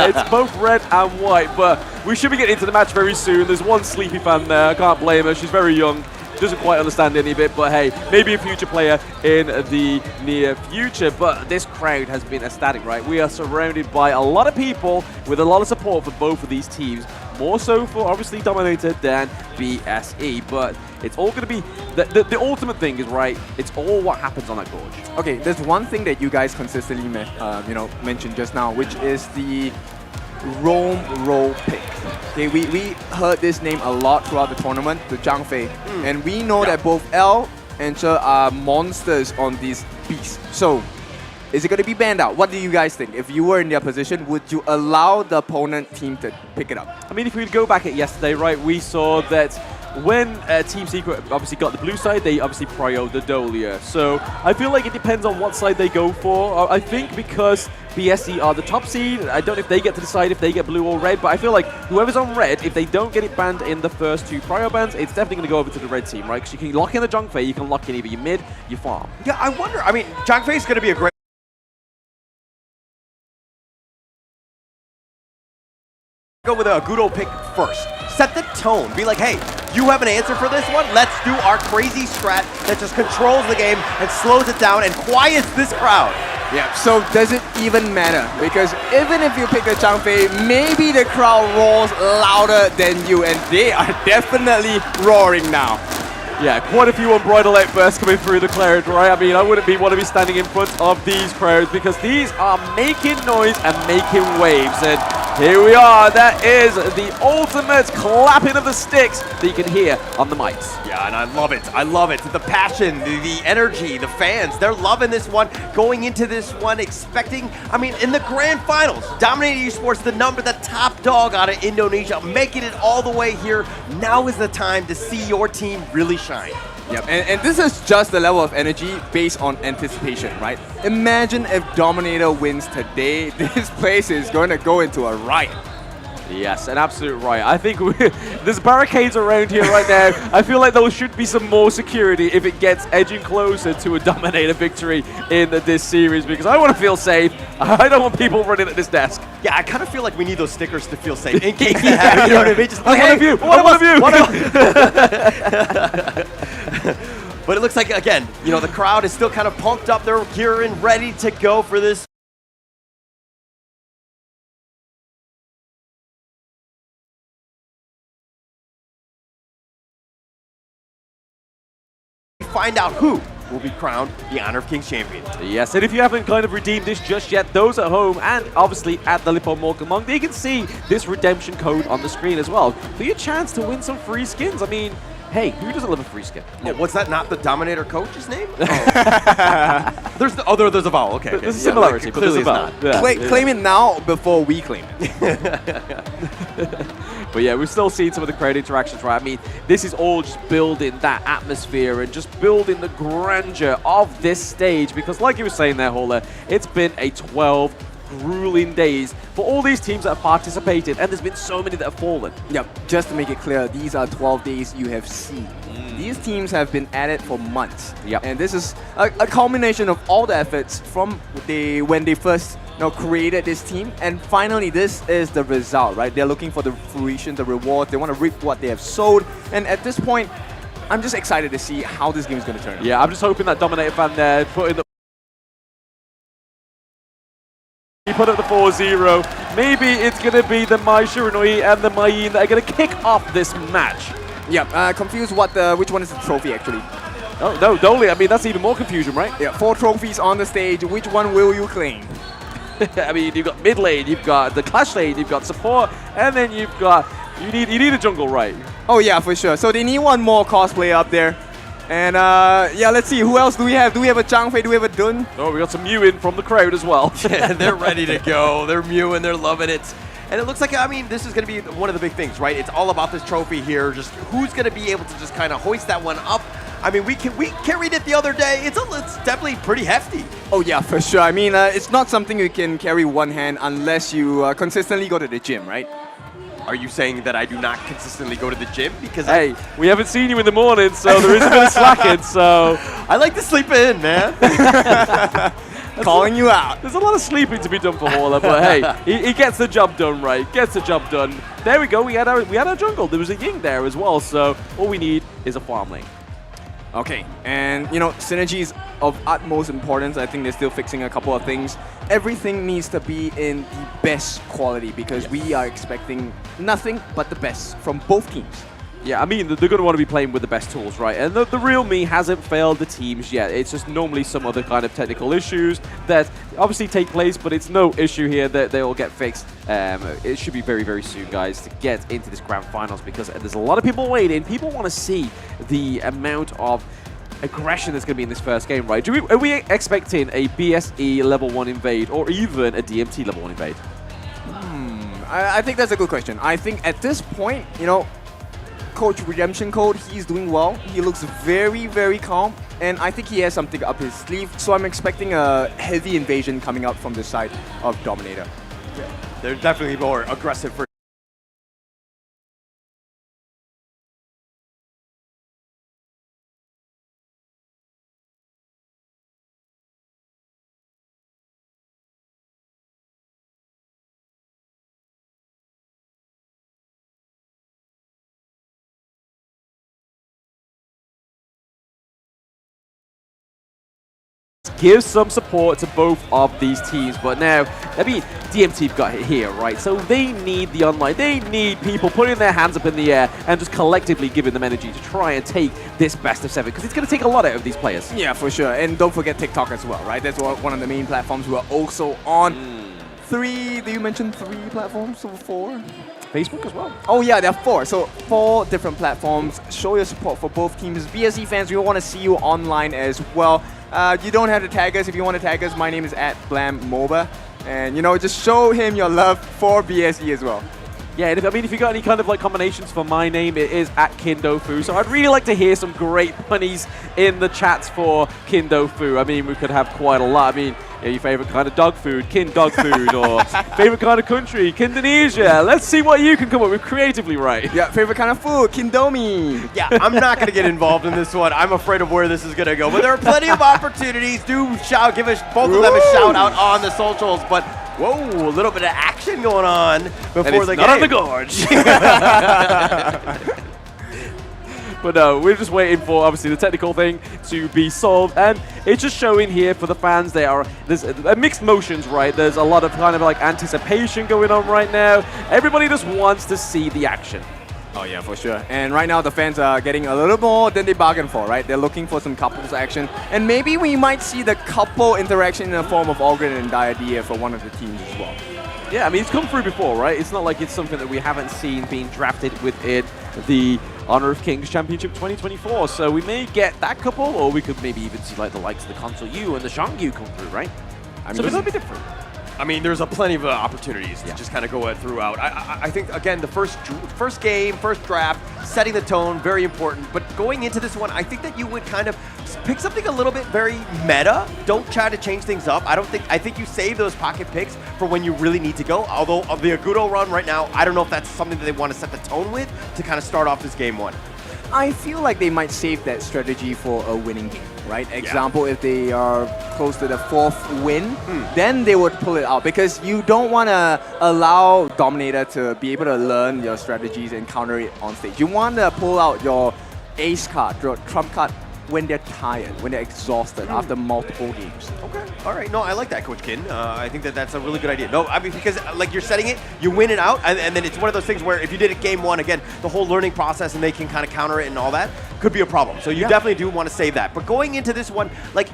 It's both red and white, but we should be getting into the match very soon. There's one sleepy fan there. I can't blame her. She's very young. Doesn't quite understand any of it, but hey, maybe a future player in the near future. But this crowd has been ecstatic, right? We are surrounded by a lot of people with a lot of support for both of these teams. More so for obviously Dominator than BSE, but it's all going to be the ultimate thing is, right, it's all what happens on that gorge. Okay, there's one thing that you guys consistently mentioned just now, which is the roam role pick. Okay, we heard this name a lot throughout the tournament, the Zhang Fei, and we know that both L and Che are monsters on these beasts. So, is it going to be banned out? What do you guys think? If you were in their position, would you allow the opponent team to pick it up? I mean, if we go back at yesterday, right, we saw that when Team Secret obviously got the blue side, they obviously prio'd the Dolia. So I feel like it depends on what side they go for. I think because BSE are the top seed, I don't know if they get to decide if they get blue or red, but I feel like whoever's on red, if they don't get it banned in the first two prio bans, it's definitely going to go over to the red team, right? Because you can lock in the Zhang Fei, you can lock in either your mid, your farm. Yeah, I wonder, I mean, Zhang Fei is going to be a great Go with a Gudo pick first. Set the tone. Be like, hey, you have an answer for this one? Let's do our crazy strat that just controls the game and slows it down and quiets this crowd. Yeah, so does it even matter? Because even if you pick a Changfei, maybe the crowd roars louder than you, and they are definitely roaring now. Yeah, quite a few unbridled outbursts coming through the crowd, right? I mean, I wouldn't want to be standing in front of these crowds because these are making noise and making waves. And here we are. That is the ultimate clapping of the sticks that you can hear on the mics. Yeah, and I love it. I love it. The passion, the energy, the fans, they're loving this one. Going into this one expecting, I mean, in the grand finals, Dominator Esports, the top dog out of Indonesia, making it all the way here. Now is the time to see your team really shine. Yep, and this is just the level of energy based on anticipation, right? Imagine if Dominator wins today, this place is going to go into a riot. Yes, an absolute riot. I think there's barricades around here right now. I feel like there should be some more security if it gets edging closer to a Dominator victory in this series because I want to feel safe. I don't want people running at this desk. Yeah, I kind of feel like we need those stickers to feel safe in case that happens. You know what I mean? Just like, one of you, one of you. But it looks like, again, you know, the crowd is still kind of pumped up. They're gearing, ready to go for this. Find out who will be crowned the Honor of Kings champion. Yes, and if you haven't kind of redeemed this just yet, those at home and obviously at the Lipo Morkamong, they can see this redemption code on the screen as well for your chance to win some free skins. I mean, hey, who doesn't love a free skin? Oh, what's that? Not the Dominator coach's name? Oh. There's a vowel. Okay, There's a similarity, but there's a vowel. Yeah. Claim it now before we claim it. But yeah, we've still seen some of the crowd interactions, right? I mean, this is all just building that atmosphere and just building the grandeur of this stage because like you were saying there, Hola, it's been a 12 grueling days for all these teams that have participated, and there's been so many that have fallen. Yep, just to make it clear, these are 12 days you have seen. These teams have been at it for months. Yep. And this is a culmination of all the efforts from when they first created this team, and finally this is the result, right? They're looking for the fruition, the reward, they want to reap what they have sowed, and at this point, I'm just excited to see how this game is going to turn out. Yeah, I'm just hoping that Dominator fan there put in the he put up the 4-0. Maybe it's going to be the Mai Shiranui and the Mayin that are going to kick off this match. Yeah, confused which one is the trophy actually. Oh, no, Dolly, I mean, that's even more confusion, right? Yeah, 4 trophies on the stage. Which one will you claim? I mean, you've got mid lane, you've got the clash lane, you've got support, and then you've got, you need a jungle, right? Oh yeah, for sure. So they need one more cosplayer up there. And yeah, let's see, who else do we have? Do we have a Changfei? Do we have a Dun? Oh, we got some Mew in from the crowd as well. Yeah, they're ready to go. They're mewing, they're loving it. And it looks like, I mean, this is going to be one of the big things, right? It's all about this trophy here. Just who's going to be able to just kind of hoist that one up. I mean, we carried it the other day. It's definitely pretty hefty. Oh yeah, for sure. I mean, it's not something you can carry one hand unless you consistently go to the gym, right? Are you saying that I do not consistently go to the gym? Because hey, we haven't seen you in the morning, so there is a bit of slacking, so... I like to sleep in, man. Calling you out. There's a lot of sleeping to be done for Horler, but hey, he gets the job done, right? Gets the job done. There we go, we had our jungle. There was a Ying there as well, so all we need is a farm lane. Okay, and synergy is of utmost importance. I think they're still fixing a couple of things. Everything needs to be in the best quality because we are expecting nothing but the best from both teams. Yeah, I mean, they're going to want to be playing with the best tools, right? And the real me hasn't failed the teams yet. It's just normally some other kind of technical issues that obviously take place, but it's no issue here that they all get fixed. It should be very, very soon, guys, to get into this grand finals because there's a lot of people waiting. People want to see the amount of aggression that's going to be in this first game, right? Are we expecting a BSE level 1 invade or even a DMT level 1 invade? I think that's a good question. I think at this point, Coach Redemption Code, he's doing well. He looks very, very calm, and I think he has something up his sleeve. So I'm expecting a heavy invasion coming up from the side of Dominator. They're definitely more aggressive for give some support to both of these teams. But now, I mean, DMT have got it here, right? So they need the online. They need people putting their hands up in the air and just collectively giving them energy to try and take this best of 7, because it's going to take a lot out of these players. Yeah, for sure. And don't forget TikTok as well, right? That's one of the main platforms we're also on. Did you mention 3 platforms or 4? Facebook as well. Oh yeah, there are 4. So 4 different platforms. Show your support for both teams. BSE fans, we want to see you online as well. You don't have to tag us. If you want to tag us, my name is @BlamMoba. And you know, just show him your love for BSE as well. Yeah, and if you got any kind of like combinations for my name, it is @Kindofu. So I'd really like to hear some great punnies in the chats for Kindofu. I mean, we could have quite a lot. I mean, your favorite kind of dog food, Kin Dog Food, or favorite kind of country, Kindonesia. Let's see what you can come up with creatively, right? Yeah, favorite kind of food, Kindomi. Yeah, I'm not going to get involved in this one. I'm afraid of where this is going to go. But there are plenty of opportunities. Do give us both of them a shout out on the socials. But whoa, a little bit of action going on before the game. Not on the gorge. But no, we're just waiting for, obviously, the technical thing to be solved. And it's just showing here for the fans, there's mixed motions, right? There's a lot of kind of like anticipation going on right now. Everybody just wants to see the action. Oh yeah, for sure. And right now the fans are getting a little more than they bargained for, right? They're looking for some couples action. And maybe we might see the couple interaction in the form of Ogren and Diadea for one of the teams as well. Yeah, I mean, it's come through before, right? It's not like it's something that we haven't seen being drafted within the Honor of Kings Championship 2024. So we may get that couple, or we could maybe even see like the likes of the Console U and the Shangyu come through, right? I mean, so it's a little bit different. I mean, there's plenty of opportunities to just kind of go throughout. I think, again, the first game, first draft, setting the tone, very important. But going into this one, I think that you would kind of pick something a little bit very meta. Don't try to change things up. I think you save those pocket picks for when you really need to go. Although of the Agudo run right now, I don't know if that's something that they want to set the tone with to kind of start off this game 1. I feel like they might save that strategy for a winning game, right? Example, if they are close to the 4th win, then they would pull it out, because you don't want to allow Dominator to be able to learn your strategies and counter it on stage. You want to pull out your ace card, your trump card, when they're tired, when they're exhausted after multiple games. Okay, all right. No, I like that, Coach Kin. I think that that's a really good idea. No, I mean, because like you're setting it, you win it out, and then it's one of those things where if you did it game 1, again, the whole learning process and they can kind of counter it and all that could be a problem. So you definitely do want to save that. But going into this one, like,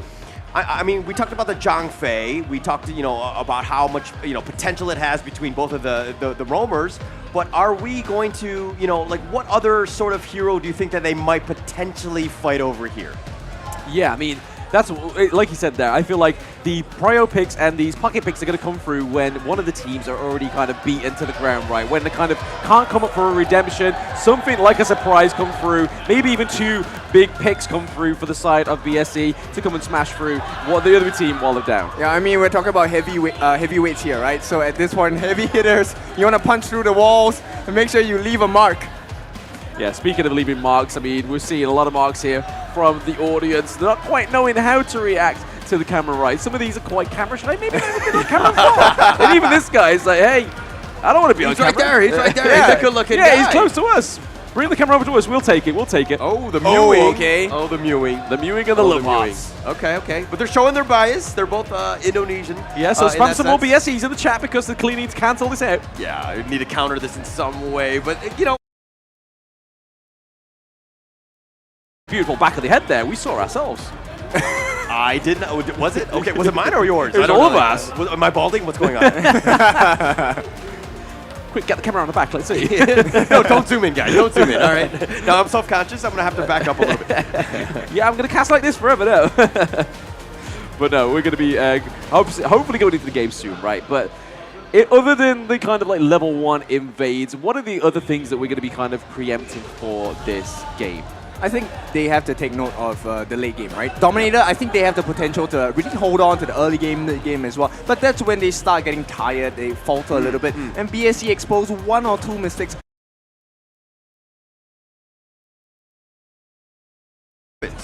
I mean, we talked about the Zhang Fei. We talked, about how much, potential it has between both of the roamers. But are we going to, like, what other sort of hero do you think that they might potentially fight over here? Yeah, I mean, that's like you said there. I feel like the prio picks and these pocket picks are going to come through when one of the teams are already kind of beaten to the ground, right? When they kind of can't come up for a redemption, something like a surprise come through, maybe even 2 big picks come through for the side of BSE to come and smash through what the other team while they're down. Yeah, I mean, we're talking about heavyweights here, right? So at this point, heavy hitters, you want to punch through the walls and make sure you leave a mark. Yeah, speaking of leaving marks, I mean, we're seeing a lot of marks here from the audience. They're not quite knowing how to react to the camera, right? Some of these are quite camera shy. Maybe they've been on camera before. And even this guy is like, hey, I don't want to be on camera. He's right there. He's a good-looking guy. Yeah, he's close to us. Bring the camera over to us. We'll take it. We'll take it. Oh, the mewing. Oh, okay. Oh, the mewing. The mewing and the love hearts. Okay. But they're showing their bias. They're both Indonesian. Yeah, so spam some more BSEs in the chat because they clearly need to cancel this out. Yeah, I need to counter this in some way. But, Beautiful back of the head there. We saw ourselves. I didn't. Was it? Okay, was it mine or yours? It was all of us. Am I balding? What's going on? Quick, get the camera on the back. Let's see. No, don't zoom in, guys. Don't zoom in. All right. Now I'm self-conscious. I'm gonna have to back up a little bit. Yeah, I'm gonna cast like this forever now. But no, we're gonna be hopefully going into the game soon, right? But other than the kind of like level 1 invades, what are the other things that we're gonna be kind of preempting for this game? I think they have to take note of the late game, right? Dominator, I think they have the potential to really hold on to the early game as well. But that's when they start getting tired, they falter a little bit. And BSE expose 1 or 2 mistakes.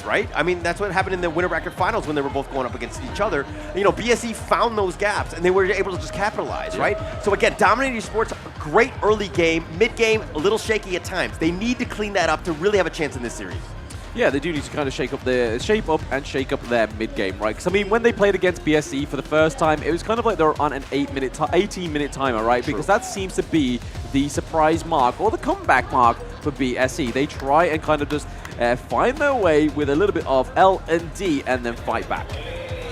Right? I mean, that's what happened in the winter bracket finals when they were both going up against each other. BSE found those gaps and they were able to just capitalize, right? So again, Dominator Esports, great early game, mid-game, a little shaky at times. They need to clean that up to really have a chance in this series. Yeah, they do need to kind of shape up and shake up their mid game, right? Because I mean, when they played against BSE for the first time, it was kind of like they were on an 18-minute timer, right? Because that seems to be the surprise mark or the comeback mark for BSE. They try and kind of just find their way with a little bit of L&D and then fight back.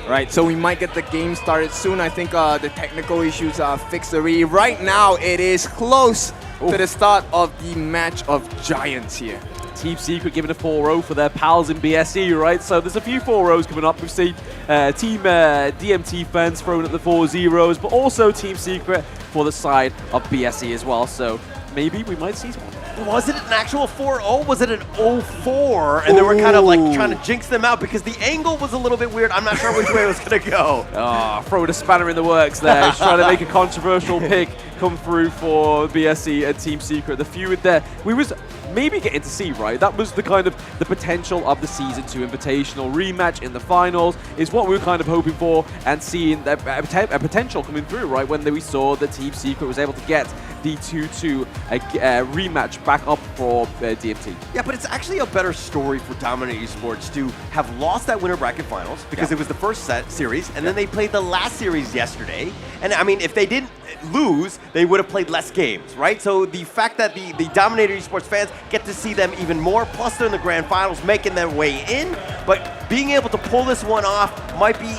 Right, so we might get the game started soon. I think the technical issues are fixed already. Right now, it is close to the start of the match of giants here. Team Secret giving a 4-0 for their pals in BSE, right? So there's a few 4-0s coming up. We've seen Team DMT fans throwing at the 4-0s, but also Team Secret for the side of BSE as well. So maybe we might see one. Was it an actual 4-0? Was it an 0-4? And they were kind of like trying to jinx them out because the angle was a little bit weird. I'm not sure which way it was going to go. Throwing a spanner in the works there. He's trying to make a controversial pick come through for BSE and Team Secret. The feud there, we was maybe getting to see, right? That was the kind of the potential of the Season 2 Invitational rematch in the finals is what we were kind of hoping for and seeing a potential coming through, right? When we saw that Team Secret was able to get the 2-2 rematch back up for DMT. Yeah, but it's actually a better story for Dominator Esports to have lost that winter bracket finals because it was the first series, and then they played the last series yesterday. And I mean, if they didn't lose, they would have played less games, right? So the fact that the Dominator Esports fans get to see them even more, plus they're in the grand finals making their way in, but being able to pull this one off might be,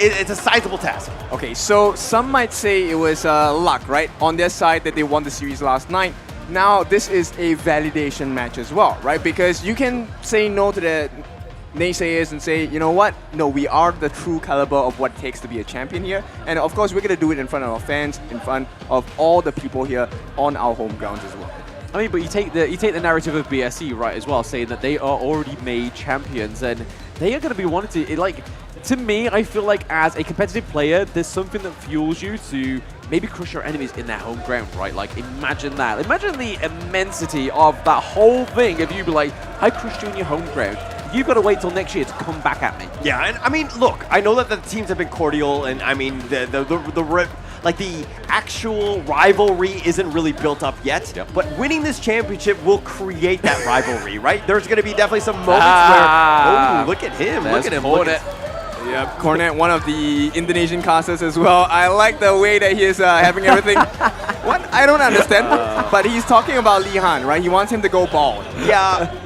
it's a sizable task. Okay, so some might say it was luck, right? On their side that they won the series last night. Now, this is a validation match as well, right? Because you can say no to the naysayers and say, you know what? No, we are the true caliber of what it takes to be a champion here. And of course, we're going to do it in front of our fans, in front of all the people here on our home grounds as well. I mean, but you take the narrative of BSE, right, as well, saying that they are already made champions and they are going to be wanting to, to me, I feel like as a competitive player, there's something that fuels you to maybe crush your enemies in their home ground, right? Like, imagine that. Imagine the immensity of that whole thing if you be like, I crushed you in your home ground. You've got to wait till next year to come back at me. Yeah, and I mean, look, I know that the teams have been cordial, and I mean, the actual rivalry isn't really built up yet, but winning this championship will create that rivalry, right? There's going to be definitely some moments where, oh, look at him, look at him. Yeah, Cornet, one of the Indonesian casters as well. I like the way that he is having everything. What? I don't understand. But he's talking about Lee Han, right? He wants him to go bald. Yeah.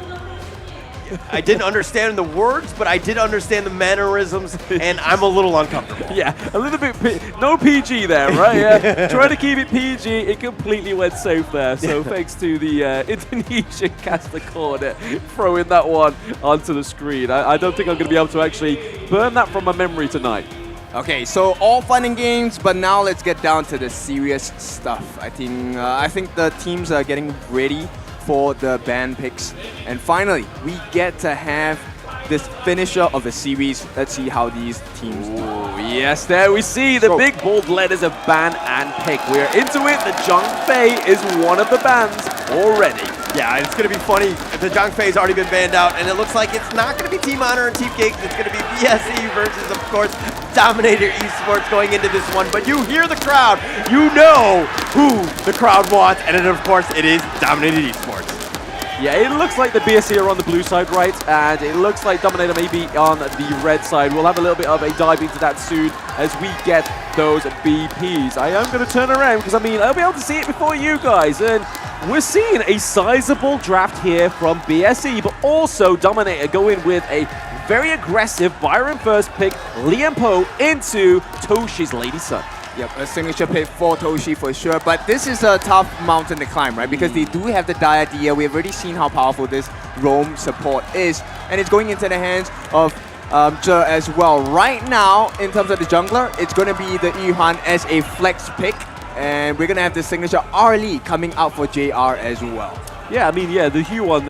I didn't understand the words, but I did understand the mannerisms, and I'm a little uncomfortable. Yeah, a little bit, no PG there, right? Yeah, trying to keep it PG, it completely went south there. So thanks to the Indonesian caster Cornet throwing that one onto the screen. I don't think I'm going to be able to actually burn that from my memory tonight. Okay, so all fun and games, but now let's get down to the serious stuff. I think the teams are getting ready for the ban picks. And finally, we get to have this finisher of the series. Let's see how these teams do. Yes, there we see the big bold letters of ban and pick. We're into it. The Zhang Fei is one of the bans already. Yeah, it's going to be funny. The Zhang Fei's already been banned out, and it looks like it's not going to be Team Honor and Team Cake. It's going to be BSE versus, of course, Dominator Esports going into this one. But you hear the crowd. You know who the crowd wants, and then, of course, it is Dominator Esports. Yeah, it looks like the BSE are on the blue side, right? And it looks like Dominator may be on the red side. We'll have a little bit of a dive into that soon as we get those BPs. I am going to turn around because, I mean, I'll be able to see it before you guys. And we're seeing a sizable draft here from BSE, but also Dominator going with a very aggressive Byron first pick, Liam Poe into Toshi's Lady Sun. Yep, a signature pick for Toshi for sure, but this is a tough mountain to climb, right? Because they do have the Diadea. We've already seen how powerful this roam support is, and it's going into the hands of Zhe as well. Right now, in terms of the jungler, it's going to be the Yuhan as a flex pick, and we're going to have the signature Arlie coming out for JR as well. Yeah, I mean, yeah, the Yuan.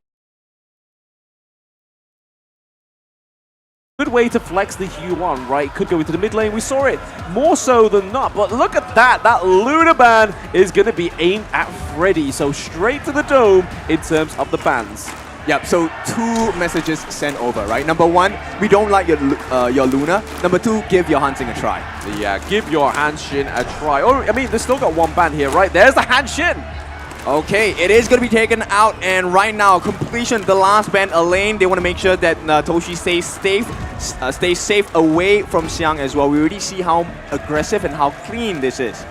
Good way to flex the Huan, right? Could go into the mid lane. We saw it more so than not, but look at that. That Luna ban is going to be aimed at Freddy, so straight to the dome in terms of the bans. Yep, so two messages sent over, right? Number one, we don't like your Luna. Number two, give your Hanshin a try. Yeah, give your Hanshin a try. Oh, I mean, they've still got one ban here, right? There's the Hanshin. Okay, it is going to be taken out, and right now, completion, the last band, a lane. They want to make sure that Toshi stays safe away from Xiang as well. We already see how aggressive and how clean this is.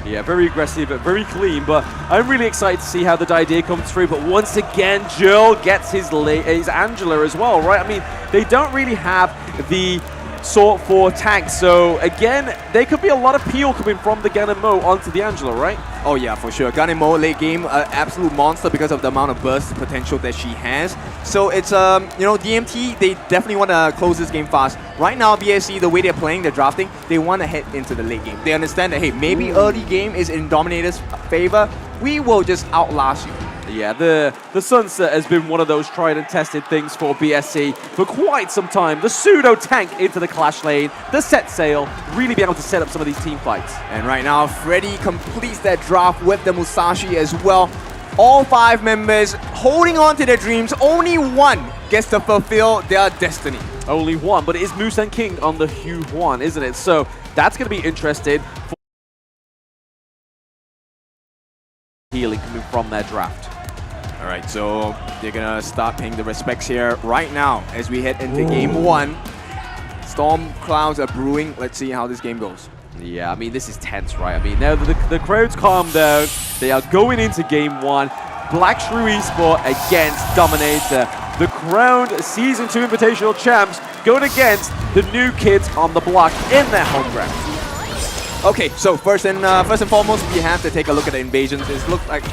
Yeah, very aggressive, very clean, but I'm really excited to see how the idea comes through. But once again, Joel gets his Angela as well, right? I mean, they don't really have the sort for tanks, so again, there could be a lot of peel coming from the Gan and Mo onto the Angela, right? Oh yeah, for sure. Gan and Mo late game, absolute monster because of the amount of burst potential that she has. So it's, you know, DMT, they definitely want to close this game fast. Right now, BSC, the way they're playing, they're drafting, they want to head into the late game. They understand that, hey, maybe early game is in Dominator's favor. We will just outlast you. Yeah, the Sunset has been one of those tried and tested things for BSC for quite some time. The pseudo tank into the clash lane, the set sail, really be able to set up some of these team fights. And right now, Freddy completes that draft with the Musashi as well. All 5 members holding on to their dreams. Only one gets to fulfill their destiny. Only one, but it is Musan King on the Hue 1, isn't it? So that's going to be interesting. Healing coming from their draft. All right, so they're gonna start paying the respects here right now as we head into game 1. Storm clouds are brewing. Let's see how this game goes. Yeah, I mean, this is tense, right? I mean, now the crowd's calmed down. They are going into game 1. Black Shrew Esports against Dominator. The crowned Season 2 Invitational champs going against the new kids on the block in their home ground. Okay, so first and foremost, we have to take a look at the invasions. It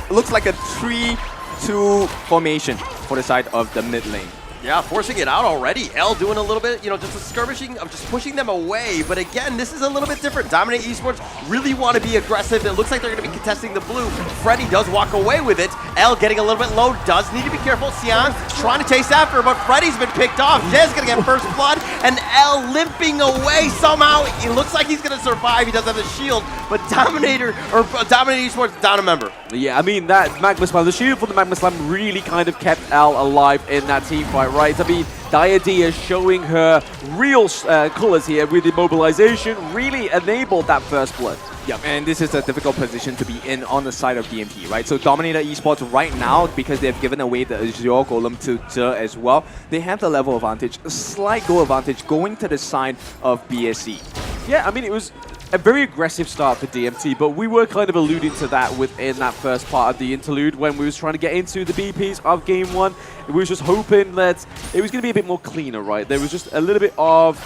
looks like a 3-2 formation for the side of the mid lane. Yeah, forcing it out already. L doing a little bit, you know, just a skirmishing of just pushing them away. But again, this is a little bit different. Dominator Esports really want to be aggressive. It looks like they're going to be contesting the blue. Freddy does walk away with it. L getting a little bit low, does need to be careful. Xiang trying to chase after, but Freddy's been picked off. Jez going to get first blood, and L limping away somehow. It looks like he's going to survive. He does have a shield, but Dominator Esports down a member. Yeah, I mean, that Magma Slam, the shield for the Magma Slam really kind of kept L alive in that team fight, right? I mean, Diadea showing her real colors here with immobilization really enabled that first blood. Yeah, and this is a difficult position to be in on the side of DMT, right? So Dominator Esports right now, because they've given away the Azure Golem to Zhe as well, they have the level advantage, a slight goal advantage going to the side of BSC. Yeah, I mean, it was a very aggressive start for DMT, but we were kind of alluding to that within that first part of the interlude when we was trying to get into the BPs of Game 1. We was just hoping that it was going to be a bit more cleaner, right? There was just a little bit of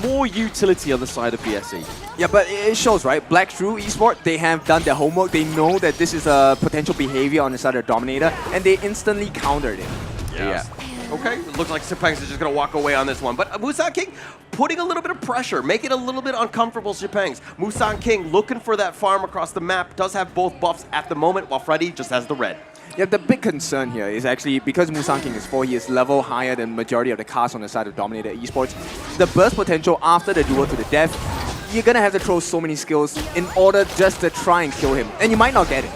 more utility on the side of BSC. Yeah, but it shows, right? Black Shrew Esports, they have done their homework. They know that this is a potential behavior on the side of Dominator, and they instantly countered it. Yeah. Okay, it looks like Chipangs is just going to walk away on this one. But Musan King putting a little bit of pressure, making it a little bit uncomfortable, Chipangs. Musan King looking for that farm across the map, does have both buffs at the moment, while Freddy just has the red. Yeah, the big concern here is actually because Musan King is 4, he is level higher than majority of the cast on the side of Dominator Esports. The burst potential after the duel to the death, you're going to have to throw so many skills in order just to try and kill him. And you might not get it.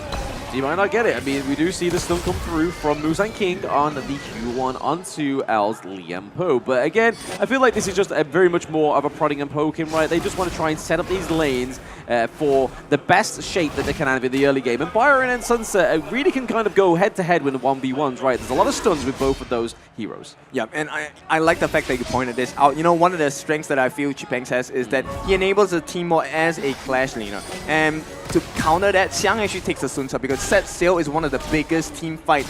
You might not get it. I mean, we do see the stun come through from Musan King on the Q1 onto L's Liam Po. But again, I feel like this is just a very much more of a prodding and poking, right? They just want to try and set up these lanes for the best shape that they can have in the early game. And Byron and Sunset really can kind of go head-to-head with the 1v1s, right? There's a lot of stuns with both of those heroes. Yeah, and I like the fact that you pointed this out. You know, one of the strengths that I feel Chipangs has is that he enables the team more as a clash laner. And to counter that, Xiang actually takes the Sun Tzu because set sail is one of the biggest team fight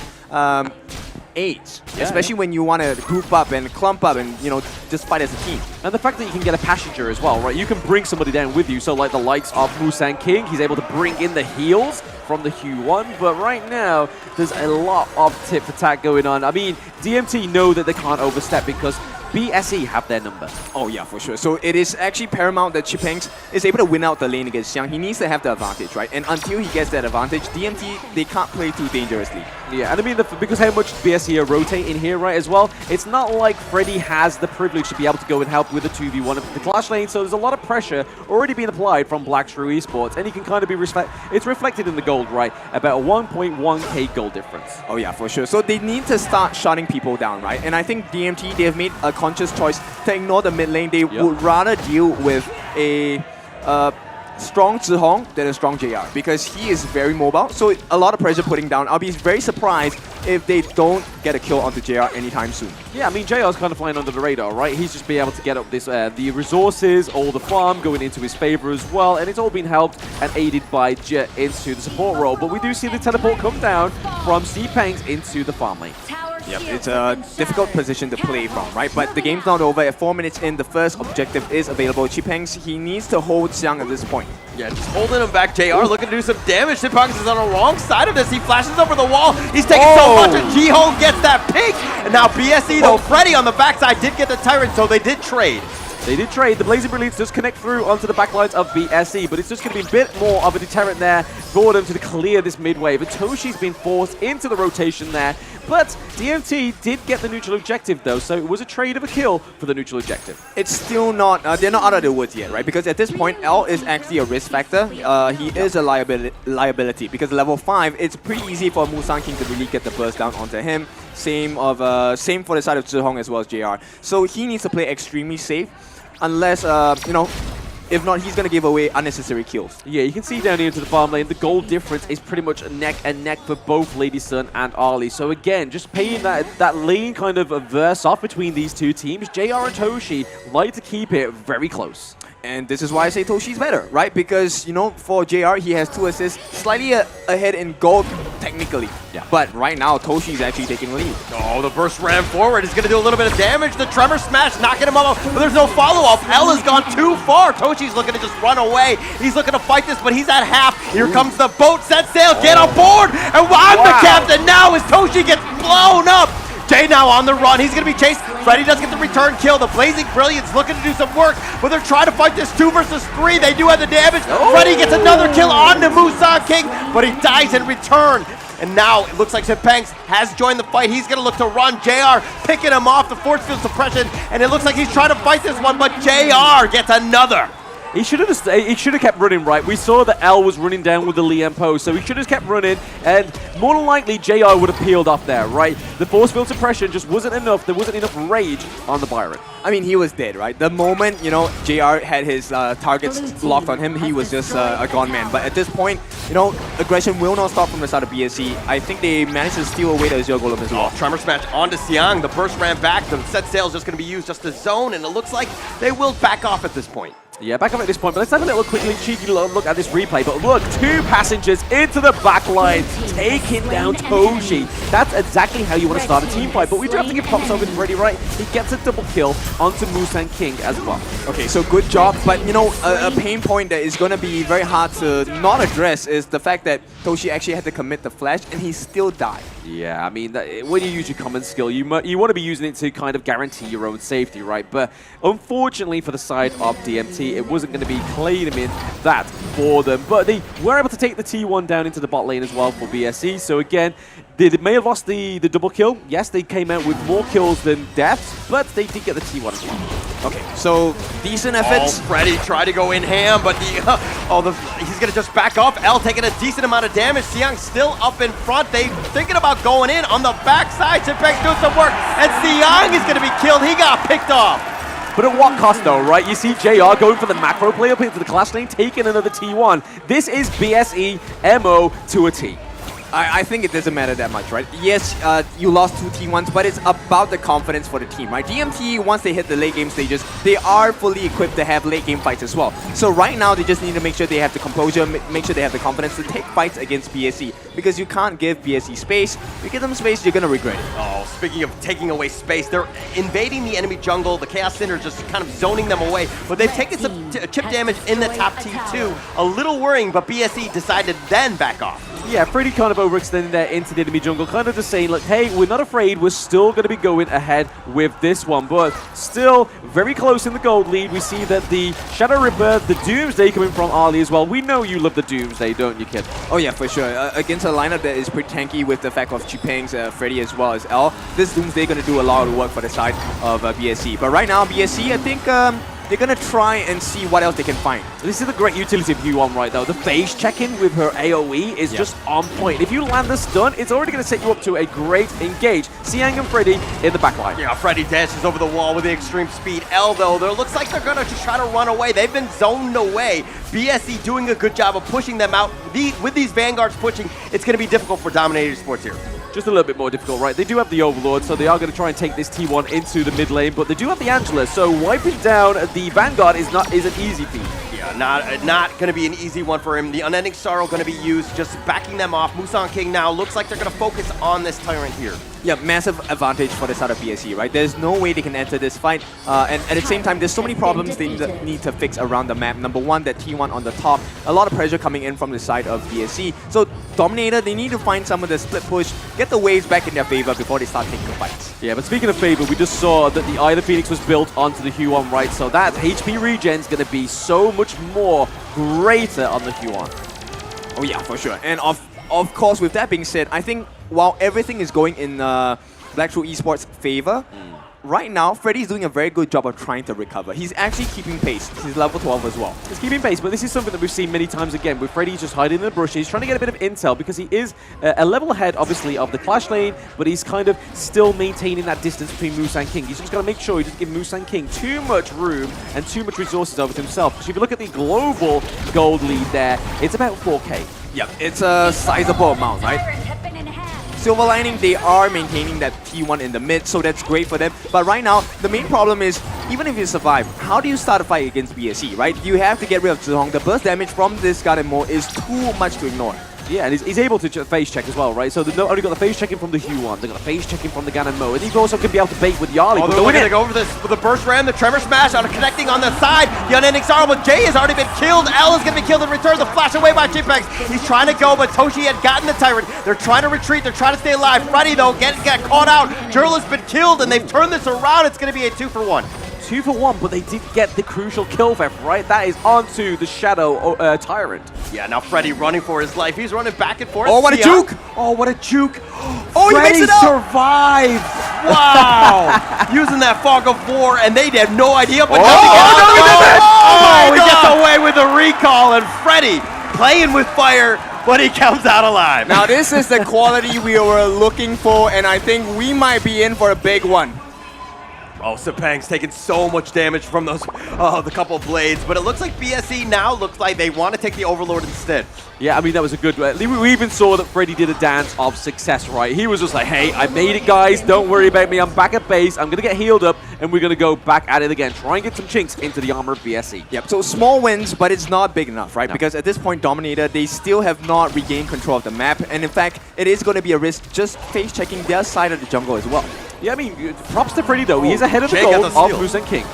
aids, especially when you want to group up and clump up and, you know, just fight as a team. And the fact that you can get a passenger as well, right? You can bring somebody down with you. So like the likes of Musan King, he's able to bring in the heals from the Q1. But right now, there's a lot of tit for tat going on. I mean, DMT know that they can't overstep because BSE have their number. Oh yeah, for sure. So it is actually paramount that Chipangs is able to win out the lane against Xiang. He needs to have the advantage, right? And until he gets that advantage, DMT, they can't play too dangerously. Yeah, and I mean, because how much BSE are rotating here, right, as well, it's not like Freddy has the privilege to be able to go and help with a 2v1 of the clash lane, so there's a lot of pressure already being applied from Black Shrew Esports, and you can kind of be it's reflected in the gold, right? About a 1.1k gold difference. Oh yeah, for sure. So they need to start shutting people down, right? And I think DMT, they have made a conscious choice to ignore the mid lane. They would rather deal with a strong Zihong than a strong JR because he is very mobile. So a lot of pressure putting down. I'll be very surprised if they don't get a kill onto JR anytime soon. Yeah, I mean, JR's kind of flying under the radar, right? He's just being able to get up this the resources, all the farm going into his favor as well, and it's all been helped and aided by Jet into the support role. But we do see the teleport come down from Pangs into the farm lane. Yep, it's a difficult position to play from, right? But the game's not over. At 4 minutes in, the first objective is available. Pangs, he needs to hold Xiang at this point. Yeah, just holding him back. JR looking to do some damage. Pangs is on the wrong side of this. He flashes over the wall. He's taking so much, and Jihong gets that peek. And now BSE, though, Freddy on the backside did get the Tyrant, so they did trade. They did trade. The Blazing Brilliance does connect through onto the backlines of BSE, but it's just going to be a bit more of a deterrent there for them to clear this mid wave. And Toshi's been forced into the rotation there, but DMT did get the neutral objective though, so it was a trade of a kill for the neutral objective. It's still not, they're not out of the woods yet, right? Because at this point, L is actually a risk factor. He is a liability because level 5, it's pretty easy for Musang King to really get the burst down onto him. Same for the side of Zihong as well as JR. So he needs to play extremely safe. Unless, if not, he's going to give away unnecessary kills. Yeah, you can see down here into the farm lane, the goal difference is pretty much neck and neck for both Lady Sun and Ali. So again, just paying that lane kind of a verse off between these two teams. JR and Toshi like to keep it very close. And this is why I say Toshi's better, right? Because, you know, for JR, he has 2 assists, slightly ahead in gold, technically. Yeah. But right now, Toshi's actually taking the lead. Oh, the burst ram forward. He's going to do a little bit of damage. The Tremor Smash knocking him up, but there's no follow-up. L has gone too far. Toshi's looking to just run away. He's looking to fight this, but he's at half. Here comes the boat. Set sail. Get on board. And I'm the captain now as Toshi gets blown up. Jay now on the run. He's going to be chased. Freddy does get the return kill. The Blazing Brilliance looking to do some work, but they're trying to fight this 2 versus 3. They do have the damage. Freddy gets another kill on the Musang King, but he dies in return. And now it looks like Pangs has joined the fight. He's going to look to run. JR picking him off the force field suppression, and it looks like he's trying to fight this one, but JR gets another. He should have kept running, right? We saw that L was running down with the Liam post, so he should have kept running, and more than likely JR would have peeled off there, right? The force field suppression just wasn't enough. There wasn't enough rage on the Byron. I mean, he was dead, right? The moment, you know, JR had his targets locked on him, he was just a gone man. But at this point, you know, aggression will not stop from the side of BSE. I think they managed to steal away the Azure Golem as well. Tremor Smash onto Xiang. The burst ran back. The set sail is just going to be used just to zone, and it looks like they will back off at this point. Yeah, back up at this point, but let's have a little quickly cheeky look at this replay. But look, 2 passengers into the back line, taking down Toshi. That's exactly how you want to start a team fight, but we do have to give props over to Freddy, right? He gets a double kill onto Musang King as well. Okay, so good job, but you know, a pain point that is going to be very hard to not address is the fact that Toshi actually had to commit the flash, and he still died. Yeah, I mean, when you use your common skill, you want to be using it to kind of guarantee your own safety, right? But unfortunately for the side of DMT, it wasn't going to be claiming that for them. But they were able to take the T1 down into the bot lane as well for BSE. So again, they may have lost the double kill. Yes, they came out with more kills than deaths, but they did get the T1 as well. Okay, so decent efforts. Freddy tried to go in ham, but he's going to just back off. L taking a decent amount of damage. Xiang still up in front. They thinking about going in on the backside. Pangs doing some work, and Xiang is going to be killed. He got picked off. But at what cost though, right? You see JR going for the macro play up into the clash lane, taking another T1. This is BSE MO to a T. I think it doesn't matter that much, right? Yes, you lost 2 T1s, but it's about the confidence for the team, right? DMT, once they hit the late game stages, they are fully equipped to have late game fights as well. So right now, they just need to make sure they have the composure, make sure they have the confidence to take fights against BSE. Because you can't give BSE space. If you give them space, you're going to regret it. Oh, speaking of taking away space, they're invading the enemy jungle. The Chaos Cinder just kind of zoning them away. But they've taken some chip damage in the top T2. A little worrying, but BSE decided to then back off. Yeah, pretty kind of overextending there into the enemy jungle, kind of just saying, look, hey, we're not afraid, we're still going to be going ahead with this one, but still very close in the gold lead. We see that the Shadow Ripper, the Doomsday coming from Ali as well. We know you love the Doomsday, don't you, kid? Oh yeah, for sure. Against a lineup that is pretty tanky with the fact of Pangs, Freddy as well as L, this Doomsday going to do a lot of work for the side of BSE. But right now, BSE, I think they're gonna try and see what else they can find. This is the great utility of Yuan right though. The phase check-in with her AoE is just on point. If you land the stun, it's already going to set you up to a great engage. Xiang and Freddy in the backline. Yeah, Freddy dances over the wall with the extreme speed. L though, there looks like they're going to just try to run away. They've been zoned away. BSE doing a good job of pushing them out. With these Vanguards pushing, it's going to be difficult for Dominator Esports here. Just a little bit more difficult, right? They do have the Overlord, so they are going to try and take this T1 into the mid lane, but they do have the Angela, so wiping down the Vanguard is an easy feat. Yeah, not going to be an easy one for him. The Unending Sorrow going to be used, just backing them off. Musan King now looks like they're going to focus on this Tyrant here. Yeah, massive advantage for the side of BSE, right? There's no way they can enter this fight. And at the same time, there's so many problems they need to fix around the map. Number one, that T1 on the top. A lot of pressure coming in from the side of BSE. So Dominator, they need to find some of the split push, get the waves back in their favor before they start taking the fights. Yeah, but speaking of favor, we just saw that the Eye of the Phoenix was built onto the Huon, right? So that HP regen is going to be so much more greater on the Huon. Oh yeah, for sure. And of course, with that being said, I think while everything is going in Black Shrew Esports' favor, right now, Freddy's doing a very good job of trying to recover. He's actually keeping pace. He's level 12 as well. He's keeping pace, but this is something that we've seen many times again with Freddy just hiding in the bushes. He's trying to get a bit of intel because he is a level ahead, obviously, of the Clash lane, but he's kind of still maintaining that distance between Musan King. He's just got to make sure he doesn't give Musan King too much room and too much resources over to himself. Because if you look at the global gold lead there, it's about 4K. Yep, it's a sizable amount, right? Silver Lining, they are maintaining that T1 in the mid, so that's great for them. But right now, the main problem is, even if you survive, how do you start a fight against BSE, right? You have to get rid of Zhong. The burst damage from this Garden Mode is too much to ignore. Yeah, and he's able to phase check as well, right? So they've not only got the phase checking from the Huon, they've got the phase checking from the Ganon Mo, and he also can be able to bait with Yarley. Oh, they're looking to go over this with the burst ram, the Tremor Smash on connecting on the side. The Unending Sorrow, but Jay has already been killed. L is going to be killed in return. The flash away by Chipex. He's trying to go, but Toshi had gotten the Tyrant. They're trying to retreat. They're trying to stay alive. Freddy, though, got caught out. Jurl has been killed, and they've turned this around. It's going to be a 2-for-1. 2-for-1, but they did get the crucial kill theft, right? That is onto the Shadow Tyrant. Yeah, now Freddy running for his life. He's running back and forth. Oh, what a juke! Oh, what a juke! Oh, he Freddy makes it up! survived! Wow! Using that Fog of War, and they had no idea, but he gets away with a recall, and Freddy playing with fire, but he comes out alive. Now, this is the quality we were looking for, and I think we might be in for a big one. Oh, Sepang's taking so much damage from those, the couple of blades, but it looks like BSE now looks like they want to take the Overlord instead. Yeah, I mean, that was a good... we even saw that Freddy did a dance of success, right? He was just like, hey, I made it, guys. Don't worry about me. I'm back at base. I'm going to get healed up, and we're going to go back at it again. Try and get some chinks into the armor of BSE. Yep, so small wins, but it's not big enough, right? No. Because at this point, Dominator, they still have not regained control of the map, and in fact, it is going to be a risk just face checking their side of the jungle as well. Yeah, I mean, props to Freddy, though. He is ahead of the goal of Musan King.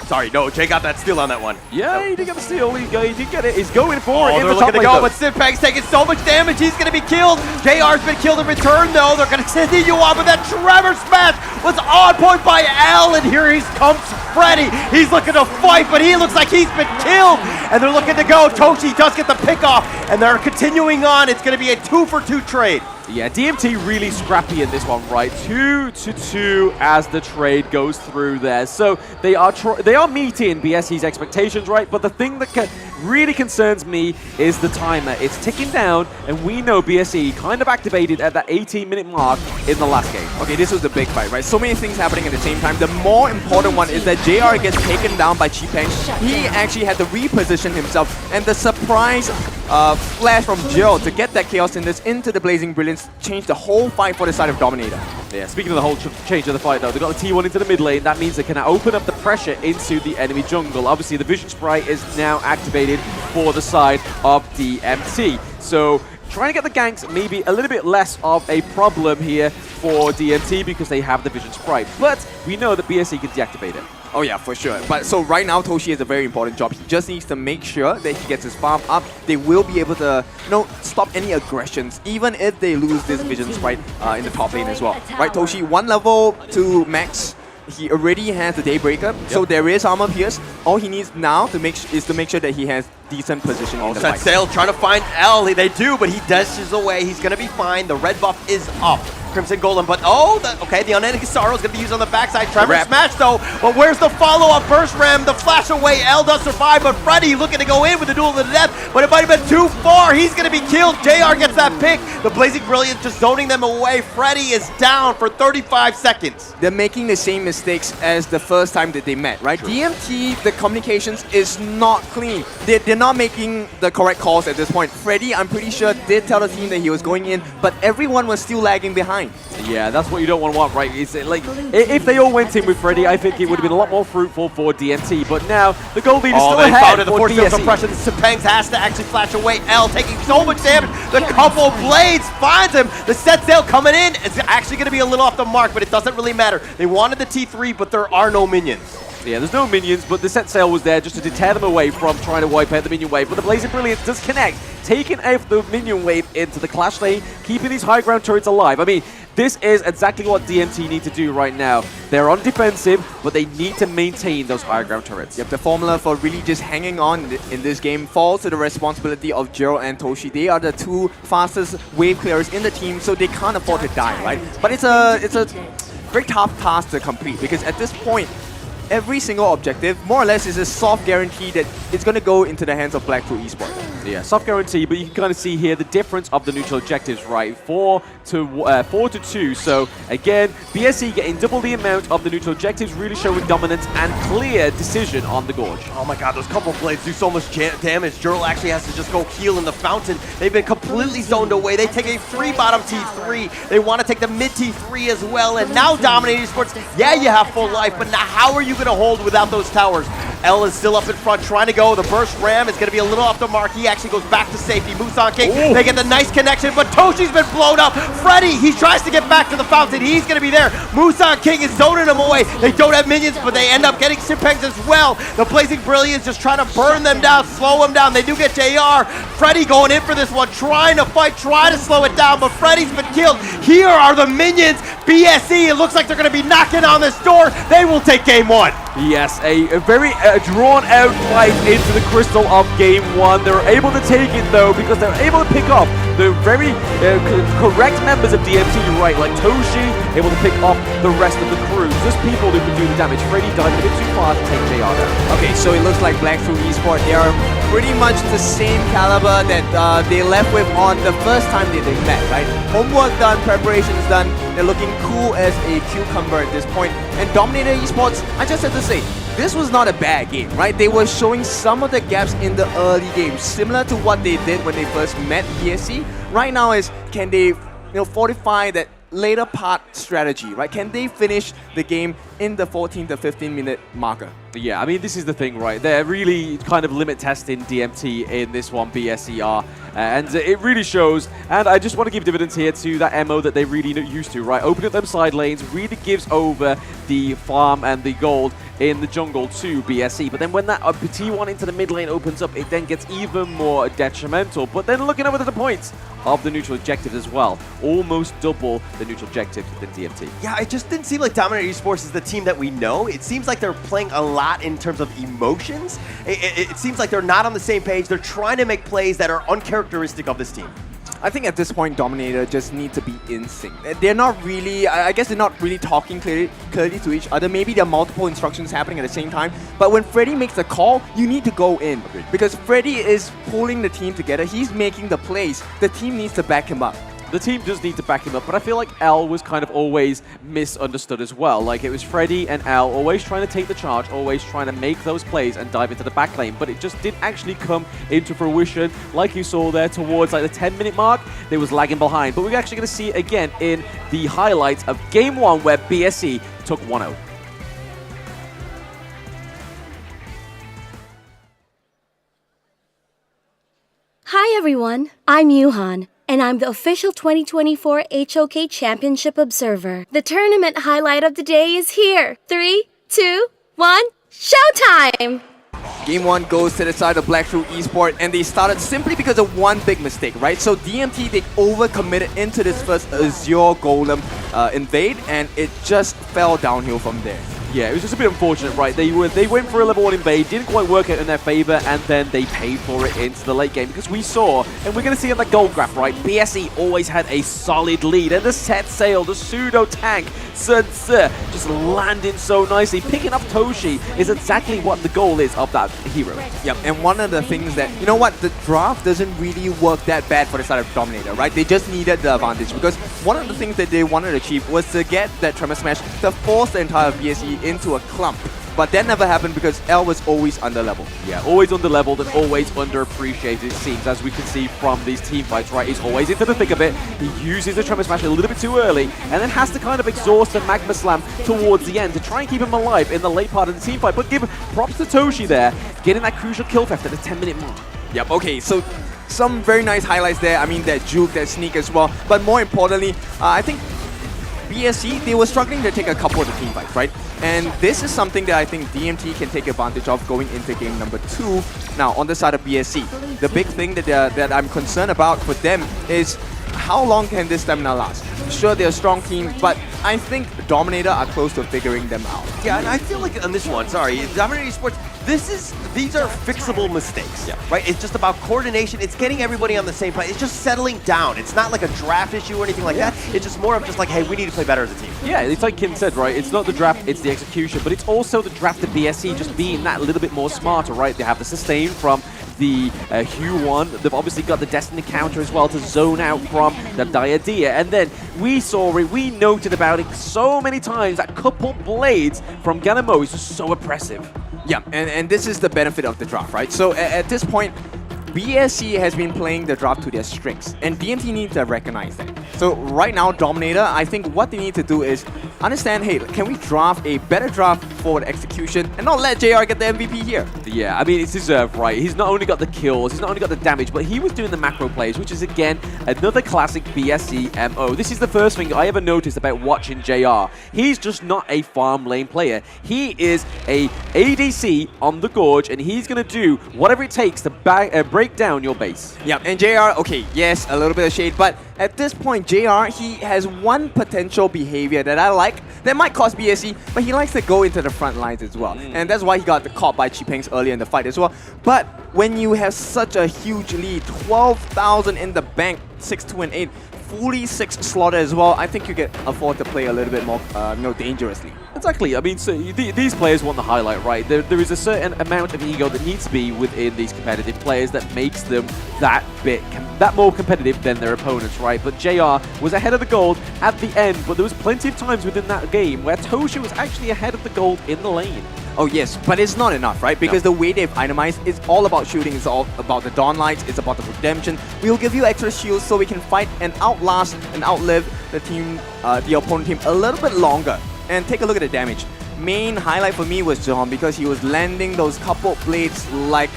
Sorry, no, Jay got that steal on that one. Yeah, he did get the steal. He did get it. He's going for it. They're looking to go, but Simpeg's taking so much damage. He's going to be killed. JR's been killed in return, though. They're going to continue on, but that Tremor Smash was on point by L, and here comes Freddy. He's looking to fight, but he looks like he's been killed, and they're looking to go. Toshi does get the pick off, and they're continuing on. It's going to be a 2-for-2 trade. Yeah, DMT really scrappy in this one, right? 2-2 as the trade goes through there. So they are meeting BSE's expectations, right? But the thing that really concerns me is the timer. It's ticking down, and we know BSE kind of activated at that 18-minute mark in the last game. Okay, this was the big fight, right? So many things happening at the same time. The more important one is that JR gets taken down by Chipeng. He actually had to reposition himself, and the surprise flash from Jill to get that Chaos in this into the Blazing Brilliance changed the whole fight for the side of Dominator. Yeah, speaking of the whole change of the fight, though, they got the T1 into the mid lane. That means they can open up the pressure into the enemy jungle. Obviously, the Vision Sprite is now activated for the side of DMT. So trying to get the ganks maybe a little bit less of a problem here for DMT because they have the Vision Sprite. But we know that BSE can deactivate it. Oh yeah, for sure. But so right now, Toshi has a very important job. He just needs to make sure that he gets his farm up. They will be able to, stop any aggressions, even if they lose this Vision Sprite in the top lane as well. Right, Toshi, 1 level to max. He already has the Daybreaker, so there is armor pierce. All he needs now is to make sure that he has decent position in the fight. Sail trying to find L. They do, but he dashes away. He's going to be fine. The red buff is up. Crimson Golem, but okay, the Unending Sorrow is going to be used on the backside. Trevor smash though, but where's the follow-up burst ram? The flash away, L does survive, but Freddy looking to go in with the duel to the death, but it might have been too far. He's going to be killed. JR gets that pick. The Blazing Brilliance just zoning them away. Freddy is down for 35 seconds. They're making the same mistakes as the first time that they met, right? True. DMT, the communications is not clean. They're not making the correct calls at this point. Freddy, I'm pretty sure, did tell the team that he was going in, but everyone was still lagging behind. Yeah, that's what you don't want, right? It's like, if they all went in with Freddy, I think it would have been a lot more fruitful for DMT, but now the gold lead is still they ahead found it. The for force field BSE. suppression. Sepangs has to actually flash away. L taking so much damage. The couple blades finds him. The set sail coming in. It's actually going to be a little off the mark, but it doesn't really matter. They wanted the T3, but there are no minions. Yeah, there's no minions, but the set sail was there just to deter them away from trying to wipe out the minion wave. But the Blazing Brilliance does connect, taking out the minion wave into the clash lane, keeping these high ground turrets alive. I mean, this is exactly what DMT need to do right now. They're on defensive, but they need to maintain those high ground turrets. Yep, the formula for really just hanging on in this game falls to the responsibility of Jero and Toshi. They are the two fastest wave clearers in the team, so they can't afford to die, right? But it's a very tough task to complete, because at this point, every single objective, more or less, is a soft guarantee that it's going to go into the hands of Black Shrew Esports. Yeah, soft guarantee, but you can kind of see here the difference of the neutral objectives, right? 4 to 2. So again, BSE getting double the amount of the neutral objectives, really showing dominance and clear decision on the Gorge. Oh my god, those couple blades do so much damage. Jurl actually has to just go heal in the fountain. They've been completely zoned away. They take a free bottom T3. They want to take the mid T3 as well. And now Dominator Esports, yeah, you have full life, but now how are you going to hold without those towers? L is still up in front trying to go. The burst ram is going to be a little off the mark. He actually goes back to safety. Musan King, they get the nice connection, but Toshi's been blown up. Freddy, he tries to get back to the fountain. He's going to be there. Musan King is zoning him away. They don't have minions, but they end up getting Simpengs as well. The Blazing Brilliance just trying to burn them down, slow them down. They do get JR. Freddy going in for this one, trying to fight, trying to slow it down, but Freddy's been killed. Here are the minions. BSE, it looks like they're going to be knocking on this door. They will take game one. Yes, a very drawn-out fight into the crystal of Game 1. They were able to take it, though, because they were able to pick off the very correct members of DMT, right, like Toshi, able to pick off the rest of the crew. Just people who could do the damage. Freddy died a bit too far to take JR down. Okay, so it looks like Black Shrew Esports, they are pretty much the same caliber that they left with on the first time that they met, right? Homework done, preparations done. They're looking cool as a cucumber at this point. And Dominator Esports, I just have to say, this was not a bad game, right? They were showing some of the gaps in the early game, similar to what they did when they first met BSE. Right now is, can they fortify that later part strategy, right? Can they finish the game in the 14 to 15 minute marker? Yeah, I mean, this is the thing, right? They're really kind of limit testing DMT in this one, BSER, and it really shows. And I just want to give dividends here to that MO that they really used to, right? Opening up them side lanes really gives over the farm and the gold in the jungle to BSE. But then when that T1 into the mid lane opens up, it then gets even more detrimental. But then looking over to the points of the neutral objectives as well, almost double the neutral objectives than DMT. Yeah, it just didn't seem like Dominator Esports is the team that we know. It seems like they're playing a lot in terms of emotions. It seems like they're not on the same page. They're trying to make plays that are uncharacteristic of this team. I think at this point, Dominator just need to be in sync. They're not really, I guess they're not really talking clearly to each other. Maybe there are multiple instructions happening at the same time. But when Freddy makes a call, you need to go in. Because Freddy is pulling the team together. He's making the plays. The team needs to back him up. The team does need to back him up, but I feel like L was kind of always misunderstood as well. Like, it was Freddy and L always trying to take the charge, always trying to make those plays and dive into the back lane, but it just didn't actually come into fruition. Like you saw there towards like the 10-minute mark, they was lagging behind. But we're actually going to see it again in the highlights of Game 1 where BSE took 1-0. Hi everyone, I'm Yuhan, and I'm the official 2024 HOK Championship Observer. The tournament highlight of the day is here. 3, 2, 1, showtime! Game 1 goes to the side of Black Shrew Esports, and they started simply because of one big mistake, right? So DMT, they overcommitted into this first Azure Golem invade, and it just fell downhill from there. Yeah, it was just a bit unfortunate, right? They went for a level 1 invade, didn't quite work out in their favor, and then they paid for it into the late game because we saw, and we're going to see on the gold graph, right? BSE always had a solid lead, and the set sail, the pseudo tank, Sun Tzu, just landing so nicely. Picking up Toshi is exactly what the goal is of that hero. Yep, and one of the things that, you know what, the draft doesn't really work that bad for the side of Dominator, right? They just needed the advantage because one of the things that they wanted to achieve was to get that Tremor Smash to force the entire BSE into a clump. But that never happened because L was always under level. Yeah, always under leveled and always underappreciated, it seems, as we can see from these team fights, right? He's always into the thick of it. He uses the Tremor Smash a little bit too early and then has to kind of exhaust the Magma Slam towards the end to try and keep him alive in the late part of the team fight. But give props to Toshi there, getting that crucial kill theft at the 10-minute mark. Yep, okay, so some very nice highlights there. I mean, that juke, that sneak as well. But more importantly, I think BSE, they were struggling to take a couple of the team fights, right? And this is something that I think DMT can take advantage of going into game number 2. Now, on the side of BSE, the big thing that I'm concerned about for them is how long can this stamina last? Sure, they're a strong team, but I think Dominator are close to figuring them out. Yeah, and I feel like on this one, Dominator Esports, these are fixable mistakes, right? It's just about coordination. It's getting everybody on the same play. It's just settling down. It's not like a draft issue or anything like that. It's just more of just like, hey, we need to play better as a team. Yeah, it's like Kim said, right? It's not the draft, it's the execution, but it's also the draft of BSE just being that little bit more smarter, right? They have the sustain from the Hue 1. They've obviously got the Destiny counter as well to zone out from the Diadea. And then we saw it, we noted about it so many times, that couple blades from Ganamo is just so oppressive. Yeah, and this is the benefit of the draft, right? So at this point, BSE has been playing the draft to their strengths, and DMT needs to recognize that. So right now, Dominator, I think what they need to do is understand, hey, can we draft a better draft for the execution and not let JR get the MVP here? Yeah, I mean, it's deserved, right? He's not only got the kills, he's not only got the damage, but he was doing the macro plays, which is, again, another classic BSE MO. This is the first thing I ever noticed about watching JR. He's just not a farm lane player. He is a ADC on the Gorge, and he's going to do whatever it takes to break down your base. Yeah, and JR, okay, yes, a little bit of shade, but at this point, JR, he has one potential behavior that I like that might cost BSE, but he likes to go into the front lines as well. And that's why he got caught by Chipengs earlier in the fight as well. But when you have such a huge lead, 12,000 in the bank, 6-2 and 8, fully 6 slaughter as well, I think you can afford to play a little bit more dangerously. Exactly. I mean, so these players want the highlight, right? There is a certain amount of ego that needs to be within these competitive players that makes them that more competitive than their opponents, right? But JR was ahead of the gold at the end, but there was plenty of times within that game where Toshi was actually ahead of the gold in the lane. Oh yes, but it's not enough, right? Because the way they've itemized, it's all about shooting, it's all about the Dawn Lights, it's about the redemption. We'll give you extra shields so we can fight and outlast and outlive the team, the opponent team a little bit longer. And take a look at the damage. Main highlight for me was John because he was landing those couple blades like,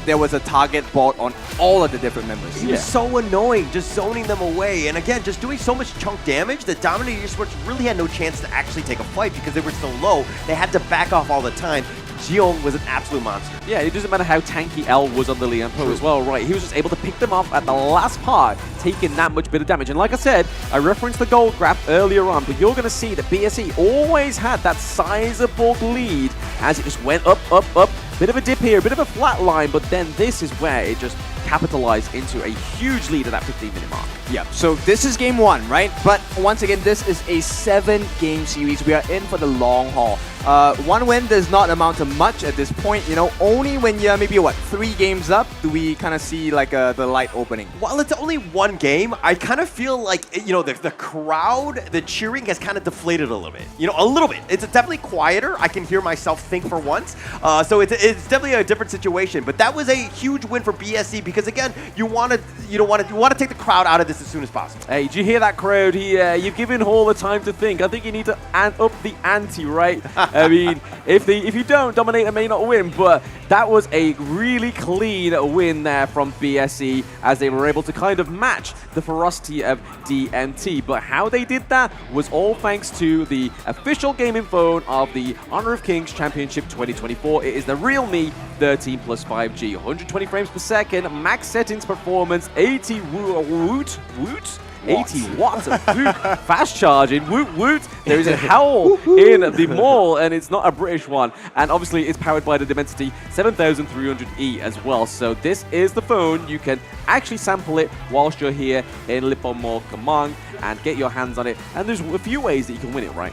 there was a target bot on all of the different members. He was so annoying, just zoning them away. And again, just doing so much chunk damage that Dominator Esports really had no chance to actually take a fight because they were so low. They had to back off all the time. Jiong was an absolute monster. Yeah, it doesn't matter how tanky L was on the Lianpo as well, right? He was just able to pick them off at the last part, taking that much bit of damage. And like I said, I referenced the gold graph earlier on, but you're going to see that BSE always had that sizable lead as it just went up, up, up. Bit of a dip here, a bit of a flat line, but then this is where it just capitalized into a huge lead at that 15-minute mark. Yeah, so this is game 1, right? But once again, this is a 7-game series. We are in for the long haul. One win does not amount to much at this point. Only when you're maybe, 3 games up do we kind of see like the light opening. While it's only 1 game, I kind of feel like, the crowd, the cheering has kind of deflated a little bit. A little bit. It's definitely quieter. I can hear myself think for once. So it's definitely a different situation. But that was a huge win for BSE because, again, you want to take the crowd out of this as soon as possible. Hey, did you hear that crowd? You've given Hall the time to think. I think you need to up the ante, right? I mean, if you don't, Dominator may not win, but that was a really clean win there from BSE as they were able to kind of match the ferocity of DMT. But how they did that was all thanks to the official gaming phone of the Honor of Kings Championship 2024. It is the Realme 13 plus 5G, 120 frames per second, max settings performance, 80 woot, 80 watts of boot fast charging. Woot woot. There is a howl in the mall, and it's not a British one. And obviously, it's powered by the Dimensity 7300E as well. So this is the phone. You can actually sample it whilst you're here in Lippo Mall Kemang and get your hands on it. And there's a few ways that you can win it, right?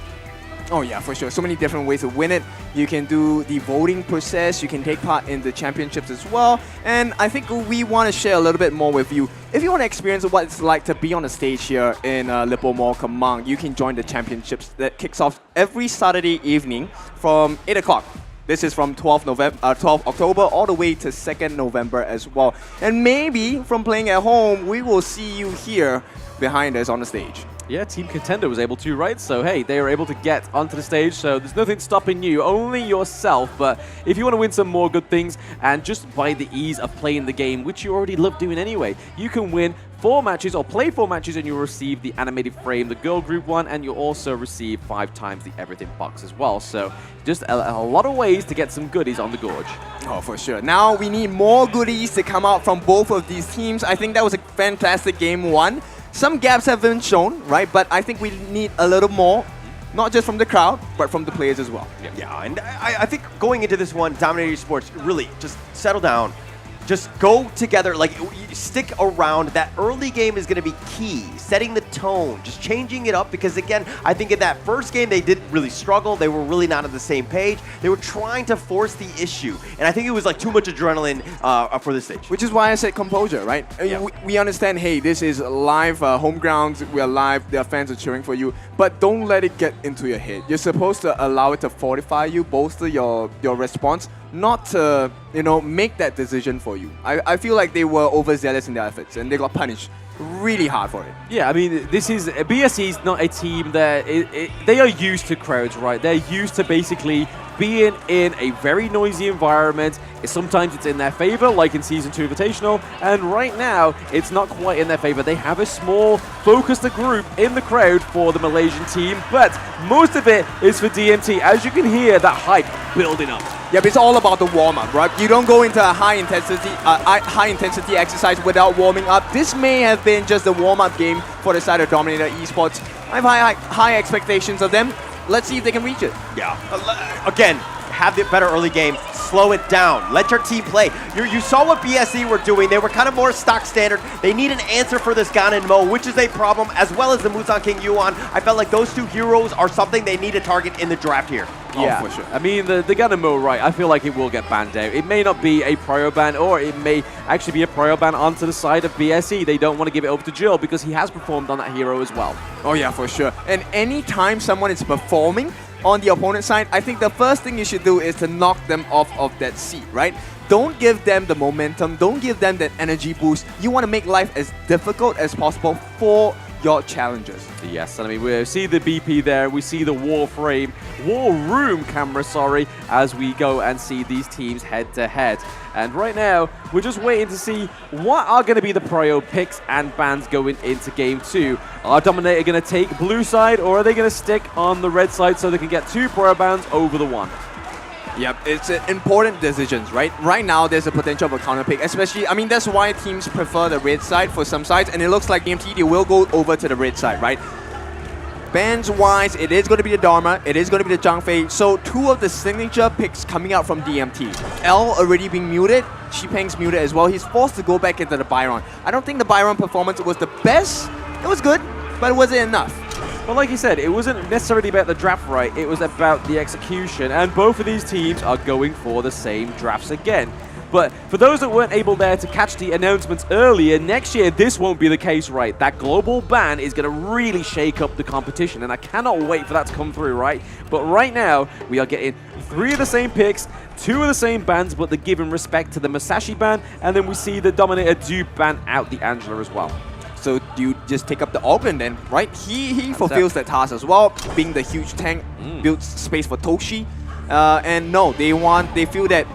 Oh yeah, for sure. So many different ways to win it. You can do the voting process. You can take part in the championships as well. And I think we want to share a little bit more with you. If you want to experience what it's like to be on a stage here in Lippo Mall Kemang, you can join the championships that kicks off every Saturday evening from 8 o'clock. This is from 12 October all the way to 2nd November as well. And maybe from playing at home, we will see you here behind us on the stage. Yeah, Team Contender was able to, right? So, hey, they were able to get onto the stage, so there's nothing stopping you, only yourself. But if you want to win some more good things, and just by the ease of playing the game, which you already love doing anyway, you can win 4 matches or play 4 matches and you'll receive the animated frame, the girl group one, and you'll also receive 5 times the everything box as well. So just a lot of ways to get some goodies on the Gorge. Oh, for sure. Now we need more goodies to come out from both of these teams. I think that was a fantastic game 1. Some gaps have been shown, right? But I think we need a little more, not just from the crowd, but from the players as well. Yeah, and I think going into this one, Dominator Esports, really just settle down. Just go together, like stick around. That early game is going to be key, setting the tone, just changing it up, because again, I think in that first game they did really struggle. They were really not on the same page. They were trying to force the issue, and I think it was like too much adrenaline for this stage. Which is why I said composure, right? Yeah. We understand, hey, this is live home grounds, we are live, their fans are cheering for you, but don't let it get into your head. You're supposed to allow it to fortify you, bolster your response, not to, make that decision for you. I feel like they were overzealous in their efforts and they got punished really hard for it. Yeah, I mean, this is BSE is not a team that they are used to crowds, right? They're used to basically being in a very noisy environment. Sometimes it's in their favor, like in Season 2 Invitational, and right now, it's not quite in their favor. They have a small, focused group in the crowd for the Malaysian team, but most of it is for DMT. As you can hear, that hype building up. Yeah, but it's all about the warm-up, right? You don't go into a high-intensity exercise without warming up. This may have been just a warm-up game for the side of Dominator Esports. I have high expectations of them. Let's see if they can reach it. Yeah. Again, have the better early game. Slow it down. Let your team play. You saw what BSE were doing. They were kind of more stock standard. They need an answer for this Gan and Mo, which is a problem, as well as the Musan King Yuan. I felt like those 2 heroes are something they need to target in the draft here. Yeah, for sure. I mean, the Gan and Mo, right, I feel like it will get banned out. It may not be a prio ban, or it may actually be a prio ban onto the side of BSE. They don't want to give it over to Jill because he has performed on that hero as well. Oh yeah, for sure. And anytime someone is performing on the opponent's side, I think the first thing you should do is to knock them off of that seat, right? Don't give them the momentum. Don't give them that energy boost. You want to make life as difficult as possible for your challengers. Yes, and I mean, we see the BP there, we see the war room camera, as we go and see these teams head to head. And right now, we're just waiting to see what are going to be the prio picks and bans going into Game 2. Are Dominator going to take blue side, or are they going to stick on the red side so they can get 2 prio bans over the 1? Yep, it's important decisions, right? Right now, there's a potential of a counter pick, especially, I mean, that's why teams prefer the red side for some sides, and it looks like DMT, they will go over to the red side, right? Bans-wise, it is going to be the Dharma, it is going to be the Zhang Fei, so 2 of the signature picks coming out from DMT. L already being muted, Xipeng's muted as well, he's forced to go back into the Byron. I don't think the Byron performance was the best, it was good, but it wasn't enough. Well, like you said, it wasn't necessarily about the draft right, it was about the execution, and both of these teams are going for the same drafts again. But for those that weren't able there to catch the announcements earlier, next year this won't be the case, right? That global ban is going to really shake up the competition, and I cannot wait for that to come through, right? But right now, we are getting 3 of the same picks, 2 of the same bans, but they're giving respect to the Masashi ban, and then we see the Dominator do ban out the Angela as well. So do you just take up the Ogren then, right? He fulfills that task as well, being the huge tank, builds space for Toshi. And no, they feel that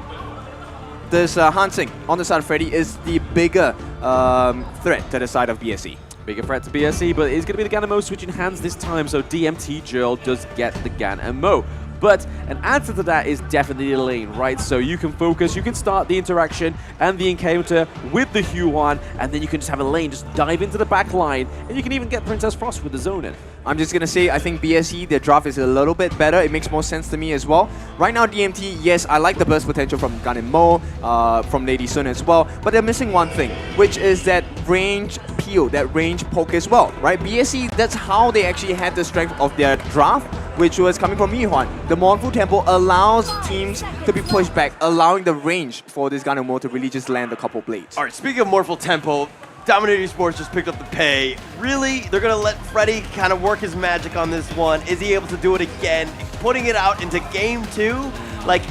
this Hansing on the side of Freddy is the bigger threat to the side of BSE. Bigger threat to BSE, but it's going to be the Gan and Mo switching hands this time, so DMT Jill does get the Gan and Mo. But an answer to that is definitely the lane, right? So you can focus, you can start the interaction and the encounter with the Huan, and then you can just have a lane, just dive into the back line, and you can even get Princess Frost with the zone in. I'm just going to say, I think BSE, their draft is a little bit better. It makes more sense to me as well. Right now, DMT, yes, I like the burst potential from Gun and Mo, from Lady Sun as well, but they're missing one thing, which is that range peel, that range poke as well, right? BSE, that's how they actually had the strength of their draft, which was coming from Yuhan. The Mournful Temple allows teams to be pushed back, allowing the range for this Gun and Mo to really just land a couple blades. All right, speaking of Mournful Temple, Dominator Esports just picked up the pay. Really? They're going to let Freddy kind of work his magic on this one. Is he able to do it again? Putting it out into game 2? Like,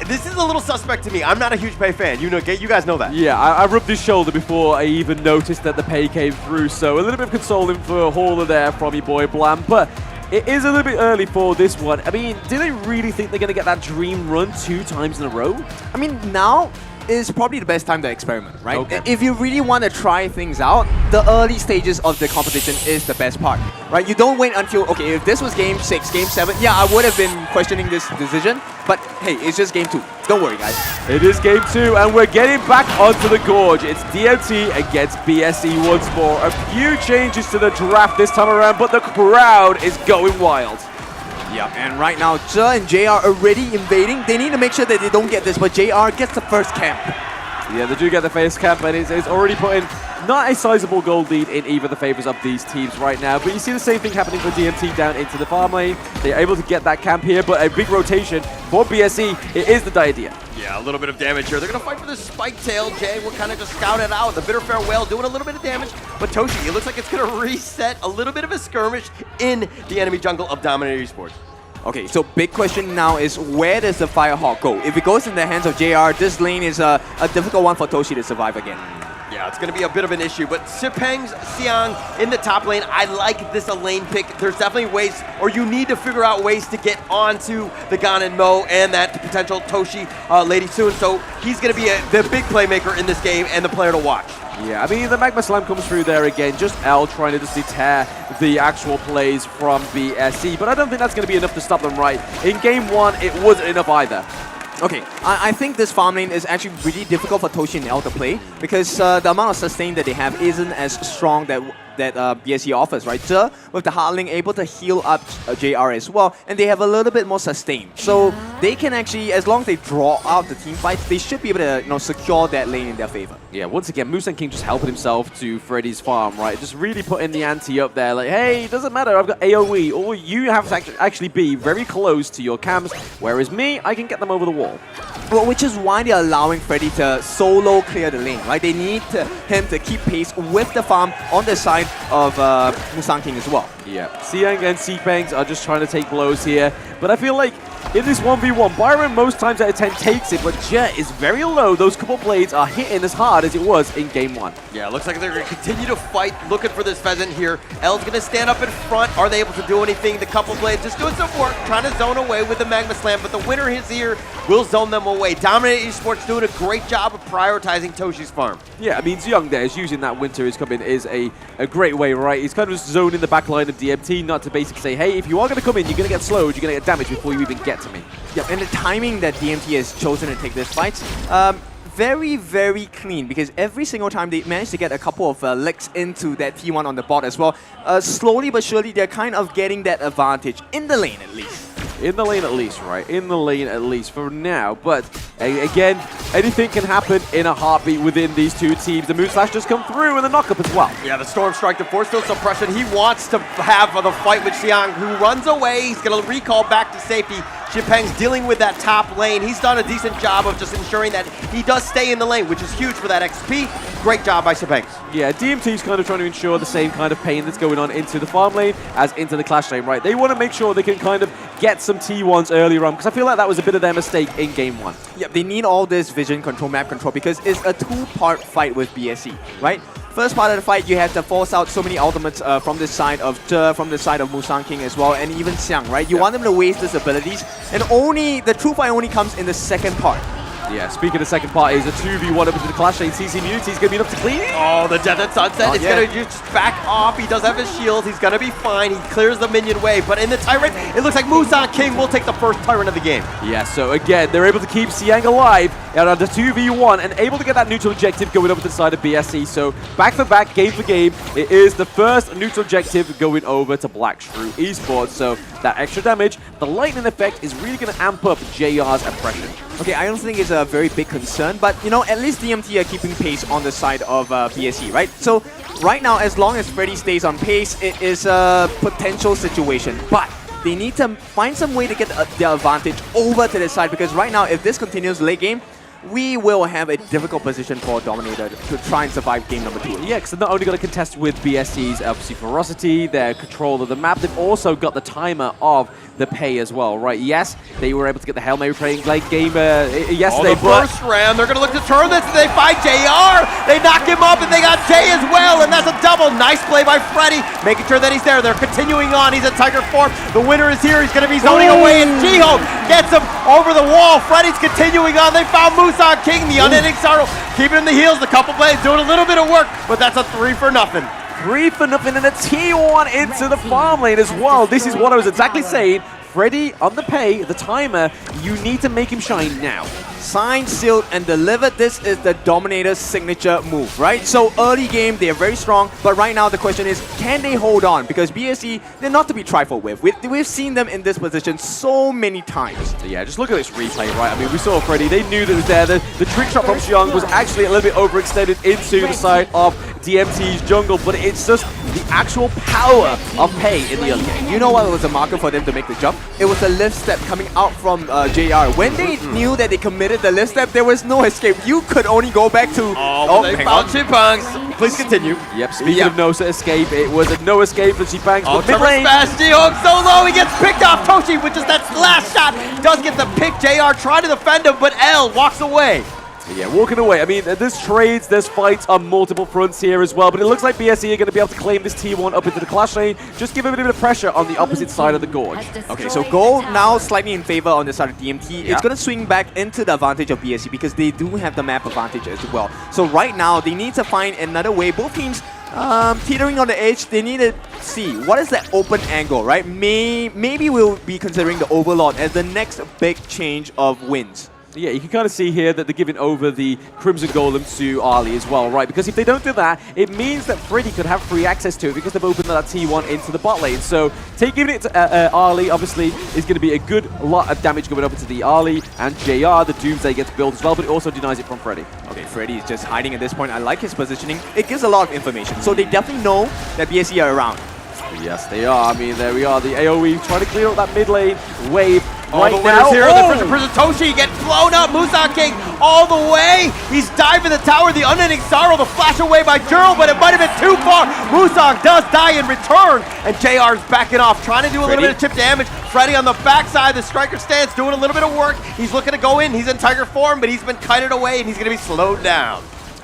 this is a little suspect to me. I'm not a huge pay fan. You guys know that. Yeah, I rubbed his shoulder before I even noticed that the pay came through. So a little bit of consoling for Hauler there from your boy Blam. But it is a little bit early for this one. I mean, do they really think they're going to get that dream run 2 times in a row? I mean, now is probably the best time to experiment, right? Okay. If you really want to try things out, the early stages of the competition is the best part, right? You don't wait until, okay, if this was game 6, game 7, yeah, I would have been questioning this decision, but hey, it's just game 2. Don't worry, guys. It is game 2, and we're getting back onto the gorge. It's DMT against BSE once more. A few changes to the draft this time around, but the crowd is going wild. Yeah, and right now, Zhe and JR are already invading. They need to make sure that they don't get this, but JR gets the first camp. Yeah, they do get the first camp, and it's already putting not a sizable gold lead in either the favors of these teams right now. But you see the same thing happening for DMT down into the farm lane. They're able to get that camp here, but a big rotation for BSE. It is the idea. Yeah, a little bit of damage here. They're going to fight for this spike tail. Jay will kind of just scout it out. The Bitter Farewell doing a little bit of damage. But Toshi, it looks like it's going to reset a little bit of a skirmish in the enemy jungle of Dominator Esports. Okay, so big question now is where does the Firehawk go? If it goes in the hands of JR, this lane is a difficult one for Toshi to survive again. Yeah, it's going to be a bit of an issue, but Sipeng's Xiang in the top lane, I like this lane pick. There's definitely ways, or you need to figure out ways to get onto the Gan and Mo and that potential Toshi Lady Soon. So he's going to be the big playmaker in this game and the player to watch. Yeah, I mean, the Magma Slam comes through there again. Just L trying to just deter the actual plays from BSE, but I don't think that's going to be enough to stop them right. In game 1, it wasn't enough either. Okay, I think this farm lane is actually really difficult for Toshi and L to play because the amount of sustain that they have isn't as strong that BSE offers, right? Zhe, with the Heartling, able to heal up JR as well, and they have a little bit more sustain. So they can actually, as long as they draw out the team fights, they should be able to secure that lane in their favor. Yeah, once again, Musan King just helping himself to Freddy's farm, right? Just really putting the ante up there, like, hey, it doesn't matter, I've got AoE, or you have to actually be very close to your camps, whereas me, I can get them over the wall. Well, which is why they're allowing Freddy to solo clear the lane, right? They need him to keep pace with the farm on the side of Musan King as well. Yeah, Xiang and Seepangs are just trying to take blows here, but I feel like in this 1v1, Byron most times out of 10 takes it, but Jet is very low. Those couple blades are hitting as hard as it was in game 1. Yeah, looks like they're going to continue to fight, looking for this pheasant here. L's going to stand up in front. Are they able to do anything? The couple blades just doing some work, trying to zone away with the Magma Slam, but the winner is here, will zone them away. Dominator Esports doing a great job of prioritizing Toshi's farm. Yeah, I mean, Young there is using that winter is coming is a great way, right? He's kind of just zoning the back line of DMT, not to basically say, hey, if you are going to come in, you're going to get slowed, you're going to get damaged before you even get to me. Yep, and the timing that DMT has chosen to take this fight, very, very clean, because every single time they manage to get a couple of licks into that T1 on the bot as well. Slowly but surely, they're kind of getting that advantage in the lane at least. In the lane at least, right? In the lane at least for now. But again, anything can happen in a heartbeat within these two teams. The Moonslash just come through and the knockup as well. Yeah, the Storm Strike, the Force Field Suppression. He wants to have the fight with Xiang, who runs away. He's going to recall back to safety. Xipeng's dealing with that top lane. He's done a decent job of just ensuring that he does stay in the lane, which is huge for that XP. Great job by Xipeng. Yeah, DMT's kind of trying to ensure the same kind of pain that's going on into the farm lane as into the clash lane, right? They want to make sure they can kind of get some T1s earlier on, because I feel like that was a bit of their mistake in game 1. Yep, they need all this vision control, map control, because it's a two-part fight with BSE, right? First part of the fight, you have to force out so many ultimates from the side of from the side of Musan King as well, and even Xiang, right? You want them to waste these abilities, and only the true fight only comes in the second part. Yeah, speaking of second party, is a 2v1 up into the clash lane. CC Immunity is going to be enough to clean. Oh, the Death and Sunset is going to just back off. He does have his shield. He's going to be fine. He clears the minion wave. But in the Tyrant, it looks like Musang King will take the first Tyrant of the game. Yeah, so again, they're able to keep Siang alive and under 2v1 and able to get that neutral objective going over to the side of BSC. So back for back, game for game, it is the first neutral objective going over to Black Shrew Esports. So that extra damage, the lightning effect is really going to amp up JR's oppression. Okay, I don't think it's a very big concern, but you know, at least DMT are keeping pace on the side of BSC, right? So right now, as long as Freddy stays on pace, it is a potential situation, but they need to find some way to get their advantage over to the side, because right now, if this continues late game, we will have a difficult position for Dominator to try and survive game number 2. Yeah, because they're not only going to contest with BSC's obviously ferocity, their control of the map, they've also got the timer of the pay as well, right? Yes, they were able to get the Hail Mary playing late game yesterday, the first round, they're going to look to turn this, and they find JR! They knock him up, and they got Jay as well, and that's a double. Nice play by Freddy, making sure that he's there. They're continuing on. He's in Tiger form. The winner is here. He's going to be zoning away, and Jiho gets him over the wall. Freddy's continuing on. They found Musang King, the unending sorrow, keeping him in the heels. The couple plays doing a little bit of work, but that's a 3 for nothing. 3 for nothing and a T1 into the farm lane as well. This is what I was exactly saying. Freddy on the pay, the timer, you need to make him shine now. Signed, sealed, and delivered. This is the Dominator's signature move, right? So early game, they are very strong, but right now the question is, can they hold on? Because BSC, they're not to be trifled with. We've seen them in this position so many times. So yeah, just look at this replay, right? I mean, we saw Freddy, they knew that it was there. The trick shot from Xiong was actually a little bit overextended into the side of DMT's jungle, but it's just the actual power of pay in the early game. You know what was a marker for them to make the jump? It was the lift step coming out from JR. When they knew that they committed the lift step, there was no escape. You could only go back to... they found Chipmunks. Please continue. Yep, speaking of no escape, it was a no escape for Chipangs. Oh, Trevor smash, Jihong so low, he gets picked off. Toshi with just that last shot does get the pick. JR trying to defend him, but L walks away. Yeah, walking away. I mean, there's trades, there's fights on multiple fronts here as well, but it looks like BSC are going to be able to claim this T1 up into the clash lane, just give a bit of pressure on the opposite side of the gorge. Okay, so gold now slightly in favor on the side of DMT. Yeah. It's going to swing back into the advantage of BSC because they do have the map advantage as well. So right now, they need to find another way. Both teams teetering on the edge, they need to see what is that open angle, right? Maybe we'll be considering the Overlord as the next big change of wins. Yeah, you can kind of see here that they're giving over the Crimson Golem to Ali as well, right? Because if they don't do that, it means that Freddy could have free access to it because they've opened that T1 into the bot lane. So giving it to Ali, obviously, is going to be a good lot of damage going over to the Ali and JR. The Doomsday gets built as well, but it also denies it from Freddy. Okay, Freddy is just hiding at this point. I like his positioning. It gives a lot of information. So they definitely know that BSC are around. Yes, they are. I mean, there we are. The AoE trying to clear up that mid lane wave. Right the winner's here, the prison Toshi get blown up, Musang King all the way, he's diving the tower, the unending sorrow, the flash away by Jurl, but it might have been too far. Musang does die in return, and JR's backing off, trying to do a little bit of chip damage. Freddy on the backside, the striker stance, doing a little bit of work, he's looking to go in, he's in Tiger form, but he's been kited away, and he's going to be slowed down.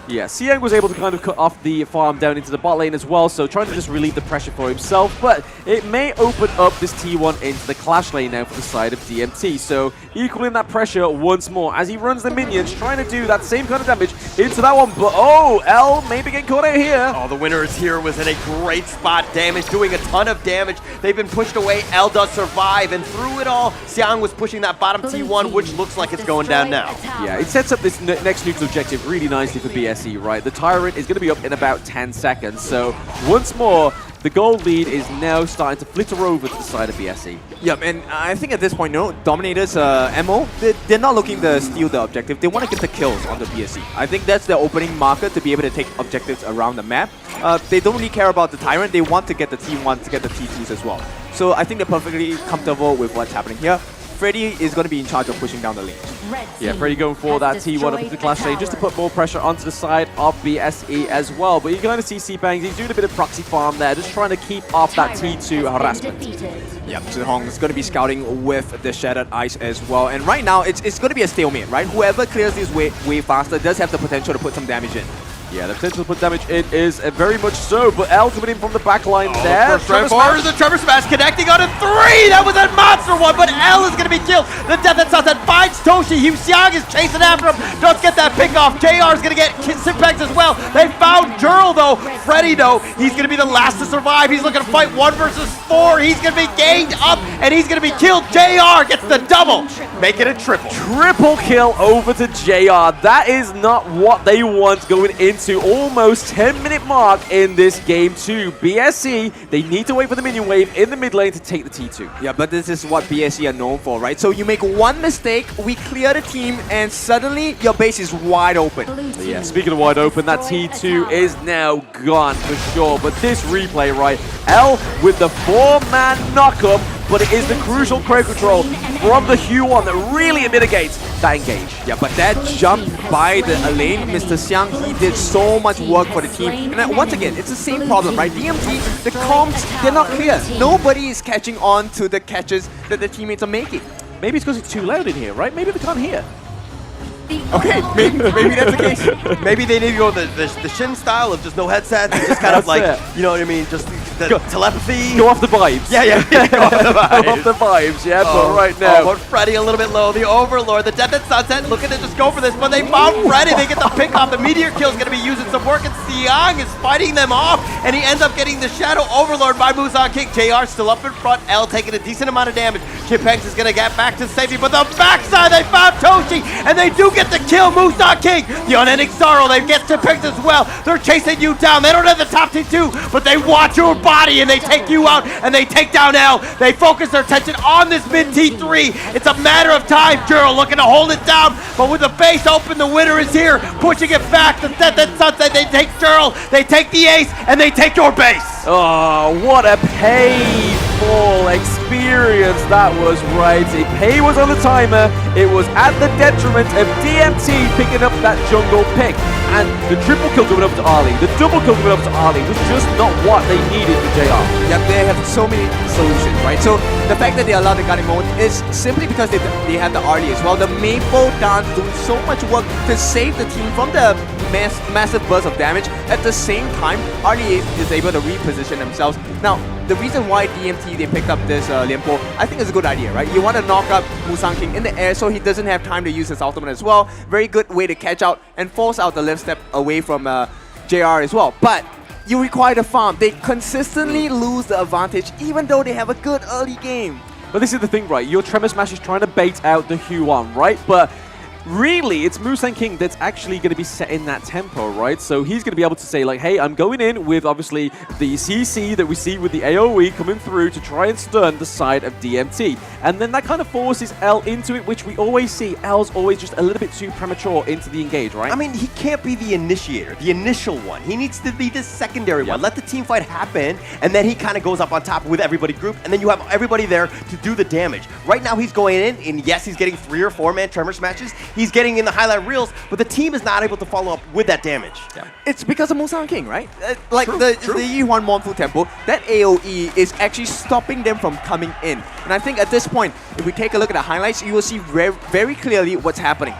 Yeah, Siang was able to kind of cut off the farm down into the bot lane as well, so trying to just relieve the pressure for himself, but it may open up this T1 into the clash lane now for the side of DMT, so equaling that pressure once more as he runs the minions, trying to do that same kind of damage into that one, but L maybe getting caught out here. Oh, the winner is here, was in a great spot, damage, doing a ton of damage. They've been pushed away, L does survive, and through it all, Siang was pushing that bottom T1, which looks like it's going down now. Yeah, it sets up this next neutral objective really nicely for BSC. Right, the Tyrant is going to be up in about 10 seconds. So once more, the gold lead is now starting to flitter over to the side of BSC. Yep, and I think at this point, Dominator's MO, they're not looking to steal the objective. They want to get the kills on the BSC. I think that's their opening marker to be able to take objectives around the map. They don't really care about the Tyrant. They want to get the T1s, to get the T2s as well. So I think they're perfectly comfortable with what's happening here. Freddy is going to be in charge of pushing down the lane. Yeah, Freddy going for that T1 up into the clash lane just to put more pressure onto the side of BSE as well. But you're going to see Sipangs, he's doing a bit of proxy farm there, just trying to keep off that T2 harassment. Yep, Zhihong is going to be scouting with the Shattered Ice as well. And right now, it's going to be a stalemate, right? Whoever clears this way faster does have the potential to put some damage in. Yeah, the potential to put damage in is very much so, but L coming in from the back line there. Trevor Smash. The Trevor Smash connecting on a 3! That was a monster one, but L is going to be killed. The Death and Sunset finds Toshi. Xiang is chasing after him. Does get that pick off. JR is going to get Simpex as well. They found Jurl though. Freddy though, he's going to be the last to survive. He's looking to fight 1 versus 4. He's going to be ganged up and he's going to be killed. JR gets the double. Make it a triple. Triple kill over to JR. That is not what they want going into almost 10-minute mark in this game 2. BSC, they need to wait for the minion wave in the mid lane to take the T2. Yeah, but this is what BSC are known for, right? So you make one mistake, we clear the team, and suddenly your base is wide open. So yeah, speaking of wide open, that T2 is now gone for sure. But this replay, right? L with the 4-man knockup, but it is the crucial crowd control from the Hue-1 that really mitigates that engage. Yeah, but that jump by the lane, Mr. Xiang, he did so much work for the team. And once again, it's the same problem, right? DMT, the comps, they're not clear. Nobody is catching on to the catches that the teammates are making. Maybe it's because it's too loud in here, right? Maybe they can't hear. Okay, maybe that's the case. Maybe they need to go the Shin style of just no headset, and just kind of like, you know what I mean, just the telepathy. Go off the vibes. Yeah. Go off the vibes. Go off the vibes, yeah, but right now. But Freddy a little bit low, the Overlord, the Death and Sunset, looking to just go for this, but they found Freddy, they get the pick off, the Meteor Kill is going to be using some work, and Xiang is fighting them off, and he ends up getting the Shadow Overlord by Musan King. JR still up in front, L taking a decent amount of damage. Chimpex is going to get back to safety, but the backside, they found Toshi, and they do get the kill. Musan King, the Unending Sorrow, they get Chimpex as well. They're chasing you down. They don't have the top T2, but they watch your body, and they take you out, and they take down L. They focus their attention on this mid T3. It's a matter of time. Jurl looking to hold it down, but with the base open, the winner is here. Pushing it back, the Death and Sunset, they take Jurl, they take the ace, and they take your base. Oh, what a painful experience that was, right? Pay was on the timer. It was at the detriment of DMT picking up that jungle pick. And the triple kill coming up to Ali, the double kill coming up to Ali was just not what they needed for JR. Yeah, they have so many solutions, right? So the fact that they allowed the guarding mode is simply because they have the Arlie as well. The Maple dance doing so much work to save the team from the massive burst of damage. At the same time, Arlie is able to reposition themselves. Now, the reason why DMT they picked up this Lianpo, I think is a good idea, right? You want to knock up Musan King in the air so he doesn't have time to use his ultimate as well. Very good way to catch out and force out the left step away from JR as well. But you require the farm. They consistently lose the advantage even though they have a good early game. But this is the thing, right? Your Tremor Smash is trying to bait out the Hue-1, right? But really, it's Musan King that's actually going to be setting that tempo, right? So he's going to be able to say, like, hey, I'm going in with, obviously, the CC that we see with the AoE coming through to try and stun the side of DMT. And then that kind of forces L into it, which we always see. L's always just a little bit too premature into the engage, right? I mean, he can't be the initiator, the initial one. He needs to be the secondary one. Let the team fight happen, and then he kind of goes up on top with everybody grouped, and then you have everybody there to do the damage. Right now, he's going in, and yes, he's getting 3 or 4-man Tremor Smashes. He's getting in the highlight reels, but the team is not able to follow up with that damage. Yeah. It's because of Musan King, right? Like the Yi-Huan Monfu Tempo, that AoE is actually stopping them from coming in. And I think at this point, if we take a look at the highlights, you will see very clearly what's happening.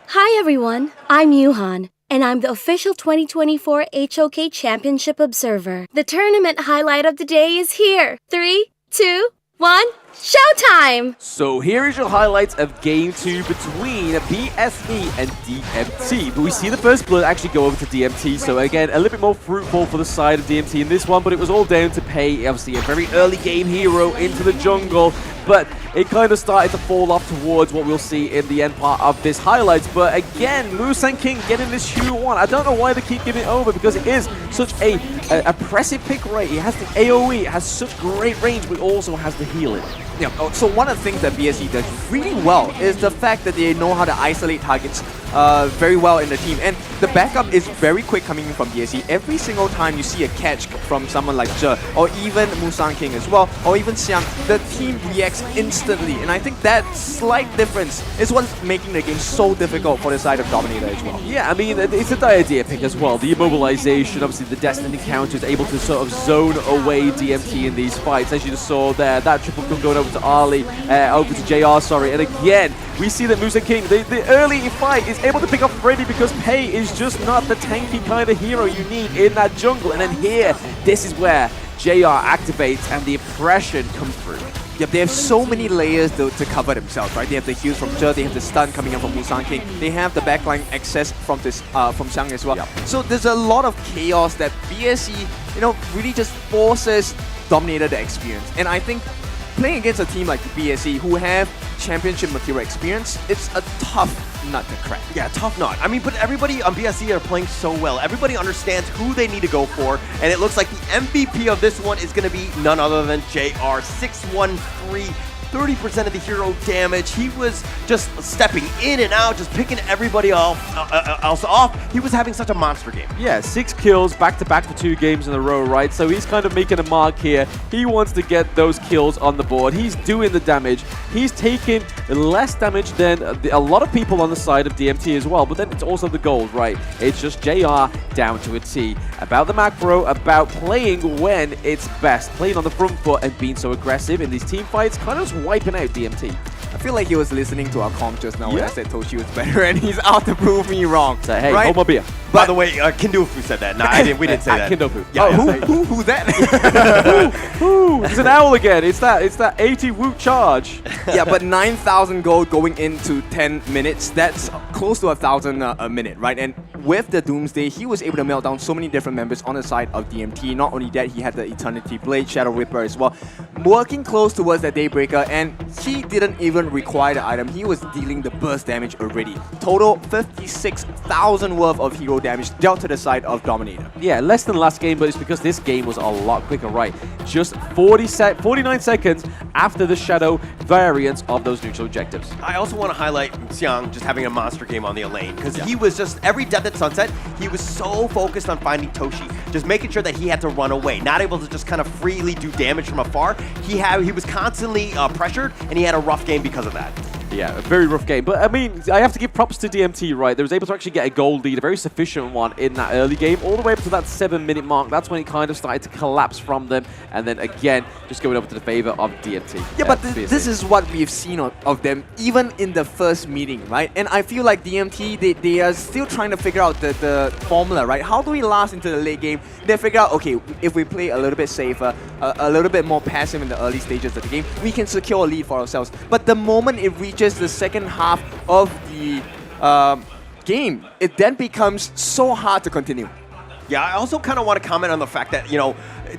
Hi everyone, I'm Yuhan, and I'm the official 2024 HOK Championship Observer. The tournament highlight of the day is here. 3, 2, 1, showtime! So here is your highlights of Game 2 between BSE and DMT. But we see the first blood actually go over to DMT, so again, a little bit more fruitful for the side of DMT in this one, but it was all down to Pei, obviously a very early game hero into the jungle, but it kind of started to fall off towards what we'll see in the end part of this highlights. But again, Musan King getting this Hue-1. I don't know why they keep giving it over, because it is such a oppressive pick rate. It has the AoE, it has such great range, but it also has the healing. Yeah, so one of the things that BSE does really well is the fact that they know how to isolate targets very well in the team. And the backup is very quick coming in from BSE. Every single time you see a catch from someone like Zhe, or even Musan King as well, or even Xiang, the team reacts instantly. And I think that slight difference is what's making the game so difficult for the side of Dominator as well. Yeah, I mean, it's a idea pick as well. The immobilization, obviously the Destiny counters able to sort of zone away DMT in these fights. As you just saw there, that triple kill going going over to Ali, over to JR, sorry. And again, we see that Musa King, the early fight, is able to pick off Freddy because Pei is just not the tanky kind of hero you need in that jungle. And then here, this is where JR activates and the oppression comes through. Yep, they have so many layers to cover themselves, right? They have the heals from Zhe, they have the stun coming in from Musang King, they have the backline access from this from Xiang as well. Yep. So there's a lot of chaos that BSE, really just forces Dominator to experience. And I think playing against a team like BSE who have championship material experience, it's a tough nut to crack. Yeah, tough nut. I mean, but everybody on BSE are playing so well. Everybody understands who they need to go for, and it looks like the MVP of this one is going to be none other than JR. 613, 30% of the hero damage. He was just stepping in and out, just picking everybody else off. He was having such a monster game. Yeah, 6 kills back-to-back for 2 games in a row, right? So he's kind of making a mark here. He wants to get those kills on the board. He's doing the damage. He's taking less damage than a lot of people on the side of DMT as well, but then it's also the gold, right? It's just JR down to a T. About the macro, about playing when it's best. Playing on the front foot and being so aggressive in these team fights, kind of just wiping out DMT. I feel like he was listening to our comp just now when I said Toshi was better, and he's out to prove me wrong. So, hey, right? hold my beer. By the way, Kindofu said that. No, we didn't say that. Kindofu. Yeah, who's that? It's an owl again. It's that 80 woot charge. Yeah, but 9,000 gold going into 10 minutes. That's close to 1,000 a minute, right? And with the Doomsday, he was able to melt down so many different members on the side of DMT. Not only that, he had the Eternity Blade, Shadow Ripper as well. Working close towards that Daybreaker, and he didn't even require the item. He was dealing the burst damage already. Total 56,000 worth of hero damage dealt to the side of Dominator. Yeah, less than last game, but it's because this game was a lot quicker, right? Just 49 seconds after the Shadow variants of those neutral objectives. I also want to highlight Xiang just having a monster game on the lane, because he was just, every death at sunset, he was so focused on finding Toshi, just making sure that he had to run away, not able to just kind of freely do damage from afar. He was constantly pressured, and he had a rough game because of that. Yeah, a very rough game. But, I mean, I have to give props to DMT, right? They was able to actually get a gold lead, a very sufficient one in that early game, all the way up to that 7-minute mark. That's when it kind of started to collapse from them. And then, again, just going over to the favor of DMT. Yeah, but this is what we've seen of them, even in the first meeting, right? And I feel like DMT, they are still trying to figure out the formula, right? How do we last into the late game? They figure out, okay, if we play a little bit safer, a little bit more passive in the early stages of the game, we can secure a lead for ourselves. But the moment it reaches the second half of the game, it then becomes so hard to continue. Yeah, I also kind of want to comment on the fact that,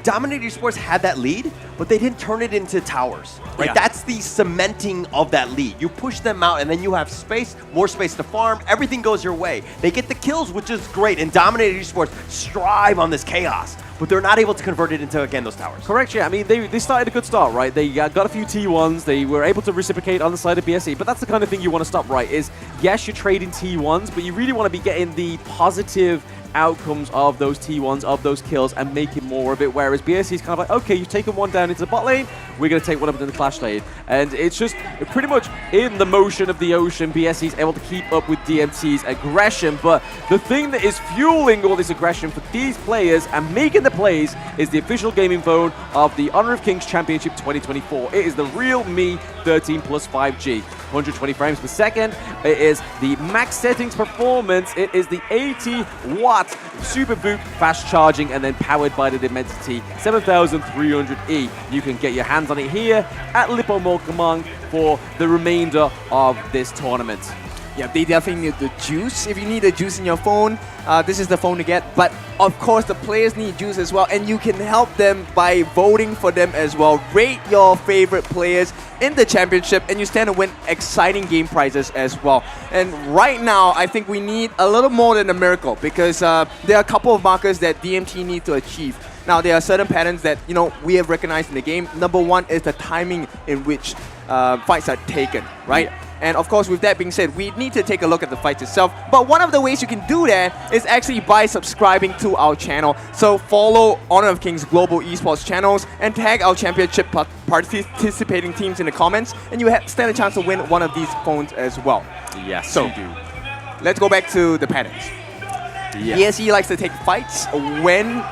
Dominator Esports had that lead, but they didn't turn it into towers. Right? Yeah. That's the cementing of that lead. You push them out, and then you have space, more space to farm. Everything goes your way. They get the kills, which is great, and Dominator Esports strive on this chaos, but they're not able to convert it into, again, those towers. Correct, yeah. I mean, they started a good start, right? They got a few T1s. They were able to reciprocate on the side of BSE, but that's the kind of thing you want to stop, right? Is, yes, you're trading T1s, but you really want to be getting the positive outcomes of those T1s, of those kills, and making more of it, whereas BSE is kind of like, okay, you've taken one down into the bot lane, we're going to take one up into the clash lane. And it's just pretty much in the motion of the ocean, BSE is able to keep up with DMT's aggression, but the thing that is fueling all this aggression for these players and making the plays is the official gaming phone of the Honor of Kings Championship 2024. It is the Realme 13 Plus 5G. 120 frames per second. It is the max settings performance. It is the 80-watt super boot fast charging and then powered by the Dimensity 7300E. You can get your hands on it here at Lippo Command for the remainder of this tournament. Yeah, they definitely need the juice. If you need the juice in your phone, this is the phone to get. But of course, the players need juice as well, and you can help them by voting for them as well. Rate your favorite players in the championship, and you stand to win exciting game prizes as well. And right now, I think we need a little more than a miracle, because there are a couple of markers that DMT need to achieve. Now, there are certain patterns that we have recognized in the game. Number one is the timing in which fights are taken, right? Yeah. And of course, with that being said, we need to take a look at the fights itself. But one of the ways you can do that is actually by subscribing to our channel. So follow Honor of Kings Global Esports channels and tag our championship participating teams in the comments, and you stand a chance to win one of these phones as well. Yes, so, you do. Let's go back to the patterns. Yeah. BSE likes to take fights when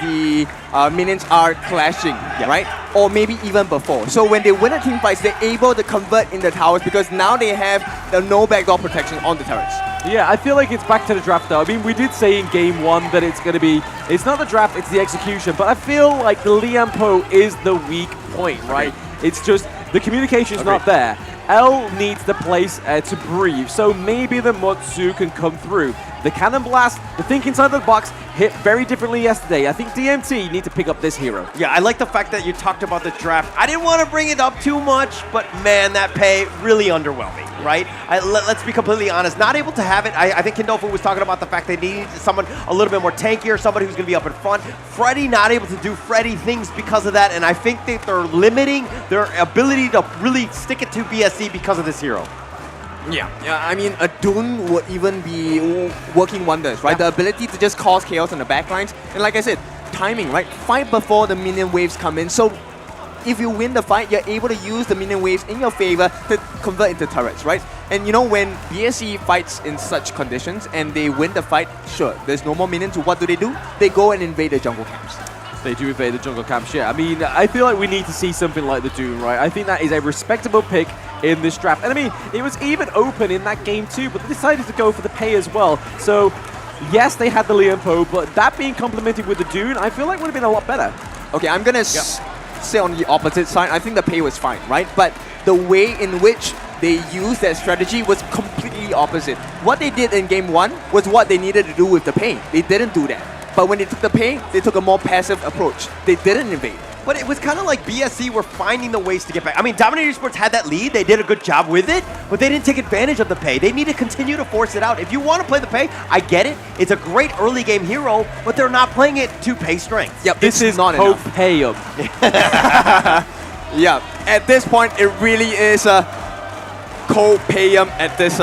the minions are clashing, right? Or maybe even before. So when they win a team fight, they're able to convert in the towers because now they have the no backdoor protection on the turrets. Yeah, I feel like it's back to the draft though. I mean, we did say in game one that it's going to be, it's not the draft, it's the execution. But I feel like the Lian Po is the weak point, right? It's just the communication's not there. L needs the place to breathe, so maybe the Mutsu can come through. The Cannon Blast, the think inside the box, hit very differently yesterday. I think DMT need to pick up this hero. Yeah, I like the fact that you talked about the draft. I didn't want to bring it up too much, but man, that pay really underwhelming, right? Let's be completely honest. Not able to have it. I think Kindolfo was talking about the fact they need someone a little bit more tankier, somebody who's going to be up in front. Freddy not able to do Freddy things because of that, and I think that they're limiting their ability to really stick it to BSC because of this hero. Yeah, I mean, a Dune would even be working wonders, right? The ability to just cause chaos on the backlines. And like I said, timing, right? Fight before the minion waves come in. So if you win the fight, you're able to use the minion waves in your favor to convert into turrets, right? And you know, when BSC fights in such conditions and they win the fight, sure, there's no more minions, so what do? They go and invade the jungle camps. They do invade the jungle camps, yeah. I mean, I feel like we need to see something like the Doom, right? I think that is a respectable pick in this draft. And I mean, it was even open in that game too, but they decided to go for the pay as well. So, yes, they had the Lian Po, but that being complemented with the Dune, I feel like would have been a lot better. Okay, I'm gonna say on the opposite side, I think the pay was fine, right? But the way in which they used that strategy was completely opposite. What they did in game one was what they needed to do with the pay. They didn't do that. But when they took the pay, they took a more passive approach. They didn't invade. But it was kind of like BSC were finding the ways to get back. I mean, Dominator Esports had that lead. They did a good job with it, but they didn't take advantage of the pay. They need to continue to force it out. If you want to play the pay, I get it. It's a great early game hero, but they're not playing it to pay strength. Yep, this is not enough. Pay them. Yeah, at this point, it really is a co-pay at this,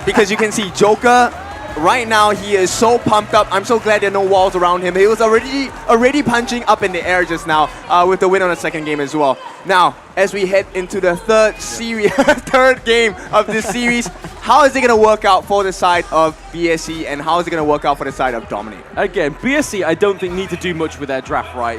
because you can see Joker. Right now, he is so pumped up. I'm so glad there are no walls around him. He was already punching up in the air just now with the win on the second game as well. Now, as we head into the third game of this series, how is it going to work out for the side of BSC and how is it going to work out for the side of Dominator? Again, BSC, I don't think need to do much with their draft, right?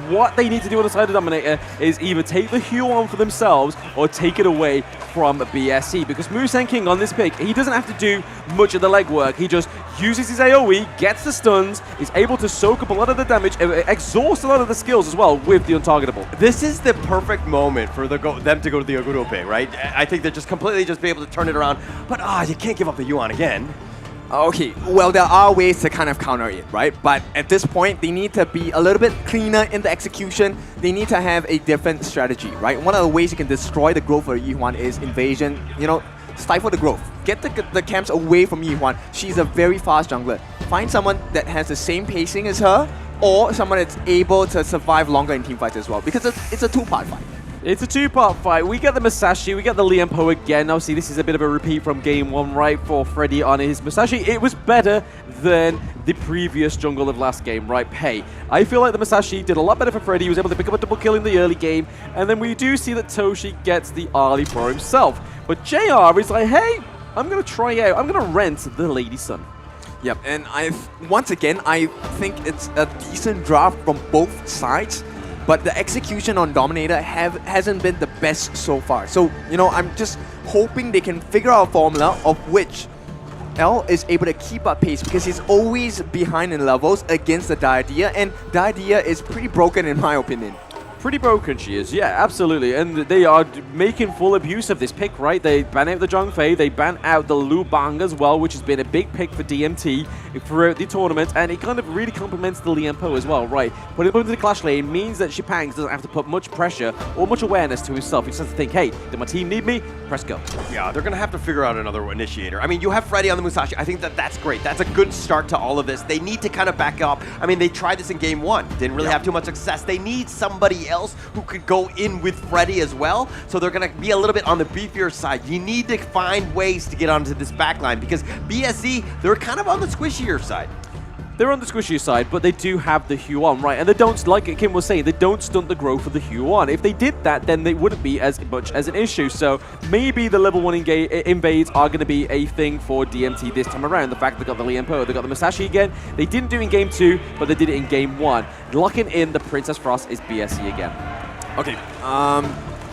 What they need to do on the side of Dominator is either take the Huon for themselves or take it away from BSC, because Musen King on this pick, he doesn't have to do much of the legwork. He just uses his AoE, gets the stuns, is able to soak up a lot of the damage, exhaust a lot of the skills as well with the untargetable. This is the perfect moment for them to go to the Aguro pay, right? I think they're just completely be able to turn it around, but you can't give up the Yuan again. Okay, well, there are ways to kind of counter it, right? But at this point, they need to be a little bit cleaner in the execution. They need to have a different strategy, right? One of the ways you can destroy the growth of Yihuan is invasion, you know, stifle the growth. Get the camps away from Yihuan. She's a very fast jungler. Find someone that has the same pacing as her, or someone that's able to survive longer in team fights as well, because it's a two-part fight. It's a two-part fight. We get the Masashi, we get the Lian Po again. Obviously, this is a bit of a repeat from game one, right, for Freddy on his Masashi. It was better than the previous jungle of last game, right, Pei. I feel like the Masashi did a lot better for Freddy. He was able to pick up a double kill in the early game, and then we do see that Toshi gets the Ali for himself. But JR is like, hey, I'm going to try out, I'm going to rent the Lady Sun. Yep, and once again, I think it's a decent draft from both sides. But the execution on Dominator hasn't been the best so far. So, you know, I'm just hoping they can figure out a formula of which L is able to keep up pace, because he's always behind in levels against the Diadea, and Diadea is pretty broken in my opinion. Pretty broken she is, yeah, absolutely. And they are making full abuse of this pick, right? They ban out the Zhongfei, they ban out the Lu Bang as well, which has been a big pick for DMT throughout the tournament, and it kind of really complements the Lian Po as well, right? Putting him into the clash lane means that Shipangs doesn't have to put much pressure or much awareness to himself. He just has to think, hey, did my team need me? Press go. Yeah, they're going to have to figure out another initiator. I mean, you have Freddy on the Musashi. I think that's great. That's a good start to all of this. They need to kind of back up. I mean, they tried this in game one. Didn't really have too much success. They need somebody else who could go in with Freddy as well. So they're going to be a little bit on the beefier side. You need to find ways to get onto this backline, because BSC, they're kind of on the squishier side. they're on the squishier side, but they do have the Huon, right? And they don't, like Kim was saying, they don't stunt the growth of the Huon. If they did that, then they wouldn't be as much as an issue. So maybe the level 1 invades are going to be a thing for DMT this time around. The fact they got the Lian Po, they got the Musashi again. They didn't do it in Game 2, but they did it in Game 1. Locking in the Princess Frost is BSC again. Okay,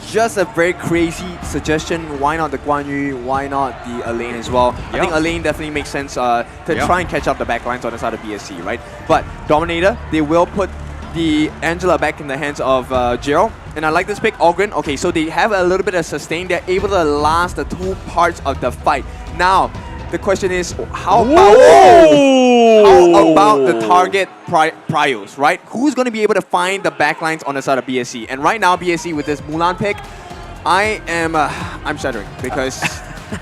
just a very crazy suggestion. Why not the Guan Yu? Why not the Elaine as well? I think Elaine definitely makes sense to try and catch up the backlines on the side of BSC, right? But Dominator, they will put the Angela back in the hands of Jiro. And I like this pick, Ogren. Okay, so they have a little bit of sustain. They're able to last the 2 parts of the fight. Now, the question is, how about the target prios, right? Who's going to be able to find the backlines on the side of BSC? And right now, BSC with this Mulan pick, I'm shuddering because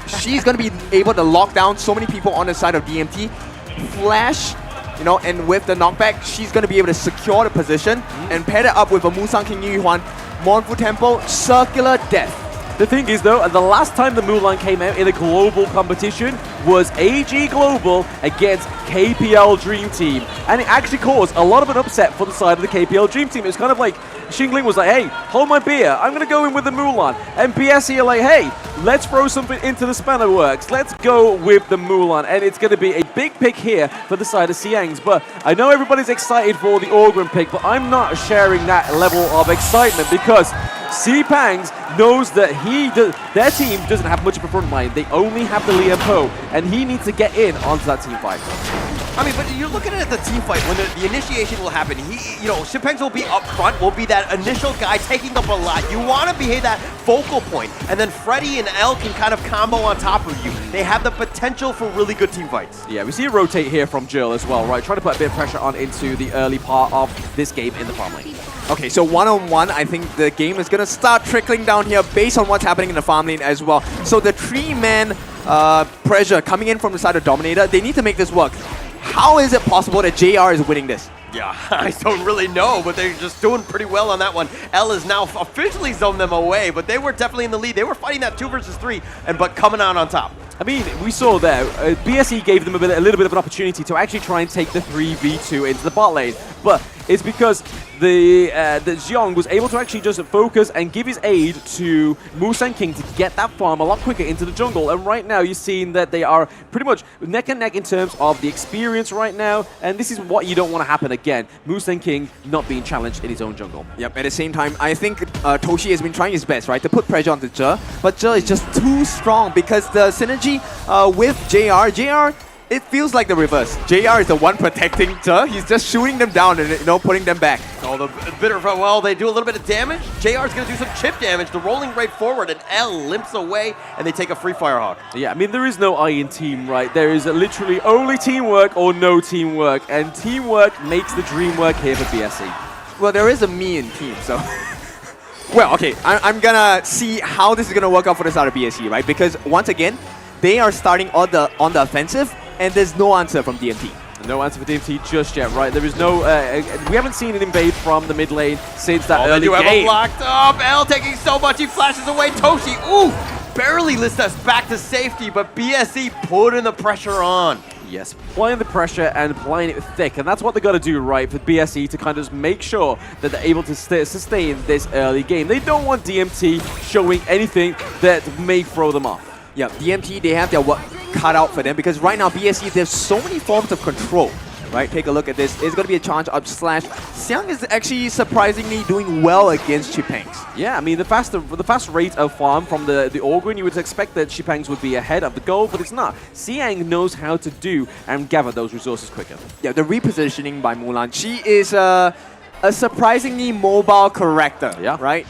she's going to be able to lock down so many people on the side of DMT. Flash, you know, and with the knockback, she's going to be able to secure the position and pair it up with a Musang King Yu Huan, Mournful Temple, Circular Death. The thing is, though, the last time the Mulan came out in a global competition was AG Global against KPL Dream Team. And it actually caused a lot of an upset for the side of the KPL Dream Team. It was kind of like, Xingling was like, hey, hold my beer, I'm going to go in with the Mulan. And BSC are like, hey, let's throw something into the spanner works. Let's go with the Mulan. And it's going to be a big pick here for the side of Siang's. But I know everybody's excited for the Ogren pick, but I'm not sharing that level of excitement because C-Pangs knows that their team doesn't have much of a front line. They only have the Lian Po, and he needs to get in onto that team fight. I mean, but you're looking at the team fight when the initiation will happen. Xingpangs will be up front, will be that initial guy taking up a lot. You want to be that focal point, and then Freddy and L can kind of combo on top of you. They have the potential for really good team fights. Yeah, we see a rotate here from Jill as well, right? Trying to put a bit of pressure on into the early part of this game in the farm lane. Okay, so one-on-one, I think the game is going to start trickling down here based on what's happening in the farm lane as well. So the 3-man pressure coming in from the side of Dominator, they need to make this work. How is it possible that JR is winning this? Yeah, I don't really know, but they're just doing pretty well on that one. L is now officially zoned them away, but they were definitely in the lead. They were fighting that 2 versus 3, but coming out on top. I mean, we saw there, BSE gave them a little bit of an opportunity to actually try and take the 3v2 into the bot lane, but it's because the Xiong was able to actually just focus and give his aid to Musang King to get that farm a lot quicker into the jungle. And right now, you're seeing that they are pretty much neck and neck in terms of the experience right now. And this is what you don't want to happen again. Musang King not being challenged in his own jungle. Yep, at the same time, I think Toshi has been trying his best, right, to put pressure onto Zhe. But Zhe is just too strong because the synergy with JR, it feels like the reverse. JR is the one protecting Zhe. He's just shooting them down and putting them back. Oh, well, they do a little bit of damage. JR's going to do some chip damage. They're rolling right forward, and L limps away, and they take a free Firehawk. Yeah, I mean, there is no I in team, right? There is literally only teamwork or no teamwork, and teamwork makes the dream work here for BSC. Well, there is a me in team, so... Well, okay, I'm gonna see how this is gonna work out for the side of BSC, right? Because once again, they are starting on the offensive, and there's no answer from DMT. No answer for DMT just yet, right? There is no... we haven't seen an invade from the mid lane since that early game. They do have him locked up. L taking so much, he flashes away. Toshi, ooh, barely lifts us back to safety, but BSC putting the pressure on. Yes, applying the pressure and applying it thick, and that's what they got to do, right, for BSC to kind of make sure that they're able to sustain this early game. They don't want DMT showing anything that may throw them off. Yeah, DMT, they have their work cut out for them because right now BSC, there's so many forms of control. Right, take a look at this. It's going to be a charge up slash. Xiang is actually surprisingly doing well against Chipangs. Yeah, I mean, the fast rate of farm from the Ogren, you would expect that Chipangs would be ahead of the goal, but it's not. Xiang knows how to do and gather those resources quicker. Yeah, the repositioning by Mulan. She is a surprisingly mobile character, right?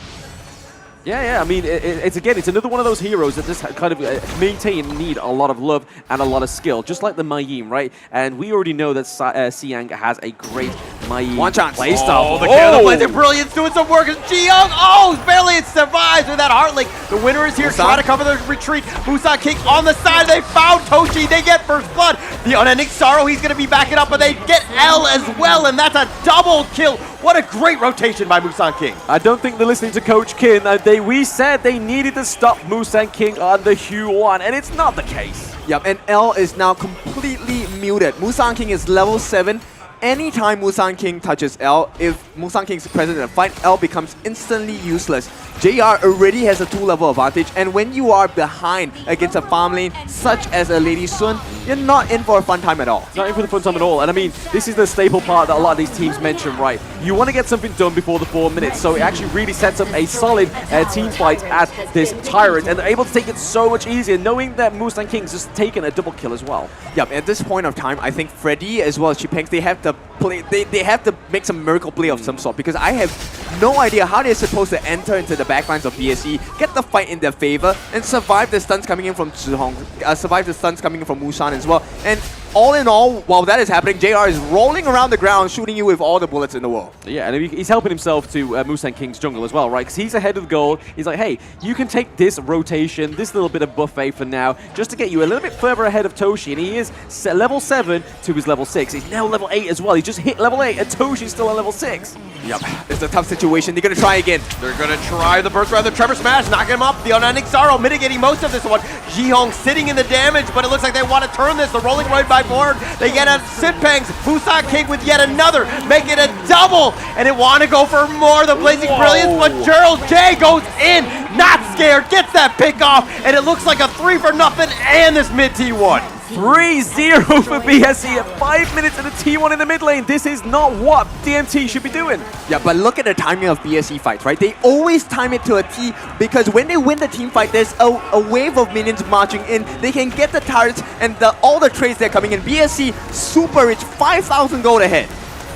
Yeah, I mean, it's another one of those heroes that just kind of need a lot of love and a lot of skill, just like the Mayim, right? And we already know that Siang has a great Mayim playstyle. Oh, the Killer Blaze of Brilliance doing some work. Jiyoung, barely it survives with that Heart Link. The winner is here, trying to cover the retreat. Musang King on the side, they found Toshi, they get first blood. The Unending Sorrow, he's going to be backing up, but they get L as well, and that's a double kill. What a great rotation by Musang King. I don't think they're listening to Coach Kin. We said they needed to stop Musang King on the Hue-1, and it's not the case. Yep, and L is now completely muted. Musang King is level 7. Anytime Musang King touches L, if Musang King is present in a fight, L becomes instantly useless. JR already has a 2-level advantage, and when you are behind against a farm lane such as a Lady Sun, you're not in for a fun time at all. Not in for the fun time at all. And I mean, this is the staple part that a lot of these teams mention, right? You want to get something done before the 4 minutes, so it actually really sets up a solid team fight at this Tyrant, and they're able to take it so much easier, knowing that Musang King's just taken a double kill as well. Yep, at this point of time, I think Freddy as well as Chipengs, they have to play, they have to make some miracle play of some sort, because I have no idea how they're supposed to enter into the backlines of BSE, get the fight in their favor, and survive the stuns coming in from Zhihong, survive the stuns coming in from Mushan as well. And all in all, while that is happening, JR is rolling around the ground, shooting you with all the bullets in the world. Yeah, and he's helping himself to Musang King's jungle as well, right? Because he's ahead of the goal. He's like, hey, you can take this rotation, this little bit of buffet for now, just to get you a little bit further ahead of Toshi. And he is level 7 to his level 6. He's now level 8 as well. He just hit level 8, and Toshi's still at level 6. Yep, it's a tough situation. They're going to try again. They're going to try the burst rather Trevor Smash, knocking him up. The Unending Sorrow mitigating most of this one. Jihong sitting in the damage, but it looks like they want to turn this. The rolling right by board. They get a Sitpangs. Musang King with yet another, make it a double. And they want to go for more. The Blazing Brilliance, but Gerald J goes in, not scared, gets that pick off, and it looks like a 3-for-0 and this mid T1. 3-0 for BSE at 5 minutes in the T1 in the mid lane. This is not what DMT should be doing. Yeah, but look at the timing of BSE fights, right? They always time it to a T, because when they win the team fight, there's a wave of minions marching in. They can get the turrets and all the trades that are coming in. BSE super rich, 5,000 gold ahead.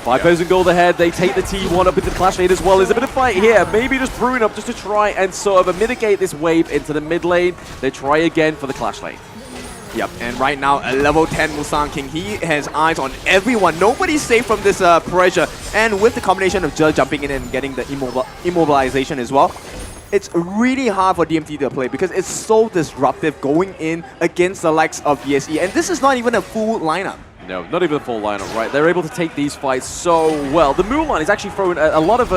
5,000 gold ahead. They take the T1 up into the Clash lane as well. There's a bit of fight here. Maybe just brewing up just to try and sort of mitigate this wave into the mid lane. They try again for the Clash lane. Yep, and right now, a level 10 Musang King, he has eyes on everyone. Nobody's safe from this pressure. And with the combination of just jumping in and getting the immobilization as well, it's really hard for DMT to play because it's so disruptive going in against the likes of BSE. And this is not even a full lineup. No, not even a full lineup, right? They're able to take these fights so well. The Mulan is actually throwing a lot of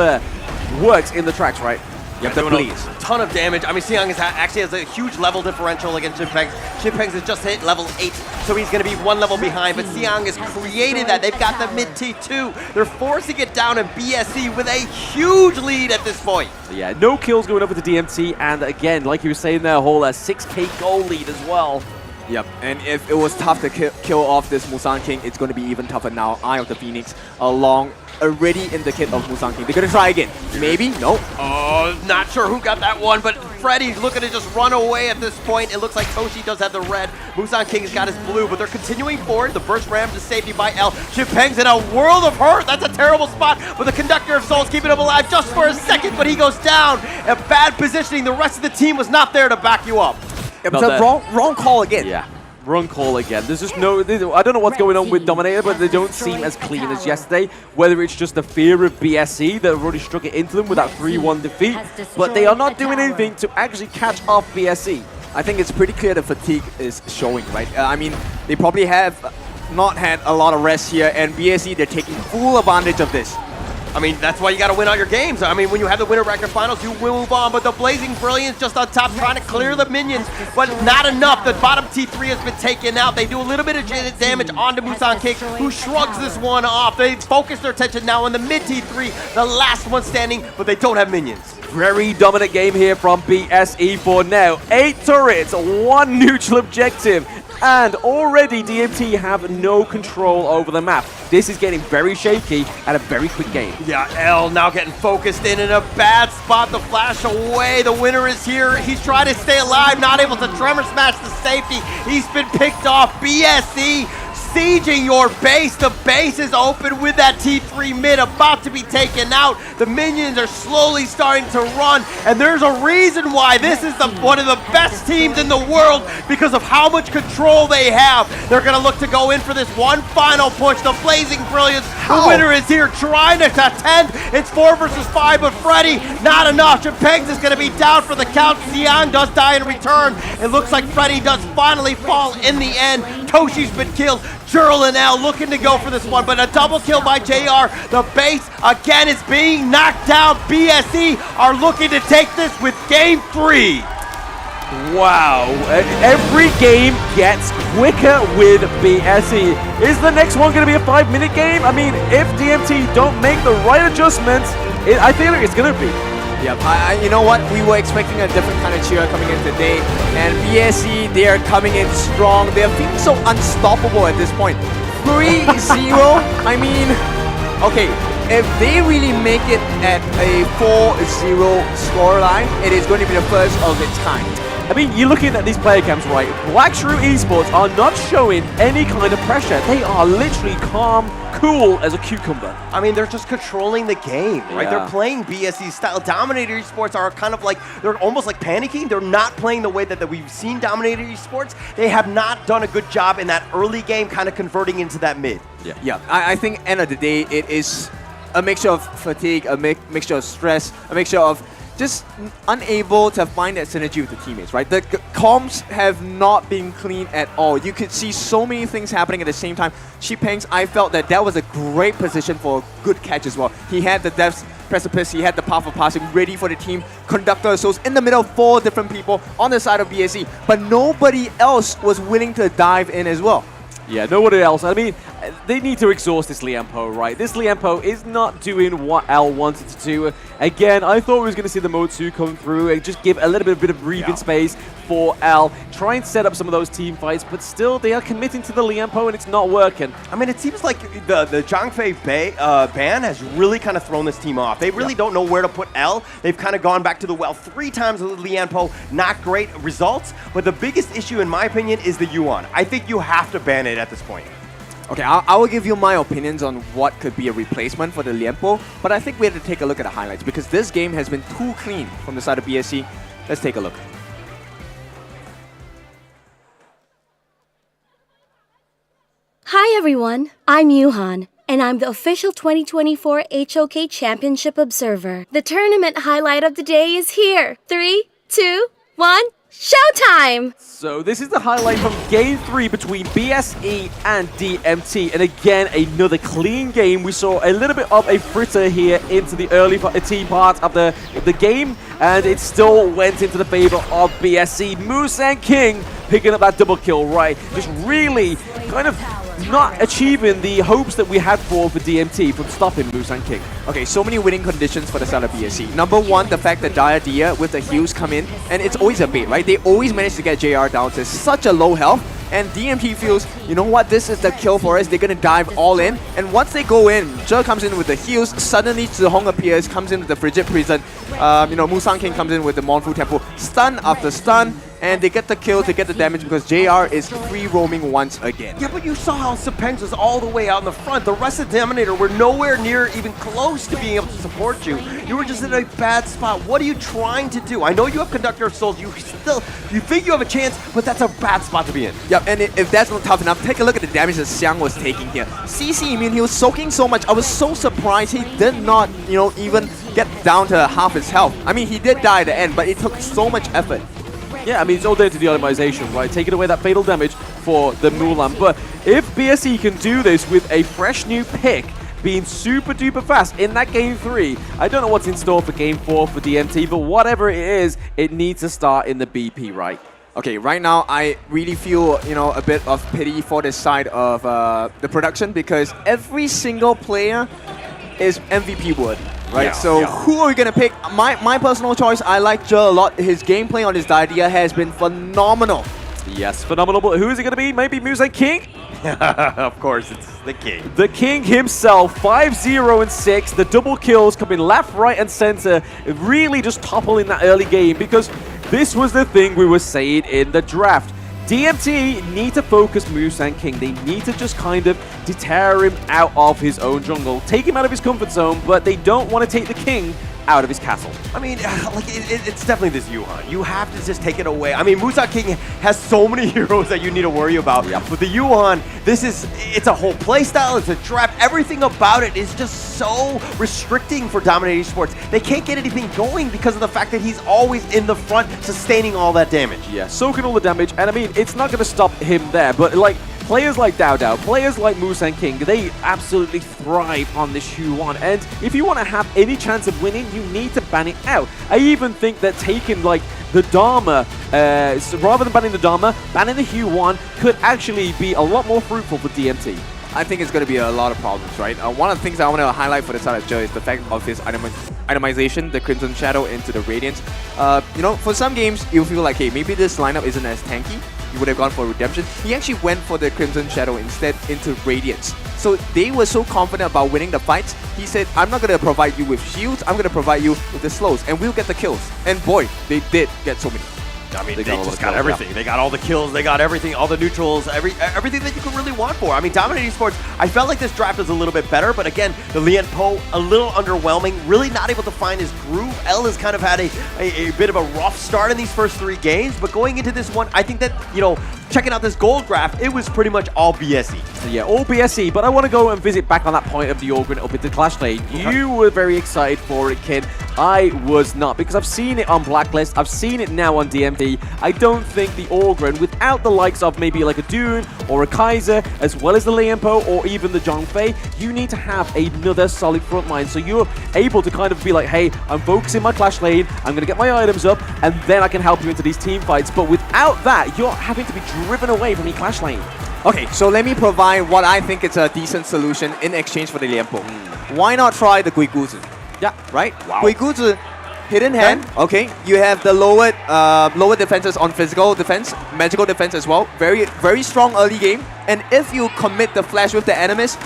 works in the tracks, right? Yep, the bleeds. A ton of damage. I mean, Siang actually has a huge level differential against Chipengs. Chipengs has just hit level 8, so he's going to be 1 level behind. But Siang has created that. They've got the mid T2. They're forcing it down in BSE with a huge lead at this point. Yeah, no kills going over to DMT. And again, like you were saying there, a whole 6k goal lead as well. Yep, and if it was tough to kill off this Musang King, it's going to be even tougher now. Eye of the Phoenix already in the kit of Musang King. They're going to try again. Maybe? No. Oh, not sure who got that one, but Freddy's looking to just run away at this point. It looks like Toshi does have the red. Musang King's got his blue, but they're continuing forward. The burst ram to safety by L. Chipengs in a world of hurt. That's a terrible spot, but the Conductor of Souls keeping him alive just for a second, but he goes down. A bad positioning. The rest of the team was not there to back you up. It's a wrong call again. Yeah. Wrong call again. There's just no... I don't know what's going on with Dominator, but they don't seem as clean as yesterday. Whether it's just the fear of BSE that have already struck it into them with that 3-1 defeat, but they are not doing anything to actually catch off BSE. I think it's pretty clear the fatigue is showing, right? I mean, they probably have not had a lot of rest here, and BSE, they're taking full advantage of this. I mean, that's why you got to win all your games. I mean, when you have the winter bracket finals, you move on. But the Blazing Brilliance just on top trying to clear the minions, but not enough. The bottom T3 has been taken out. They do a little bit of damage onto Musang King, who shrugs this one off. They focus their attention now on the mid T3, the last one standing, but they don't have minions. Very dominant game here from BSE for now. 8 turrets, 1 neutral objective. And already DMT have no control over the map. This is getting very shaky and a very quick game. Yeah, L now getting focused in a bad spot. The flash away. The winner is here. He's trying to stay alive, not able to tremor smash the safety. He's been picked off. BSE sieging your base. The base is open with that T3 mid about to be taken out. The minions are slowly starting to run, and there's a reason why this is one of the best teams in the world because of how much control they have. They're going to look to go in for this one final push. The Blazing Brilliance, the winner is here trying to attend. It's 4 versus 5, but Freddy, not enough. Chipengs is going to be down for the count. Siang does die in return. It looks like Freddy does finally fall in the end. Toshi's been killed. Jurl and L looking to go for this one, but a double kill by JR. The base again is being knocked down. BSE are looking to take this with game 3. Wow, every game gets quicker with BSE. Is the next one going to be a 5-minute game? I mean, if DMT don't make the right adjustments, I feel like it's going to be. Yep, you know what? We were expecting a different kind of cheer coming in today, and BSE, they are coming in strong. They are feeling so unstoppable at this point. 3-0, I mean, okay, if they really make it at a 4-0 scoreline, it is going to be the first of its kind. I mean, you're looking at these player cams, right? Black Shrew Esports are not showing any kind of pressure. They are literally calm, cool as a cucumber. I mean, they're just controlling the game, right? Yeah. They're playing BSE style. Dominator Esports are kind of like, they're almost like panicking. They're not playing the way that we've seen Dominator Esports. They have not done a good job in that early game, kind of converting into that mid. Yeah, I think end of the day, it is a mixture of fatigue, a mixture of stress, a mixture of just unable to find that synergy with the teammates, right? The comms have not been clean at all. You could see so many things happening at the same time. Sheepangs, I felt that was a great position for a good catch as well. He had the depth precipice, he had the path of passing ready for the team. Conductor, so it's in the middle of 4 different people on the side of BSE, but nobody else was willing to dive in as well. Yeah, nobody else. I mean, they need to exhaust this Liempo, right? This Liempo is not doing what L wanted to do. Again, I thought we was going to see the Mode 2 come through and just give a little bit of breathing space for L. Try and set up some of those team fights, but still, they are committing to the Liempo and it's not working. I mean, it seems like the Zhangfei ban has really kind of thrown this team off. They really don't know where to put L. They've kind of gone back to the well 3 times with Liempo. Not great results, but the biggest issue, in my opinion, is the Yuan. I think you have to ban it at this point. Okay, I will give you my opinions on what could be a replacement for the Liempo, but I think we have to take a look at the highlights because this game has been too clean from the side of BSE. Let's take a look. Hi everyone, I'm Yuhan, and I'm the official 2024 HOK Championship Observer. The tournament highlight of the day is here. 3, 2, 1, showtime! So this is the highlight from Game 3 between BSE and DMT. And again, another clean game. We saw a little bit of a fritter here into the early team part of the game. And it still went into the favor of BSE. Moose and King picking up that double kill, right? Just really kind of not achieving the hopes that we had for DMT from stopping Moose and King. Okay, so many winning conditions for the side of BSE. Number one, the fact that Dia with the heals come in, and it's always a bait, right? They always manage to get JR down to such a low health, and DMT feels, you know what, this is the kill for us, they're gonna dive all in, and once they go in, Zhe comes in with the heals, suddenly Zhong appears, comes in with the Frigid Prison, Musang King comes in with the Monfu Temple, stun after stun, and they get the kills, they get the damage because JR is free roaming once again. Yeah, but you saw how Sipangs was all the way out in the front. The rest of Dominator were nowhere near even close to being able to support you. You were just in a bad spot. What are you trying to do? I know you have Conductor of Souls. You think you have a chance, but that's a bad spot to be in. Yep, and if that's not tough enough, take a look at the damage that Xiang was taking here. CC immune, he was soaking so much. I was so surprised he did not, even get down to half his health. I mean, he did die at the end, but it took so much effort. Yeah, I mean, it's all down to the optimization, right? Taking away that fatal damage for the Mulan. But if BSE can do this with a fresh new pick, being super duper fast in that Game 3, I don't know what's in store for Game 4 for DMT, but whatever it is, it needs to start in the BP, right? Okay, right now I really feel, a bit of pity for this side of the production because every single player is MVP worthy. Right, who are we going to pick? My personal choice, I like Zhe a lot. His gameplay on this Dia has been phenomenal. Yes, phenomenal. But who is it going to be? Maybe Muse King? Of course, it's the King. The King himself, 5-0 and 6. The double kills coming left, right, and center. Really just toppling that early game because this was the thing we were saying in the draft. DMT need to focus Moose and King. They need to just kind of deter him out of his own jungle, take him out of his comfort zone, but they don't want to take the King out of his castle. I mean, it's definitely this Yuhan. You have to just take it away. I mean, Musa King has so many heroes that you need to worry about. Yep. But the Yuhan, it's a whole playstyle, it's a trap. Everything about it is just so restricting for Dominator Esports. They can't get anything going because of the fact that he's always in the front, sustaining all that damage. Yeah, soaking all the damage. And I mean, it's not going to stop him there, but like, players like Dao Dao, players like Moose and King, they absolutely thrive on this Huan. And if you want to have any chance of winning, you need to ban it out. I even think that taking like the Dharma, so rather than banning the Dharma, banning the Huan could actually be a lot more fruitful for DMT. I think it's going to be a lot of problems, right? One of the things I want to highlight for the side of Joe is the fact of his itemization, the Crimson Shadow into the Radiance. You know, for some games, you feel like, hey, maybe this lineup isn't as tanky. You would have gone for Redemption. He actually went for the Crimson Shadow instead into Radiance. So they were so confident about winning the fights, he said, I'm not going to provide you with shields, I'm going to provide you with the slows, and we'll get the kills. And boy, they did get so many. I mean, they just got everything. Yeah. They got all the kills, they got everything, all the neutrals, everything that you could really want for. I mean, Dominator Esports, I felt like this draft was a little bit better, but again, the Lian Po, a little underwhelming, really not able to find his groove. L has kind of had a bit of a rough start in these first 3 games, but going into this one, I think that, you know, checking out this gold graph, it was pretty much all BSE. So yeah, all BSE, but I want to go and visit back on that point of the Ogryn up into Clash Lane. You were very excited for it, kid. I was not, because I've seen it on Blacklist, I've seen it now on DMT. I don't think the Ogryn, without the likes of maybe like a Dune or a Kaiser, as well as the Lianpo or even the Zhongfei, you need to have another solid front line. So you're able to kind of be like, hey, I'm focusing my Clash Lane, I'm going to get my items up, and then I can help you into these team fights. But without that, you're having to be driven away from your Clash Lane. Okay, so let me provide what I think is a decent solution in exchange for the Lianpo. Why not try the Guiguzi? Yeah, right? Wow. Guiguzi, hidden hand. Okay, you have the lower defenses on physical defense, magical defense as well. Very, very strong early game. And if you commit the flash with the Animus,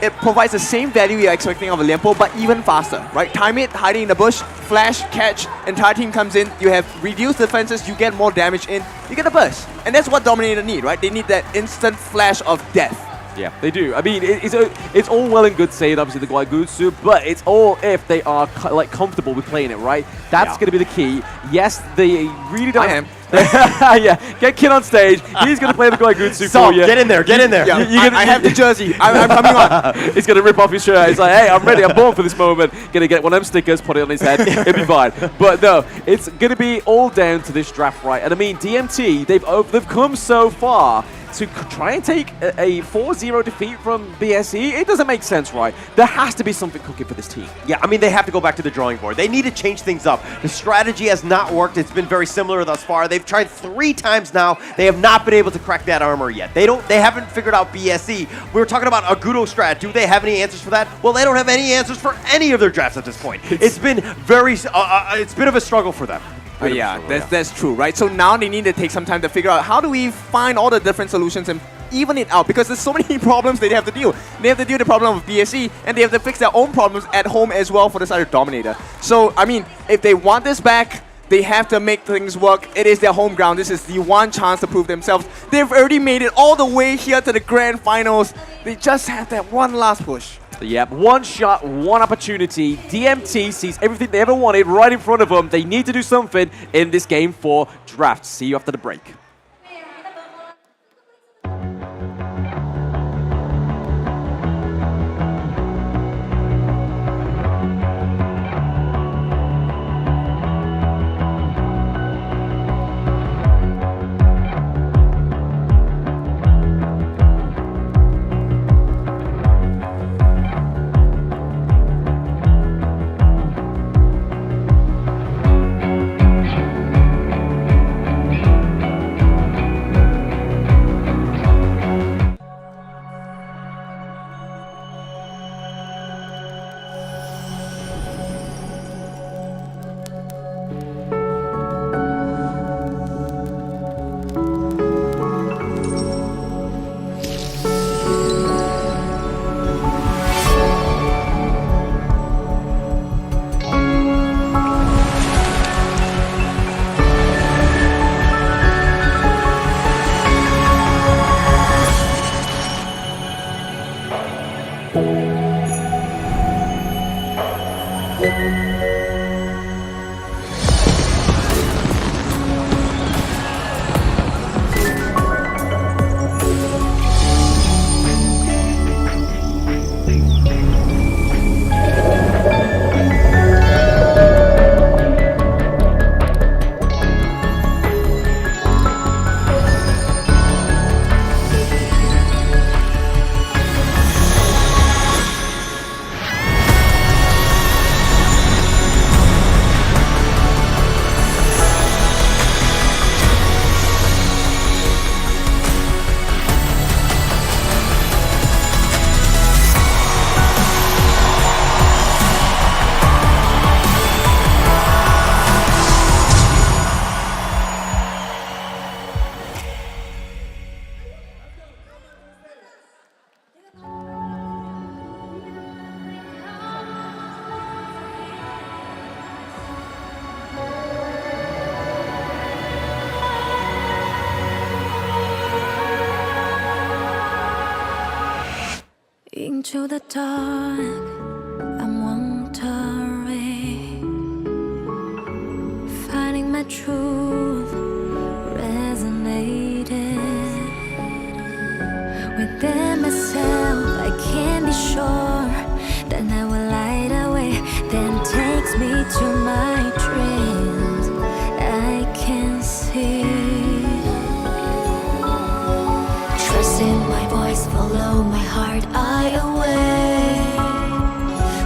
it provides the same value you're expecting of a Lianpo, but even faster, right? Time it, hiding in the bush, flash, catch, entire team comes in, you have reduced defenses, you get more damage in, you get a burst. And that's what Dominator need, right? They need that instant flash of death. Yeah, they do. I mean, it's all well and good saying, obviously, the Guiguzi, but it's all if they are like comfortable with playing it, right? That's going to be the key. Yes, they really don't... I am. Yeah, get Kid on stage. He's going to play the Guiguzi for you. Get in there, get in there. Yeah, I have the jersey. I'm coming on. He's going to rip off his shirt. He's like, hey, I'm ready. I'm born for this moment. Going to get one of them stickers, put it on his head. It'll be fine. But no, it's going to be all down to this draft, right? And I mean, DMT, they've come so far to try and take a 4-0 defeat from BSE. It doesn't make sense, right? There has to be something cooking for this team. Yeah, I mean, they have to go back to the drawing board. They need to change things up. The strategy has not worked. It's been very similar thus far. They've tried 3 times now. They have not been able to crack that armor yet. They haven't figured out BSE. We were talking about a Gudo strat. Do they have any answers for that? Well, they don't have any answers for any of their drafts at this point. It's been very, it's a bit of a struggle for them. Yeah, that's true, right? So now they need to take some time to figure out how do we find all the different solutions and even it out, because there's so many problems they have to deal. They have to deal with the problem of BSE, and they have to fix their own problems at home as well for the side of Dominator. So, I mean, if they want this back, they have to make things work. It is their home ground. This is the one chance to prove themselves. They've already made it all the way here to the grand finals. They just have that one last push. Yep, one shot, one opportunity. DMT sees everything they ever wanted right in front of them. They need to do something in this game 4 draft. See you after the break. into the dark, I'm wandering, finding my truth resonated within myself. I can't be sure that I will light away, then takes me to my dreams. I can see, trust in my voice, follow my heart, I away,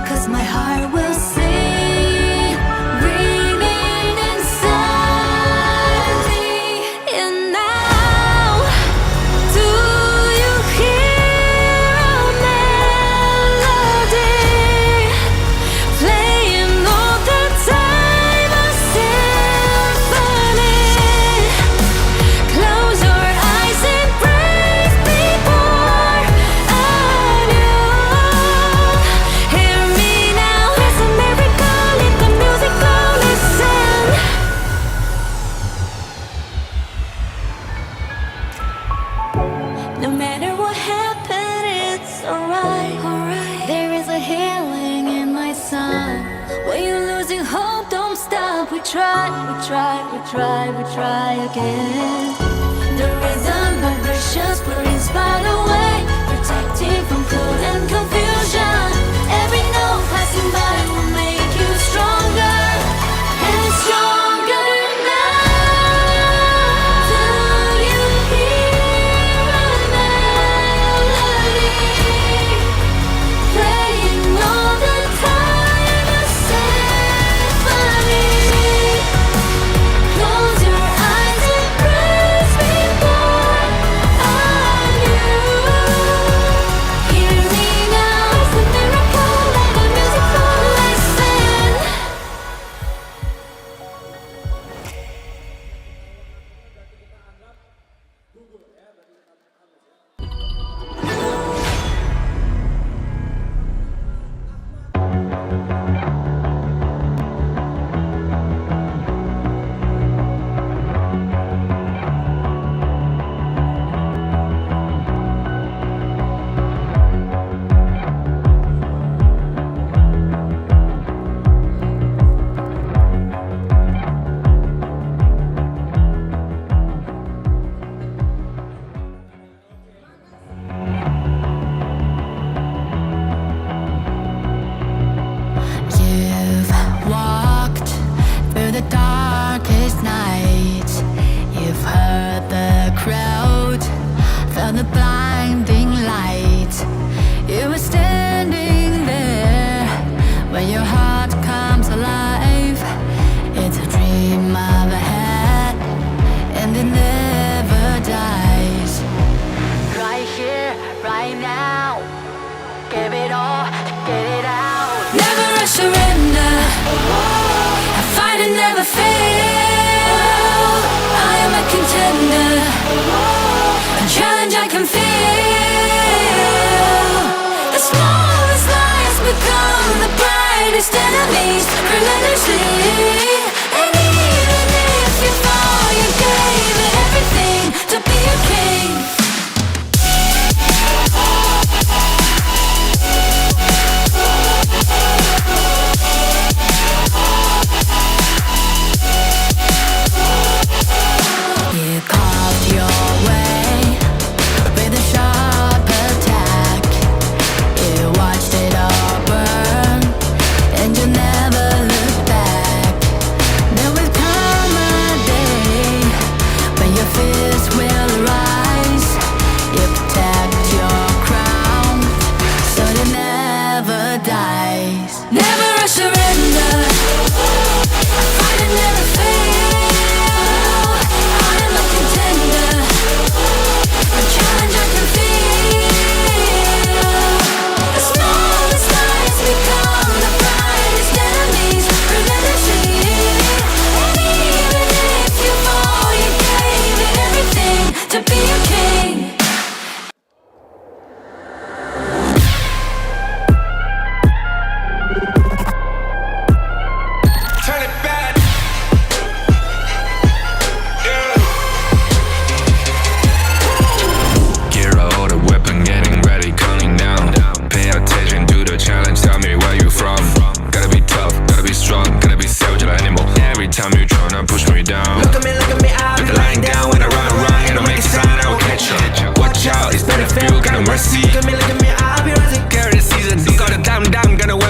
'cause my heart will sing, ringing inside me. And now, do you hear a melody playing all the time, a symphony? Close your eyes and breathe before I knew. Hear me now, it's a miracle, let the music flow, listen. No matter what happened, it's alright. There is a healing in my song. When you're losing hope, don't stop. We try, we try, we try, we try again. The rhythm, vibrations, we're inspired away, protecting from cold and confusion. Every note passing by will make you stronger and stronger now. Do you hear a melody playing all the time, a symphony? Close your eyes and breathe before I knew. Hear me now, it's a miracle, let the music flow, listen. You've walked through the darkest night. You've heard the crowd, felt the blinding light. You were standing there when your heart comes alive. It's a dream I've had, and it never dies. Right here, right now, give it all, get it out. Never a surrender, I fight and never fail. I am a contender, a challenge I can feel. The smallest lies become the brightest enemies, relentlessly. And even if you fall, you gave it everything to be a king. You carved your way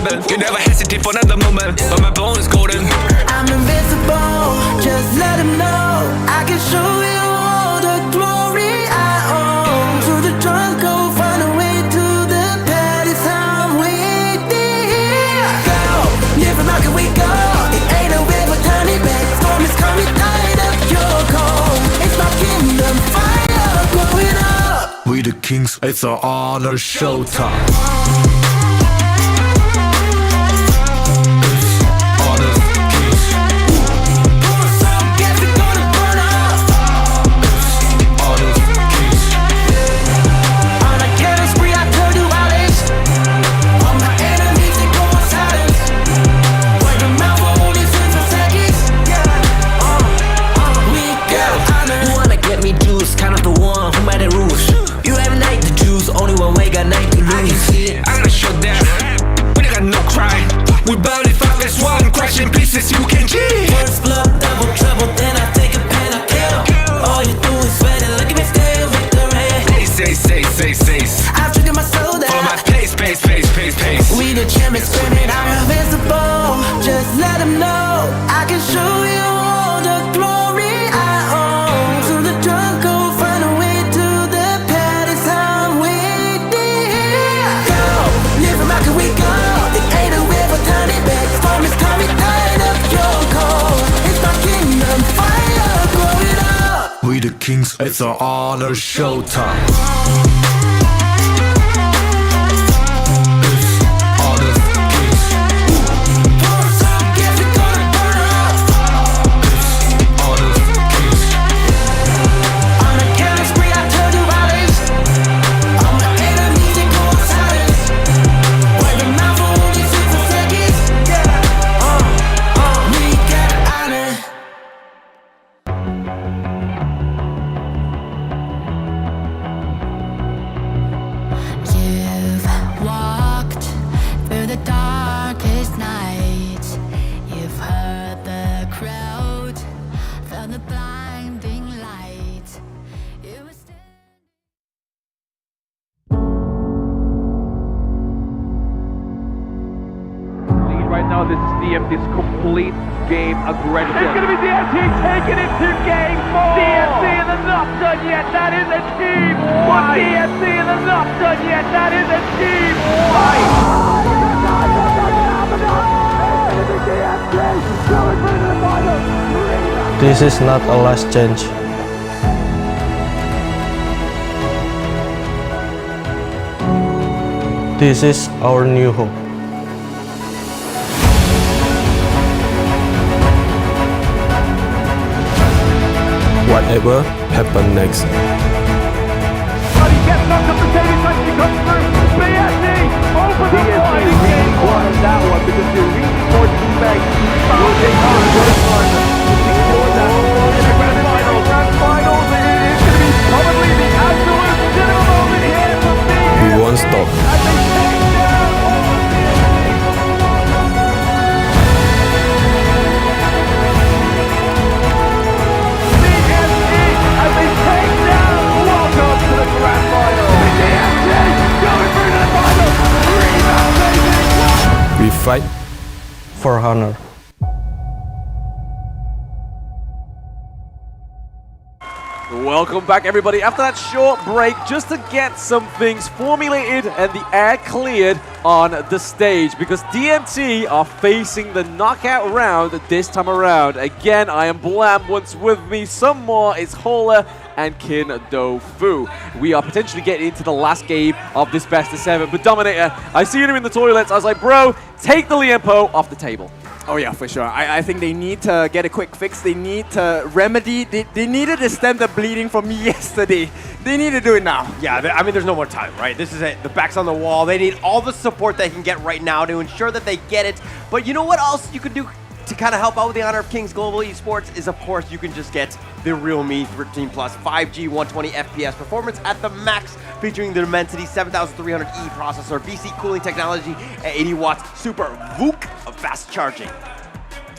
heaven. You never hesitate for another moment, but my bone is golden. I'm invincible, just let them know I can show you all the glory I own. To the drunk, go find a way to the pad. It's how we did. Go, different market we go. It ain't a river, tiny bed. Storm is coming, tied up your cold. It's my kingdom, fire growing up. We the kings, it's our honor showtime. We barely fight as one, crashing pieces you can cheat. First blood, double trouble, then I take a pen, I kill. All you do is sweat and look at me still victory. Say. I've triggered my soul down. Follow my pace. We the champions screaming, I'm invincible. Just let them know I can show you all the glory I own. To the drunk, go find a way to the pad. It's how we did. Go, live from how can we go? It ain't a river, tiny bed. Storm is coming, tied up your cold. It's my kingdom, fire growing up. We the kings, it's our honor showtime. Right now, this is DMT's complete game aggression. It's going to be DMT taking it to game 4. DMT and the not done yet. That is a team. But DMT and the not done yet. That is a team. This is not a last change. This is our new hope. Whatever happens next. But he gets knocked up the table, but he comes through. BSC over the line. Game 1 of that one because the really more teammates will take on the first one. Secure that in the grand finals. Grand finals, it is going to be probably the absolute cinema moment here for me. We won't stop. As they take down all of the as they take down, welcome to the grand final. DMT going through to the final. Rebound, baby. We fight for honor. Welcome back, everybody. After that short break, just to get some things formulated and the air cleared on the stage, because DMT are facing the knockout round this time around. Again, I am Blam. Once with me, some more. It's Hola and Kin Do Fu. We are potentially getting into the last game of this best of 7. But Dominator, I see him in the toilets. I was like, bro, take the Liempo off the table. Oh yeah, for sure. I think they need to get a quick fix. They need to remedy. They needed to stem the bleeding from yesterday. They need to do it now. Yeah, I mean, there's no more time, right? This is it. The back's on the wall. They need all the support they can get right now to ensure that they get it. But you know what else you could do to kind of help out with the Honor of Kings Global Esports is, of course, you can just get the Real Me 13 Plus 5G 120 FPS performance at the max, featuring the Dimensity 7300E processor, BC cooling technology, and 80 watts super VOOC of fast charging.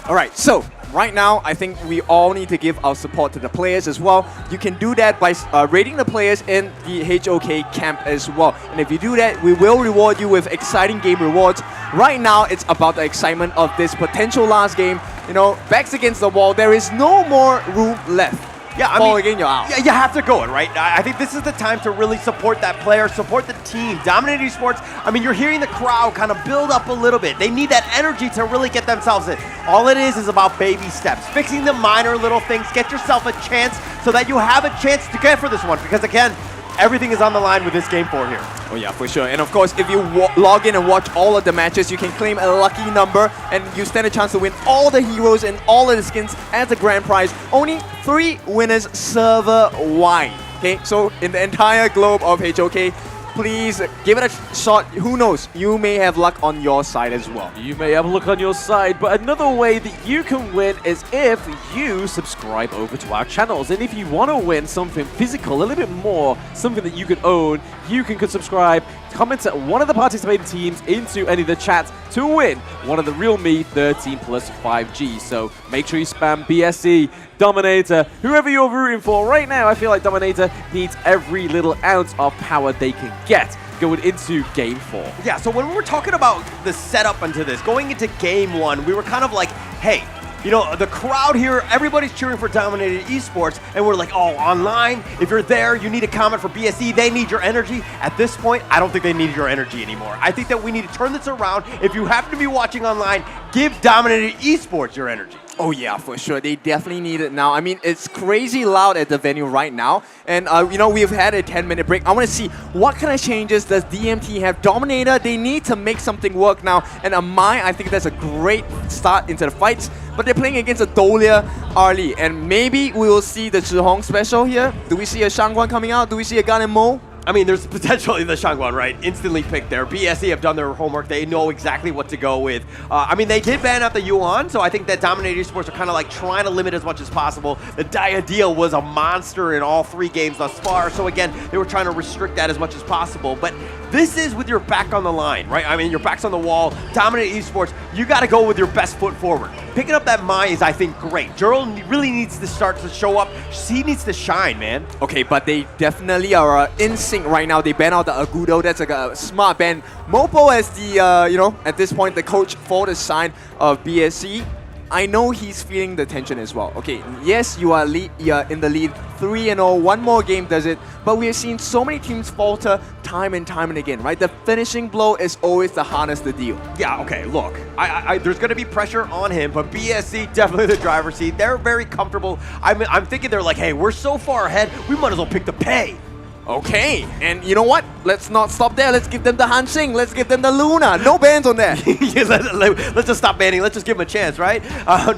All right, so right now, I think we all need to give our support to the players as well. You can do that by rating the players in the HOK camp as well. And if you do that, we will reward you with exciting game rewards. Right now, it's about the excitement of this potential last game. You know, backs against the wall, there is no more room left. Yeah, I Fall mean, again, you're out. Yeah, you have to go it, right? I think this is the time to really support that player, support the team. Dominator Esports, I mean, you're hearing the crowd kind of build up a little bit. They need that energy to really get themselves in. All it is about baby steps, fixing the minor little things, get yourself a chance so that you have a chance to get for this one. Because again, everything is on the line with this Game 4 here. Oh yeah, for sure. And of course, if you log in and watch all of the matches, you can claim a lucky number and you stand a chance to win all the heroes and all of the skins as a grand prize. Only 3 winners server-wide. Okay, so in the entire globe of HOK, please give it a shot. Who knows? You may have luck on your side as well. You may have luck on your side, but another way that you can win is if you subscribe over to our channels. And if you want to win something physical, a little bit more, something that you can own, you can subscribe, comment at one of the participating teams into any of the chats to win one of the Realme 13 Plus 5G. So make sure you spam BSC, Dominator, whoever you're rooting for. Right now, I feel like Dominator needs every little ounce of power they can get going into Game 4. Yeah, so when we were talking about the setup into this, going into Game 1, we were kind of like, hey, you know, the crowd here, everybody's cheering for Dominator Esports, and we're like, oh, online, if you're there, you need a comment for BSE, they need your energy. At this point, I don't think they need your energy anymore. I think that we need to turn this around. If you happen to be watching online, give Dominator Esports your energy. Oh yeah, for sure. They definitely need it now. I mean, it's crazy loud at the venue right now. And, you know, we've had a 10-minute break. I want to see what kind of changes does DMT have. Dominator, they need to make something work now. And Amai, I think that's a great start into the fights. But they're playing against a Dolia early. And maybe we will see the Zhihong special here. Do we see a Shangguan coming out? Do we see a Gan and Mo? I mean, there's potentially the Shangguan, right? Instantly picked there. BSE have done their homework. They know exactly what to go with. I mean, they did ban out the Yuan, so I think that Dominator Esports are kind of like trying to limit as much as possible. The Diadea was a monster in all 3 games thus far, so again, they were trying to restrict that as much as possible. But this is with your back on the line, right? I mean, your back's on the wall. Dominator Esports, you got to go with your best foot forward. Picking up that Mai is, I think, great. Jurl really needs to start to show up. He needs to shine, man. Okay, but they definitely are in sync right now. They ban out the Agudo. That's like a smart ban. Mopo as the, you know, at this point, the coach for the side of BSC. I know he's feeling the tension as well. Okay, yes, you are in the lead 3-0. One more game does it. But we have seen so many teams falter time and again, right? The finishing blow is always the hardest to deal. Yeah, okay, look. There's going to be pressure on him, but BSC, definitely the driver's seat. They're very comfortable. I'm thinking they're like, hey, we're so far ahead, we might as well pick the pay. Okay, and you know what? Let's not stop there. Let's give them the Hansing. Let's give them the Luna. No bans on that. Let's just stop banning. Let's just give them a chance, right?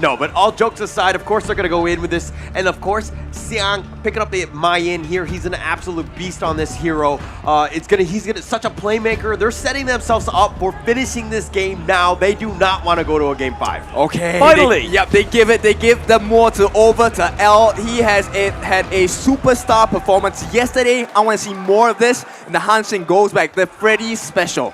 No, but all jokes aside, of course they're going to go in with this. And of course, Xiang picking up the Mayin here. He's an absolute beast on this hero. He's such a playmaker. They're setting themselves up for finishing this game now. They do not want to go to a Game 5. Okay. Finally. They give them more over to L. He has had a superstar performance yesterday. I want to see more of this. And the Hansing goes back. The Freddy special.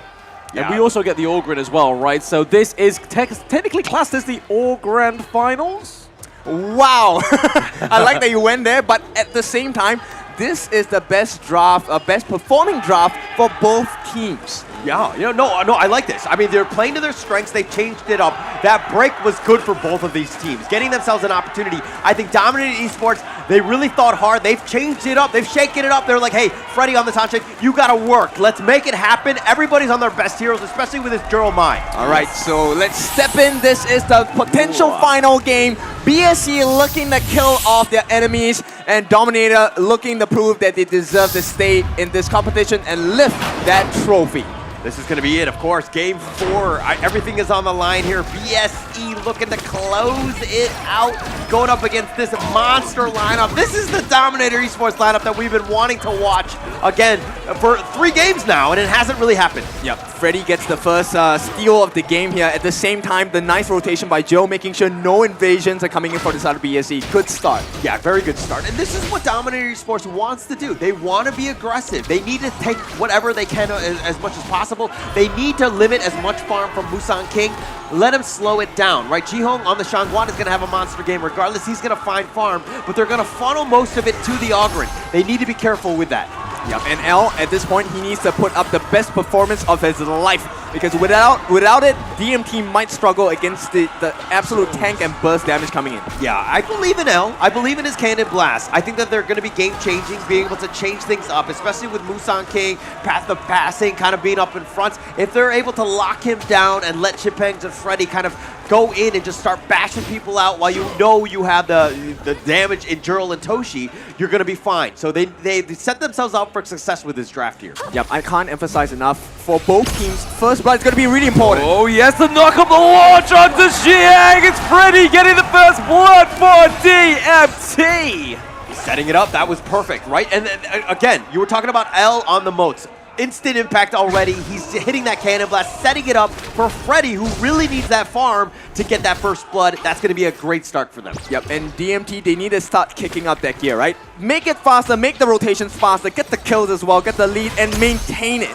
Yeah. And we also get the All-Grand as well, right? So this is technically classed as the All-Grand Finals. Wow. I like that you went there, but at the same time, this is the best draft, best performing draft for both teams. Yeah, no, I like this. I mean, they're playing to their strengths. They changed it up. That break was good for both of these teams, getting themselves an opportunity. I think Dominator Esports, they really thought hard. They've changed it up. They've shaken it up. They're like, hey, Freddy on this hot shake, you got to work. Let's make it happen. Everybody's on their best heroes, especially with this Jurl Mai. All right, so let's step in. This is the potential final game. BSC looking to kill off their enemies, and Dominator looking to prove that they deserve to stay in this competition and lift that trophy. This is going to be it, of course. Game 4. Everything is on the line here. BSE looking to close it out, going up against this monster lineup. This is the Dominator Esports lineup that we've been wanting to watch, again, for 3 games now, and it hasn't really happened. Yep, Freddy gets the first steal of the game here. At the same time, the nice rotation by Joe, making sure no invasions are coming in for the side of BSE. Good start. Yeah, very good start. And this is what Dominator Esports wants to do. They want to be aggressive. They need to take whatever they can as much as possible. possible. They need to limit as much farm from Musang King. Let him slow it down, right? Jihong on the Shangguan is going to have a monster game regardless. He's going to find farm, but they're going to funnel most of it to the Ogryn. They need to be careful with that. Yep, and L, at this point, he needs to put up the best performance of his life, because without it, DMT might struggle against the absolute tank and burst damage coming in. Yeah, I believe in L. I believe in his Cannon Blast. I think that they're going to be game-changing, being able to change things up, especially with Musang King, Path of Passing kind of being up in front. If they're able to lock him down and let Chipengs and Freddy kind of go in and just start bashing people out while you know you have the damage in Jurl and Toshi, you're going to be fine. So they set themselves up for success with this draft here. Yep, I can't emphasize enough. For both teams, first blood is going to be really important. Oh yes, the knock up the launch onto Xiang. It's Freddy getting the first blood for DMT. Setting it up, that was perfect, right? And again, you were talking about L on the moats. Instant impact already. He's hitting that Cannon Blast, setting it up for Freddy, who really needs that farm to get that first blood. That's going to be a great start for them. Yep, and DMT, they need to start kicking up that gear, right? Make it faster, make the rotations faster, get the kills as well, get the lead, and maintain it.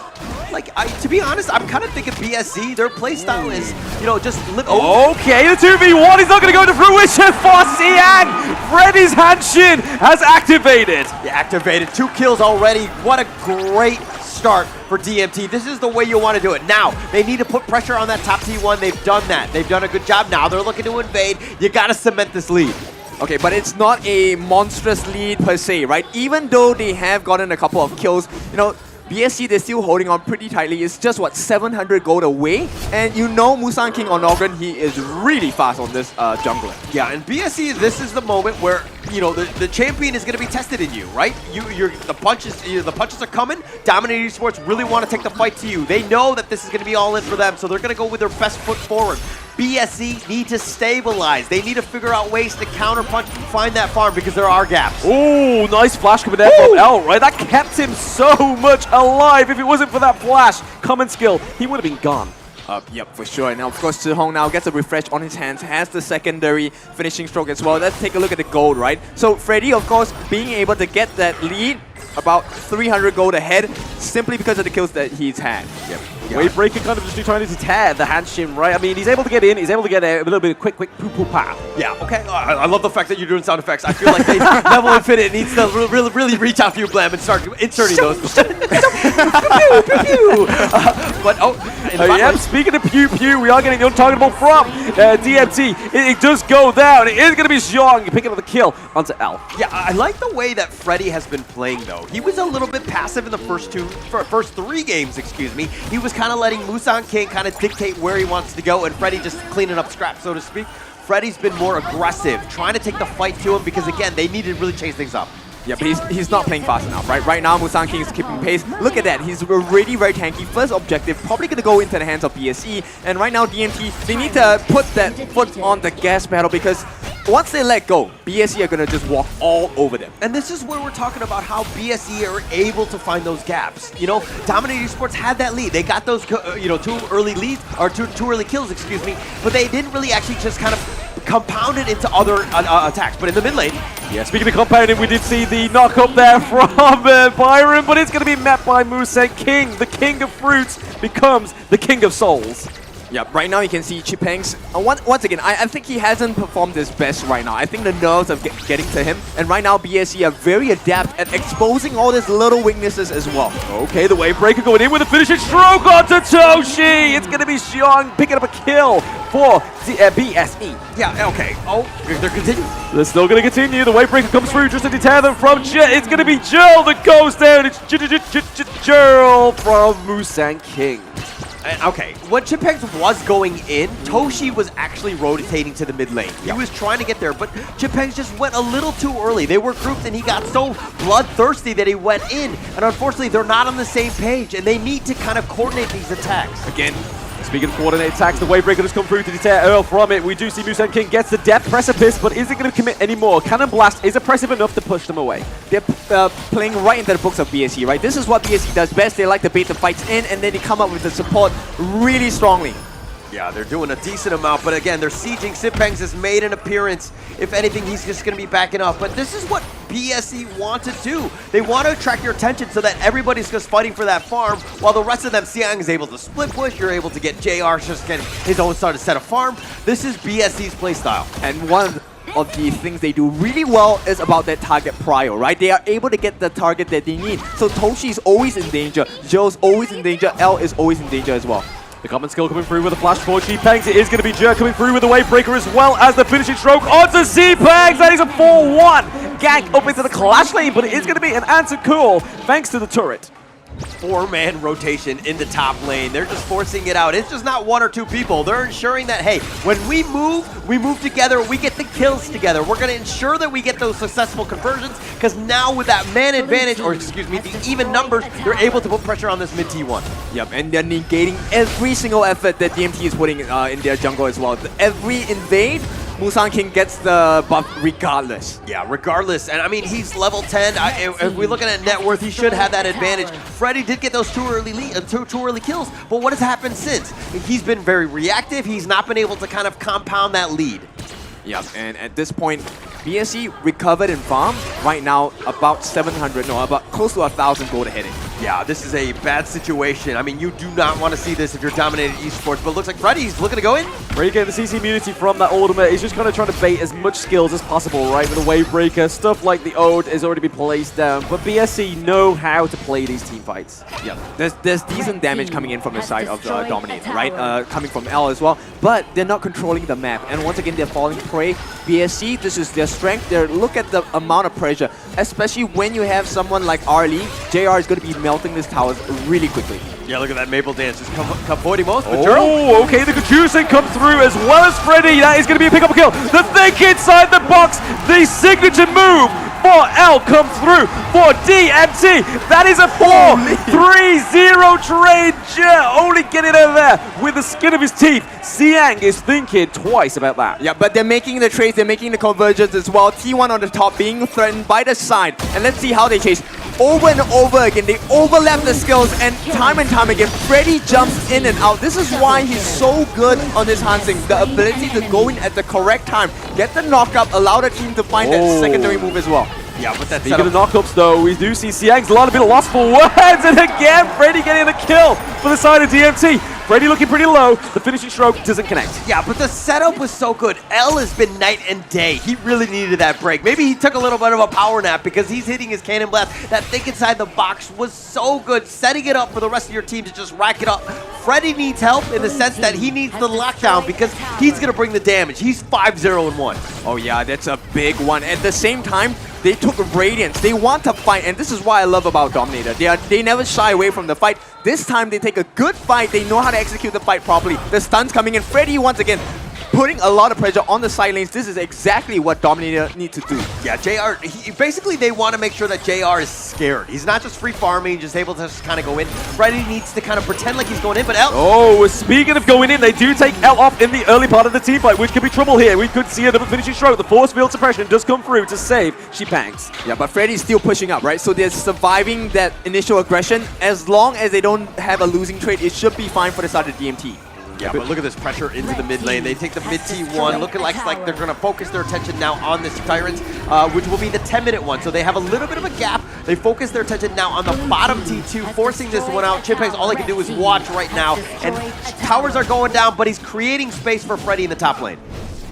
Like, to be honest, I'm kind of thinking BSC, their playstyle is, you know, just... Okay, the 2v1 is not going to go into fruition for Xiang. Freddy's Hanshin has activated. Yeah, activated. 2 kills already. What a great start for DMT. This is the way you want to do it. Now, they need to put pressure on that top T1. They've done that. They've done a good job. Now they're looking to invade. You got to cement this lead. Okay, but it's not a monstrous lead per se, right? Even though they have gotten a couple of kills, you know, BSC, they're still holding on pretty tightly. It's just, what, 700 gold away? And you know Musang King on Ogryn, he is really fast on this jungler. Yeah, and BSC, this is the moment where, you know, the champion is going to be tested in you, right? The punches are coming. Dominator Esports really want to take the fight to you. They know that this is going to be all in for them, so they're going to go with their best foot forward. BSC need to stabilize. They need to figure out ways to counterpunch and find that farm because there are gaps. Oh, nice flash coming there from L, right? That kept him so much alive. If it wasn't for that flash common skill, he would have been gone. Yep, for sure. Now, of course, Zhihong now gets a refresh on his hands, has the secondary finishing stroke as well. Let's take a look at the gold, right? So Freddy, of course, being able to get that lead, about 300 gold ahead, simply because of the kills that he's had. Yep. Wavebreaker kind of just trying to tear the Hanshin, right? I mean, he's able to get in, he's able to get a little bit of quick poo-poo-pow. Yeah, okay. I love the fact that you're doing sound effects. I feel like Level Infinite needs to really reach out for you, Blam, and start inserting those. Yeah, speaking of pew-pew, we are getting the untargetable from DMT. It does go down. It is going to be Xiang picking up the kill onto L. Yeah, I like the way that Freddy has been playing, though. He was a little bit passive in the first 3 games, excuse me. He was kind of letting Musang King kind of dictate where he wants to go, and Freddy just cleaning up scraps, so to speak. Freddy's been more aggressive, trying to take the fight to him because, again, they need to really change things up. Yeah, but he's not playing fast enough, right? Right now, Musang King is keeping pace. Look at that. He's already very tanky. First objective, probably going to go into the hands of BSE. And right now, DMT, they need to put that foot on the gas pedal because once they let go, BSE are going to just walk all over them. And this is where we're talking about how BSE are able to find those gaps. You know, Dominator Esports had that lead. They got those, 2 early leads, or two early kills, excuse me, but they didn't really actually just kind of compound it into other attacks. But in the mid lane, yeah, speaking of compounding, we did see the knock up there from Byron, but it's going to be met by Musang King. The king of fruits becomes the king of souls. Yeah, right now you can see Chipengs. Once again, I think he hasn't performed his best right now. I think the nerves are getting to him. And right now, BSE are very adept at exposing all his little weaknesses as well. Okay, the Wavebreaker going in with a finishing stroke onto Toshi. It's going to be Xiang picking up a kill for BSE. Yeah, okay. Oh, they're continuing. They're still going to continue. The Wavebreaker comes through just to deter them from It's going to be Jurl that goes down. It's Jurl from Musang King. Okay, when Chipengs was going in, Toshi was actually rotating to the mid lane. He was trying to get there, but Chipengs just went a little too early. They were grouped and he got so bloodthirsty that he went in. And unfortunately, they're not on the same page and they need to kind of coordinate these attacks. Again, speaking of coordinated attacks, the Wavebreaker has come through to deter Earl from it. We do see Musang King gets the Death Precipice, but isn't going to commit anymore. Cannon Blast is oppressive enough to push them away. They're playing right into the books of BSE, right? This is what BSE does best. They like to bait the fights in, and then they come up with the support really strongly. Yeah, they're doing a decent amount, but again, they're sieging. Sipangs has made an appearance. If anything, he's just going to be backing up. But this is what BSE want to do. They want to attract your attention so that everybody's just fighting for that farm, while the rest of them, Siang is able to split push. You're able to get JR just getting his own started set of farm. This is BSE's playstyle. And one of the things they do really well is about that target prio, right? They are able to get the target that they need. So Toshi is always in danger, Joe's always in danger, L is always in danger as well. The common skill coming through with a flash for G-Pangs. It is going to be Jer coming through with the wave breaker as well as the finishing stroke onto Z-Pangs. That is a 4-1 gank up into the clash lane, but it is going to be an answer call thanks to the turret. 4-man rotation in the top lane. They're just forcing it out. It's just not one or two people. They're ensuring that, hey, when we move together, we get the kills together. We're going to ensure that we get those successful conversions, because now with that man advantage, or excuse me, the even numbers, they're able to put pressure on this mid T1. Yep, and they're negating every single effort that DMT is putting in their jungle as well. Every invade, Musang King gets the buff regardless. Yeah, regardless. And I mean, he's level 10. If we're looking at net worth, he should have that advantage. Freddy did get those two early kills, but what has happened since? He's been very reactive. He's not been able to kind of compound that lead. Yep, and at this point, BSE recovered in farm. Right now, about 700, no, about close to 1,000 gold ahead. Yeah, this is a bad situation. I mean, you do not want to see this if you're Dominator Esports, but it looks like Freddy's looking to go in. Freddy getting the CC immunity from that ultimate. He's just kind of trying to bait as much skills as possible, right? With the wave breaker, stuff like the Ode has already been placed down, but BSE know how to play these team fights. Yeah, there's decent damage coming in from the side of the Dominator, right? Coming from L as well, but they're not controlling the map. And once again, they're falling prey. BSE, this is their strength. Look at the amount of pressure, especially when you have someone like Arlie. JR is going to be melting this towers really quickly. Yeah, look at that Maple Dance. Just avoiding most. Oh, okay, the Kajusing comes through as well as Freddy. That is going to be a pick-up kill. The think inside the box. The signature move for L comes through for DMT. That is a 4-3-0 trade. Only getting over there with the skin of his teeth. Siang is thinking twice about that. Yeah, but they're making the trades, they're making the conversions as well. T1 on the top being threatened by the side. And let's see how they chase. Over and over again, they overlap the skills, and time again, Freddy jumps in and out. This is why he's so good on this Hansing. The ability to go in at the correct time, get the knockup, allow the team to find that secondary move as well. Yeah, but that's speaking of knockups though, we do see Siang's a lot of bit of loss for words, and again, Freddy getting the kill for the side of DMT. Freddy looking pretty low, the finishing stroke doesn't connect. Yeah, but the setup was so good. L has been night and day. He really needed that break. Maybe he took a little bit of a power nap because he's hitting his cannon blast. That think inside the box was so good, setting it up for the rest of your team to just rack it up. Freddy needs help in the sense that he needs the lockdown because he's going to bring the damage. He's 5-0-1. Oh yeah, that's a big one. At the same time, they took Radiance. They want to fight, and this is why I love about Dominator. They never shy away from the fight. This time, they take a good fight. They know how to execute the fight properly. The stun's coming in. Freddy, once again, putting a lot of pressure on the side lanes. This is exactly what Dominator needs to do. Yeah, JR, basically they want to make sure that JR is scared. He's not just free farming, just able to just kind of go in. Freddy needs to kind of pretend like he's going in, but L... Oh, speaking of going in, they do take L off in the early part of the team fight, which could be trouble here. We could see another finishing stroke. The force field suppression does come through to save She-Pangs. Yeah, but Freddy's still pushing up, right? So they're surviving that initial aggression. As long as they don't have a losing trade, it should be fine for the side of DMT. Yeah, but look at this pressure into the mid lane. They take the mid T1, looking like they're going to focus their attention now on this Tyrant, which will be the 10-minute one. So they have a little bit of a gap. They focus their attention now on the bottom T2, forcing this one out. Chiphex, all he can do is watch right now. And towers are going down, but he's creating space for Freddy in the top lane.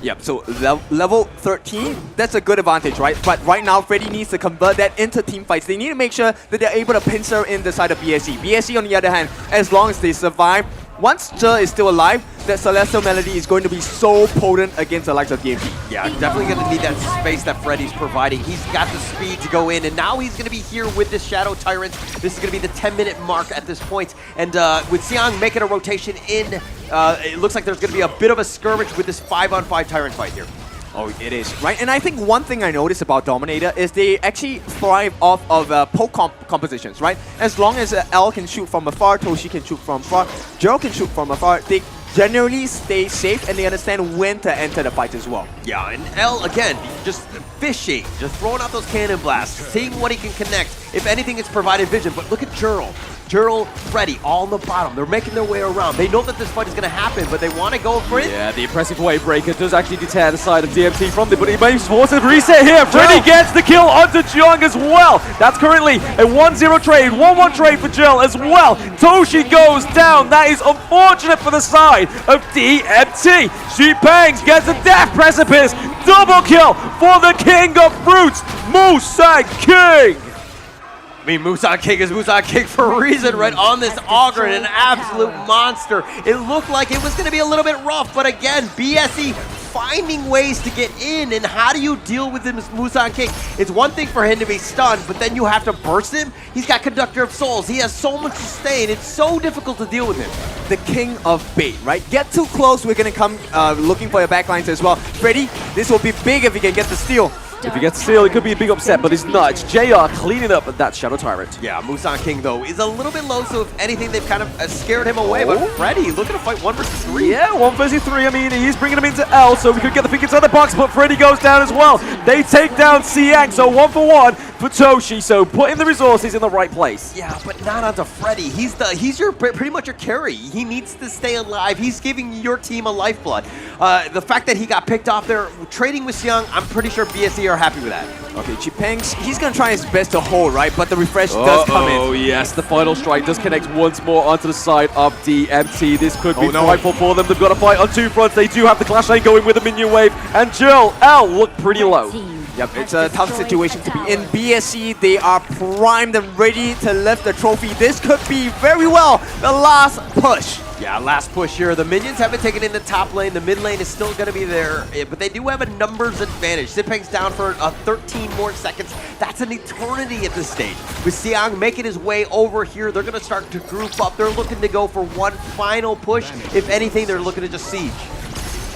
Yep, so level 13, that's a good advantage, right? But right now, Freddy needs to convert that into team fights. They need to make sure that they're able to pincer in the side of BSE. BSE, on the other hand, as long as they survive, once Jer is still alive, that Celestial Melody is going to be so potent against the likes of DMT. Yeah, definitely going to need that space that Freddy's providing. He's got the speed to go in, and now he's going to be here with this Shadow Tyrant. This is going to be the 10-minute mark at this point. And with Siang making a rotation in, it looks like there's going to be a bit of a skirmish with this 5-on-5 Tyrant fight here. Oh, it is, right? And I think one thing I noticed about Dominator is they actually thrive off of poke compositions, right? As long as L can shoot from afar, Toshi can shoot from afar, Joe can shoot from afar, they generally stay safe and they understand when to enter the fight as well. Yeah, and L, again, just fishing, just throwing out those cannon blasts, seeing what he can connect. If anything, it's provided vision. But look at Jurl. Gerald, Freddy, all on the bottom. They're making their way around. They know that this fight is going to happen, but they want to go for it. Yeah, the impressive wave breaker does actually deter the side of DMT from them, but he may force a reset here. Freddy gets the kill onto Jung as well. That's currently a 1-0 trade, 1-1 trade for Jill as well. Toshi goes down. That is unfortunate for the side of DMT. Xipeng gets a death precipice. Double kill for the king of fruits, Musang King. I mean, Musang King is Musang King for a reason, right? On this Augur, an absolute monster. It looked like it was going to be a little bit rough, but again, BSE finding ways to get in, and how do you deal with this Musang King? It's one thing for him to be stunned, but then you have to burst him. He's got Conductor of Souls. He has so much sustain. It's so difficult to deal with him. The king of bait, right? Get too close, we're going to come looking for your backlines as well. Freddy, this will be big if you can get the steal. If he gets steal, it could be a big upset, but it's not. It's JR cleaning up that Shadow Tyrant. Yeah, Musang King, though, is a little bit low, so if anything, they've kind of scared him away. But Freddy, looking to fight 1 versus 3. Yeah, 1 versus 3. I mean, he's bringing him into L, so we could get the pick inside the box, but Freddy goes down as well. They take down Siang, so 1 for 1 for Toshi, so putting the resources in the right place. Yeah, but not onto Freddy. He's your pretty much your carry. He needs to stay alive. He's giving your team a lifeblood. The fact that he got picked off there, trading with Siang, I'm pretty sure BSE are happy with that. Okay, Xipeng, he's going to try his best to hold, right? But the refresh does come in. Oh, yes, the final strike does connect once more onto the side of DMT. This could be frightful for them. They've got to fight on 2 fronts. They do have the Clash Lane going with the minion wave. And Jill, L look pretty low. Yep, it's a tough situation to be in. BSE, they are primed and ready to lift the trophy. This could be very well the last push. Yeah, last push here. The minions haven't taken in the top lane. The mid lane is still going to be there, but they do have a numbers advantage. Xipeng's down for 13 more seconds. That's an eternity at this stage. With Siang making his way over here, they're going to start to group up. They're looking to go for one final push. If anything, they're looking to just siege.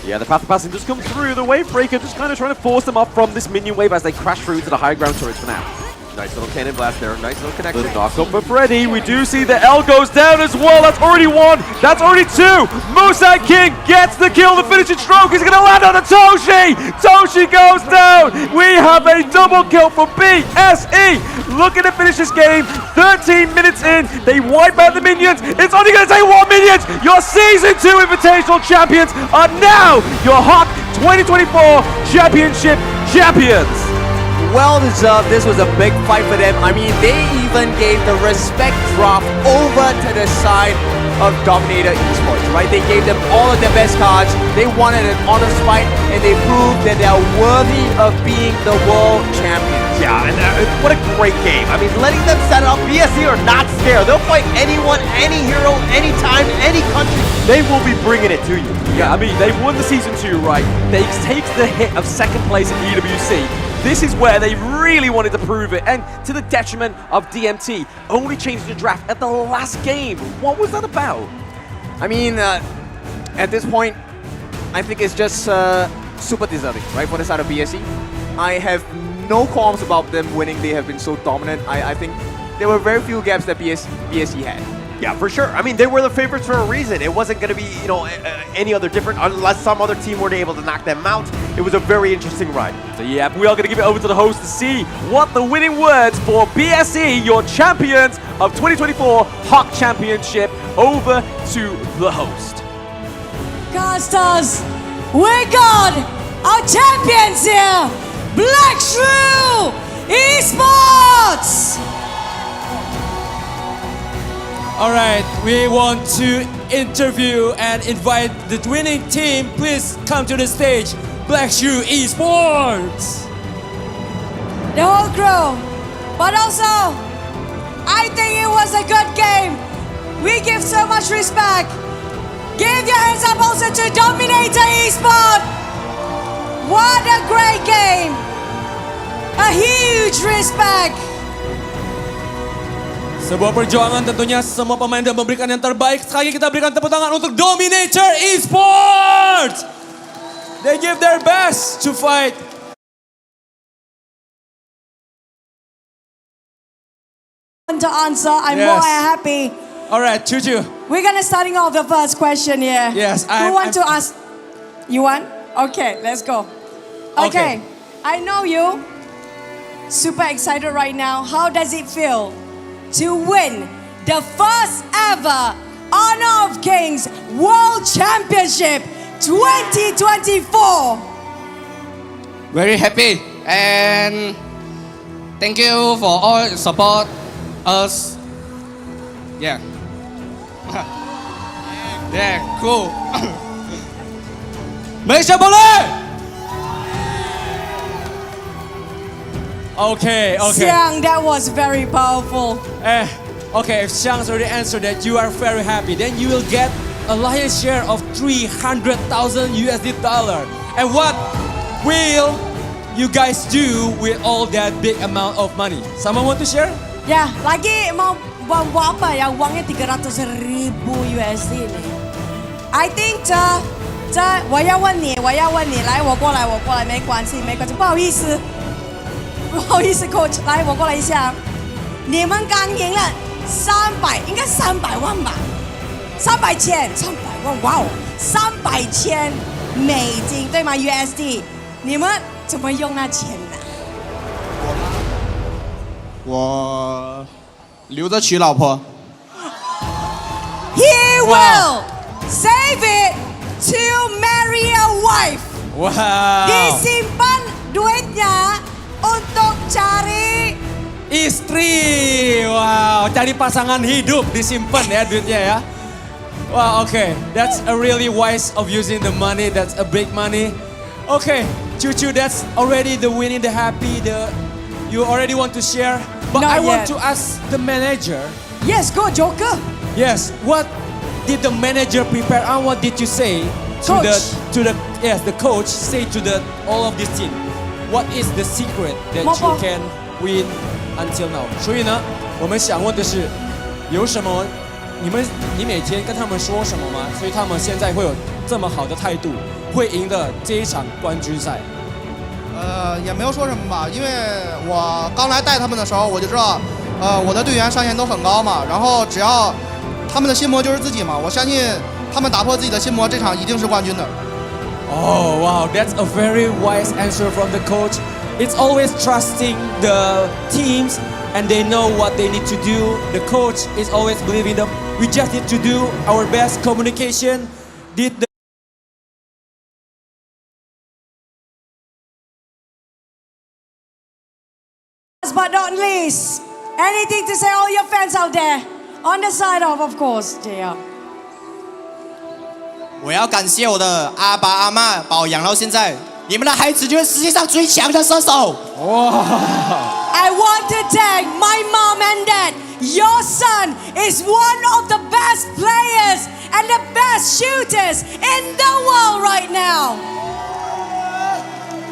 Yeah, the path of passing just come through. The wave breaker just kind of trying to force them off from this minion wave as they crash through to the high ground turrets for now. Nice little cannon blast there. Nice little connection. The knock up for Freddy. We do see the L goes down as well. That's already 1. That's already 2. Musang King gets the kill. The finishing stroke is going to land on the Toshi. Toshi goes down. We have a double kill for BSE. Looking to finish this game. 13 minutes in. They wipe out the minions. It's only going to take 1 minute. Your Season 2 Invitational Champions are now your Hawk 2024 Championship champions. Well deserved. This was a big fight for them. I mean, they even gave the respect drop over to the side of Dominator Esports, right? They gave them all of their best cards. They wanted an honest fight, and they proved that they are worthy of being the world champions. Yeah, and what a great game. I mean, letting them set it up. BSE are not scared. They'll fight anyone, any hero, anytime, any country. They will be bringing it to you. Yeah, I mean, they won the Season 2, right? They take the hit of 2nd place in EWC. This is where they really wanted to prove it, and to the detriment of DMT, only changing the draft at the last game. What was that about? I mean, at this point, I think it's just super deserving, right, for the side of BSE. I have no qualms about them winning. They have been so dominant. I think there were very few gaps that BSE had. Yeah, for sure. I mean, they were the favorites for a reason. It wasn't going to be, any other different unless some other team were able to knock them out. It was a very interesting ride. So yeah, we are going to give it over to the host to see what the winning words for BSE, your champions of 2024 Hawk Championship, over to the host. Casters, we got our champions here, Black Shrew Esports! All right, we want to interview and invite the winning team. Please come to the stage, Black Shrew Esports. The whole crew, but also, I think it was a good game. We give so much respect. Give your hands up also to Dominator Esports. What a great game. A huge respect. Sebuah perjuangan tentunya semua pemain dan memberikan yang terbaik. Sekali kita berikan tepuk tangan untuk Dominator Esports. They give their best to fight. To answer, I'm more happy. All right, Chuchu. We're gonna starting off the first question here. Yes, Who want to ask? You want? Okay, let's go. Okay, I know you. Super excited right now. How does it feel to win the first ever Honor of Kings World Championship 2024. Very happy and thank you for all support us. Yeah. Yeah, cool. Malaysia boleh! Okay. Xiang, that was very powerful. Okay, if Xiang's already answered that you are very happy, then you will get a lion's share of $300,000 USD. And what will you guys do with all that big amount of money? Someone want to share? Ya, lagi mau buat apa ya? Uangnya 300,000 USD nih. I think 我要问你，来，我过来，没关系，不好意思，Coach， 来，我过来一下。你们刚赢了300，应该300万吧？300千，300万，哇哦，300千美金，对吗 ？USD， 你们怎么用那钱呢？我留着娶老婆。He will save it to marry a wife. Wow. Disimpan duitnya untuk cari istri. Wow, cari pasangan hidup disimpan ya duitnya ya. Wow, okay. That's a really wise of using the money. That's a big money. Okay, Cucu, that's already the winning, the happy, you already want to share. But Not I want yet. to ask the manager. Yes, go Joker. Yes, what did the manager prepare and what did you say to the coach say to all of this team? What is the secret that you can win until now? 所以呢，我们想问的是，有什么你每天跟他们说什么吗？所以他们现在会有这么好的态度，会赢得这一场冠军赛。也没有说什么吧，因为我刚来带他们的时候，我就知道，我的队员上限都很高嘛，然后只要他们的心魔就是自己嘛，我相信他们打破自己的心魔，这场一定是冠军的。Oh wow, that's a very wise answer from the coach. It's always trusting the teams and they know what they need to do. The coach is always believing them. We just need to do our best communication. Last but not least, anything to say all your fans out there? On the side of course, JR. 我要感谢我的阿爸阿嬷把我养到现在，你们的孩子就是世界上最强的射手。I want to thank my mom and dad. Your son is one of the best players and the best shooters in the world right now.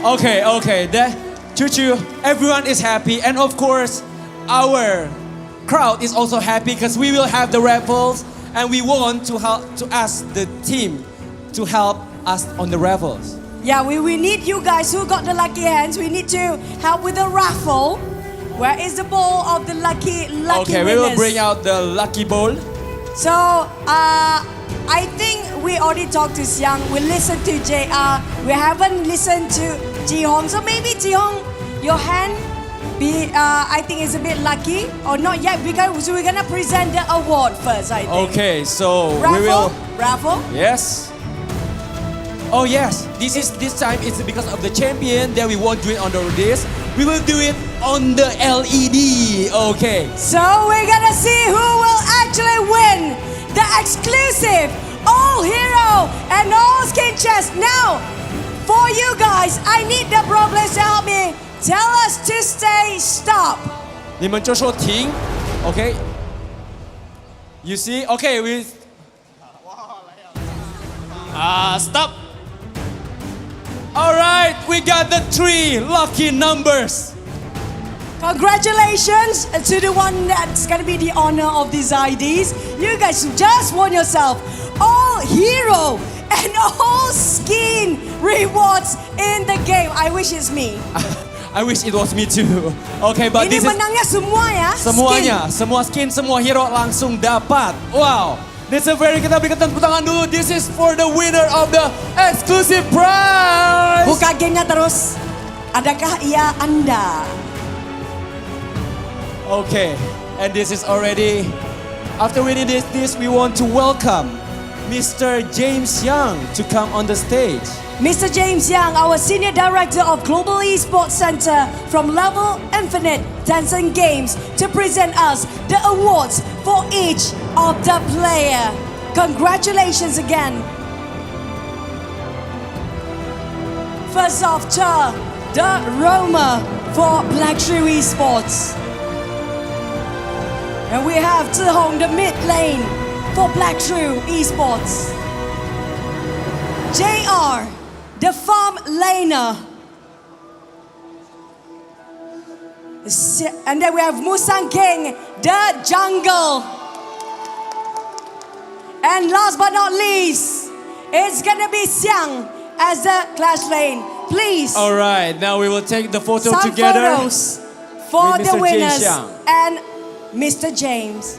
Okay, that Cucu, everyone is happy and of course our crowd is also happy because we will have the raffles and we want to ask the team to help us on the raffles. Yeah, we need you guys who got the lucky hands. We need to help with the raffle. Where is the ball of the lucky Okay, winners? we will bring out the lucky ball. So, I think we already talked to Xiang. We listened to JR. We haven't listened to Ji-Hong. So maybe Ji-Hong, your hand I think is a bit lucky or not yet because we're gonna present the award first, I think. Okay, so Raffle? we will. Raffle? Yes. Oh yes, this time it's because of the champion that we won't do it on this. We will do it on the LED. Okay. So we're gonna see who will actually win the exclusive All Hero and All Skin Chest. Now, for you guys, I need the pro players to help me. Tell us to say stop. 你们就说停 ，OK? You see? Okay, we. Stop. All right, we got the 3 lucky numbers. Congratulations to the one that's gonna be the honor of these IDs. You guys just won yourself All Hero and All Skin rewards in the game. I wish it's me. I wish it was me too. Okay, but Ini this is menangnya semua ya. semuanya, Skin. semua skin, semua hero langsung dapat. Wow. This is very, kita berikan tepuk tangan dulu. This is for the winner of the exclusive prize. Buka gamenya terus. Adakah ia Anda? Okay, and this is already After winning this, we want to welcome Mr. James Young to come on the stage. Mr. James Young, our Senior Director of Global Esports Center from Level Infinite Tencent Games, to present us the awards for each of the player. Congratulations again. First off, the Roma for Black Shrew Esports. And we have Zihong, the mid lane for Black Shrew Esports. JR, the farm laner. And then we have Musang King, the jungle. And last but not least, it's gonna be Xiang as the clash lane. Please. All right, now we will take the photo some together. Photos for with the Mr. winners James Young. and Mr. James.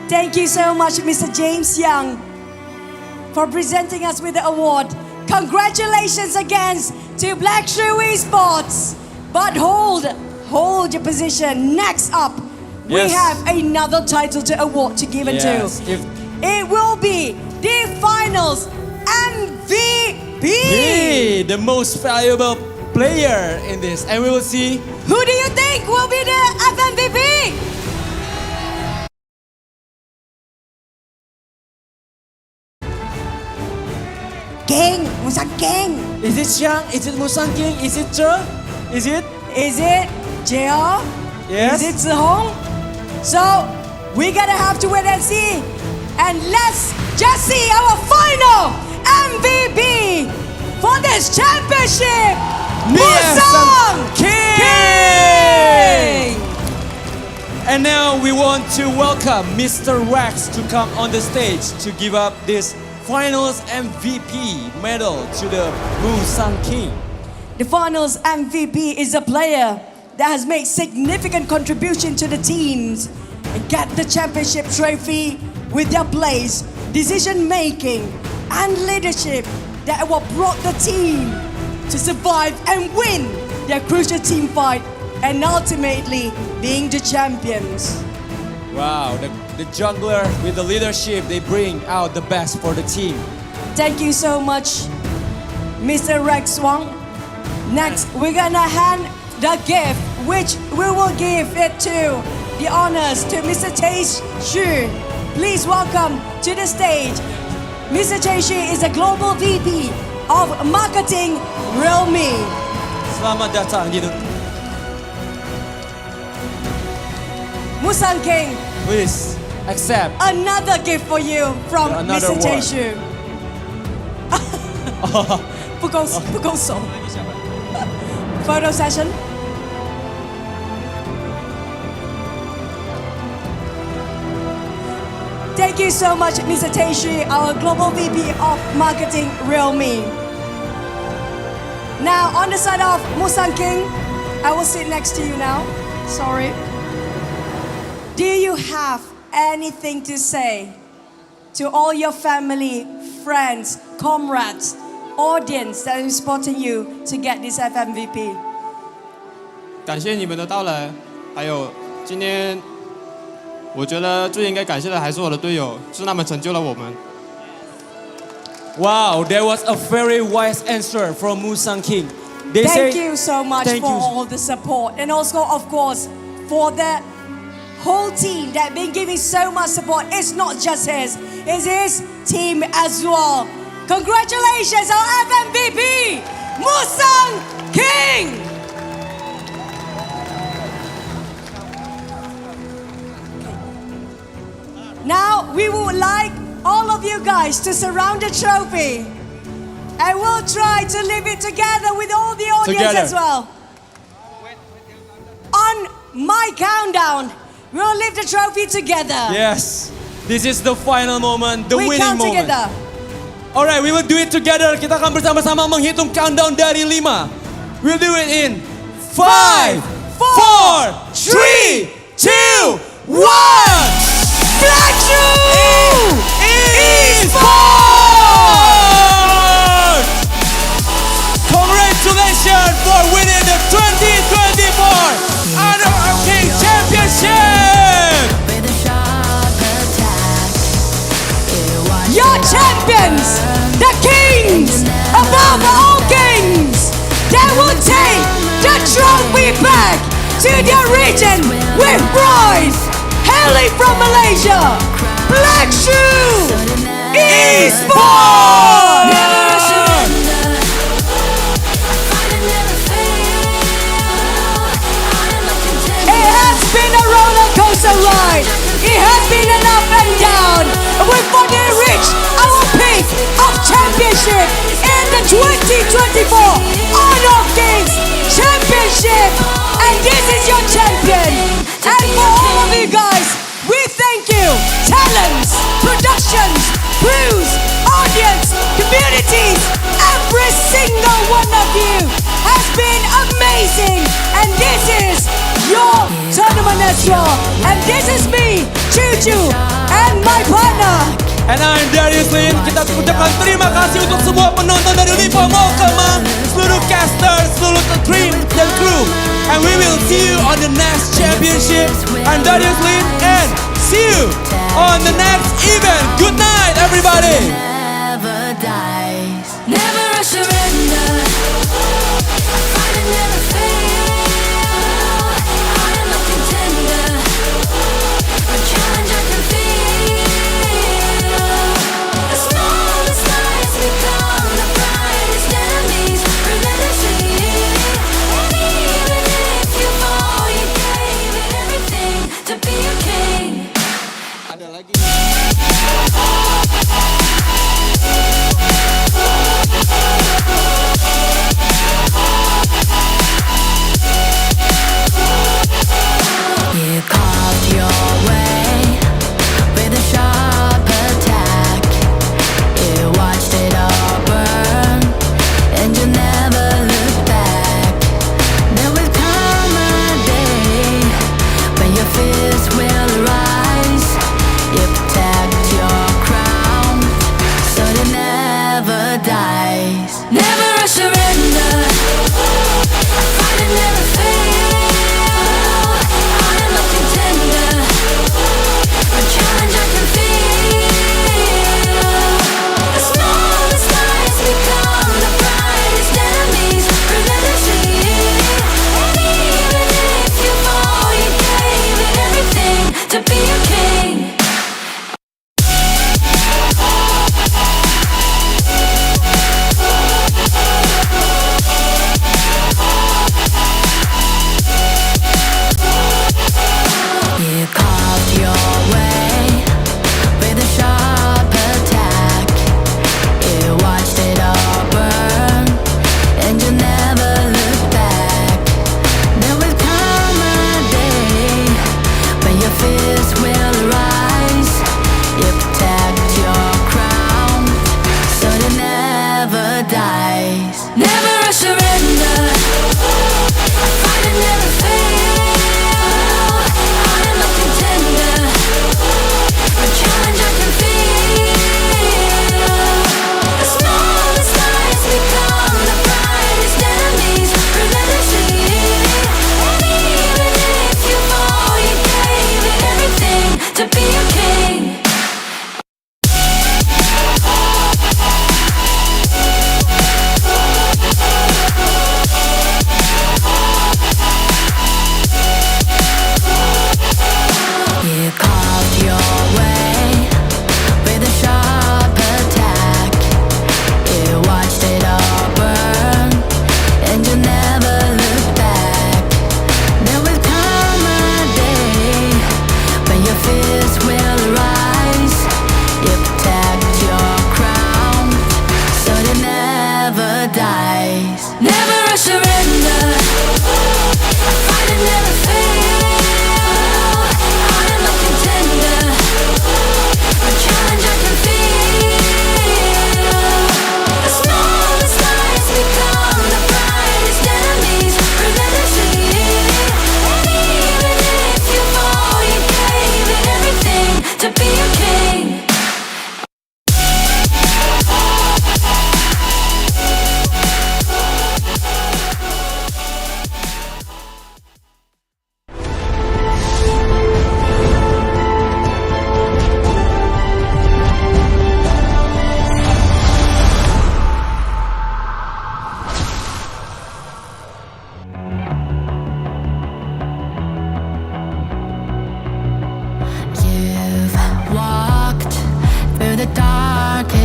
Thank you so much, Mr. James Young, for presenting us with the award. Congratulations again to Black Shrew Esports. But hold your position. Next up, we Yes. have another title to award to give it Yes, to. It will be the finals MVP. He, the most valuable player in this, and we will see. Who do you think will be the FMVP? King, Musang King. Is it Xiang? Is it Musang King? Is it Zhe? Is it? Is it JR? Yes. Is it Zihong? So we're gonna have to wait and see. And let's just see our final MVP for this championship. Musang King! And now we want to welcome Mr. Rex to come on the stage to give up this finals MVP medal to the Musang King. The finals MVP is a player that has made significant contribution to the teams and get the championship trophy with their plays, decision making, and leadership that what brought the team to survive and win their crucial team fight and ultimately being the champions. Wow, the jungler with the leadership, they bring out the best for the team. Thank you so much, Mr. Rex Wang. Next, we're gonna hand the gift, which we will give it to the honors to Mr. Tae Shu. Please welcome to the stage. Mr. Tae Shu is a global VP of marketing Realme. Selamat datang di Musang King, Please accept. another gift for you from Another Mr. Tae award. Shu. 不够熟 Photo session. Thank you so much, Mr. Tae Shu, our Global VP of Marketing Realme. Now, on the side of Musang King, I will sit next to you now. Sorry. Do you have anything to say to all your family, friends, comrades, audience that is supporting you to get this FMVP? 感谢你们的到来，还有今天，我觉得最应该感谢的还是我的队友，是他们成就了我们。 Wow, that was a very wise answer from Musang King. They Thank say, you so much Thank for you. all the support, and also, of course, for the whole team that been giving so much support. It's not just his, it's his team as well. Congratulations, our FMVP, Musang King! Now, we would like all of you guys to surround the trophy. And we'll try to leave it together with all the audience Together. as well. On my countdown, we'll leave the trophy together. Yes, this is the final moment, the we winning count moment. together. Alright, we will do it together. Kita akan bersama-sama menghitung countdown dari 5. We'll do it in 5, 4, 3, 2, 1. Black Shrew Esports! take the trophy back to the region with pride. Hailing from Malaysia, Black Shrew Esports! It has been a roller coaster ride. It has been an up and down. We've finally reached our peak of championship in the 2024 Honor of Kings Championship. And this is your champion. And for all of you guys, we thank you. Talents, productions, crews, audience, communities, every single one of you has been amazing. And this is your tournament as well. And this is me, Chuchu, and my partner. And I'm Darius Lin. Kita ucapkan terima kasih untuk semua penonton dari Lipo Mokama, seluruh caster, seluruh team dan kru. And we will see you on the next championship. I'm Darius Lin and see you on the next event. Good night, everybody. Never dies, never a surrender. Fight and never fail. I am a contender, a challenge I can feel. The smallest lies become the brightest enemies, relentlessly. And even if you fall, you gave it everything to be a king. Ada lagi.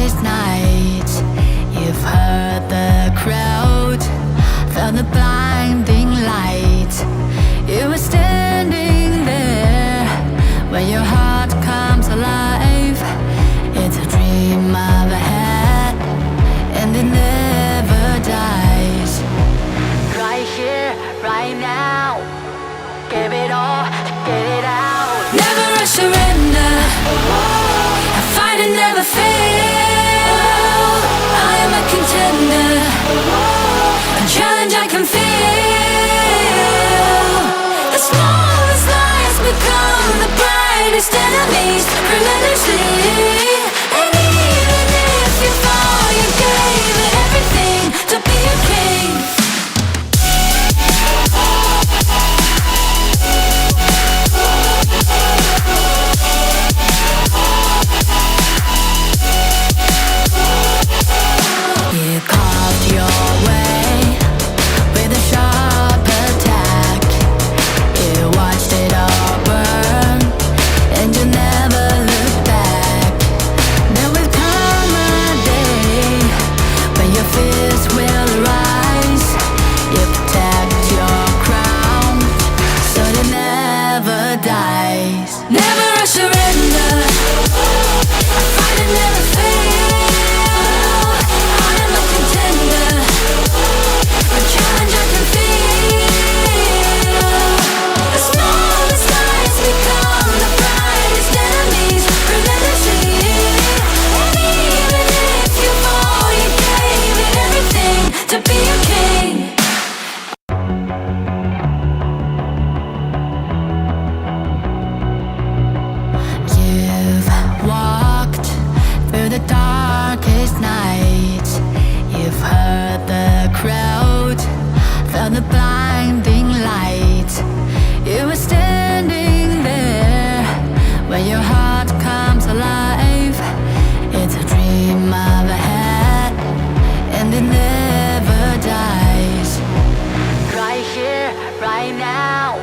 darkest night. You've heard the crowd, felt the blinding light. You were standing there when your heart comes alive. It's a dream I've had, and it never dies. Right here, right now, give it all, get it out. Never a surrender, I fight and never fail. I am a contender, a challenge I can feel. The smallest lies become the brightest enemies, relentlessly. And even if you fall, you gave it everything to be a king. You carved your way with a sharp attack. You watched it all burn, and you never looked back. There will come a day when your fears will rise. You protect your crown, so it never dies. Never a surrender, I fight and never fail. I am a contender, a challenge I can feel. The smallest lies become the brightest enemies, relentlessly. And even if you fall, you gave it everything to be a king. You've walked through the darkest night. You've heard the crowd, felt the blinding light. You were standing there when your heart comes alive. It's a dream I've had, and it never dies. Right here, right now,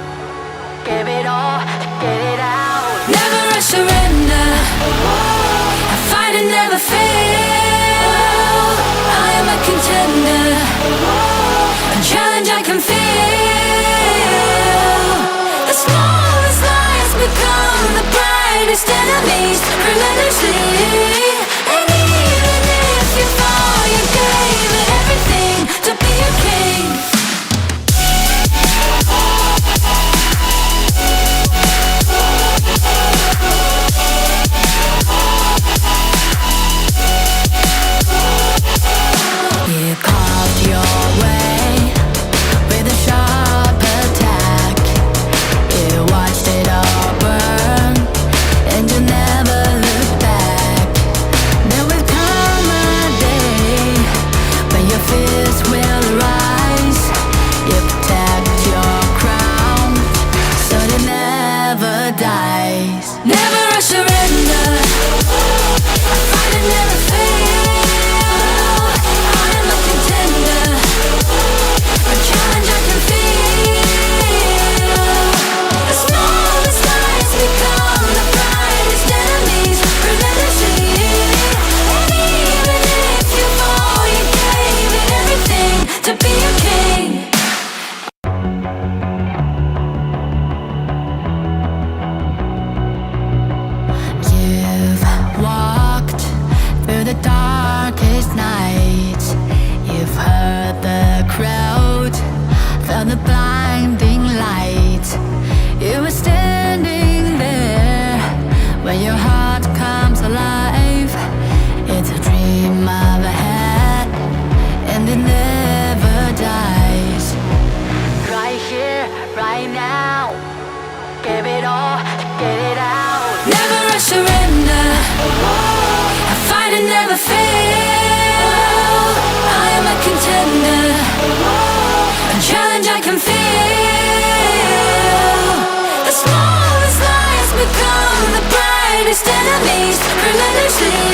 give it all, get it out. Never a surrender, I fight and never fail. I am a contender, a challenge I can feel. The smallest lies become the brightest enemies, relentlessly. And even if you fall, you gave it everything to be a king. You carved your way with a sharp attack. You watched it all burn, and you never looked back. There will come a day when your fears will rise. You protect your crown, so it never dies. Never a surrender, I fight and never fail. I am a contender, a challenge I can feel. The smallest lies become the brightest enemies, relentlessly. And even if you fall, you gave it everything to be a king. You've walked through the darkest night. You've heard the crowd, felt the blinding light. You were standing there when your heart comes alive. It's a dream I've had, and it never dies. Right here, right now, give it all, get it out. Never a surrender, I fight and never fail. I am a contender, a challenge I can feel. The smallest lies become the brightest enemies, relentlessly.